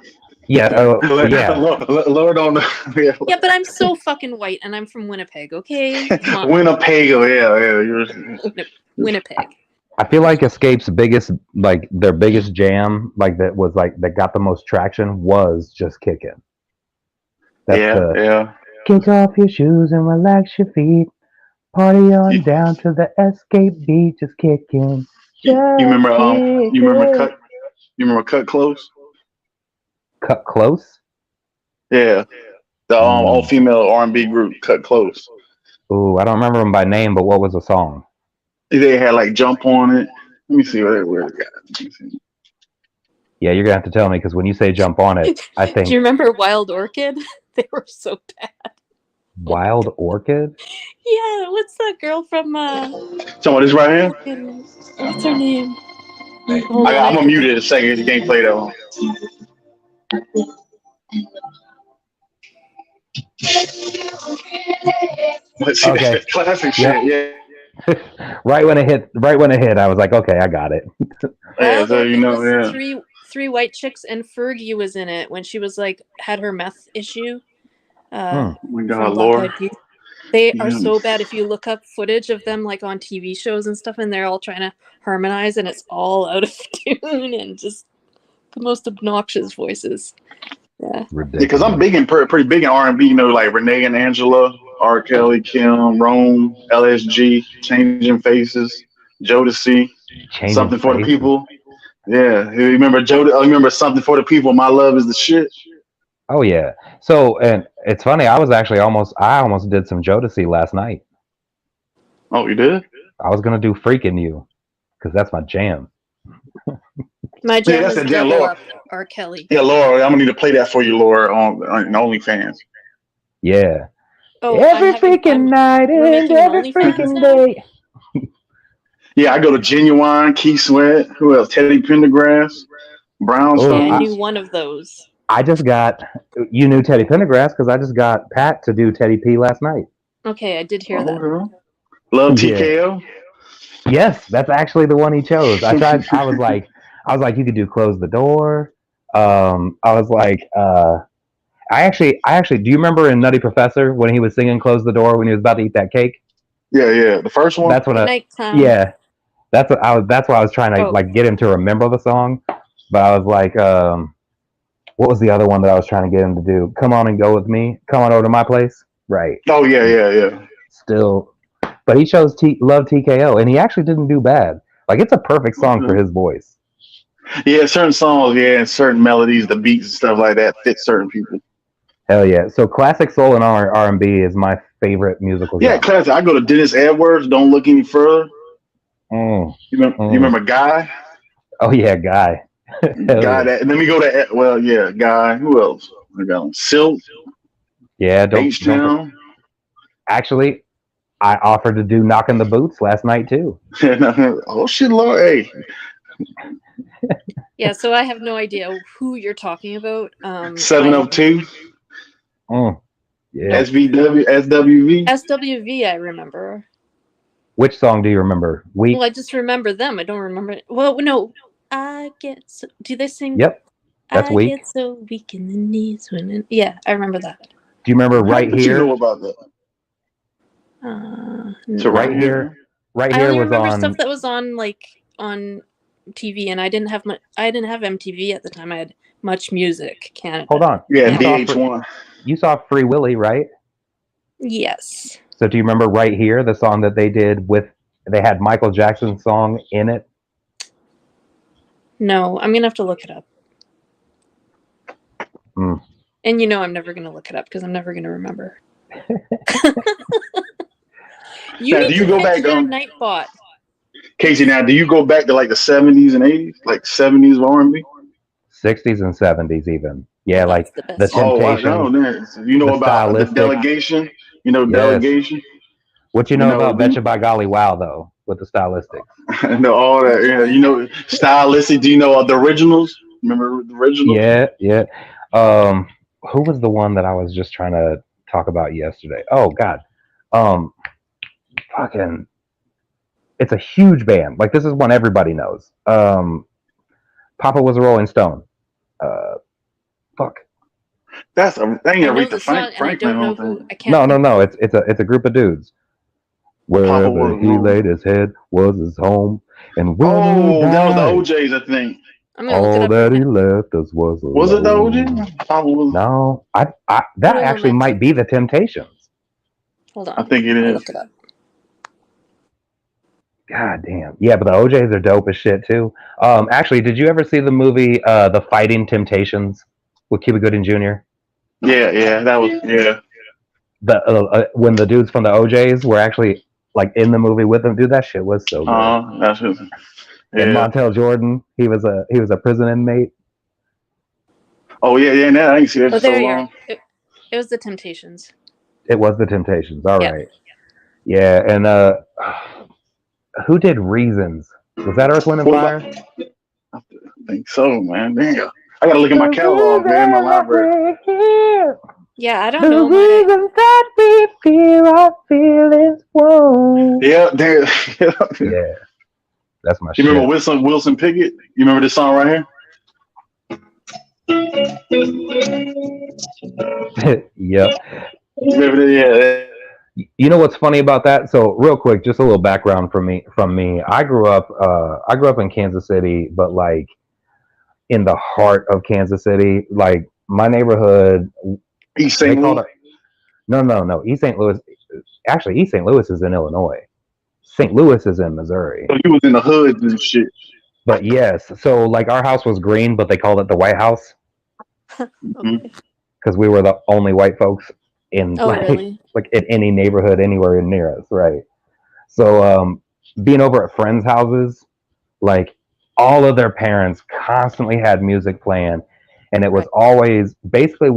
Yeah, yeah. Lord on the Yeah, but I'm so fucking white, and I'm from Winnipeg. Okay, come on. Winnipeg. Yeah. Winnipeg. I feel like Escape's biggest, like their biggest jam, like that was like that got the most traction was just Kickin'. Yeah. Kick off your shoes and relax your feet. Party on down to the Escape beat, just kicking. You remember Cut Close? Cut Close? Yeah. The all female R&B group Cut Close. Ooh, I don't remember them by name, but what was the song? They had like Jump on it. Let me see where it got. Yeah, you're gonna have to tell me because when you say Jump on it, I think Do you remember Wild Orchid? They were so bad. Wild Orchid. Yeah, what's that girl from? Someone this right here. What's her name? I'm gonna mute it in a second. You can't play that one. Let's see, Okay. that's classic shit. Yeah. Right when it hit, I was like, okay, I got it. Yeah, so you know, yeah. Three white chicks, and Fergie was in it when she was like had her meth issue. Oh my from God, Black Lord. Eyed Peas. They are Yeah. so bad. If you look up footage of them like on TV shows and stuff, and they're all trying to harmonize, and it's all out of tune and just the most obnoxious voices. Yeah. Because I'm pretty big in R&B. You know, like Renee and Angela, R. Kelly, Kim, Rome, LSG, Changing Faces, Jodeci, Changing Something for the Faces. People. Yeah, you remember remember Something for the People. My love is the shit. Oh yeah. So, and it's funny. I almost did some Jodeci last night. Oh, you did? I was gonna do "Freaking You" because that's my jam. My jam that's is that jam, Double Laura. Up, R. Kelly. Yeah, Laura, I'm gonna need to play that for you, Laura, on OnlyFans. Yeah. Oh, Every freaking night we're and making an every OnlyFans freaking now? day. Yeah, I go to Genuine, Key Sweat, who else? Teddy Pendergrass, Brownstone. Okay, I knew one of those. I just got. You knew Teddy Pendergrass because I just got Pat to do Teddy P last night. Okay, I did hear that. Love Yeah. TKO. Yes, that's actually the one he chose. I tried. I was like, you could do Close the Door. I was like, I actually. Do you remember in Nutty Professor when he was singing "Close the Door" when he was about to eat that cake? Yeah, the first one. That's what. Nighttime. Yeah, that's what I was. That's why I was trying to Oh. like get him to remember the song. But I was like, what was the other one that I was trying to get him to do? Come on and go with me. Come on over to my place. Right. Oh yeah. Still, but he chose Love TKO, and he actually didn't do bad. Like it's a perfect song for his voice. Yeah, certain songs, and certain melodies, the beats and stuff like that fit certain people. Hell yeah! So classic soul and R&B is my favorite musical. Yeah, classic. I go to Dennis Edwards. Don't look any further. genre. You remember Guy? Oh yeah, Guy. Hell Guy. yeah. That. And then we go to Guy. Who else? I got Silk. Yeah, H-Town. Actually, I offered to do Knocking the Boots last night too. Oh shit, Lord, hey. Yeah, so I have no idea who you're talking about. 702. Yeah. SWV. SWV, I remember. Which song do you remember? Weak. Well, I just remember them. I don't remember. Well, no. I get so. Do they sing? Yep. That's I Weak. get so weak in the knees when. Yeah, I remember that. Do you remember Right What Here? you know about that? No. Right Here. Right I Here only was remember on. stuff that was on on TV, and I didn't have MTV at the time. I had Much Music Canada. Hold on. Yeah, You saw VH1. You saw Free Willy, right? Yes. So do you remember Right Here, the song that they did with? They had Michael Jackson's song in it. No, I'm gonna have to look it up. Mm. And I'm never gonna look it up because I'm never gonna remember. You Now, need do you to go catch back that on Nightbot. Casey? Now, do you go back to like the 70s and 80s, like 70s R&B? 60s and 70s even. Yeah, like the the best. Temptations. Oh, I know that. You know the about the Stylistic. Delegation? You know Yes. Delegation? What you know about Betcha by Golly Wow though, with the Stylistics? I know all that. Yeah, you know Stylistic. Do you know the originals? Remember the originals? Yeah. Who was the one that I was just trying to talk about yesterday? Oh God. Fucking. It's a huge band. Like this is one everybody knows. Papa was a Rolling Stone. Fuck. That's a I thing. know Aretha the song, and I Franklin don't know on who. thing. I can't. No. It's a group of dudes. Papa Wherever was he wrong. laid his head was his home, and when he Oh, that was the died, OJ's, I think. I'm gonna look it all up. that he left us was Was it the alone. OJ? Papa was. No, that Put it on actually my might be the Temptations. Hold on. I think it I'll is. look it up. God damn. Yeah, but the OJs are dope as shit too. Actually, did you ever see the movie The Fighting Temptations with Cuba Gooding Jr.? Yeah, that was When the dudes from the OJs were actually like in the movie with them, dude, that shit was so good. That's just, And yeah. Montel Jordan, he was a prison inmate. Oh yeah. Now I ain't seen that Oh, for so there you are. long. It was the Temptations. It was the Temptations. All Yeah. right. Yeah, and who did Reasons? Was that Earth, Wind, and What Fire? about? I think so, man. Damn. I gotta look at my catalog, man. My library. Yeah, I don't The know my. reason that we fear our feelings won't. Yeah, damn. Yeah, that's my You remember shit. Wilson Pickett? You remember this song right here? Yep. Remember that? Yeah. You know what's funny about that? So real quick, just a little background from me. I grew up in Kansas City, but like in the heart of Kansas City, like my neighborhood. East St. Louis. No. East St. Louis. Actually, East St. Louis is in Illinois. St. Louis is in Missouri. So you was in the hoods and shit. But yes, so like our house was green, but they called it the White House because we were the only white folks in really? like in any neighborhood anywhere near us, right? So being over at friends' houses, like all of their parents constantly had music playing, and it was always basically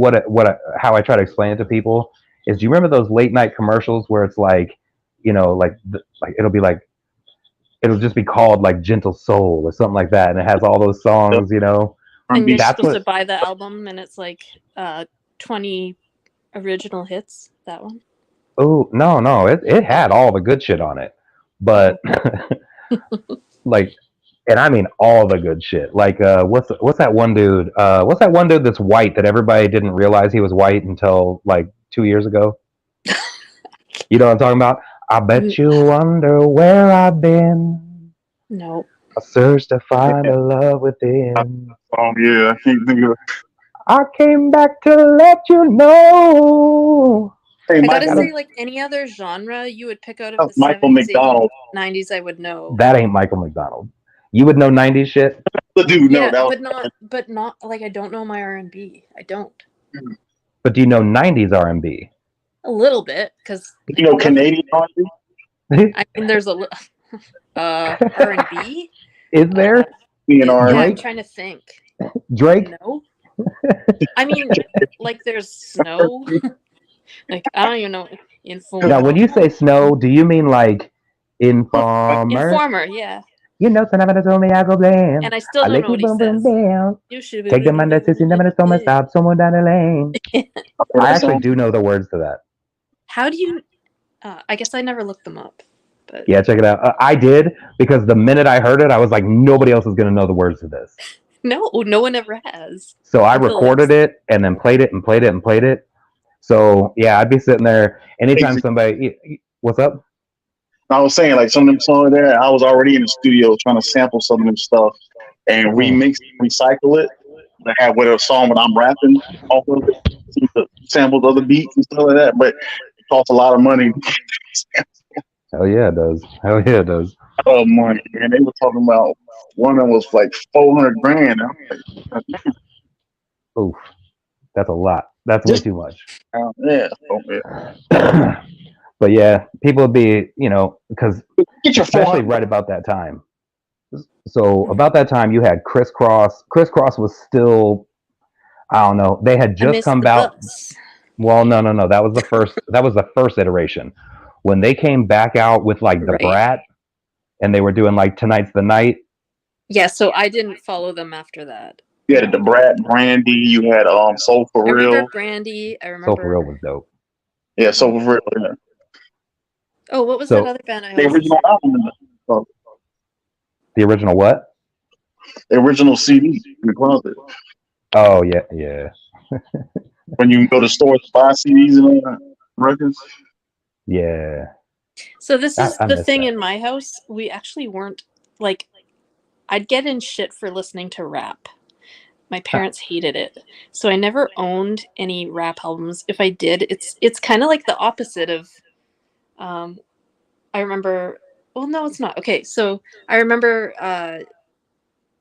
how I try to explain it to people is, do you remember those late night commercials where it's like, like it'll just be called like Gentle Soul or something like that, and it has all those songs, And you're That's supposed to buy the album, and it's like 20 original hits. That one. Oh no, it had all the good shit on it, but like, and I mean all the good shit. Like, what's that one dude? What's that one dude that's white that everybody didn't realize he was white until like 2 years ago? You know what I'm talking about? I bet you wonder where I've been. No. I searched to find a love within. Oh yeah, I can't think of it. I came back to let you know. Hey, I gotta say, like any other genre you would pick out of the Michael 70s, McDonald. 80s, 90s, I would know. That ain't Michael McDonald. You would know 90s shit? Dude, no, Yeah, that was, but not like I don't know my R&B. I don't. But do you know 90s R&B? A little bit, because Canadian R&B. I mean, there's a R&B. Is there? Yeah, I'm trying to think. Drake? No. I mean, like there's Snow. Like I don't even know. Informer. Now, when you say Snow, do you mean like Informer? Informer, yeah. You know, somebody told me I go blam. And I still don't know what he says. You should take them under sissy, never told me stop someone down the lane. I actually do know the words to that. How do you? I guess I never looked them up. But Yeah, check it out. I did, because the minute I heard it, I was like, nobody else is going to know the words to this. no one ever has. So I recorded it and then played it and played it and played it. So yeah, I'd be sitting there anytime somebody. What's up? I was saying, like, some of them songs there, I was already in the studio trying to sample some of them stuff and remix, recycle it. I have whatever song when I'm rapping off of it, samples other beats and stuff like that. But it costs a lot of money. Hell yeah, it does. Hell yeah, it does. Oh, money. And they were talking about one of them was like $400,000. I'm like, Oof, that's a lot. That's way too much. yeah. But yeah, people would be, because Get your especially phone. right about that time. So about that time, you had Crisscross. Crisscross was still, I don't know. They had just come out. Well, no. That was the first. That was the first iteration. When they came back out with like the Brat, and they were doing like Tonight's the Night. Yeah, so I didn't follow them after that. You had the Brat, Brandy. You had Soul for I Real. remember Brandy. I remember. Soul for Real was dope. Yeah, Soul for Real. Yeah. Oh, what was So- that other band I The always original album. The original what? The original CD in the closet. Oh yeah. When you go to stores to buy CDs and records. Yeah. So this is I the miss thing that. in my house. We actually weren't like, I'd get in shit for listening to rap. My parents hated it. So I never owned any rap albums. If I did, it's kind of like the opposite of I remember, well no, it's not. Okay, so I remember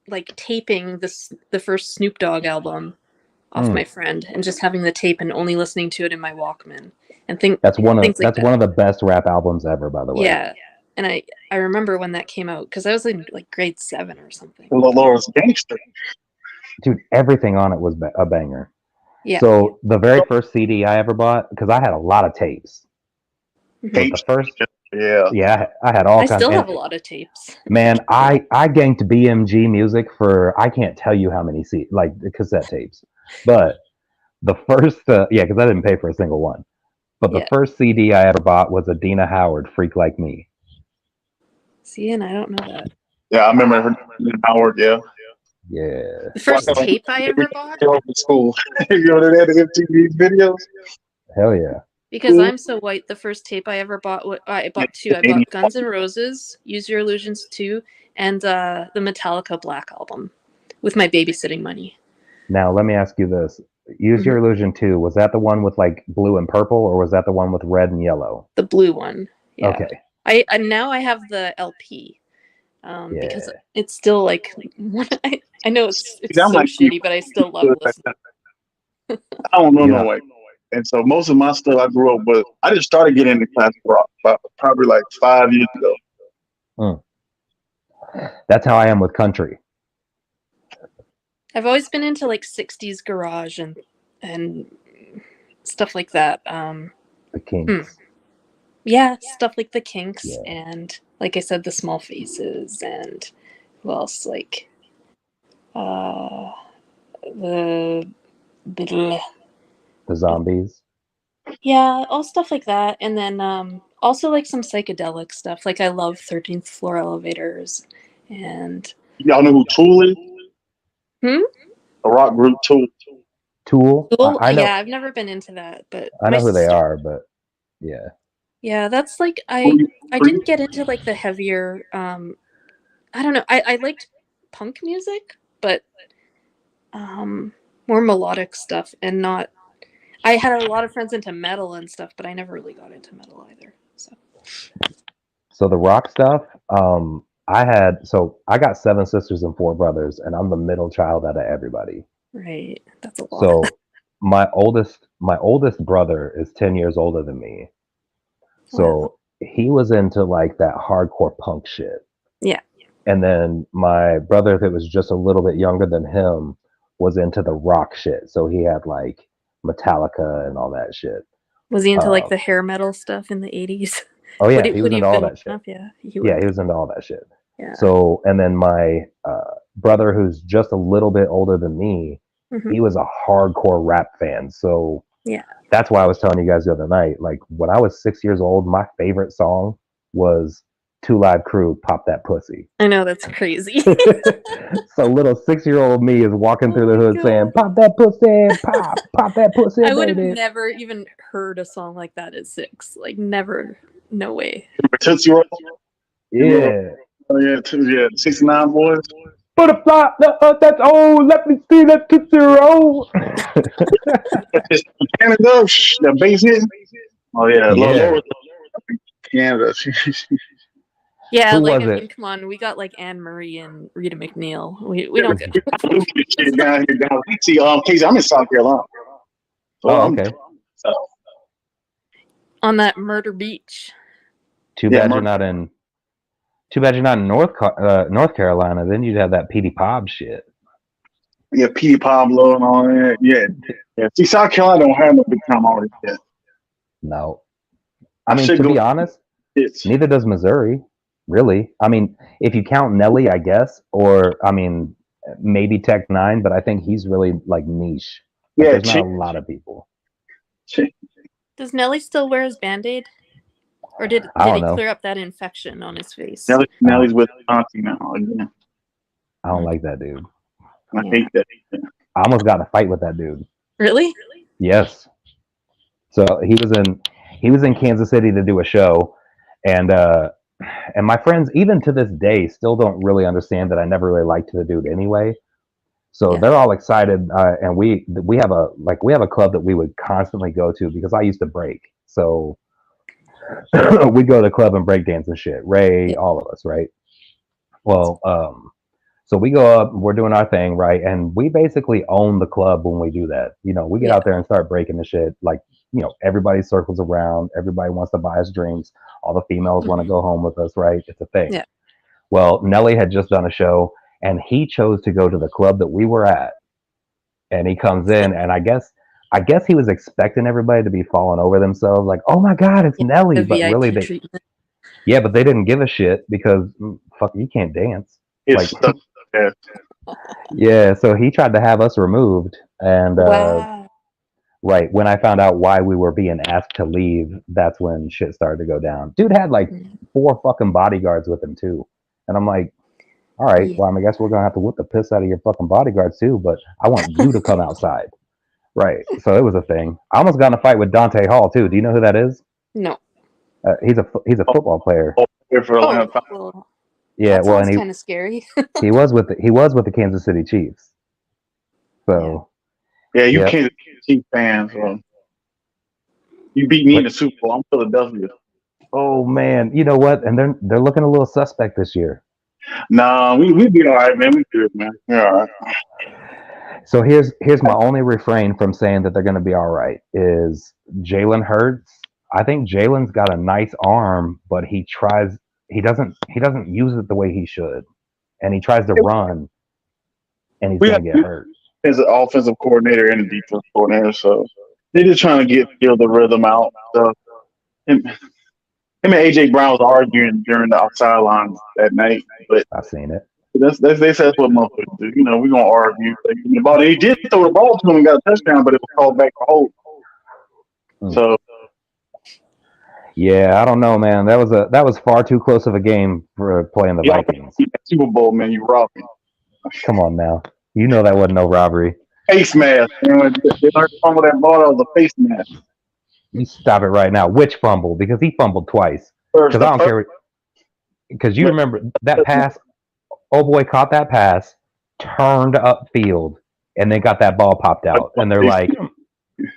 like taping the first Snoop Dogg album off my friend and just having the tape and only listening to it in my Walkman and things like That's that. one of the best rap albums ever, by the way. Yeah. And I remember when that came out because I was in like grade 7 or something. Laura's Gangster. Dude, everything on it was a banger. Yeah. So the very first CD I ever bought, because I had a lot of tapes. But the first, yeah, I had all I kinds. still And have a lot of tapes. man, I ganked BMG music for I can't tell you how many cassette tapes. But the first, yeah, because I didn't pay for a single one. But the first CD I ever bought was Adina Howard, "Freak Like Me." See, and I don't know that. Yeah, I remember her Howard. Yeah. Yeah. The first tape I ever bought. School. You know that MTV videos. Hell yeah. Because I'm so white, the first tape I ever bought, I bought two. I bought Guns N' Roses, Use Your Illusions 2, and the Metallica Black Album with my babysitting money. Now, let me ask you this. Use Your Illusion 2, was that the one with like blue and purple, or was that the one with red and yellow? The blue one. Yeah. Okay. I now I have the LP. Because it's still like, I know it's so like shitty, but I still love listening. I don't know no way. And so most of my stuff I grew up with, I just started getting into classic rock probably like 5 years ago. That's how I am with country. I've always been into like 60s garage and stuff like that. The Kinks. Yeah, stuff like the Kinks and like I said, the Small Faces and who else? Like the Zombies. Yeah, all stuff like that. And then also like some psychedelic stuff. Like I love 13th Floor Elevators and Y'all know who Tool is? A rock group Tool. Tool? I know. Yeah, I've never been into that, but I know who they sister- are, but yeah. Yeah, that's like I didn't get into like the heavier I don't know. I liked punk music, but more melodic stuff and not I had a lot of friends into metal and stuff, but I never really got into metal either. So the rock stuff, I got 7 sisters and 4 brothers, and I'm the middle child out of everybody. Right. That's a lot. So my oldest brother is 10 years older than me. So he was into like that hardcore punk shit. Yeah. And then my brother that was just a little bit younger than him was into the rock shit. So he had like Metallica and all that shit. Was he into like the hair metal stuff in the 80s? Oh yeah, he was into all that shit. Yeah, he was into all that shit. Yeah. So, and then my brother, who's just a little bit older than me, he was a hardcore rap fan. So yeah, that's why I was telling you guys the other night, like when I was 6 years old, my favorite song was 2 Live Crew, "Pop That Pussy." I know, that's crazy. So little 6-year-old me is walking through the hood saying, "Pop that pussy, pop that pussy." I would have baby." never even heard a song like that at 6. Like never, no way. Tootsie Roll? Yeah. Oh yeah, 69 boys. Butterfly, that's old. Let me see that Tootsie Roll. Canada, the bass hitting. Oh yeah, Yeah. Canada. Yeah, Who like was I mean, it? come on, we got like Anne Marie and Rita McNeil. We don't get down here, down. See, Casey, I'm in South Carolina. Oh, okay. on that Murder Beach. Too bad you're not in North Carolina. Then you'd have that Petey Pop shit. Yeah, Petey Pablo and all that. Yeah. See, South Carolina don't have no big time artists yet. No. I mean, to be honest, neither does Missouri, really. I mean, if you count Nelly, I guess, or, I mean, maybe Tech Nine, but I think he's really, like, niche. Like, there's not a lot of people. Does Nelly still wear his Band-Aid? Or did I he don't know. clear up that infection on his face? Nelly's with Auntie now. Yeah. I don't like that dude. I hate that. I almost got in a fight with that dude. Really? Yes. So he was in Kansas City to do a show, and my friends even to this day still don't really understand that I never really liked the dude anyway. So they're all excited, and we have a club that we would constantly go to because I used to break. So we go to the club and break dance and shit. Ray, all of us, right? Well, so we go up, we're doing our thing, right? And we basically own the club when we do that. You know, we get out there and start breaking the shit. Like, you know, everybody circles around, everybody wants to buy us drinks, all the females want to go home with us, right? It's a thing. Yeah. Well, Nelly had just done a show and he chose to go to the club that we were at. And he comes in and I guess he was expecting everybody to be falling over themselves, like, oh my God, it's Nelly. The But VIP really treatment. yeah, but they didn't give a shit because fuck, you can't dance. It's stuck there. Yeah, so he tried to have us removed, and Wow. right when I found out why we were being asked to leave, that's when shit started to go down. Dude had like 4 fucking bodyguards with him too, and I'm like, all right, well, I guess we're gonna have to whip the piss out of your fucking bodyguards too, but I want you to come outside, right? So it was a thing. I almost got in a fight with Dante Hall too. Do you know who that is? No. He's a football player. For a long time. Well, Yeah, that well, sounds and kind of scary. he was with the Kansas City Chiefs. So Yeah, you Yep. can't Chiefs fans. You beat me in the Super Bowl. I'm Philadelphia. Oh man, you know what? And they're looking a little suspect this year. Nah, we be all right, man. We good, man. We're all right. So here's my only refrain from saying that they're going to be all right is Jalen Hurts. I think Jalen's got a nice arm, but he doesn't use it the way he should, and he tries to run, and he's We going to got get hurt. as an offensive coordinator and a defensive coordinator, so they're just trying to feel the rhythm out. So him and AJ Brown was arguing during the sidelines that night, but I've seen it. they said that's what motherfuckers do. You know, we're gonna argue. He did throw the ball to him and got a touchdown, but it was called back for hold. So Yeah, I don't know, man. That was far too close of a game for playing the Vikings. Super Bowl, man, you robbing. Come on now, you know that wasn't no robbery. Face mask. Man. They learned to fumble that ball out of the face mask. You stop it right now. Which fumble? Because he fumbled twice. Because I don't care. Because you remember that pass. Oh boy, caught that pass, turned upfield, and then got that ball popped out. And they're like,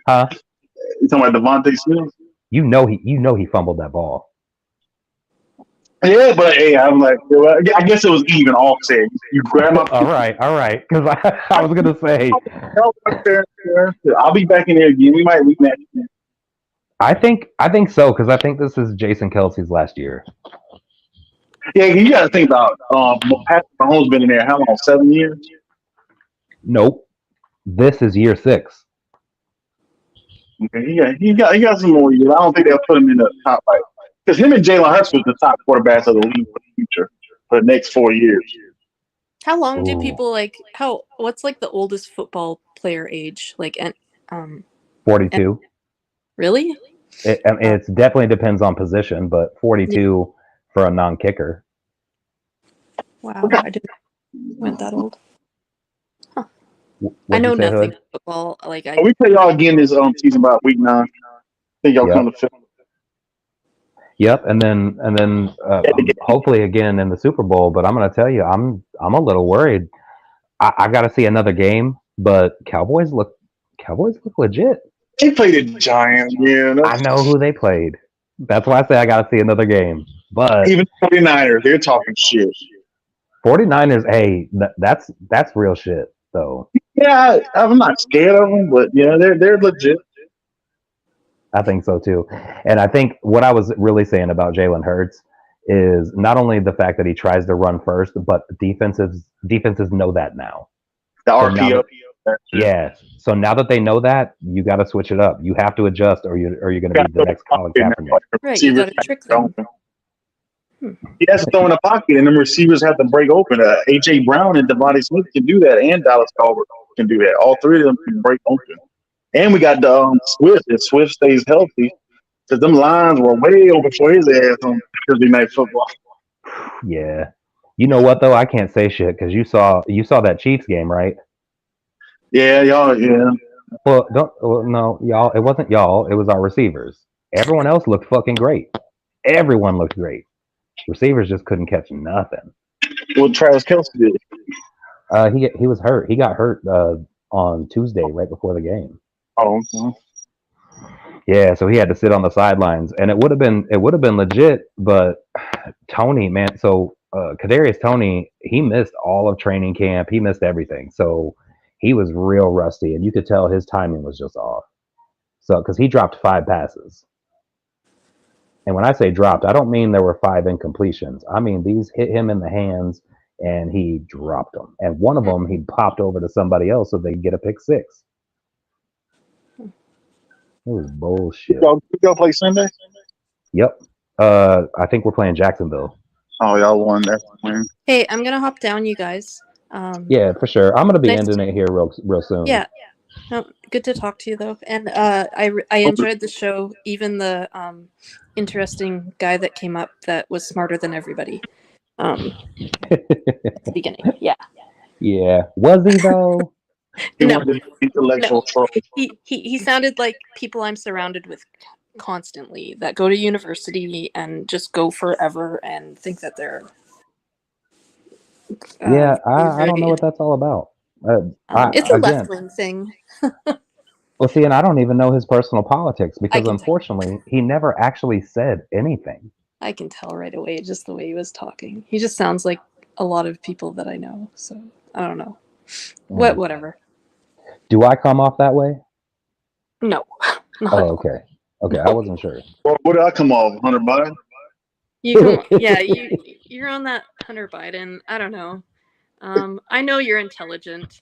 "Huh? You talking about Devontae Smith? You know he fumbled that ball." Yeah, but hey, I'm like, I guess it was even offset. You grab my. All right. Because I was gonna say, I'll be back in there again. We might rematch. I think so because I think this is Jason Kelsey's last year. Yeah, you got to think about Patrick Mahomes been in there how long? 7 years? Nope. This is year 6. Okay, he got some more years. I don't think they'll put him in the top five because him and Jalen Hurts was the top quarterbacks of the league for the future for the next 4 years. How long do Ooh. people what's like the oldest football player age? 42. Really? It definitely depends on position, but 42 for a non-kicker. Wow, I didn't went that old. Huh. I What'd know you say, nothing Hood? football. We play y'all again this season about week 9. I think y'all come to film. Yep, and then hopefully again in the Super Bowl. But I'm gonna tell you, I'm a little worried. I got to see another game, but Cowboys look legit. They played the Giants, yeah. I know who they played. That's why I say I got to see another game. But even 49ers, they're talking shit. 49ers, hey, that's real shit, though. Yeah, I'm not scared of them, but yeah, they're legit. I think so too. And I think what I was really saying about Jalen Hurts is not only the fact that he tries to run first, but defenses know that now. The RPO. Yeah. So now that they know that, you got to switch it up. You have to adjust, or you're going to be the next Colin Kaepernick. Right, you got to trick them. He has to throw in the pocket, and the receivers have to break open. AJ Brown and Devontae Smith can do that, and Dallas Goedert can do that. All three of them can break open. And we got the Swift. If Swift stays healthy, because them lines were way open for his ass on Thursday Night Football. Yeah. You know what though? I can't say shit because you saw that Chiefs game, right? Yeah, y'all. Yeah. No, y'all. It wasn't y'all. It was our receivers. Everyone else looked fucking great. Everyone looked great. Receivers just couldn't catch nothing. What Travis Kelce did. He was hurt. He got hurt on Tuesday, right before the game. Oh, okay. Yeah, so he had to sit on the sidelines, and it would have been legit, but Tony, man, so Kadarius Tony, he missed all of training camp. He missed everything, so he was real rusty, and you could tell his timing was just off. So, because he dropped 5 passes, and when I say dropped, I don't mean there were 5 incompletions. I mean these hit him in the hands, and he dropped them. And one of them he popped over to somebody else so they could get a pick 6. It was bullshit. Y'all play Sunday? Yep. I think we're playing Jacksonville. Oh, y'all won that win. Hey, I'm gonna hop down, you guys. Yeah, for sure. I'm gonna be Nice ending it here real soon. Yeah. No, good to talk to you though, and I enjoyed the show. Even the interesting guy that came up that was smarter than everybody. At the beginning, yeah. Yeah. Was he though? No. Intellectual troll. He sounded like people I'm surrounded with constantly that go to university and just go forever and think that they're Yeah, I don't know what that's all about. it's a Again, left wing thing. well, see, and I don't even know his personal politics because can unfortunately, he never actually said anything. I can tell right away just the way he was talking. He just sounds like a lot of people that I know. So I don't know. Whatever. Do I come off that way? No. Oh, okay. Okay, I wasn't sure. What did I come off? Hunter Biden? You're on that Hunter Biden. I don't know. I know you're intelligent.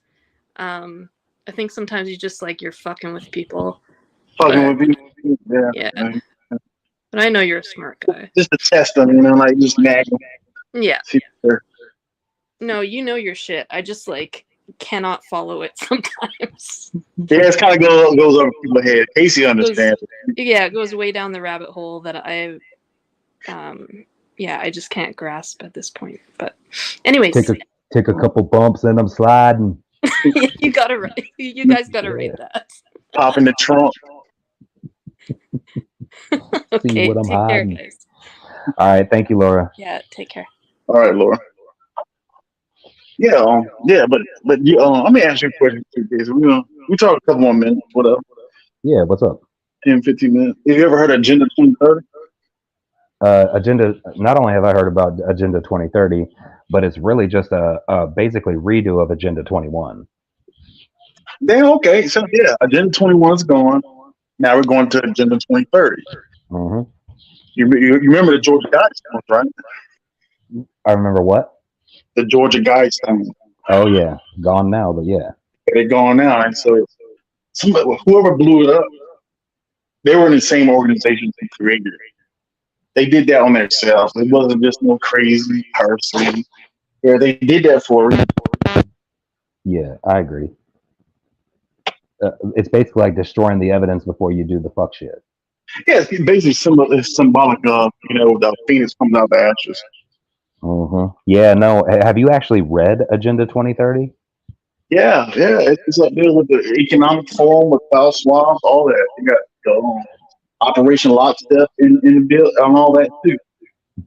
I think sometimes you just like you're fucking with people. Fucking with people. Yeah. Yeah. But I know you're a smart guy. Just to test them, like just nag them. Yeah. See if they're- No, you know your shit. I just like cannot follow it sometimes. Yeah, it's kind of goes over people's head. Casey understands. It goes way down the rabbit hole that I I just can't grasp at this point. But anyways, Take a couple bumps and I'm sliding. you gotta write. You guys gotta rate that. Pop in the trunk. Okay, See what I'm take care, hiding. guys. All right, thank you, Laura. Yeah, take care. All right, Laura. Yeah, but you, let me ask you a question too, Casey. We talk a couple more minutes. What up? Yeah, what's up? 10, 15 minutes. Have you ever heard of Agenda 2030? Agenda. Not only have I heard about Agenda 2030, but it's really just a basically redo of Agenda 21. Damn. Okay. So yeah, Agenda 21 is gone. Now we're going to Agenda 2030. Mm-hmm. You remember the Georgia Guidestones, right? I remember what? The Georgia Guidestones. Oh yeah, gone now, but yeah. They're gone now, and so whoever blew it up, they were in the same organization they created it. They did that on themselves. It wasn't just no crazy person. Yeah, they did that for a reason. Yeah, I agree. It's basically like destroying the evidence before you do the fuck shit. Yeah, it's basically symbolic of the phoenix comes out of the ashes. Mm-hmm. Yeah, no. Have you actually read Agenda 2030? Yeah. It's up there with the economic forum with Klaus Schwab, all that. You got Operation Lockstep in the bill and all that too.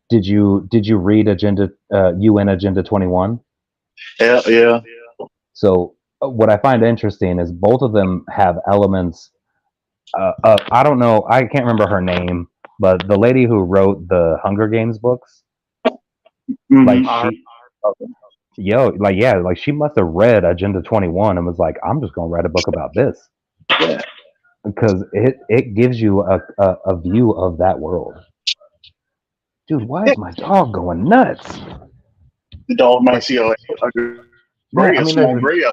Did you read UN Agenda 21? Yeah. So what I find interesting is both of them have elements. I don't know. I can't remember her name, but the lady who wrote the Hunger Games books, Mm-hmm. she must have read Agenda 21 and was like, I'm just gonna write a book about this. Yeah. Because it gives you a view of that world. Dude, why is my dog going nuts? The dog might see a small gray.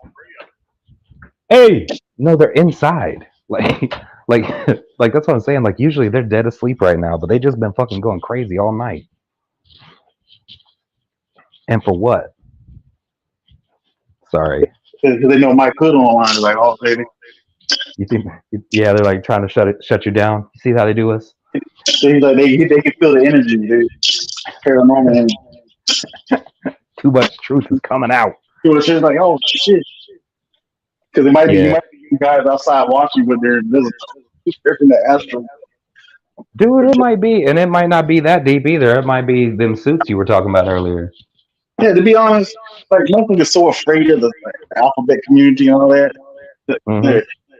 Hey, no, they're inside. Like that's what I'm saying. Like usually they're dead asleep right now, but they just been fucking going crazy all night. And for what? Sorry. Because they know Mike Hood online is like, oh baby. You think? Yeah, they're like trying to shut you down. You see how they do us? They can feel the energy, dude. Paranormal energy. Too much truth is coming out. So it's just like, oh shit. Because it might guys outside watching with their invisible in the astral. Dude, it might be, and it might not be that deep either. It might be them suits you were talking about earlier. Yeah, to be honest, like nothing is so afraid of the alphabet community and all that.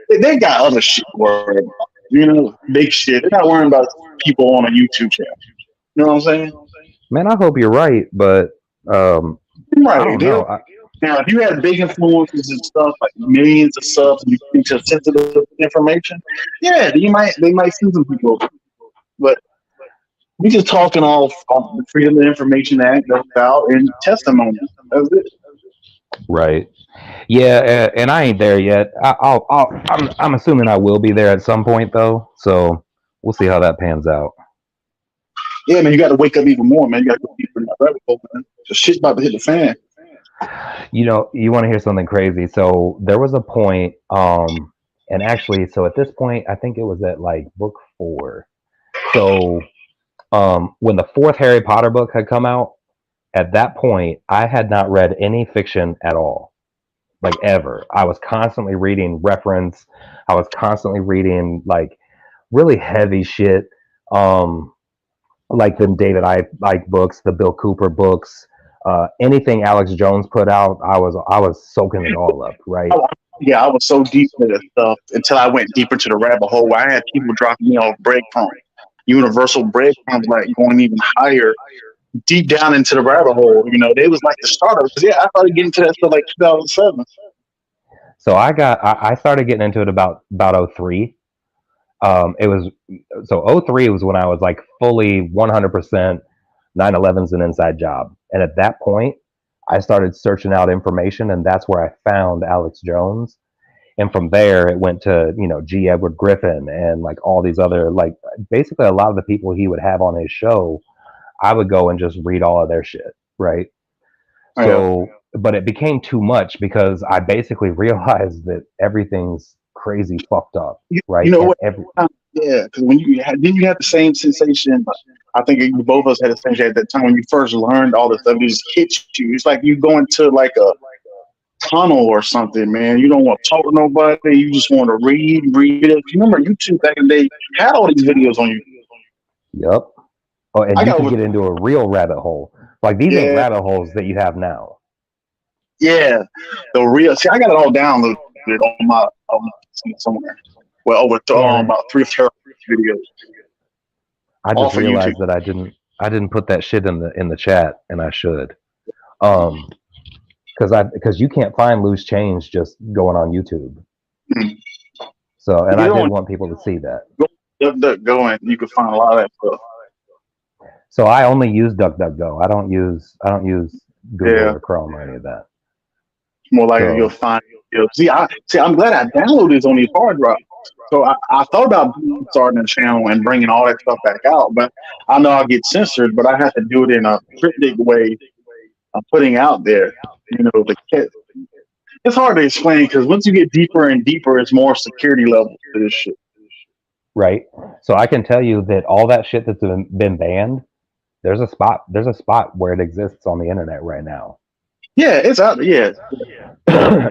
They got other shit to worry about. You know, big shit. They're not worrying about people on a YouTube channel. You know what I'm saying? Man, I hope you're right, but I don't know. Now, if you had big influencers and stuff, like millions of subs, and you feature sensitive information, yeah, they might see some people. But we just talking off the Freedom of Information Act about and testimony. That's it. Right. Yeah, and I ain't there yet. I'm assuming I will be there at some point though. So we'll see how that pans out. Yeah, man, you got to wake up even more, man. You got to go deeper in that rabbit hole, man. The shit's about to hit the fan. You know, you want to hear something crazy? So there was a point, and actually, so at this point, I think it was at like book 4. So when the 4th Harry Potter book had come out, at that point, I had not read any fiction at all, like ever. I was constantly reading reference. I was constantly reading like really heavy shit, like the David Icke books, the Bill Cooper books, anything Alex Jones put out. I was soaking it all up, right? Yeah, I was so deep into this stuff until I went deeper to the rabbit hole where I had people dropping me off breadcrumbs, universal breadcrumbs, like going even higher, deep down into the rabbit hole. You know, they was like the starters. Yeah, I started getting into that stuff like 2007. So I started getting into it about 03. It was so 03 was when I was like fully 100% 9/11's an inside job, and at that point I started searching out information, and that's where I found Alex Jones. And from there it went to, you know, G. Edward Griffin and like all these other, like basically a lot of the people he would have on his show. I would go and just read all of their shit, right? So but it became too much because I basically realized that everything's crazy fucked up, right? You know what? Yeah, because when you had the same sensation. I think both of us had the same shit at that time when you first learned all this stuff. It just hits you. It's like you go into like a tunnel or something, man. You don't want to talk to nobody. You just want to read. You remember YouTube back in the day had all these videos on YouTube. Yep. Oh, and you can get into a real rabbit hole. Like these ain't rabbit holes that you have now. Yeah, the real. See, I got it all downloaded on my somewhere. Well, over about 3 or 4 videos. I just realized that I didn't put that shit in the chat, and I should. Because you can't find loose change just going on YouTube. So, and I did want people to see that. Go and you can find a lot of that stuff. So I only use DuckDuckGo. I don't use Google or Chrome or any of that. More likely you'll find. See, I'm glad I downloaded this on the hard drive. So I thought about starting a channel and bringing all that stuff back out, but I know I'll get censored. But I have to do it in a cryptic way of putting out there. You know, it's hard to explain because once you get deeper and deeper, it's more security levels to this shit. Right. So I can tell you that all that shit that's been banned, there's a spot where it exists on the internet right now. Yeah, it's out there. Yeah.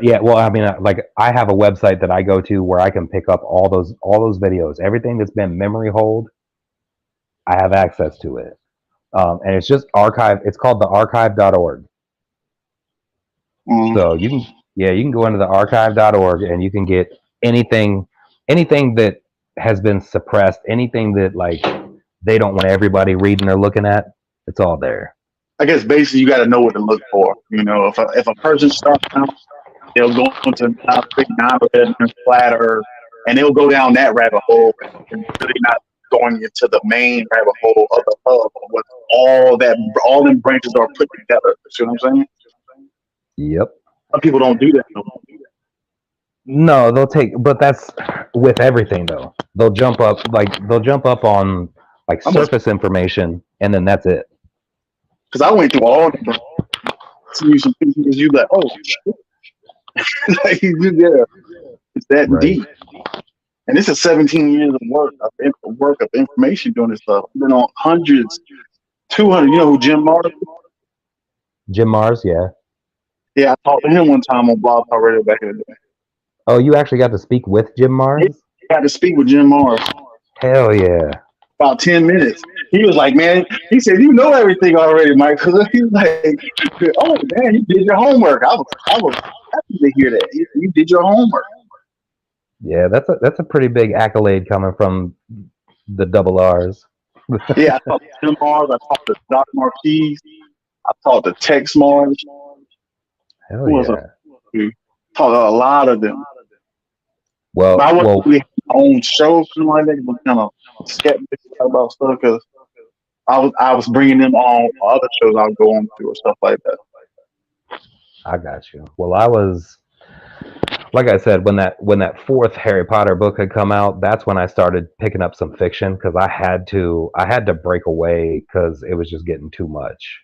Yeah, well, I mean, like I have a website that I go to where I can pick up all those videos, everything that's been memory hold. I have access to it, and it's just archive. It's called the archive.org. So you can go into the archive.org and you can get anything that has been suppressed, anything that like they don't want everybody reading or looking at. It's all there. I guess basically you got to know what to look for. You know, if a person starts out, they'll go into big non-red and flat Earth, and they'll go down that rabbit hole and really not going into the main rabbit hole of the hub of what all them branches are put together. See what I'm saying? Yep. Some people don't do that. No, but that's with everything though. They'll jump up on like surface information, and then that's it. Because I went through all the see some pictures, you like, oh shit. Like, it's that deep. And this is 17 years of work of information doing this stuff. I've been on hundreds, 200. You know who Jim Mars is? Jim Mars, yeah. Yeah, I talked to him one time on Blog Talk Radio back in the day. Oh, you actually got to speak with Jim Mars? Got to speak with Jim Mars. Hell yeah. About 10 minutes. He was like, man, he said, you know everything already, Mike. Because he was like, oh, man, you did your homework. I was happy to hear that. You did your homework. Yeah, that's a pretty big accolade coming from the double R's. Yeah, I talked to Jim Mars. I talked to Doc Marquise. I talked to Tex Mars. Hell Who was yeah. Talked to a lot of them. Well, but I wasn't really my own show, something like that. But kind of skeptical about stuff because I was bringing them on other shows I would go on to or stuff like that. I got you. Well, I was, like I said, when that fourth Harry Potter book had come out, that's when I started picking up some fiction because I had to break away because it was just getting too much.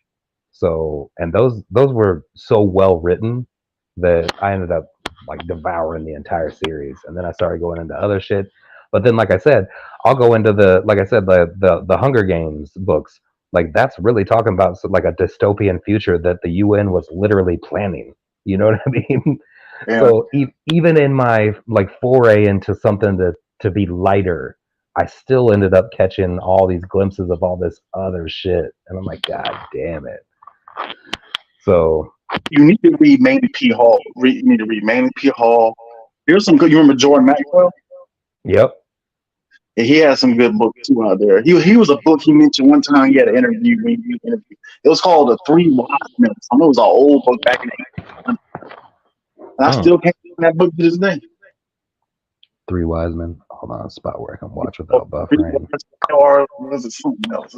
So, and those were so well written that I ended up like devouring the entire series, and then I started going into other shit. But then, like I said, I'll go into the Hunger Games books. Like that's really talking about like a dystopian future that the UN was literally planning. You know what I mean? Yeah. So even in my like foray into something to be lighter, I still ended up catching all these glimpses of all this other shit, and I'm like, God damn it! So you need to read Manly P. Hall. You need to read Manly P. Hall. Here's some good. You remember Jordan Maxwell? Yep. And he has some good books too out there. He was a book he mentioned one time. He had an interview. It was called The Three Wise Men. I know it was an old book back in the 1800s. And I still can't find that book to this day. Three Wise Men. Hold on, a spot where I can watch without buffering. Or was it something else?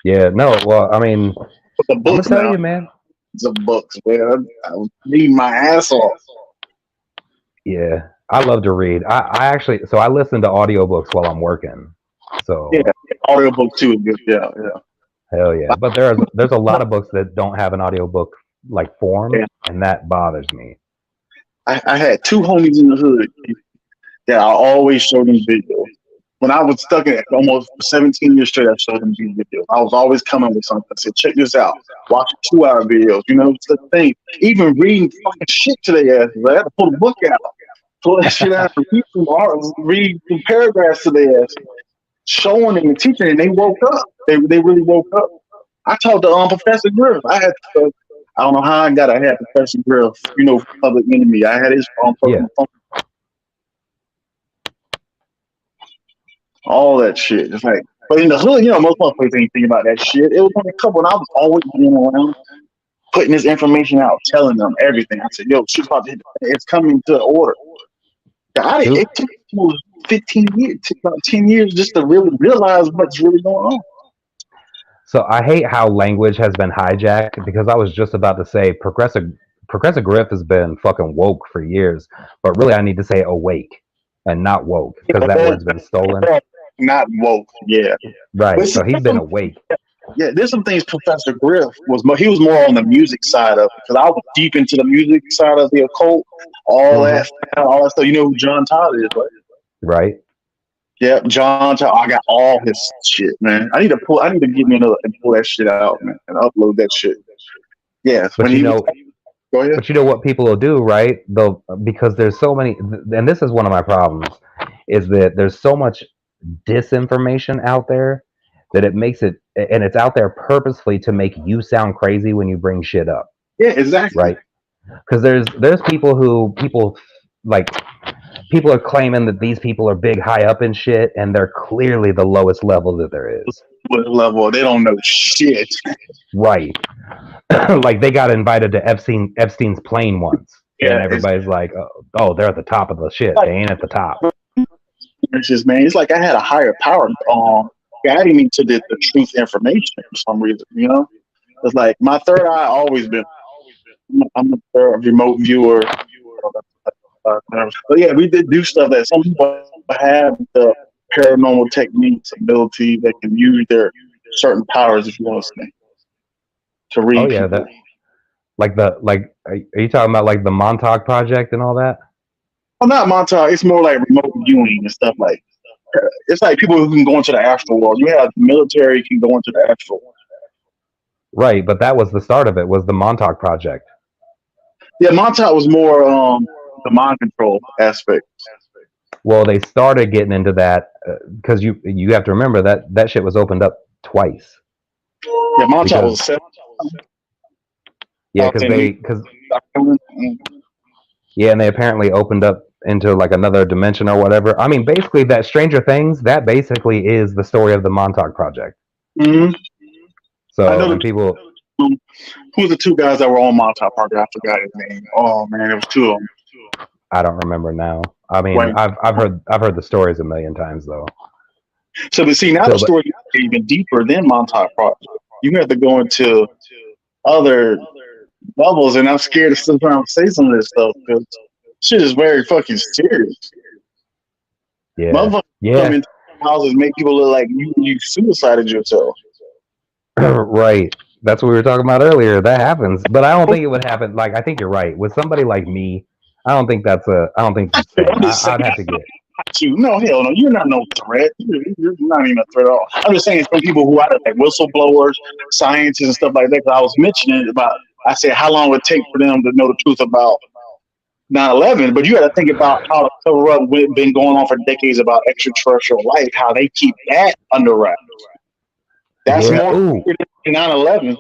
Yeah, no, well, I mean, the I'm gonna tell you, man. The books, man. I was reading my ass off. Yeah, I love to read. I actually, so I listen to audiobooks while I'm working. So yeah, audiobook too is good. Yeah. Hell yeah. But there's a lot of books that don't have an audiobook like form, and that bothers me. I had two homies in the hood that I always showed them videos. When I was stuck in almost 17 years straight, I showed them these videos. I was always coming with something. I said, check this out. Watch 2-hour videos. You know, it's the thing. Even reading fucking shit to their asses. I had to pull the book out. Pull that shit out. Read some paragraphs to their asses. Showing them and teaching them. And they woke up. They really woke up. I talked to Professor Griff. I don't know how I had Professor Griff, Public Enemy. I had his phone. All that shit. It's like, but in the hood, most motherfuckers ain't thinking about that shit. It was only a couple, and I was always going around putting this information out, telling them everything. I said, yo, shit's about to hit. It's coming to order. It took almost 15 years, it took about 10 years just to really realize what's really going on. So I hate how language has been hijacked because I was just about to say Progressive Griff has been fucking woke for years, but really I need to say awake and not woke because that word's been stolen. Not woke, yeah. Right, so he's been awake. Yeah, there's some things Professor Griff was more on the music side of it because I was deep into the music side of the occult, all that stuff. You know who John Todd is, right? Right. Yeah, John Todd. I got all his shit, man. I need to get me another and pull that shit out, man, and upload that shit. Yeah, but go ahead. But you know what people will do, right? Because there's so many, and this is one of my problems, is that there's so much disinformation out there that it makes it, and it's out there purposefully to make you sound crazy when you bring shit up. Yeah, exactly. Right? Because there's people are claiming that these people are big high up in shit, and they're clearly the lowest level that there is. Level, they don't know shit. Right. Like they got invited to Epstein's plane once, and everybody's like, "Oh, they're at the top of the shit. They ain't at the top." It's just, man, it's like I had a higher power guiding me to the truth information for some reason. It's like my third eye always been. I'm a remote viewer. But yeah, we did do stuff that some people have the paranormal techniques, ability that can use their certain powers, if you want to say. To read. Oh yeah, are you talking about like the Montauk Project and all that? Well, not Montauk. It's more like remote viewing and stuff like. It's like people who can go into the astral world. You have the military can go into the astral world. Right, but that was the start of it. Was the Montauk Project? Yeah, Montauk was more the mind control aspect. Well, they started getting into that because you have to remember that shit was opened up twice. Yeah, Montauk Because was 7. yeah, and they apparently opened up into like another dimension or whatever. I mean, basically, that Stranger Things, that basically is the story of the Montauk Project. Mm-hmm. So, I know and people, who the 2 guys that were on Montauk Park? I forgot his name. Oh man, it was 2 of them. I don't remember now. I mean, Right. I've heard the stories a million times though. So, but see, now the story is even deeper than Montauk Park. You have to go into other levels, and I'm scared to sit around and say some of this stuff because shit is very fucking serious. Yeah, Motherfuckers come into houses, make people look like you suicided yourself. Right. That's what we were talking about earlier. That happens, but I don't think it would happen. Like, I think you're right. With somebody like me, I don't think that's safe. I'd have to get. No, hell no. You're not no threat. You're not even a threat at all. I'm just saying, some people who are like whistleblowers, scientists, and stuff like that. Because I was mentioning about, I said how long it would take for them to know the truth about 9/11. But you got to think about how the cover up been going on for decades about extraterrestrial life. How they keep that under wraps. That's more than 9/11.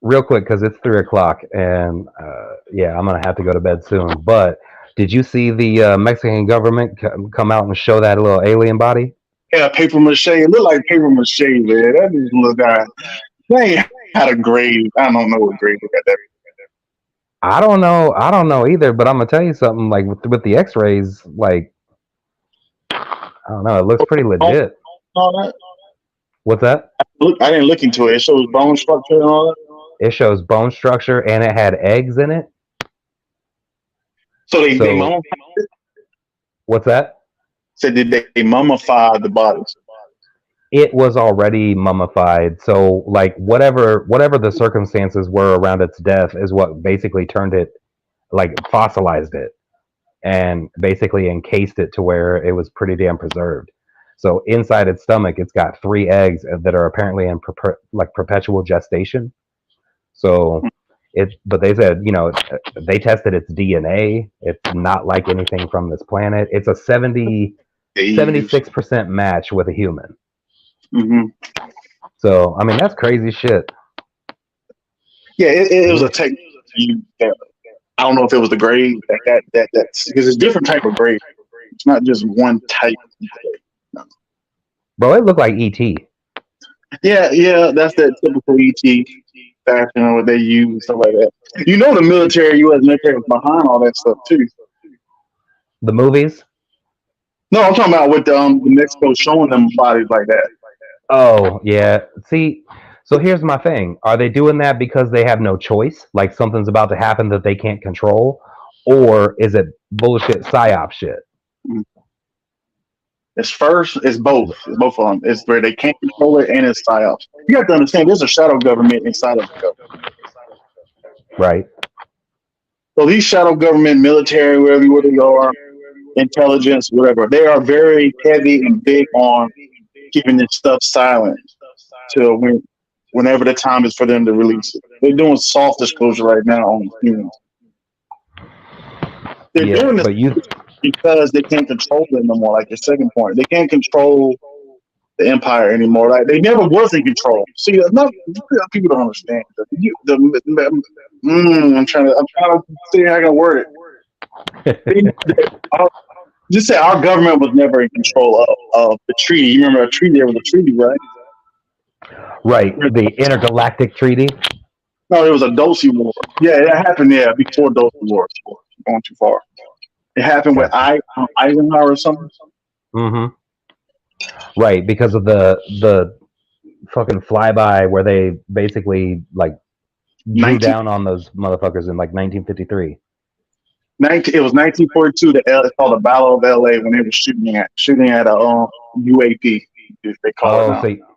Real quick, because it's 3:00, and I'm gonna have to go to bed soon. But did you see the Mexican government come out and show that little alien body? Yeah, paper mache. It looked like paper mache, man. That just looked like they had a grave. I don't know what grave they got that. I don't know either. But I'm gonna tell you something. Like with the X-rays, like I don't know. It looks pretty legit. All that. What's that? I didn't look into it. It shows bone structure and all that. It shows bone structure, and it had eggs in it. So they mummified it? What's that? So did they mummify the bodies? It was already mummified. So like whatever the circumstances were around its death is what basically turned it, like fossilized it, and basically encased it to where it was pretty damn preserved. So inside its stomach, it's got 3 eggs that are apparently in perpetual gestation. So but they said, they tested its DNA. It's not like anything from this planet. It's a 76% match with a human. Mm-hmm. So, I mean, that's crazy shit. Yeah, it was a technique. I don't know if it was the grade that's because it's different type of grade. It's not just one type of grade. No. Bro, it looked like E.T. Yeah, that's that typical E.T. fashion, what they use and stuff like that. The military, U.S. military was behind all that stuff too. The movies? No, I'm talking about with the Mexico showing them bodies like that. Oh, yeah. See, so here's my thing. Are they doing that because they have no choice? Like something's about to happen that they can't control? Or is it bullshit psyop shit? It's both. It's both of them. It's where they can't control it and it's psyops. You have to understand there's a shadow government inside of the government. Right. So these shadow government, military, wherever they are, intelligence, whatever, they are very heavy and big on keeping this stuff silent till whenever the time is for them to release it. They're doing soft disclosure right now on humans. They're doing this because they can't control them no more. Like your second point, they can't control the empire anymore. Like they never was in control. See, people don't understand. I'm trying to see how I can word it. Just say our government was never in control of the treaty. You remember a treaty? There was a treaty, right? Right, the intergalactic treaty. No, it was a Dulce War. Yeah, it happened there before Dulce War. Going too far. It happened with Eisenhower or something. Mm-hmm. Right, because of the fucking flyby where they basically drew down on those motherfuckers in 1953. It was 1942. It's called the Battle of L.A. when they were shooting at a UAP. They call it now.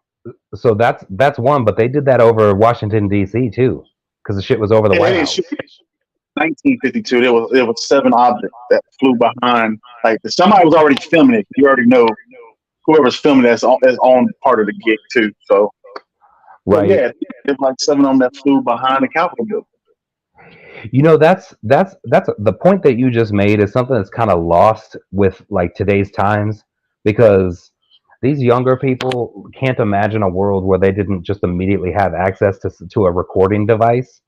So that's one, but they did that over Washington D.C. too, because the shit was over the White House. 1952. There was 7 objects that flew behind. Somebody was already filming it. You already know whoever's filming that's on part of the gig too. So right, yeah, there's 7 of them that flew behind the Capitol building. You know, that's the point that you just made is something that's kind of lost with like today's times because these younger people can't imagine a world where they didn't just immediately have access to a recording device.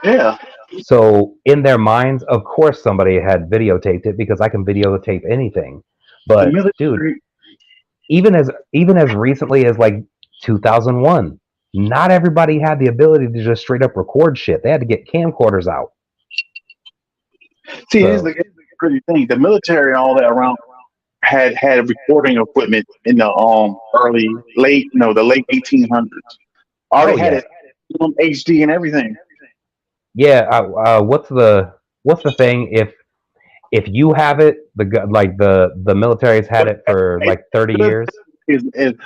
Yeah. So in their minds, of course somebody had videotaped it because I can videotape anything. The But dude, military. even as recently as like 2001, not everybody had the ability to just straight up record shit. They had to get camcorders out. See, So it's the crazy thing. The military and all that around had recording equipment in the the late 1800s. oh Already had yeah. it on HD and everything. Yeah, what's the thing if you have it, like the military's had it for like 30 years. Is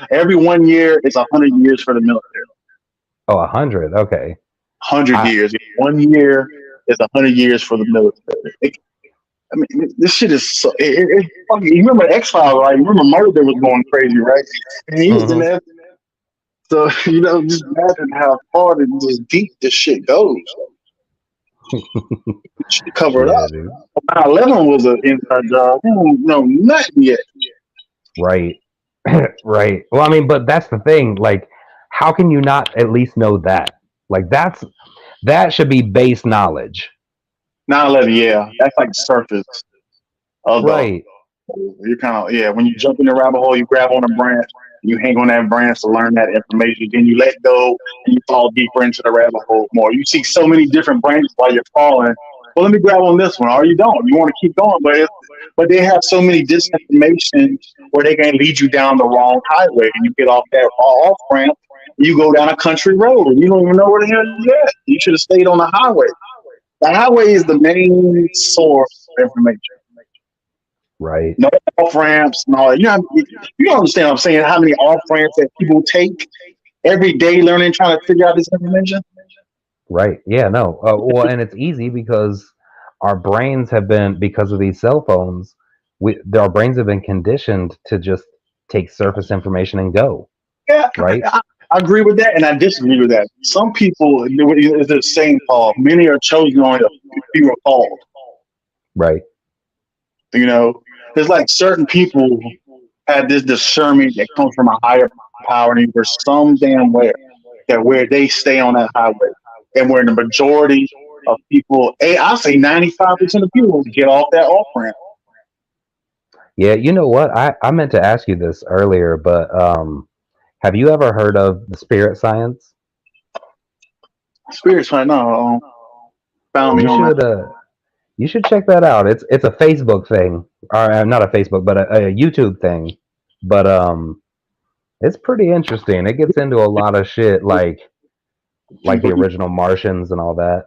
every 1 year is 100 years for the military. Oh, 100. Okay. 100 I, years. 1 year is 100 years for the military. I mean, this shit is so. It's fucking. You remember X-Files, right? You remember Mulder was going crazy, right? And he was in there. So just imagine how far and just deep this shit goes. Cover it yeah, up. dude. 9/11 was an inside job. We don't know nothing yet. Right. Right. Well, I mean, but that's the thing. Like, how can you not at least know that? Like, that should be base knowledge. 9/11, yeah, that's like the surface of Right. you kind of when you jump in the rabbit hole, you grab on a branch, you hang on that branch to learn that information, then you let go and you fall deeper into the rabbit hole more. You see so many different branches while you're falling. Well, let me grab on this one, or you don't. You want to keep going, but they have so many disinformation where they can lead you down the wrong highway, and you get off that off ramp, you go down a country road, and you don't even know where the hell you're at. You should have stayed on the highway. The highway is the main source of information. Right. No off ramps and all that. You don't understand what I'm saying, how many off ramps that people take every day learning, trying to figure out this information? Right. Yeah, no. Well, and it's easy because our brains have been, because of these cell phones, our brains have been conditioned to just take surface information and go. Yeah, right. I agree with that, and I disagree with that. Some people, there's a saying called, many are chosen only a few are called. Right. There's like certain people have this discernment that comes from a higher power, and there's some damn where they stay on that highway. And where the majority of people, I'll say 95% of people get off that off ramp. Yeah, you know what? I meant to ask you this earlier, but have you ever heard of the spirit science? Spirit science, no. Found me on that. You should check that out. It's a Facebook thing, or not a Facebook, but a YouTube thing. But it's pretty interesting. It gets into a lot of shit like the original Martians and all that.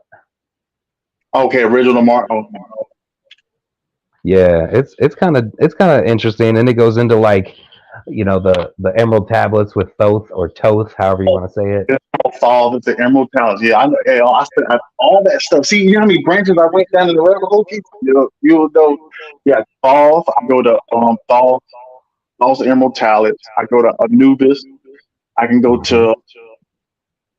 Okay, original Martians. Yeah, it's kind of interesting, and it goes into like the emerald tablets with Thoth or Toth, however you want to say it. Fall with the emerald tablets. Yeah, I know. I said all that stuff. See, you know how many branches I went down in the rabbit hole? You'll know. Yeah, Thoth. I go to Thoth. Also emerald tablets. I go to Anubis. I can go to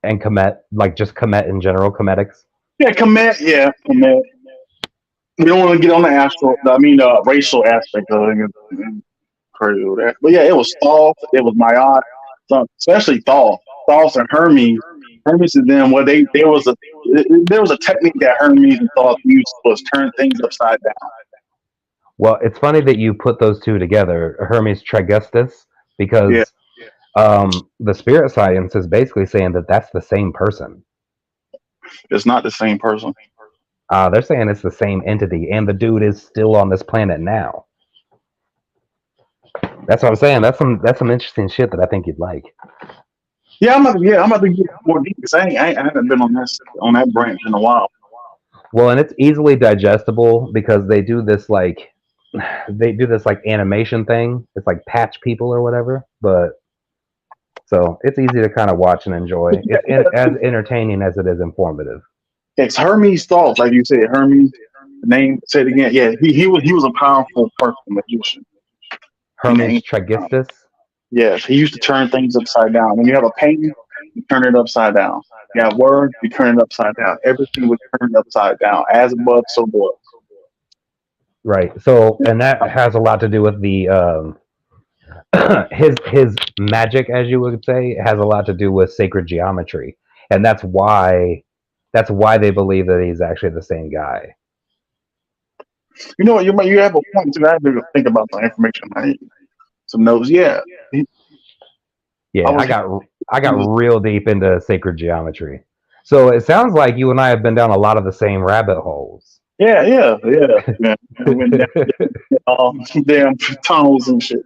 and Kemet, like just Kemet in general, Kemetics. Yeah, Kemet. Yeah, Kemet. We don't want to get on the racial aspect of it. Crazy with that. But yeah, it was Thoth. It was Maat. Especially Thoth. Thoth and Hermes. Hermes and them. Well, there was a technique that Hermes and Thoth used was turn things upside down. Well, it's funny that you put those two together, Hermes Trismegistus, because the spirit science is basically saying that that's the same person. It's not the same person. They're saying it's the same entity, and the dude is still on this planet now. That's what I'm saying. That's some interesting shit that I think you'd like. Yeah, I'm about to get more deep because I haven't been on that branch in a while. Well, and it's easily digestible because they do this like animation thing. It's like patch people or whatever, but so it's easy to kind of watch and enjoy. It's as entertaining as it is informative. It's Hermes Thoth, like you said. Hermes, the name. Say it again. Yeah, he was a powerful person, magician. Hermes Trismegistus. Yes, he used to turn things upside down. When you have a painting you turn it upside down. You have words, you turn it upside down. Everything was turned upside down. As above, so below. Right. So, and that has a lot to do with the his magic, as you would say, has a lot to do with sacred geometry, and that's why they believe that he's actually the same guy. You know what? You have a point too. I have to think about the information. I need some notes. Yeah. Yeah, I got real deep into sacred geometry. So it sounds like you and I have been down a lot of the same rabbit holes. Yeah. I went down damn tunnels and shit.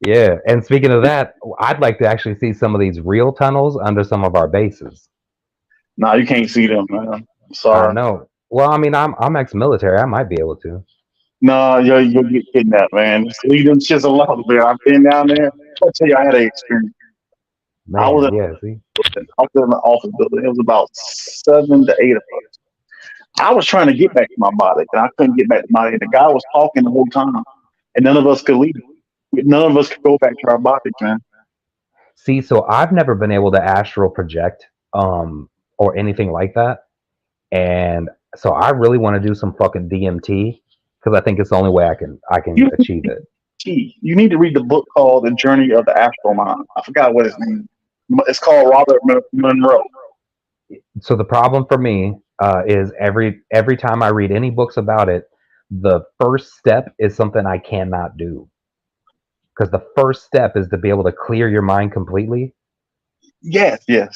Yeah, and speaking of that, I'd like to actually see some of these real tunnels under some of our bases. No, you can't see them, man. I'm sorry. I know. Well, I mean, I'm ex-military. I might be able to. No, you'll get kidnapped, man. Just leave them shits alone, man. I've been down there. I'll tell you, I had an experience. Man, I was see? in an office building. It was about 7 to 8 of us. I was trying to get back to my body, and I couldn't get back to my body. The guy was talking the whole time, and none of us could leave. None of us could go back to our bodies, man. See, so I've never been able to astral project or anything like that. And so I really want to do some fucking DMT because I think it's the only way I can achieve it. You need to read the book called The Journey of the Astral Mind. I forgot what his name is. It's called Robert Monroe. So the problem for me is every time I read any books about it, the first step is something I cannot do. Because the first step is to be able to clear your mind completely. Yes. Your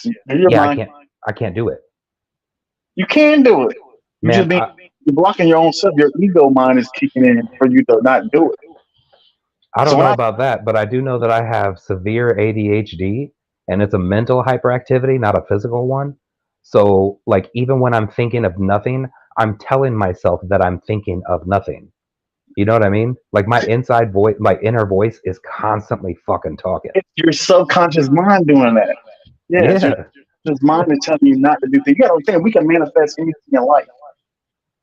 mind. I can't do it. You can do it. You're blocking your own self. Your ego mind is kicking in for you to not do it. I don't know about that, but I do know that I have severe ADHD, and it's a mental hyperactivity, not a physical one. So, like, even when I'm thinking of nothing, I'm telling myself that I'm thinking of nothing. You know what I mean? Like, my inside voice, my inner voice is constantly fucking talking. It's your subconscious mind doing that. It's your subconscious mind is telling you not to do things. You gotta understand, we can manifest anything in life.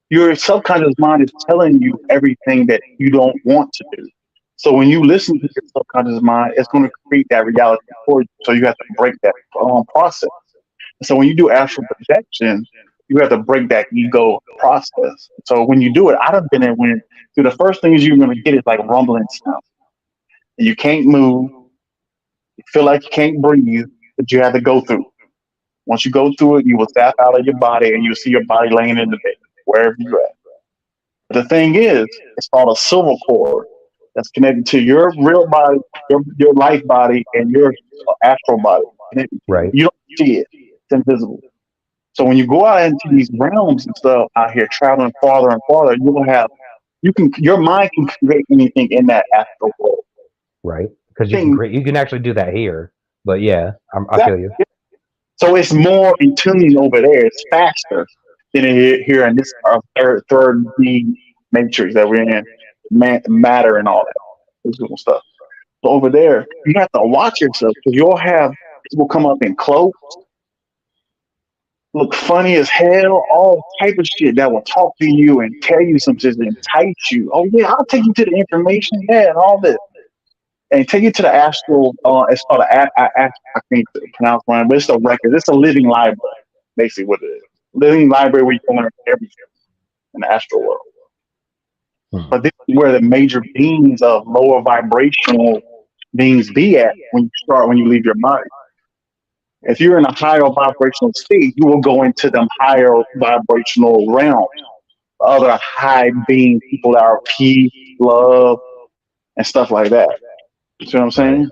Your subconscious mind is telling you everything that you don't want to do. So when you listen to your subconscious mind, it's going to create that reality for you. So you have to break that process. So when you do astral projection, you have to break that ego process. So when you do it, I done been in when the first things you're going to get is like rumbling sound. And you can't move. You feel like you can't breathe, but you have to go through. Once you go through it, you will zap out of your body and you'll see your body laying in the bed, wherever you're at. But the thing is, it's called a silver cord that's connected to your real body, your life body, and your astral body. Right. You don't see it. It's invisible. So when you go out into these realms and stuff out here, traveling farther and farther, your mind can create anything in that astral world. Right. Because you can actually do that here. But yeah, I feel you. So it's more in tune over there. It's faster than here in this third D matrix that we're in, matter and all that physical stuff. So over there, you have to watch yourself because you'll have people come up in clothes, look funny as hell, all type of shit that will talk to you and tell you some shit and entice you. Oh yeah, I'll take you to the information, and all this. And take you to the astral, it's called I can't pronounce it, but it's a record. It's a living library, basically what it is. Living library where you can learn everything in the astral world. But this is where the major beings of lower vibrational beings be at when you leave your body. If you're in a higher vibrational state, you will go into them higher vibrational realms. Other high being people that are peace, love, and stuff like that. You see what I'm saying?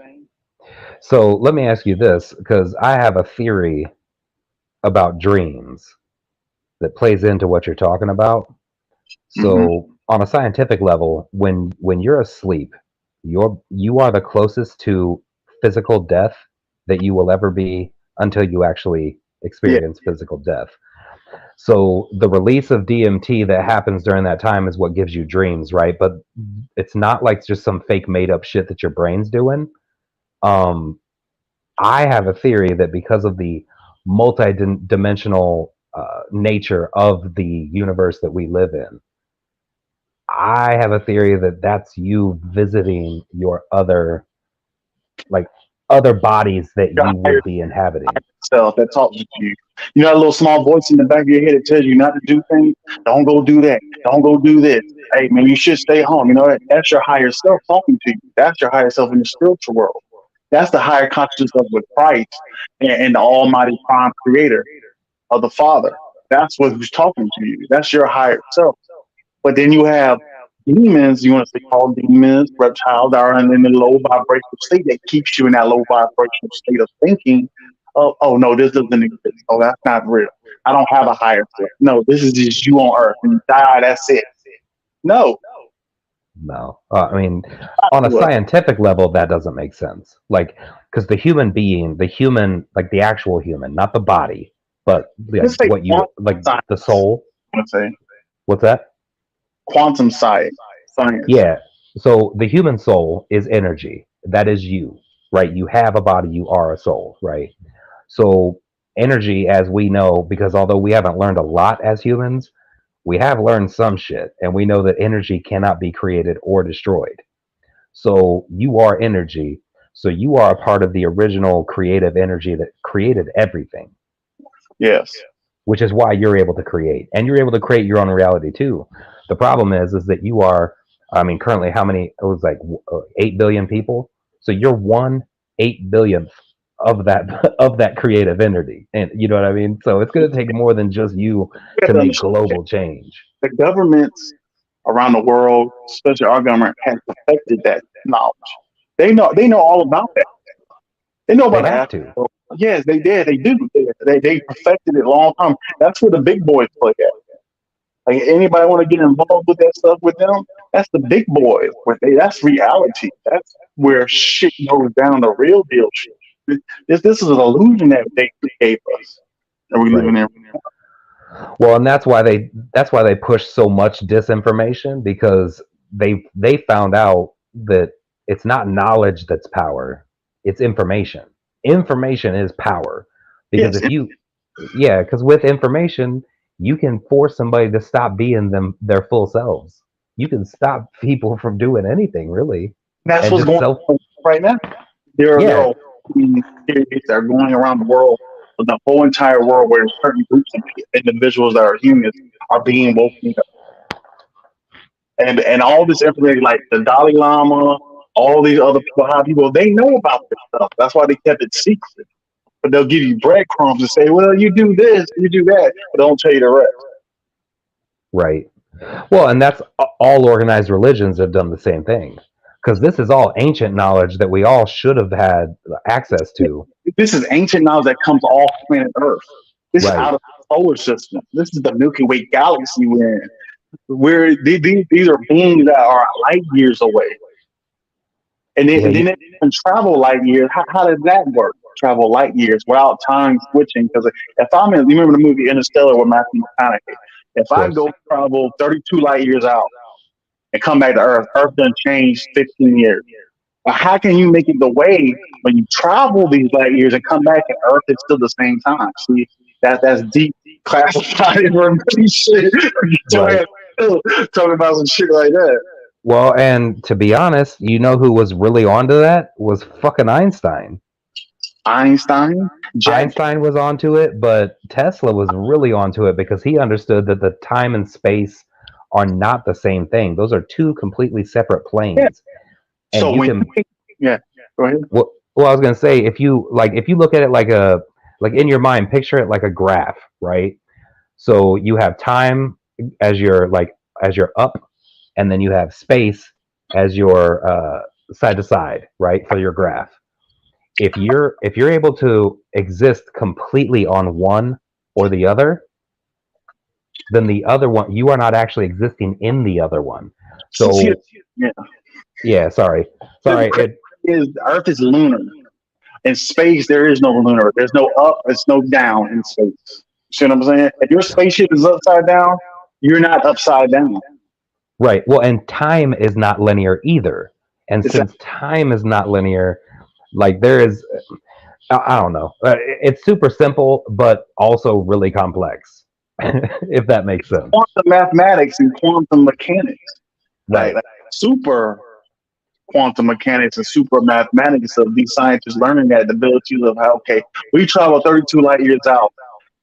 So let me ask you this, because I have a theory about dreams that plays into what you're talking about. So on a scientific level, when you're asleep, you are the closest to physical death that you will ever be until you actually experience physical death. So the release of DMT that happens during that time is what gives you dreams, right? But it's not like just some fake made up shit that your brain's doing. I have a theory that because of the multi-dimensional nature of the universe that we live in, I have a theory that that's you visiting your other, like other bodies that you would be inhabiting. Self that talks to you. You know that little small voice in the back of your head that tells you not to do things. Don't go do that. Don't go do this. Hey man, you should stay home. You know that? That's your higher self talking to you. That's your higher self in the spiritual world. That's the higher consciousness of with Christ and the Almighty Prime Creator of the Father. That's who's talking to you. That's your higher self. But then you have demons, you want to say called demons, reptiles that are in the low vibrational state that keeps you in that low vibrational state of thinking. Oh no, this doesn't exist. Oh, that's not real. I don't have a higher self. No, this is just you on earth. When you die, that's it. No. I mean, on a scientific level, that doesn't make sense. Like, because the human being, like the actual human, not the body, but like what you like, the soul. What's that? Quantum science. Yeah. So the human soul is energy. That is you, right? You have a body. You are a soul, right? So energy, as we know, because although we haven't learned a lot as humans, we have learned some shit, and we know that energy cannot be created or destroyed. So you are energy. So you are a part of the original creative energy that created everything. Yes. Which is why you're able to create, and you're able to create your own reality too. The problem is that you are, I mean, currently how many? It was like 8 billion people. So you're 1/8 billionth of that creative energy, and you know what I mean. So it's going to take more than just you to make global change. The governments around the world, especially our government, has perfected that knowledge. They know all about that. They know about have that. Yes, they did. They do. They perfected it a long time. That's where the big boys play at. Like anybody want to get involved with that stuff with them? That's the big boys. That's reality. That's where shit goes down. The real deal shit. This is an illusion that they gave us, and we live in there. Well, and that's why they push so much disinformation, because they found out that it's not knowledge that's power, it's information. Information is power, because because with information you can force somebody to stop being their full selves. You can stop people from doing anything, really. That's what's going on right now. There are periods that are going around the world, the whole entire world, where certain groups of individuals that are humans are being woken up. And all this information, like the Dalai Lama, all these other people, they know about this stuff. That's why they kept it secret. But they'll give you breadcrumbs and say, well, you do this, you do that, but don't tell you the rest. Right. Well, and that's all organized religions have done the same thing. Because this is all ancient knowledge that we all should have had access to. This is ancient knowledge that comes off planet Earth. This is out of the solar system. This is the Milky Way galaxy we're in. Where these are beings that are light years away. And then they can travel light years. How does that work? Travel light years without time switching. Because if I'm in, you remember the movie Interstellar with Matthew McConaughey? If I go travel 32 light years out and come back to Earth done changed 15 years. But how can you make it the way when you travel these light years and come back and Earth is still the same time? See, that's deep classified information. Talking about some shit like that. Well, and to be honest, you know who was really onto that was fucking Einstein. Einstein was onto it, but Tesla was really onto it because he understood that the time and space are not the same thing. Those are two completely separate planes. And so go ahead. Well, I was gonna say, if you look at it like in your mind, picture it like a graph, right? So you have time as your up, and then you have space as your side to side, right, for your graph. If you're able to exist completely on one or the other, then the other one, you are not actually existing in the other one. So sorry. Earth is lunar. In space, there is no lunar. There's no up. There's no down in space. See what I'm saying? If your spaceship is upside down, you're not upside down. Right. Well, and time is not linear either. And since time is not linear, like there is, I don't know. It's super simple, but also really complex, if that makes sense. Quantum mathematics and quantum mechanics. Right. Like super quantum mechanics and super mathematics of these scientists learning that the ability of how, okay, we travel 32 light years out.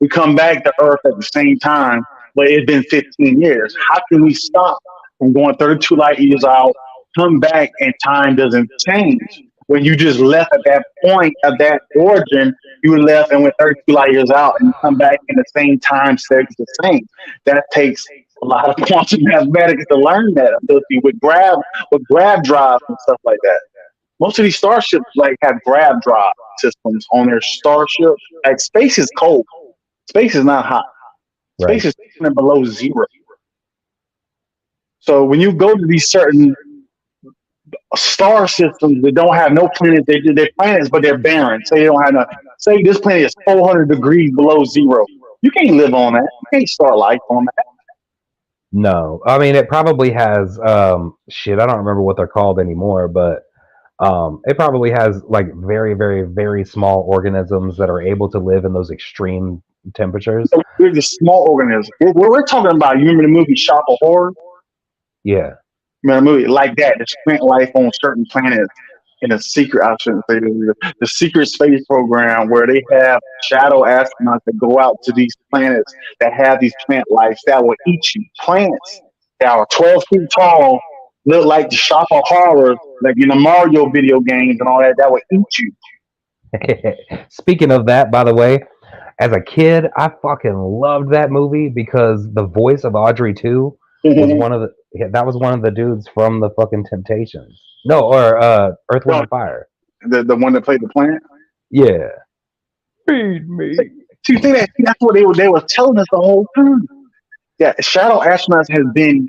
We come back to Earth at the same time, but it's been 15 years. How can we stop from going 32 light years out, come back, and time doesn't change? When you just left at that point of that origin, you left and went 32 light years out, and you come back in the same time stays the same. That takes a lot of quantum mathematics to learn that ability with grab drives and stuff like that. Most of these starships like have grab drive systems on their starship. Like space is cold. Space is not hot. Space is below zero. So when you go to these certain star systems that don't have no planets, they're planets, but they're barren. Say they don't have nothing. Say this planet is 400 degrees below zero. You can't live on that. You can't start life on that. No, I mean it probably has shit. I don't remember what they're called anymore, but it probably has like very, very, very small organisms that are able to live in those extreme temperatures. They're the small organisms. We're talking about. You remember the movie Shop of Horrors? Yeah. Remember a movie like that? There's plant life on certain planets in a secret. I shouldn't say this. The secret space program where they have shadow astronauts that go out to these planets that have these plant life that will eat you. Planets that are 12 feet tall, look like the Shop of Horrors, like in the Mario video games and all that. That will eat you. Speaking of that, by the way, as a kid, I fucking loved that movie because the voice of Audrey 2 was one of the dudes from the fucking Temptations. No, or Earth, Wind, and Fire. The one that played the plant? Yeah. Feed me. So you think that's what they were telling us the whole time? Yeah, shadow astronauts has been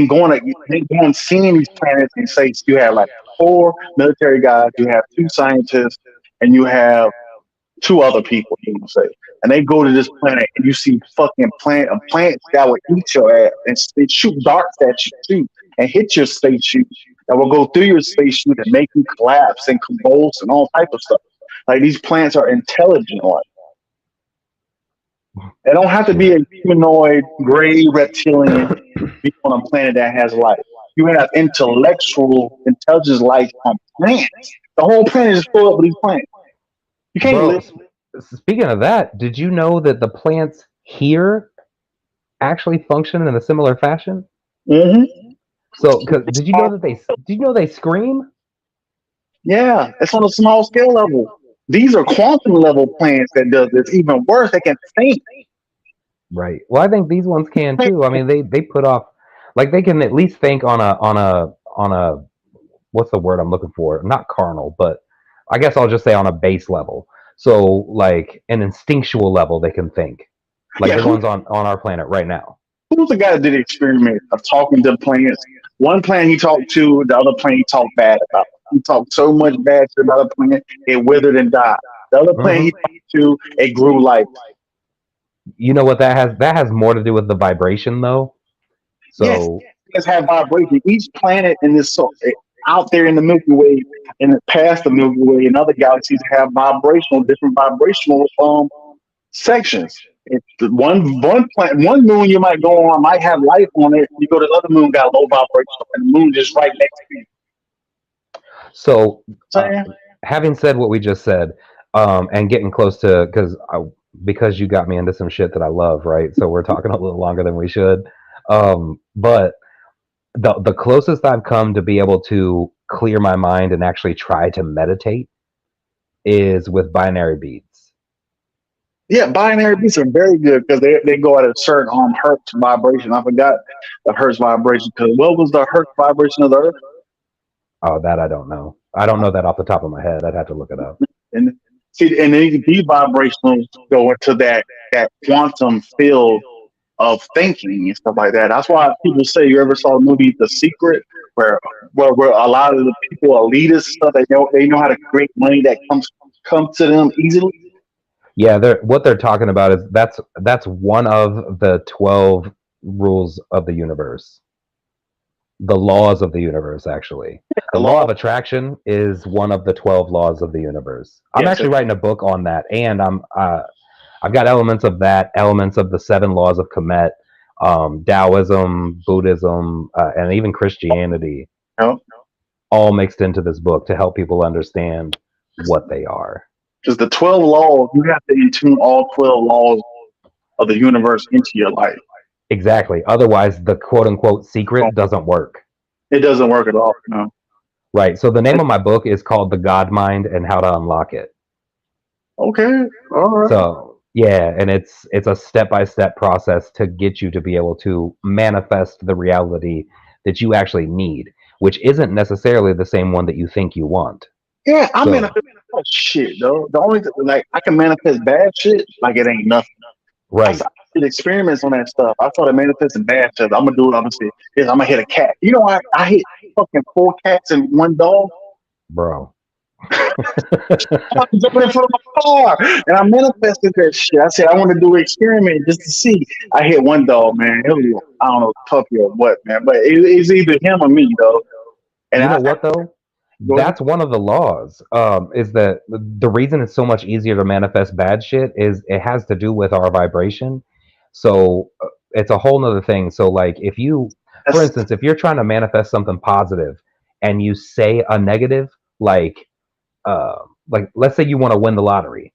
going seeing these planets and say you have like 4 military guys, you have 2 scientists, and you have 2 other people, you know, say. And they go to this planet and you see fucking plants that will eat your ass and shoot darts at you too and hit your spaceship that will go through your spaceship and make you collapse and convulse and all type of stuff. Like these plants are intelligent. Like they don't have to be a humanoid, gray reptilian be on a planet that has life. You have intellectual intelligence life on plants. The whole planet is full of these plants. You can't live. Speaking of that, did you know that the plants here actually function in a similar fashion? Mm-hmm. So, did you know they scream? Yeah, it's on a small scale level. These are quantum level plants that does this. Even worse, they can think. Right. Well, I think these ones can too. I mean, they put off, like they can at least think on a what's the word I'm looking for? Not carnal, but I guess I'll just say on a base level. So, like an instinctual level, they can think, like the ones on our planet right now. Who's the guy that did the experiment of talking to plants? One plant he talked to, the other plant he talked bad about. He talked so much bad to the other plant, it withered and died. The other plant he talked to, it grew life. You know what that has more to do with the vibration, though. So yes, have vibration. Each planet in this out there in the Milky Way and past the Milky Way and other galaxies have different vibrational sections. It's one moon you might go on might have life on it. You go to the other moon, got low vibration, and the moon just right next to you. So, having said what we just said, and getting close to because you got me into some shit that I love, right? So we're talking a little longer than we should, but the closest I've come to be able to clear my mind and actually try to meditate is with binary beats. Yeah, binary beats are very good because they go at a certain hertz vibration. I forgot the hertz vibration because what was the hertz vibration of the Earth? Oh, that I don't know. I don't know that off the top of my head. I'd have to look it up. And see, and these vibrations go into that quantum field of thinking and stuff like that. That's why people say, you ever saw the movie The Secret, where a lot of the people, elitist stuff, they know how to create money that comes to them easily. Yeah, what they're talking about is that's one of the 12 rules of the universe. The laws of the universe, actually. The law of attraction is one of the 12 laws of the universe. I'm actually writing a book on that, and I've got elements of that, elements of the 7 laws of Kemet, Taoism, Buddhism, and even Christianity. all mixed into this book to help people understand what they are. Because the 12 laws, you have to intune all 12 laws of the universe into your life. Exactly. Otherwise, the quote unquote secret doesn't work. It doesn't work at all. No. Right. So the name of my book is called The God Mind and How to Unlock It. Okay. All right. So yeah, and it's a step-by-step process to get you to be able to manifest the reality that you actually need, which isn't necessarily the same one that you think you want. Yeah, I So- manifest shit, though. The only like I can manifest bad shit like it ain't nothing. Right. I did experiments on that stuff. I started manifesting bad stuff. I'm gonna do what I'm gonna say. Is I'm gonna hit a cat. You know, I hit fucking 4 cats and 1 dog. Bro. I was jumping in front of my car, and I manifested that shit. I said I want to do an experiment just to see. I hit 1 dog, man. It was, I don't know, puppy or what, man, but it's either him or me, though. And You know what though? That's one of the laws. Is that the reason it's so much easier to manifest bad shit is it has to do with our vibration. So it's a whole nother thing. So like if you, for instance, if you're trying to manifest something positive and you say a negative, like let's say you want to win the lottery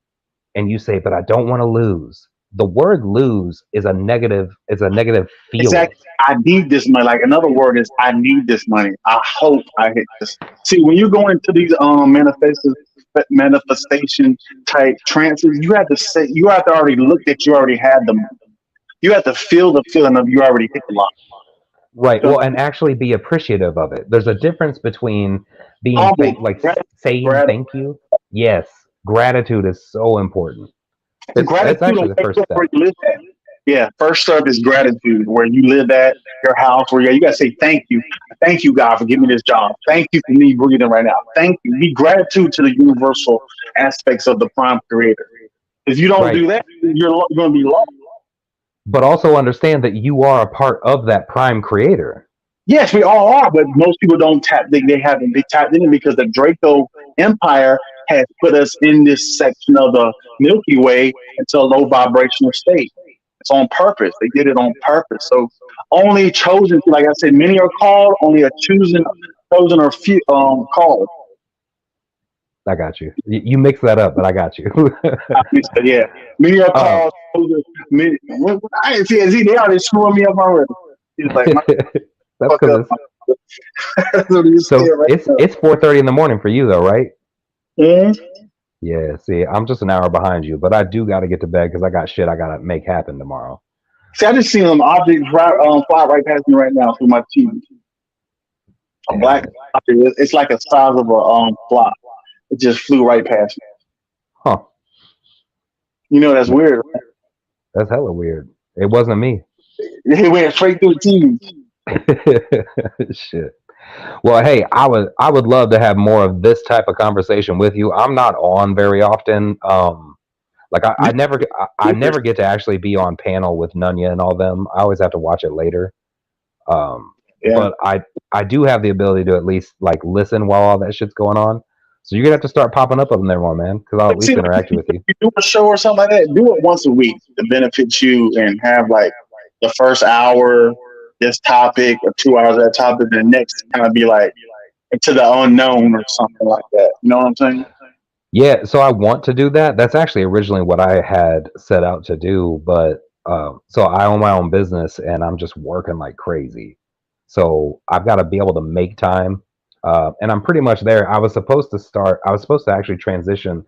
and you say, but I don't want to lose. The word lose is a negative feeling. Exactly. I need this money. Like another word is I need this money. I hope I hit this. See, when you go into these manifestation type trances, you have to already look that you already had them. You have to feel the feeling of you already hit the lot. Right. Well, and actually be appreciative of it. There's a difference between being saying thank you. Yes, gratitude is so important. That's actually the first step. Where you live at. Yeah, first step is gratitude, where you live at, your house, where you gotta say thank you. Thank you, God, for giving me this job. Thank you for me breathing right now. Thank you. Be gratitude to the universal aspects of the prime creator. If you don't do that, you're gonna be lost. But also understand that you are a part of that prime creator. Yes, we all are, but most people don't tap. They haven't. They tapped in because the Draco Empire has put us in this section of the Milky Way into a low vibrational state. It's on purpose. They did it on purpose. So only chosen, like I said, many are called. Only a chosen or few called. I got you. You mix that up, but I got you. Yeah, many are called. Many, I didn't see. They already screwing me up already. He's like, that's because it's 4:30 in the morning for you, though, right? Mm-hmm. Yeah. See, I'm just an hour behind you, but I do got to get to bed because I got shit I gotta make happen tomorrow. See, I just seen them objects fly right past me right now through my TV. A black object. It's like a size of a fly. It just flew right past me. Huh. You know that's weird. Right? That's hella weird. It wasn't me. It went straight through the TV. Shit. Well, hey, I would love to have more of this type of conversation with you. I'm not on very often. Like I never get to actually be on panel with Nunya and all them. I always have to watch it later. But I do have the ability to at least like listen while all that shit's going on. So you're gonna have to start popping up on there more, man, because I'll at least interact with you. If you do a show or something like that, do it once a week to benefit you and have like the first hour this topic or 2 hours that topic, and the next kind of be like into the unknown or something like that. You know what I'm saying? Yeah, so I want to do that. That's actually originally what I had set out to do, but so I own my own business and I'm just working like crazy. So I've got to be able to make time. And I'm pretty much there. I was supposed to actually transition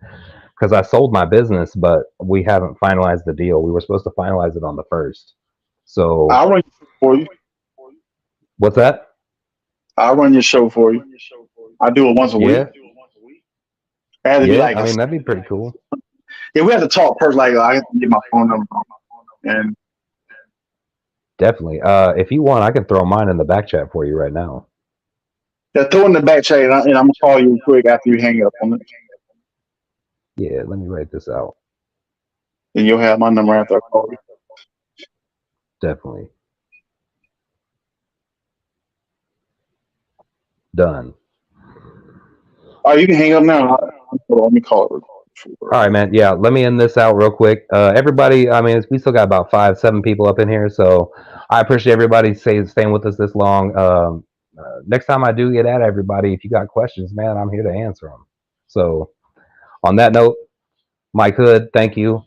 because I sold my business, but we haven't finalized the deal. We were supposed to finalize it on the 1st. So I'll run your show for you. What's that? I'll run your show for you. I do it once a week. Yeah, I mean that'd be pretty cool. Yeah, we have to talk first. Like I have to get my phone number and definitely. If you want, I can throw mine in the back chat for you right now. Yeah, throw in the back chat, and I'm gonna call you quick after you hang up on it. Yeah, let me write this out. And you'll have my number after I call you. Definitely. Done. Oh, you can hang up now. Let me call it. All right, man. Yeah, let me end this out real quick. Everybody, I mean, we still got about 5-7 people up in here, so I appreciate everybody staying with us this long. next time I do get at everybody, if you got questions, man, I'm here to answer them. So on that note, Mike Hood, thank you.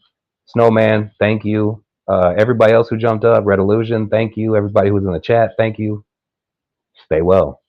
Snowman, thank you. Everybody else who jumped up, Red Illusion, thank you. Everybody who's in the chat, thank you. Stay well.